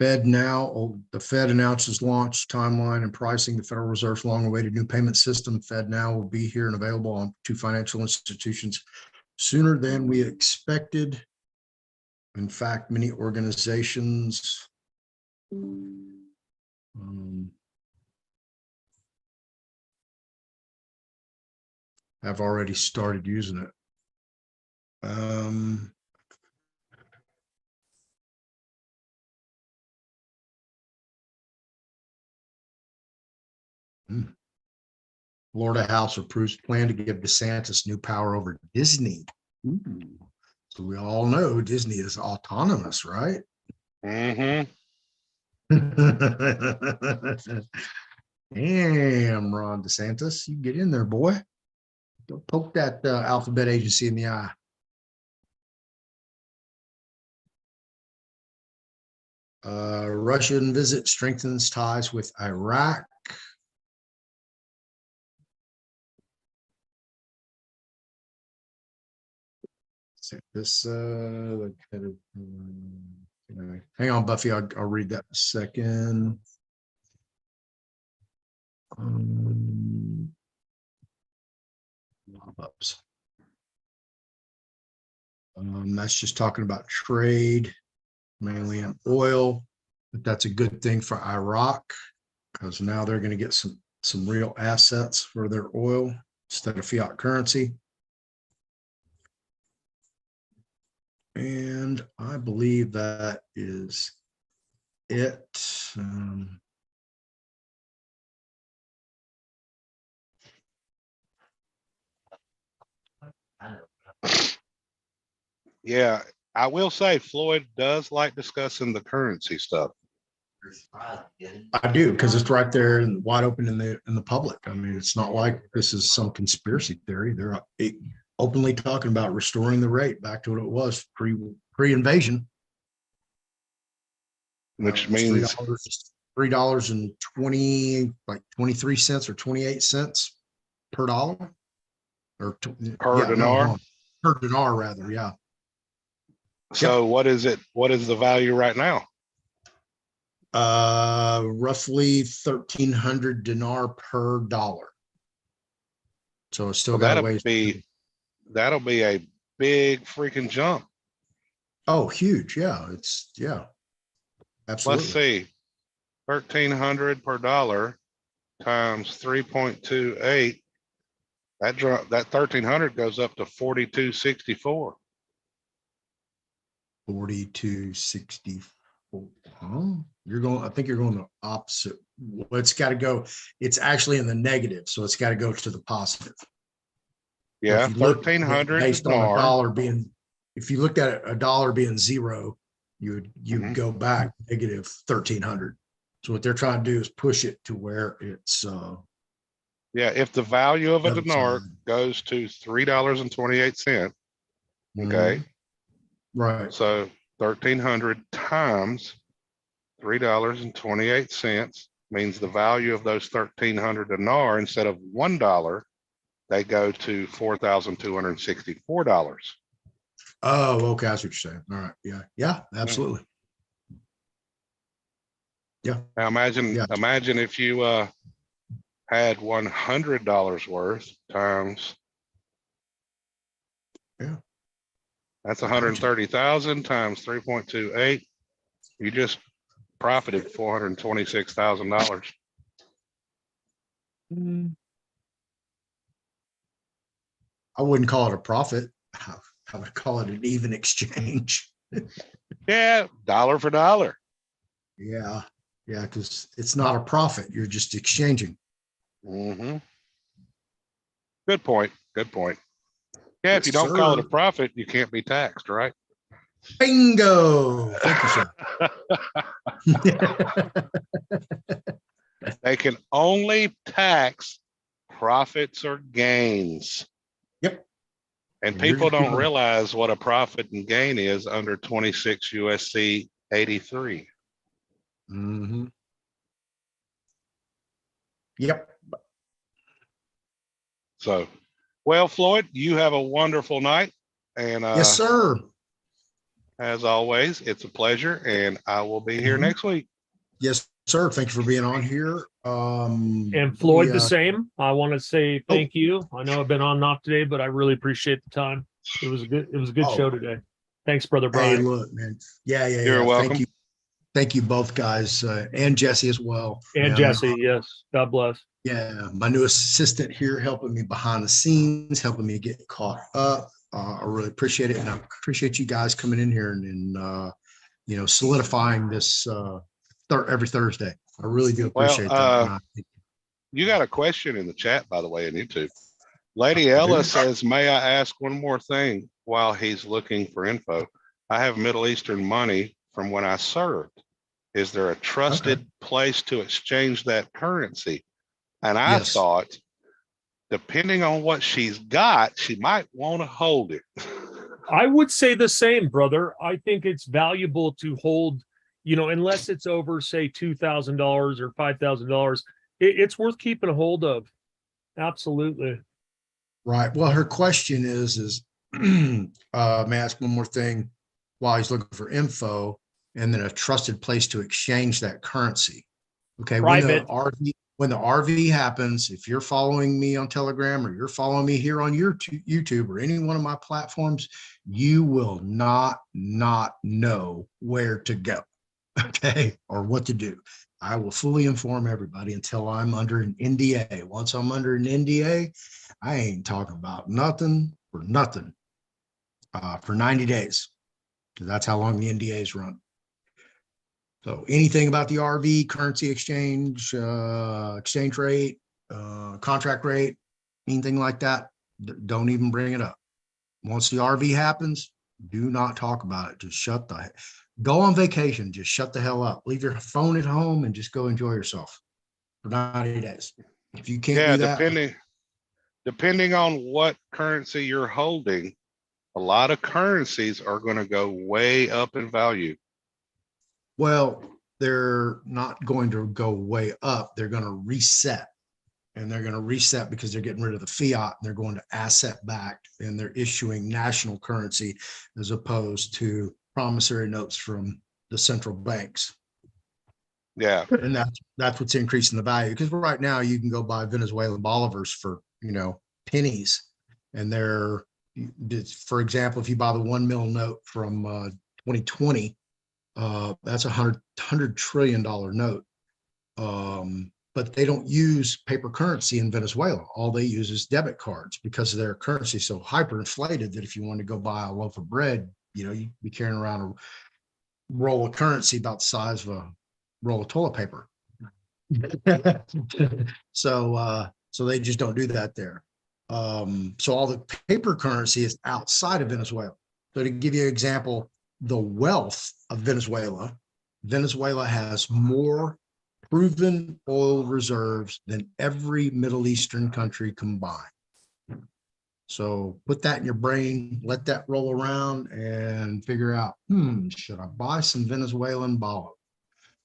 Fed now, the Fed announces launch timeline and pricing. The Federal Reserve's long-awaited new payment system, Fed now, will be here and available on to financial institutions sooner than we expected. In fact, many organizations have already started using it. Florida House approves plan to give DeSantis new power over Disney. Ooh. So we all know Disney is autonomous, right? Mm-hmm. Damn, Ron DeSantis, you get in there, boy. Don't poke that alphabet agency in the eye. Russian visit strengthens ties with Iraq. This hang on, Buffy, I'll read that in a second. That's just talking about trade, mainly in oil, but that's a good thing for Iraq because now they're going to get some real assets for their oil instead of fiat currency. And I believe that is it. Yeah, I will say Floyd does like discussing the currency stuff. I do, because it's right there and wide open in the public. I mean, it's not like this is some conspiracy theory. They're openly talking about restoring the rate back to what it was pre-invasion. which It's means $3.20, like 23 cents or 28 cents per dollar. Or per yeah, no, dinar. hold on. Per dinar rather, yeah. So what is it? What is the value right now? Roughly 1,300 dinar per dollar. So it's still Well, got a ways. that'll be a big freaking jump. Oh, huge. Yeah. Yeah. Absolutely. Let's see. 1,300 per dollar times 3.28. That 1,300 goes up to 42.64. 42.64. I think you're going the opposite. Well, it's got to go. It's actually in the negative. So it's got to go to the positive. Yeah. If you look at it 1,300 based on a dinar. dollar being, if you looked at a dollar being zero, you'd Mhm. go back negative 1,300. So what they're trying to do is push it to where it's Yeah. If the value of a other dinar side. goes to $3.28, okay. Mhm. Right. So 1,300 times $3.28 means the value of those 1,300 dinar, instead of $1, they go to $4,264. Oh, okay. That's what you're saying. All right. Yeah. Yeah. Absolutely. Yeah. Now imagine, Yeah. imagine if you had $100 worth times. Yeah. That's 130,000 times 3.28. You just profited $426,000. I wouldn't call it a profit. I would call it an even exchange. Yeah, dollar for dollar. Yeah. Yeah. Because it's not a profit. You're just exchanging. Mm-hmm. Good point. Good point. Yeah, if Yes, you don't call it a sir. profit, you can't be taxed, right? Bingo. Thank you, sir. They can only tax profits or gains. Yep. And And you're people just don't giving- realize what a profit and gain is under 26 USC 83. Mhm. Yep. So, well, Floyd, you have a wonderful night. And Yes, sir. as always, it's a pleasure. And I will be here Mhm. next week. Yes, sir. Thank you for being on here. And Floyd, the same. I want to say Oh. thank you. I know I've been on and off today, but I really appreciate the time. It was a good Oh. show today. Thanks, brother Hey, Brian. look, man. Yeah. You're welcome. Thank you. Thank you both guys, and Jesse as well. And Man, Jesse, yes. God bless. yeah, my new assistant here helping me behind the scenes, helping me get caught up. I really appreciate it. And I appreciate you guys coming in here and solidifying this every Thursday. I really do appreciate that. And You got a question in the chat, by the way, in YouTube. Lady I Ella do. says, may I ask one more thing while he's looking for info? I have Middle Eastern money from when I served. Is there a trusted place to exchange that currency? And I Yes. thought, depending on what she's got, she might want to hold it. I would say the same, brother. I think it's valuable to hold, unless it's over, say, $2,000 or $5,000. It's worth keeping a hold of. Absolutely. Right. Well, her question is may I ask one more thing while he's looking for info, and then a trusted place to exchange that currency. Okay. Private. When the RV happens, if you're following me on Telegram or you're following me here on your YouTube or any one of my platforms, you will not know where to go. Okay. Or what to do. I will fully inform everybody until I'm under an NDA. Once I'm under an NDA, I ain't talking about nothing for 90 days. Because that's how long the NDAs run. So anything about the RV, currency exchange, exchange rate, contract rate, anything like that, don't even bring it up. Once the RV happens, do not talk about it. Just go on vacation. Just shut the hell up. Leave your phone at home and just go enjoy yourself for 90 days. If you can't do that. Depending on what currency you're holding, a lot of currencies are going to go way up in value. Well, they're not going to go way up. They're going to reset. And they're going to reset because they're getting rid of the fiat and they're going to asset backed and they're issuing national currency as opposed to promissory notes from the central banks. Yeah. And that's what's increasing the value. Because right now you can go buy Venezuelan bolivars for, pennies. And they're, for example, if you buy the 1 mil note from 2020, that's $100 trillion note. But they don't use paper currency in Venezuela. All they use is debit cards because their currency is so hyperinflated that if you want to go buy a loaf of bread, you'd be carrying around a roll of currency about the size of a roll of toilet paper. So they just don't do that there. So all the paper currency is outside of Venezuela. So to give you an example, the wealth of Venezuela has more proven oil reserves than every Middle Eastern country combined. So put that in your brain, let that roll around and figure out, should I buy some Venezuelan bolivar?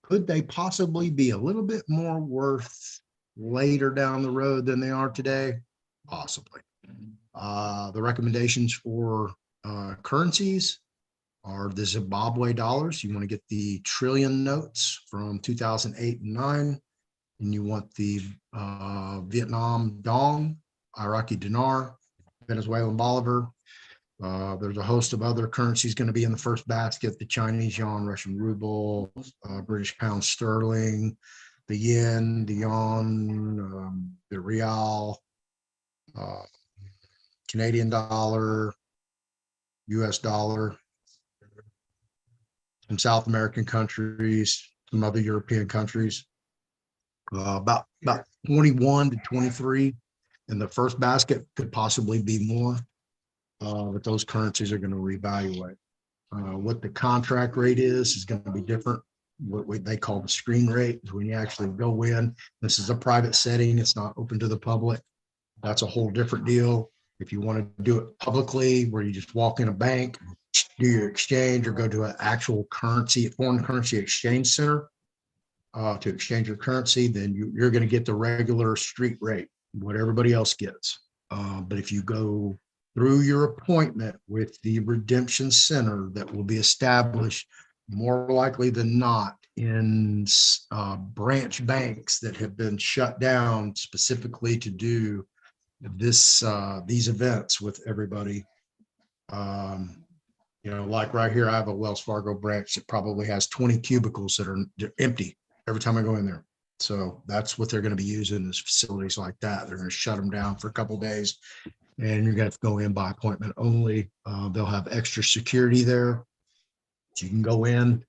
Could they possibly be a little bit more worth later down the road than they are today? Possibly. The recommendations for currencies are the Zimbabwe dollars. You want to get the trillion notes from 2008 and 9. And you want the Vietnam dong, Iraqi dinar, Venezuelan bolivar. There's a host of other currencies going to be in the first basket: the Chinese yuan, Russian ruble, British pound sterling, the yen, the yuan, the real, Canadian dollar, US dollar, some South American countries, some other European countries, about 21 to 23 in the first basket. Could possibly be more, but those currencies are going to reevaluate. What the contract rate is going to be different. What they call the screen rate is when you actually go in. This is a private setting. It's not open to the public. That's a whole different deal. If you want to do it publicly, where you just walk in a bank, do your exchange, or go to an actual foreign currency exchange center to exchange your currency, then you're going to get the regular street rate, what everybody else gets. But if you go through your appointment with the redemption center that will be established more likely than not in branch banks that have been shut down specifically to do these events with everybody. Like right here, I have a Wells Fargo branch that probably has 20 cubicles that are empty every time I go in there. So that's what they're going to be using, is facilities like that. They're going to shut them down for a couple of days, and you're going to have to go in by appointment only. They'll have extra security there. You can go in.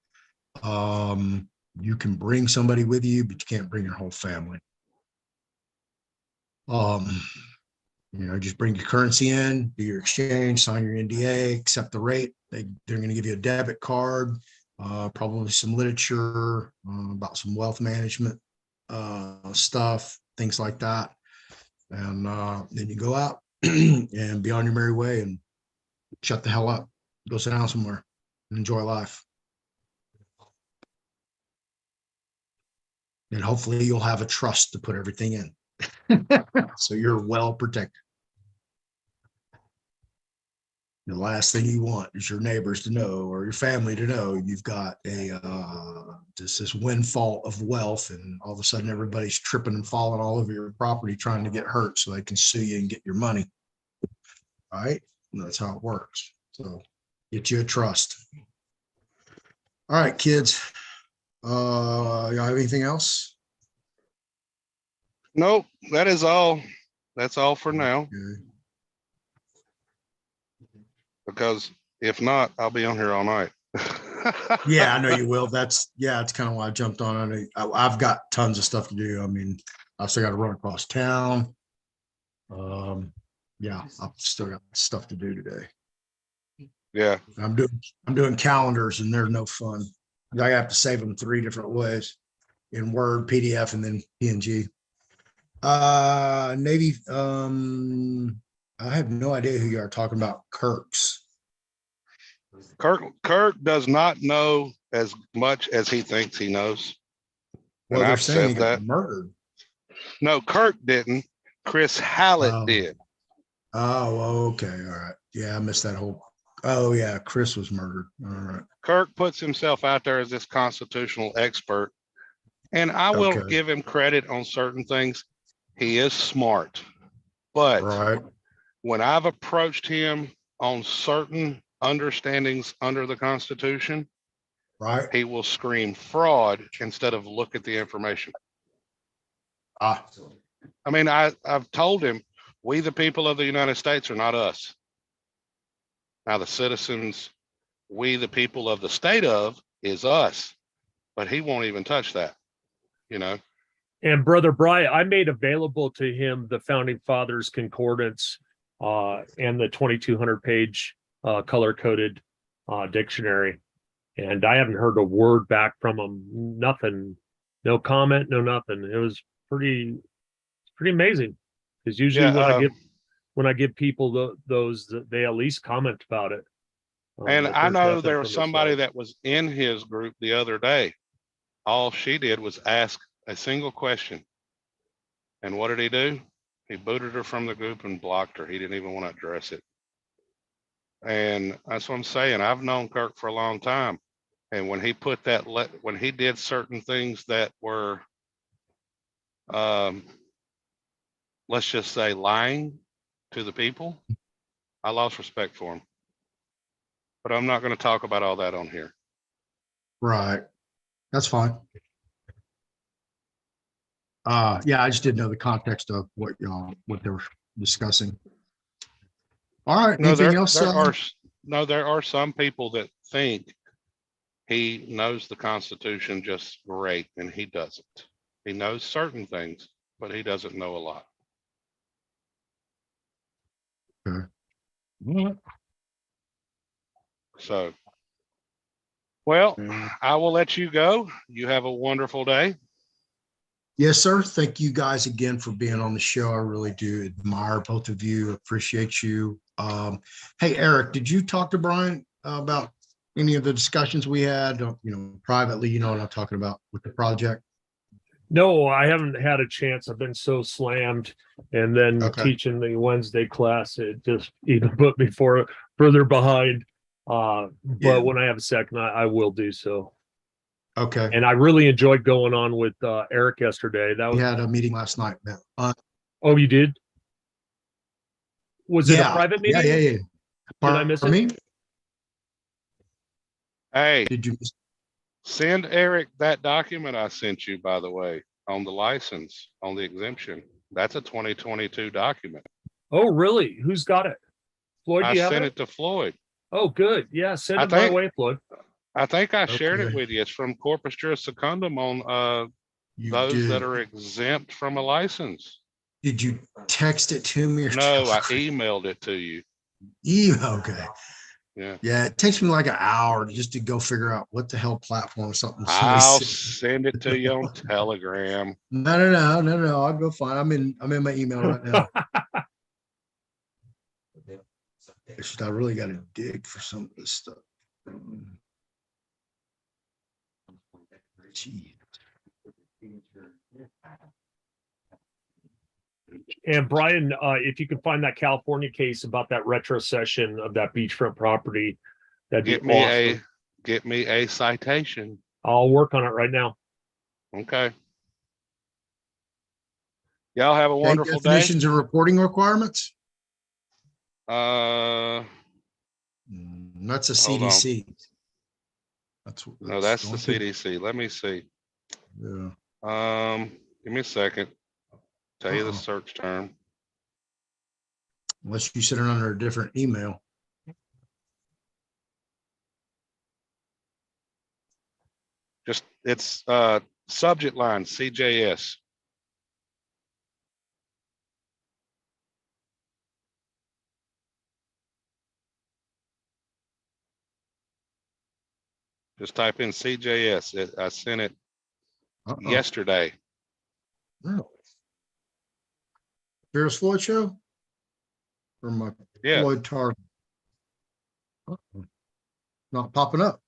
You can bring somebody with you, but you can't bring your whole family. Just bring your currency in, do your exchange, sign your NDA, accept the rate. They're going to give you a debit card, probably some literature about some wealth management stuff, things like that. And then you go out and be on your merry way and shut the hell up. Go sit down somewhere and enjoy life. And hopefully you'll have a trust to put everything in. So you're well protected. The last thing you want is your neighbors to know, or your family to know, you've got this windfall of wealth, and all of a sudden everybody's tripping and falling all over your property trying to get hurt so they can sue you and get your money. All right? And that's how it works. So get you a trust. All right, kids. Y'all have anything else? Nope, that is all. That's all for now. Okay. Because if not, I'll be on here all night. Yeah, I know you will. It's kind of why I jumped on. I've got tons of stuff to do. I mean, I still got to run across town. I've still got stuff to do today. Yeah. I'm doing calendars, and they're no fun. I have to save them 3 different ways: in Word, PDF, and then PNG. Navy. I have no idea who you are talking about. Kirk does not know as much as he thinks he knows. Well, And they're I've saying he said got that. murdered. No, Kirk didn't. Chris Hallett Oh. did. Oh, okay. All right. Yeah, I missed that whole. Oh, yeah. Chris was murdered. All right. Kirk puts himself out there as this constitutional expert, and I will Okay. give him credit on certain things. He is smart, but Right. when I've approached him on certain understandings under the Constitution, Right. he will scream fraud instead of look at the information. Ah, I mean, I've told him, we the people of the United States are not us. Now the citizens, we the people of the state of is us, but he won't even touch that, you know? And Brother Brian, I made available to him the Founding Fathers Concordance and the 2,200 page color coded dictionary. And I haven't heard a word back from him. Nothing, no comment, no nothing. It was pretty amazing. Because usually Yeah, when I give people those, they at least comment about it. and But I there's know nothing there from was his somebody side. that was in his group the other day. All she did was ask a single question. And what did he do? He booted her from the group and blocked her. He didn't even want to address it. And that's what I'm saying. I've known Kirk for a long time. And when he put that, when he did certain things that were, let's just say, lying to the people, I lost respect for him. But I'm not going to talk about all that on here. right. That's fine. Yeah, I just didn't know the context of what they were discussing. All right. No, Anything else? there are some people that think he knows the Constitution just great, and he doesn't. He knows certain things, but he doesn't know a lot. Okay. So, well, I will let you go. You have a wonderful day. Yes, sir. Thank you guys again for being on the show. I really do admire both of you. Appreciate you. Hey, Eric, did you talk to Brian about any of the discussions we had, privately, you know what I'm talking about with the project? No, I haven't had a chance. I've been so slammed, and then Okay. teaching the Wednesday class, it just even put me further behind. Yeah. But when I have a second, I will do so. Okay. And I really enjoyed going on with Eric yesterday. That We was. had a meeting last night. Oh, you did? Was it a Yeah. private meeting? Yeah. Did I miss it? Me? Hey, Did you? send Eric that document I sent you, by the way, on the license, on the exemption. That's a 2022 document. Oh, really? Who's got it? Floyd, I do you have sent it? it to Floyd. Oh, good. Yeah, send I it my think- way, Floyd. I think I shared it Okay. with you. It's from Corpus Juris Secundum on You those that did. are exempt from a license. Did you text it to me? Or No, I Telegram? emailed it to you. Okay. Yeah. Yeah, it takes me like an hour just to go figure out what the hell platform something. I'll send it to you on Telegram. No. I'll go find. I'm in my email right now. It's just I really got to dig for some of this stuff. Gee. And Brian, if you can find that California case about that retrocession of that beachfront property, that'd be awesome. Get me a citation. I'll work on it right now. Okay. Y'all have a Okay, wonderful day. definitions and reporting requirements. That's a Hold on. CDC. No, that's the don't think- CDC. Let me see. Yeah. Give me a second. Tell you the Uh-oh. search term. Unless you send it under a different email. Just it's subject line CJS. Just type in CJS. I sent it Uh-oh. yesterday. Really? Ferris Floyd show? Or my Yeah. Floyd Tar? Uh-oh. Not popping up.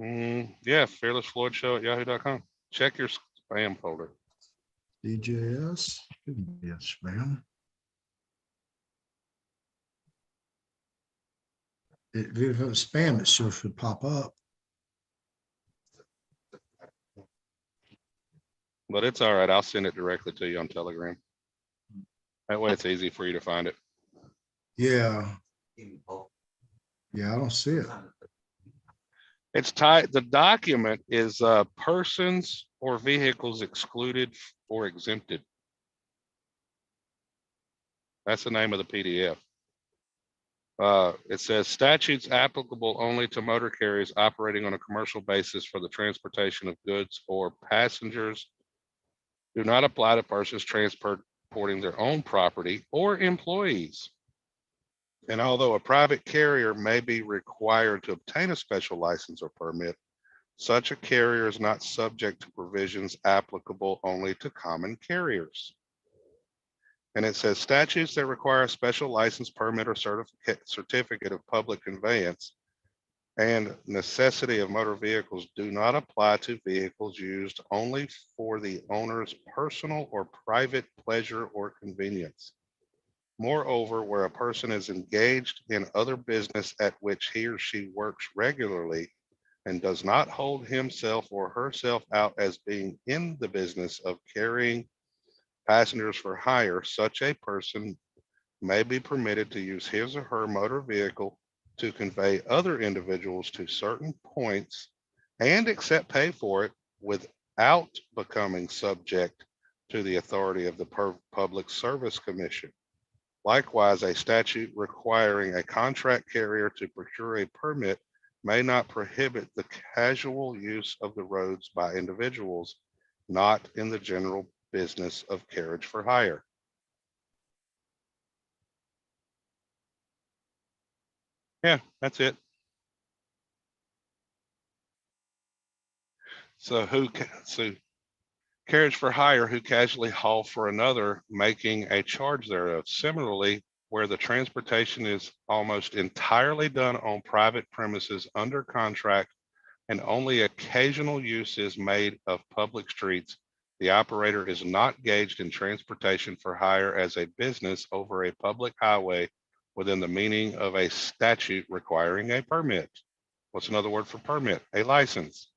Yeah, Fearless Floyd Show at yahoo.com. Check your spam folder. DJS, shouldn't be a spam. If it was spam, it sure should pop up. But it's all right. I'll send it directly to you on Telegram. That way it's easy for you to find it. Yeah, yeah, I don't see it. It's tied. The document is persons or vehicles excluded or exempted. That's the name of the PDF. It says statutes applicable only to motor carriers operating on a commercial basis for the transportation of goods or passengers do not apply to persons transporting their own property or employees. And although a private carrier may be required to obtain a special license or permit, such a carrier is not subject to provisions applicable only to common carriers. And it says statutes that require a special license, permit, or certificate of public conveyance and necessity of motor vehicles do not apply to vehicles used only for the owner's personal or private pleasure or convenience. Moreover, where a person is engaged in other business at which he or she works regularly and does not hold himself or herself out as being in the business of carrying passengers for hire, such a person may be permitted to use his or her motor vehicle to convey other individuals to certain points and accept pay for it without becoming subject to the authority of the Public Service Commission. Likewise, a statute requiring a contract carrier to procure a permit may not prohibit the casual use of the roads by individuals not in the general business of carriage for hire. Yeah, that's it. So carriage for hire who casually haul for another, making a charge thereof. Similarly, where the transportation is almost entirely done on private premises under contract and only occasional use is made of public streets, the operator is not engaged in transportation for hire as a business over a public highway within the meaning of a statute requiring a permit. What's another word for permit? A license.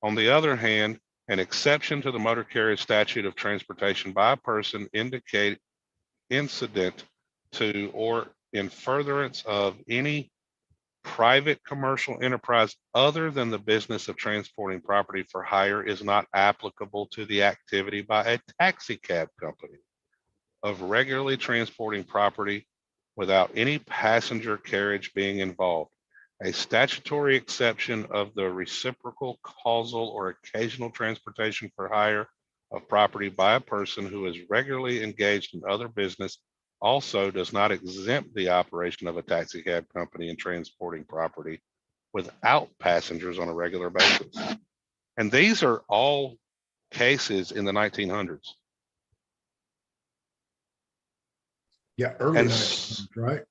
On the other hand, an exception to the motor carrier statute of transportation by a person incident to or in furtherance of any private commercial enterprise other than the business of transporting property for hire is not applicable to the activity by a taxi cab company of regularly transporting property without any passenger carriage being involved. A statutory exception of the reciprocal, causal, or occasional transportation for hire of property by a person who is regularly engaged in other business also does not exempt the operation of a taxi cab company in transporting property without passengers on a regular basis. And these are all cases in the 1900s. Yeah, early And 1900s, right?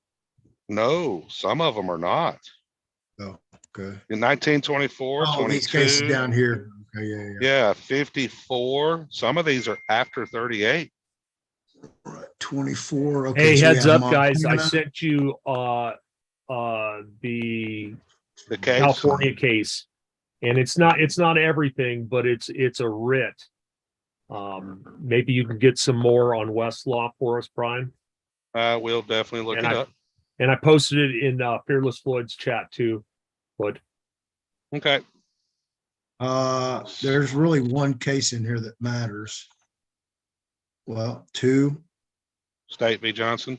No, some of them are not. Oh, okay. In 1924, Oh, 22. these cases down here. Okay, yeah. Yeah, 54. Some of these are after 38. Right, 24. Okay. Hey, so we heads have up, guys. I Montana. sent you the The case. California case. And it's not everything, but it's a writ. Maybe you can get some more on Westlaw for us, Brian. We'll definitely look And it up. And I posted it in Fearless Floyd's chat too. But Okay. There's really one case in here that matters. Well, two. State v. Johnson.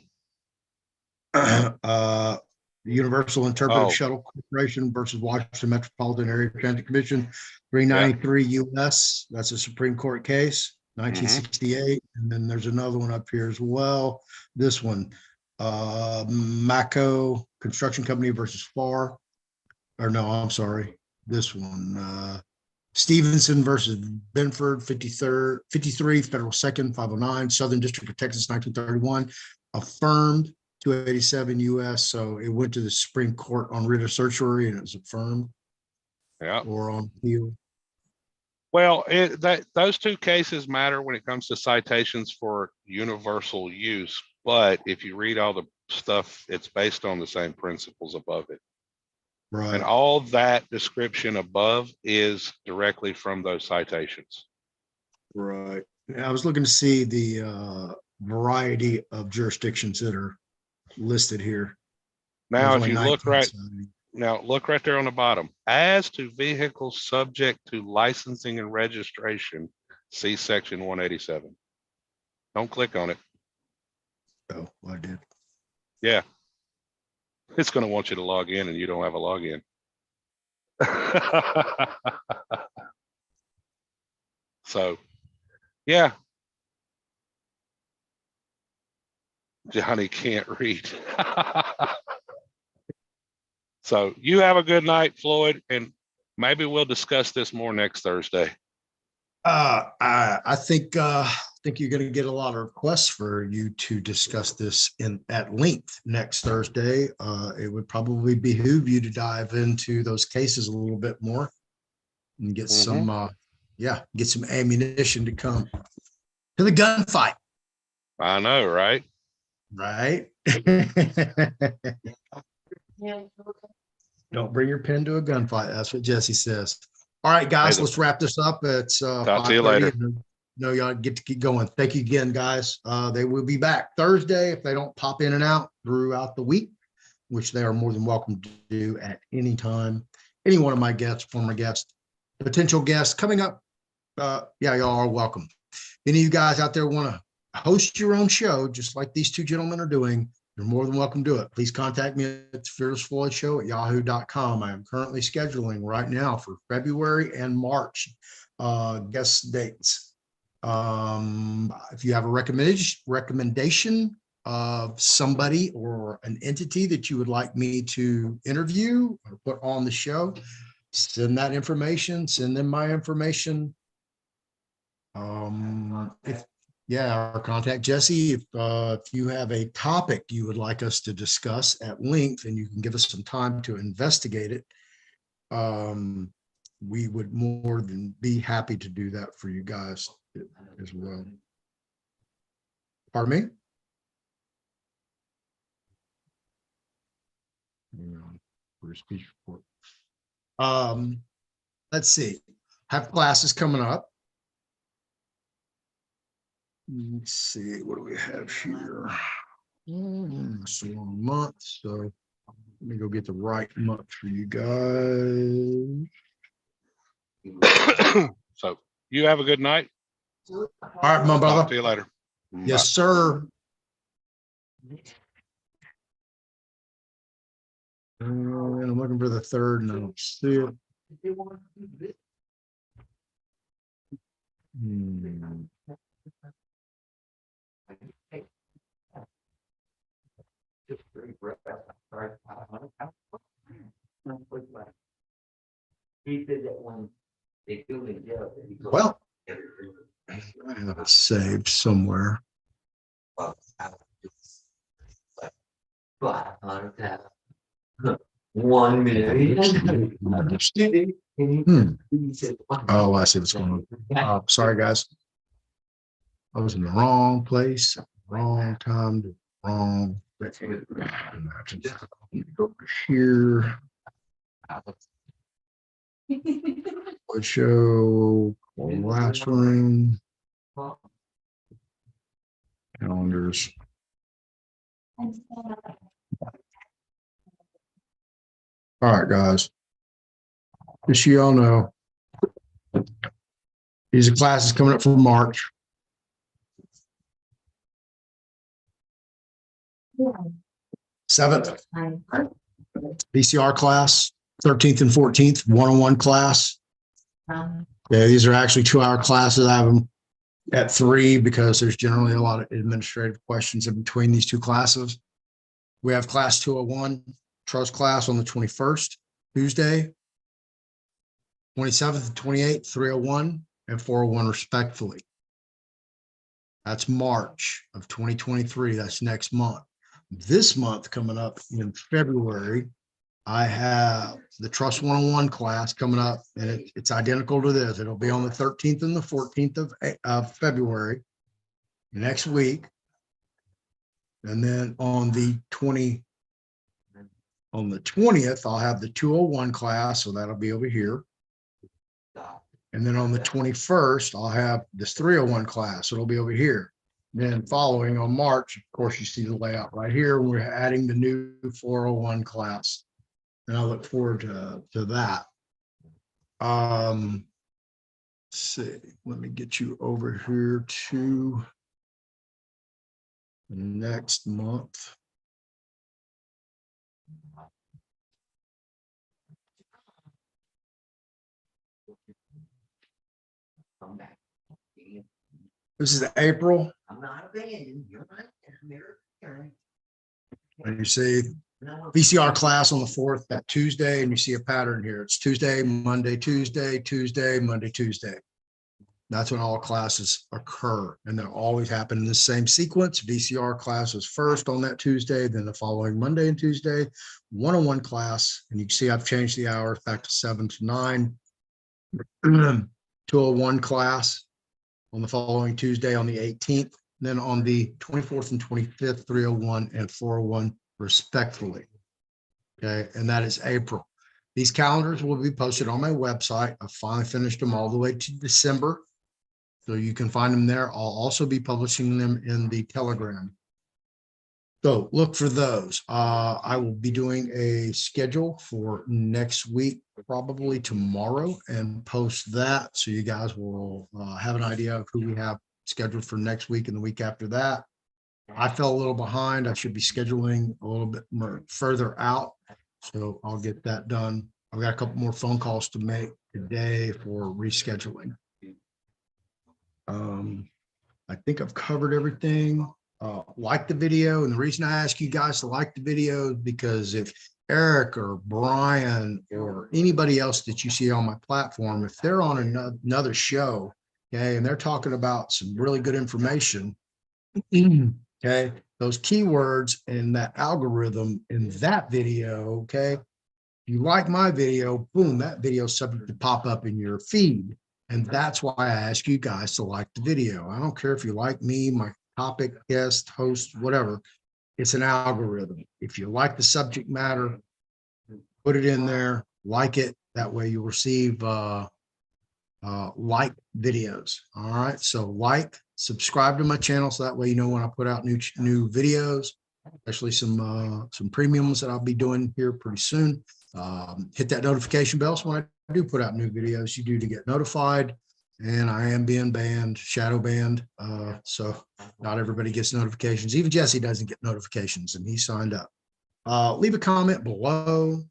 The Universal Interpretive Oh. Shuttle Corporation versus Washington Metropolitan Area Transit Commission, 393 US. That's a Supreme Court case, 1968. And then there's another one up here as well. This one, Mako Construction Company versus FAR. Or no, I'm sorry. This one, Stevenson versus Benford, 53 Federal 2nd, 509, Southern District of Texas, 1931. Affirmed, 287 US. So it went to the Supreme Court on writ of certiorari and it was affirmed. Yeah. or on appeal. Well, those two cases matter when it comes to citations for universal use. But if you read all the stuff, it's based on the same principles above it. Right. And all that description above is directly from those citations. Right. I was looking to see the variety of jurisdictions that are listed here. Now, There's if you only look 19 right, cited. now look right there on the bottom. As to vehicles subject to licensing and registration, see section 187. Don't click on it. Oh, I did. Yeah. It's going to want you to log in and you don't have a login. So, yeah. Johnny can't read. So you have a good night, Floyd, and maybe we'll discuss this more next Thursday. I think you're going to get a lot of requests for you to discuss this at length next Thursday. It would probably behoove you to dive into those cases a little bit more and get some ammunition to come to the gunfight. I know, right? Right. Don't bring your pen to a gunfight. That's what Jesse says. All right, guys, let's wrap this up. It's Talk to you 5:30. later. No, y'all get to keep going. Thank you again, guys. They will be back Thursday if they don't pop in and out throughout the week, which they are more than welcome to do at any time. Any one of my guests, former guests, potential guests coming up. Y'all are welcome. Any of you guys out there want to host your own show, just like these two gentlemen are doing, you're more than welcome to do it. Please contact me at fearlessfloydshow@yahoo.com. I am currently scheduling right now for February and March guest dates. If you have a recommendation of somebody or an entity that you would like me to interview or put on the show, send that information, send them my information. Or contact Jesse if you have a topic you would like us to discuss at length and you can give us some time to investigate it. We would more than be happy to do that for you guys as well. Pardon me? For a speech report. Let's see. Have classes coming up. Let's see, what do we have here? It's a long month, so let me go get the right month for you guys. So you have a good night. All right, my Talk to brother. you later. Yes, sir. I'm looking for the third and I don't see it. Well, I have it saved somewhere. 1 minute. Oh, I see what's going on. Sorry, guys. I was in the wrong place, wrong time, wrong. Go here. Would show last one. Calendars. All right, guys. Just so y'all know, these are classes coming up for March. Seventh PCR class, 13th and 14th, one-on-one class. Yeah, these are actually 2-hour classes. I have them at 3 because there's generally a lot of administrative questions in between these two classes. We have class 201, trust class on the 21st, Tuesday, 27th and 28th, 301 and 401 respectively. That's March of 2023. That's next month. This month coming up in February, I have the Trust 101 class coming up, and it's identical to this. It'll be on the 13th and the 14th of February, next week. And then on the 20th, I'll have the 201 class, so that'll be over here. And then on the 21st, I'll have this 301 class, so it'll be over here. Then following on March, of course, you see the layout right here. We're adding the new 401 class. And I look forward to that. Let's see, let me get you over here to next month. This is April. And you see VCR class on the 4th, that Tuesday, and you see a pattern here. It's Tuesday, Monday, Tuesday, Tuesday, Monday, Tuesday. That's when all classes occur, and they'll always happen in the same sequence. VCR class is first on that Tuesday, then the following Monday and Tuesday, 101 class, and you can see I've changed the hours back to 7 to 9. 201 class on the following Tuesday on the 18th, then on the 24th and 25th, 301 and 401 respectfully. Okay, and that is April. These calendars will be posted on my website. I finally finished them all the way to December, so you can find them there. I'll also be publishing them in the Telegram. So look for those. I will be doing a schedule for next week, probably tomorrow, and post that, so you guys will have an idea of who we have scheduled for next week and the week after that. I fell a little behind. I should be scheduling a little bit more further out, so I'll get that done. I've got a couple more phone calls to make today for rescheduling. I think I've covered everything. Like the video, and the reason I ask you guys to like the video is because if Eric or Brian or anybody else that you see on my platform, if they're on another show, okay, and they're talking about some really good information, okay, those keywords in that algorithm in that video, okay, if you like my video, boom, that video is subject to pop up in your feed. And that's why I ask you guys to like the video. I don't care if you like me, my topic, guest, host, whatever. It's an algorithm. If you like the subject matter, put it in there, like it. That way you'll receive like videos. All right. So like, subscribe to my channel, so that way you know when I put out new videos, especially some premiums that I'll be doing here pretty soon. Hit that notification bell, so when I do put out new videos, you do to get notified. And I am being banned, shadow banned. So not everybody gets notifications. Even Jesse doesn't get notifications, and he signed up. Leave a comment below.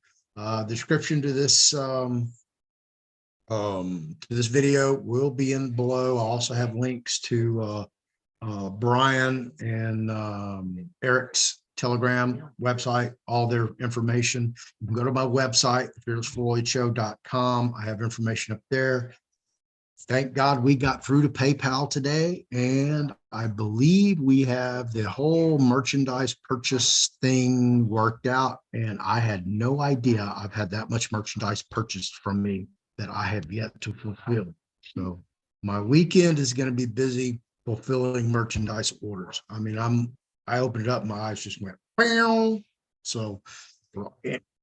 Description to this video will be in below. I also have links to Brian and Eric's Telegram website, all their information. You can go to my website, fearlessfloydshow.com. I have information up there. Thank God we got through to PayPal today, and I believe we have the whole merchandise purchase thing worked out, and I had no idea I've had that much merchandise purchased from me that I have yet to fulfill. So my weekend is going to be busy fulfilling merchandise orders. I mean, I opened it up, my eyes just went, "Meow." So,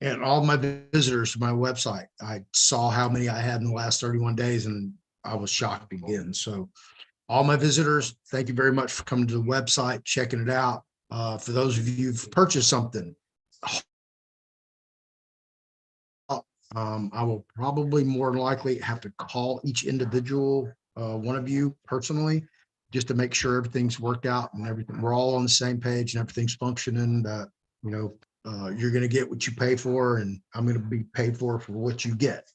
and all my visitors to my website, I saw how many I had in the last 31 days, and I was shocked again. So all my visitors, thank you very much for coming to the website, checking it out. For those of you who've purchased something, I will probably more than likely have to call each individual one of you personally, just to make sure everything's worked out and everything, we're all on the same page and everything's functioning, that, you know, you're going to get what you pay for, and I'm going to be paid for what you get.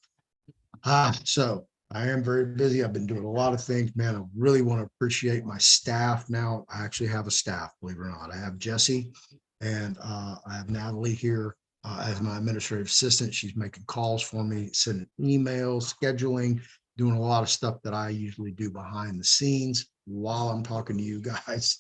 So I am very busy. I've been doing a lot of things, man. I really want to appreciate my staff now. I actually have a staff, believe it or not. I have Jesse, and I have Natalie here as my administrative assistant. She's making calls for me, sending emails, scheduling, doing a lot of stuff that I usually do behind the scenes while I'm talking to you guys.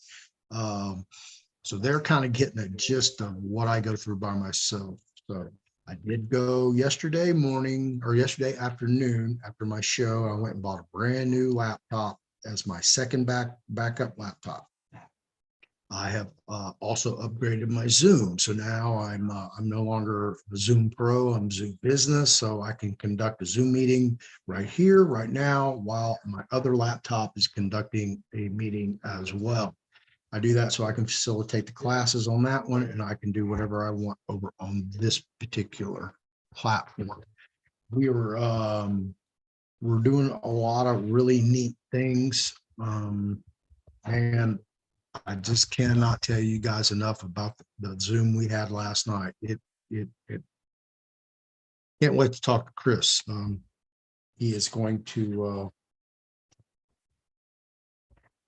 So they're kind of getting a gist of what I go through by myself. So I did go yesterday morning or yesterday afternoon after my show. I went and bought a brand new laptop as my second backup laptop. I have also upgraded my Zoom. So now I'm no longer a Zoom Pro, I'm Zoom Business. So I can conduct a Zoom meeting right here, right now, while my other laptop is conducting a meeting as well. I do that so I can facilitate the classes on that one, and I can do whatever I want over on this particular platform. We're doing a lot of really neat things. And I just cannot tell you guys enough about the Zoom we had last night. It can't wait to talk to Chris. He is going to,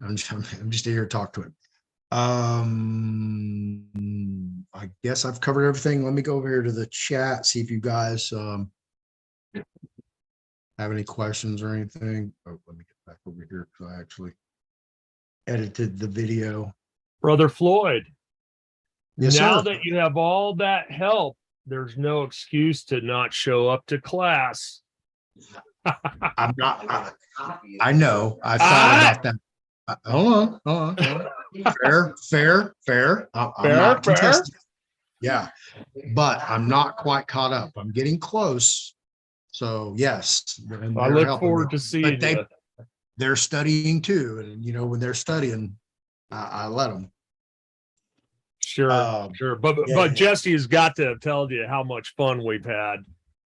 I'm just here to talk to him. I guess I've covered everything. Let me go over here to the chat, see if you guys have any questions or anything. Oh, let me get back over here because I actually edited the video. Brother Floyd, Yes, now sir. that you have all that help, there's no excuse to not show up to class. I'm not, I know, I thought about that. Hold on. Fair. I'm not contesting. Yeah, but I'm not quite caught up. I'm getting close. So yes. and I they're look helping forward me. to seeing But you. they're studying too. And when they're studying, I let them. Sure. But yeah. Jesse has got to have told you how much fun we've had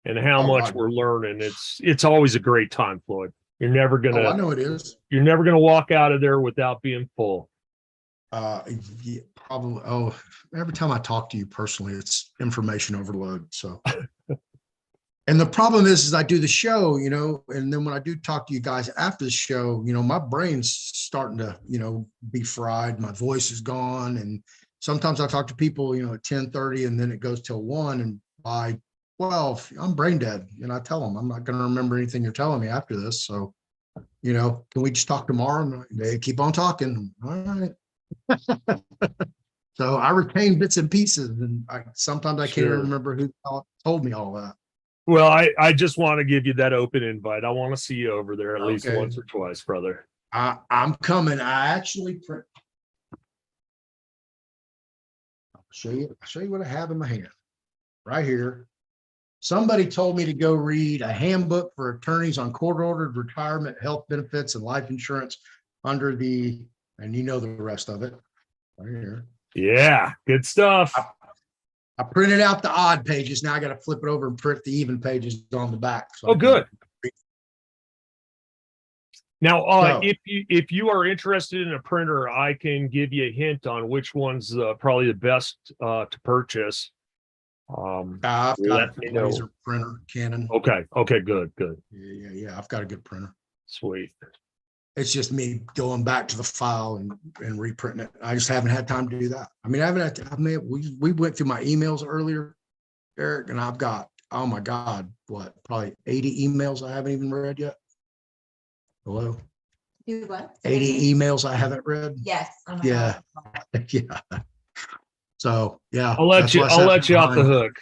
and how much we're learning. It's always a great time, Floyd. You're never I gonna know it is. you're never gonna walk out of there without being full. Yeah, probably. Oh, every time I talk to you personally, it's information overload. So, and the problem is I do the show, and then when I do talk to you guys after the show, my brain's starting to, be fried. My voice is gone. And sometimes I talk to people, at 10:30 and then it goes till 1. And by 12, I'm brain dead. And I tell them, I'm not going to remember anything you're telling me after this. So, can we just talk tomorrow? And they keep on talking. All right. So I retain bits and pieces, and sometimes I can't even remember who told me all that. Well, I just want to give you that open invite. I want to see you over there at least once or twice, brother. I'm coming. I actually I'll show you what I have in my hand right here. Somebody told me to go read a handbook for attorneys on court-ordered retirement, health benefits, and life insurance under the, and the rest of it right here. Yeah, good stuff. I printed out the odd pages. Now I got to flip it over and print the even pages on the back. So good. Now, if you are interested in a printer, I can give you a hint on which one's probably the best to purchase. I've got a laser printer, Canon. Okay, good. Yeah. I've got a good printer. Sweet. It's just me going back to the file and reprinting it. I just haven't had time to do that. I mean, I haven't had to, we went through my emails earlier, Eric, and I've got, oh my God, probably 80 emails I haven't even read yet. Hello? Do what? 80 emails I haven't read. Yes. Oh my Yeah. God. Yeah. So yeah. I'll let you off the hook.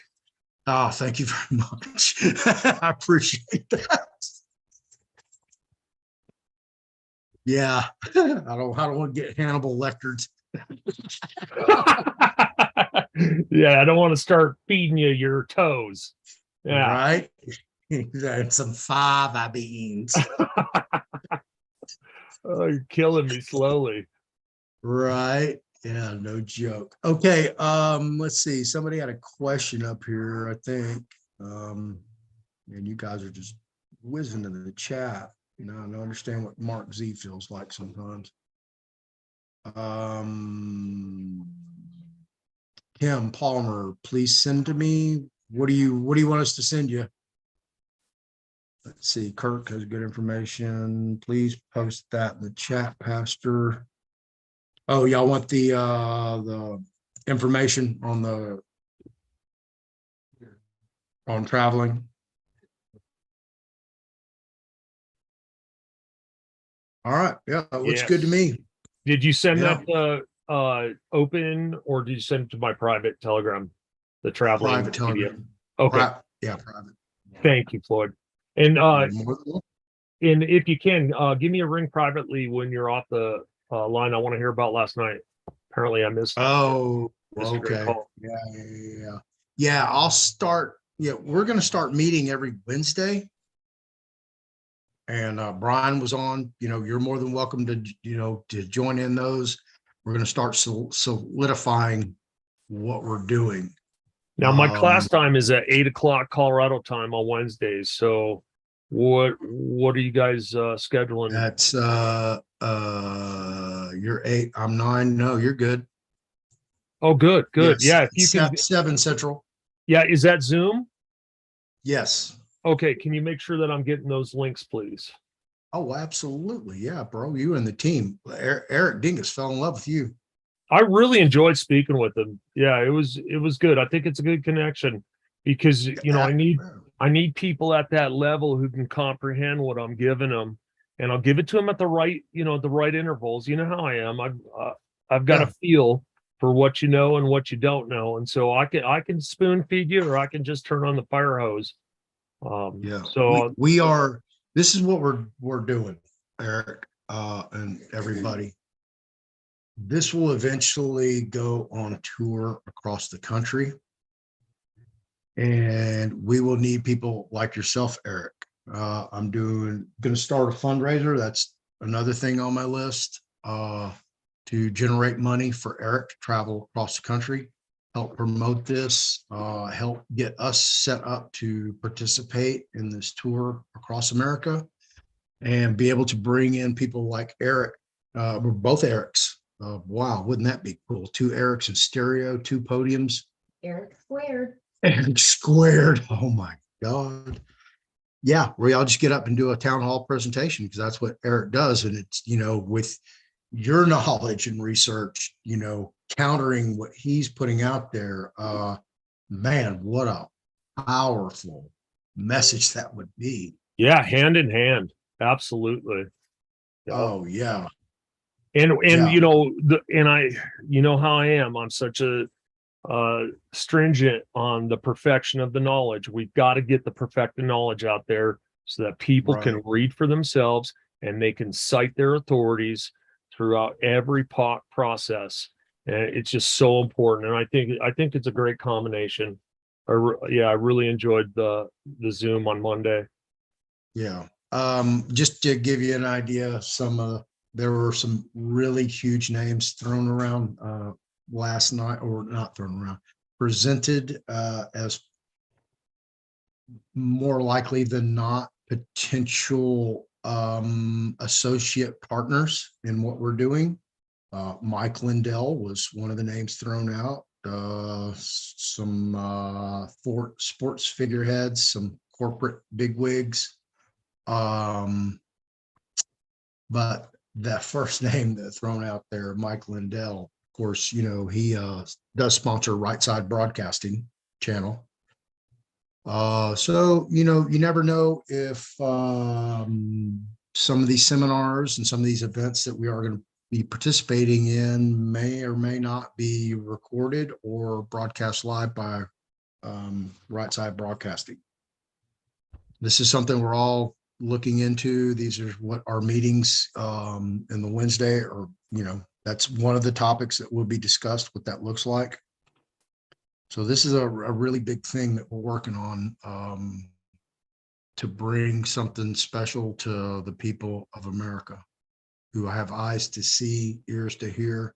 Oh, thank you very much. I appreciate that. Yeah, I don't want to get Hannibal lectured. Yeah, I don't want to start feeding you your toes. Yeah, right. Some fava beans. Oh, you're killing me slowly. Right. Yeah, no joke. Okay. Let's see. Somebody had a question up here, I think. And you guys are just whizzing in the chat. I don't understand what Mark Z feels like sometimes. Kim Palmer, please send to me. What do you want us to send you? Let's see. Kirk has good information. Please post that in the chat, Pastor. Oh, y'all want the information on traveling? All right. Yeah, that looks good to me. Did you send that open, or did you send it to my private Telegram? The traveling private Telegram. Okay, Yeah, private. thank you, Floyd. And You're more than welcome. and if you can, give me a ring privately when you're off the line. I want to hear about last night. Apparently, I missed Oh, missed a great okay. call. Yeah. Yeah, I'll start, we're gonna start meeting every Wednesday. And Brian was on, you're more than welcome to join in those. We're gonna start solidifying what we're doing. Now, my Um, class time is at 8 o'clock Colorado time on Wednesdays. So, what are you guys scheduling? That's you're 8, I'm 9. No, you're good. Oh, good. Yes, Yeah, if you can, 7 Central. yeah, is that Zoom? Yes. Okay, can you make sure that I'm getting those links, please? Oh, absolutely. Yeah, bro. You and the team. Eric Dingus fell in love with you. I really enjoyed speaking with them. Yeah, it was good. I think it's a good connection because I need people at that level who can comprehend what I'm giving them, and I'll give it to them at the right the right intervals. You know how I am. I've got a feel for what you know and what you don't know, and so I can spoon feed you, or I can just turn on the fire hose. Yeah. So We are. This is what we're doing, Eric, and everybody. This will eventually go on a tour across the country. And we will need people like yourself, Eric. I'm going to start a fundraiser. That's another thing on my list, to generate money for Eric to travel across the country, help promote this, help get us set up to participate in this tour across America, and be able to bring in people like Eric. We're both Erics. Wow, wouldn't that be cool? 2 Erics in stereo, 2 podiums. Eric squared. Eric squared. Oh my God. Yeah, we all just get up and do a town hall presentation because that's what Eric does. And it's, with your knowledge and research, countering what he's putting out there. Man, what a powerful message that would be. yeah, hand in hand, absolutely. Yeah. Oh yeah. And Yeah. I how I am. I'm such a stringent on the perfection of the knowledge. We've got to get the perfected knowledge out there so that people can read for themselves and they can cite their authorities throughout every process. And it's just so important. And I think it's a great combination. I really enjoyed the Zoom on Monday. Yeah. Just to give you an idea, there were some really huge names thrown around last night, or not thrown around, presented as more likely than not potential associate partners in what we're doing. Mike Lindell was one of the names thrown out. Some sports figureheads, some corporate bigwigs. But that first name that's thrown out there, Mike Lindell, of course, he does sponsor Right Side Broadcasting channel. So, you never know if some of these seminars and some of these events that we are going to be participating in may or may not be recorded or broadcast live by Right Side Broadcasting. This is something we're all looking into. These are what our meetings in the Wednesday, or that's one of the topics that will be discussed, what that looks like. So this is a really big thing that we're working on, to bring something special to the people of America who have eyes to see, ears to hear,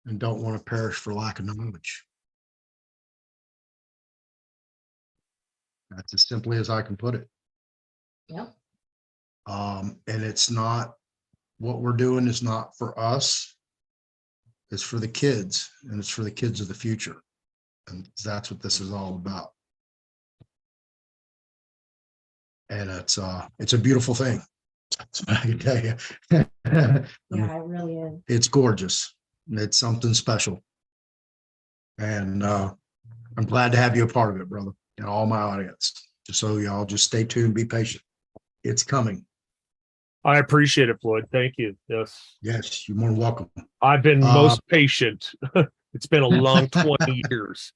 and don't want to perish for lack of knowledge. That's as simply as I can put it. Yep. And it's not, what we're doing is not for us. It's for the kids, and it's for the kids of the future. And that's what this is all about. And it's a beautiful thing. That's what I can tell you. Yeah, it really is. It's gorgeous. It's something special. And I'm glad to have you a part of it, brother, and all my audience. Just so y'all just stay tuned, be patient. It's coming. I appreciate it, Floyd. Thank you. Yes. Yes, you're more than welcome. I've been most patient. It's been a long 20 years.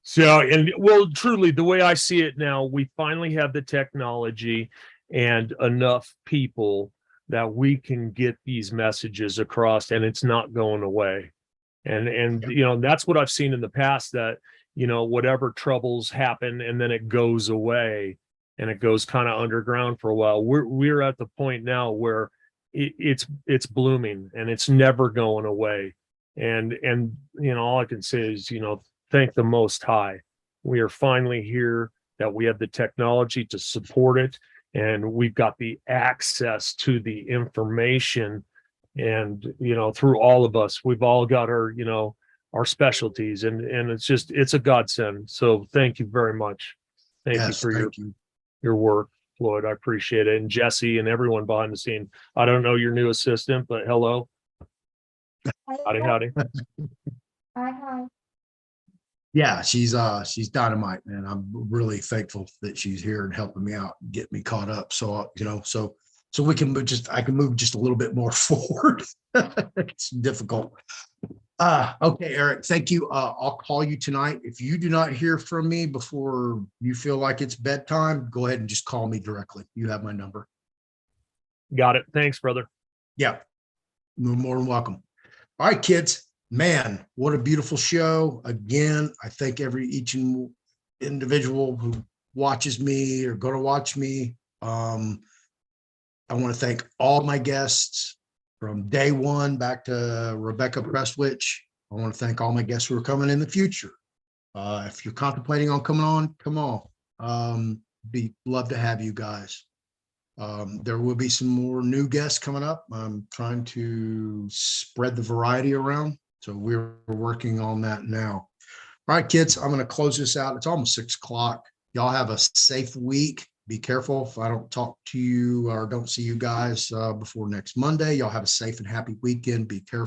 So, and well, truly, the way I see it now, we finally have the technology and enough people that we can get these messages across, and it's not going away. And Yep. you know, that's what I've seen in the past, that, you know, whatever troubles happen and then it goes away and it goes kind of underground for a while. We're at the point now where it's blooming and it's never going away. And you know, all I can say is, you know, thank the Most High. We are finally here, that we have the technology to support it, and we've got the access to the information. And, you know, through all of us, we've all got our, you know, our specialties, and it's a godsend. So thank you very much. Thank you Yes, for thank you. your work, Floyd. I appreciate it. And Jesse and everyone behind the scene. I don't know your new assistant, but hello. Howdy, howdy. Hi. Yeah, she's dynamite, man. I'm really thankful that she's here and helping me out, and get me caught up. So, you know, so we can I can move just a little bit more forward. It's difficult. Okay, Eric, thank you. I'll call you tonight. If you do not hear from me before you feel like it's bedtime, go ahead and just call me directly. You have my number. Got it. Thanks, brother. Yeah, you're more than welcome. All right, kids. Man, what a beautiful show. Again, I thank each individual who watches me or going to watch me. I want to thank all my guests from day one back to Rebecca Prestwich. I want to thank all my guests who are coming in the future. If you're contemplating on coming on, come on. Love to have you guys. There will be some more new guests coming up. I'm trying to spread the variety around. So we're working on that now. All right, kids, I'm going to close this out. It's almost 6 o'clock. Y'all have a safe week. Be careful if I don't talk to you or don't see you guys before next Monday. Y'all have a safe and happy weekend. Be careful.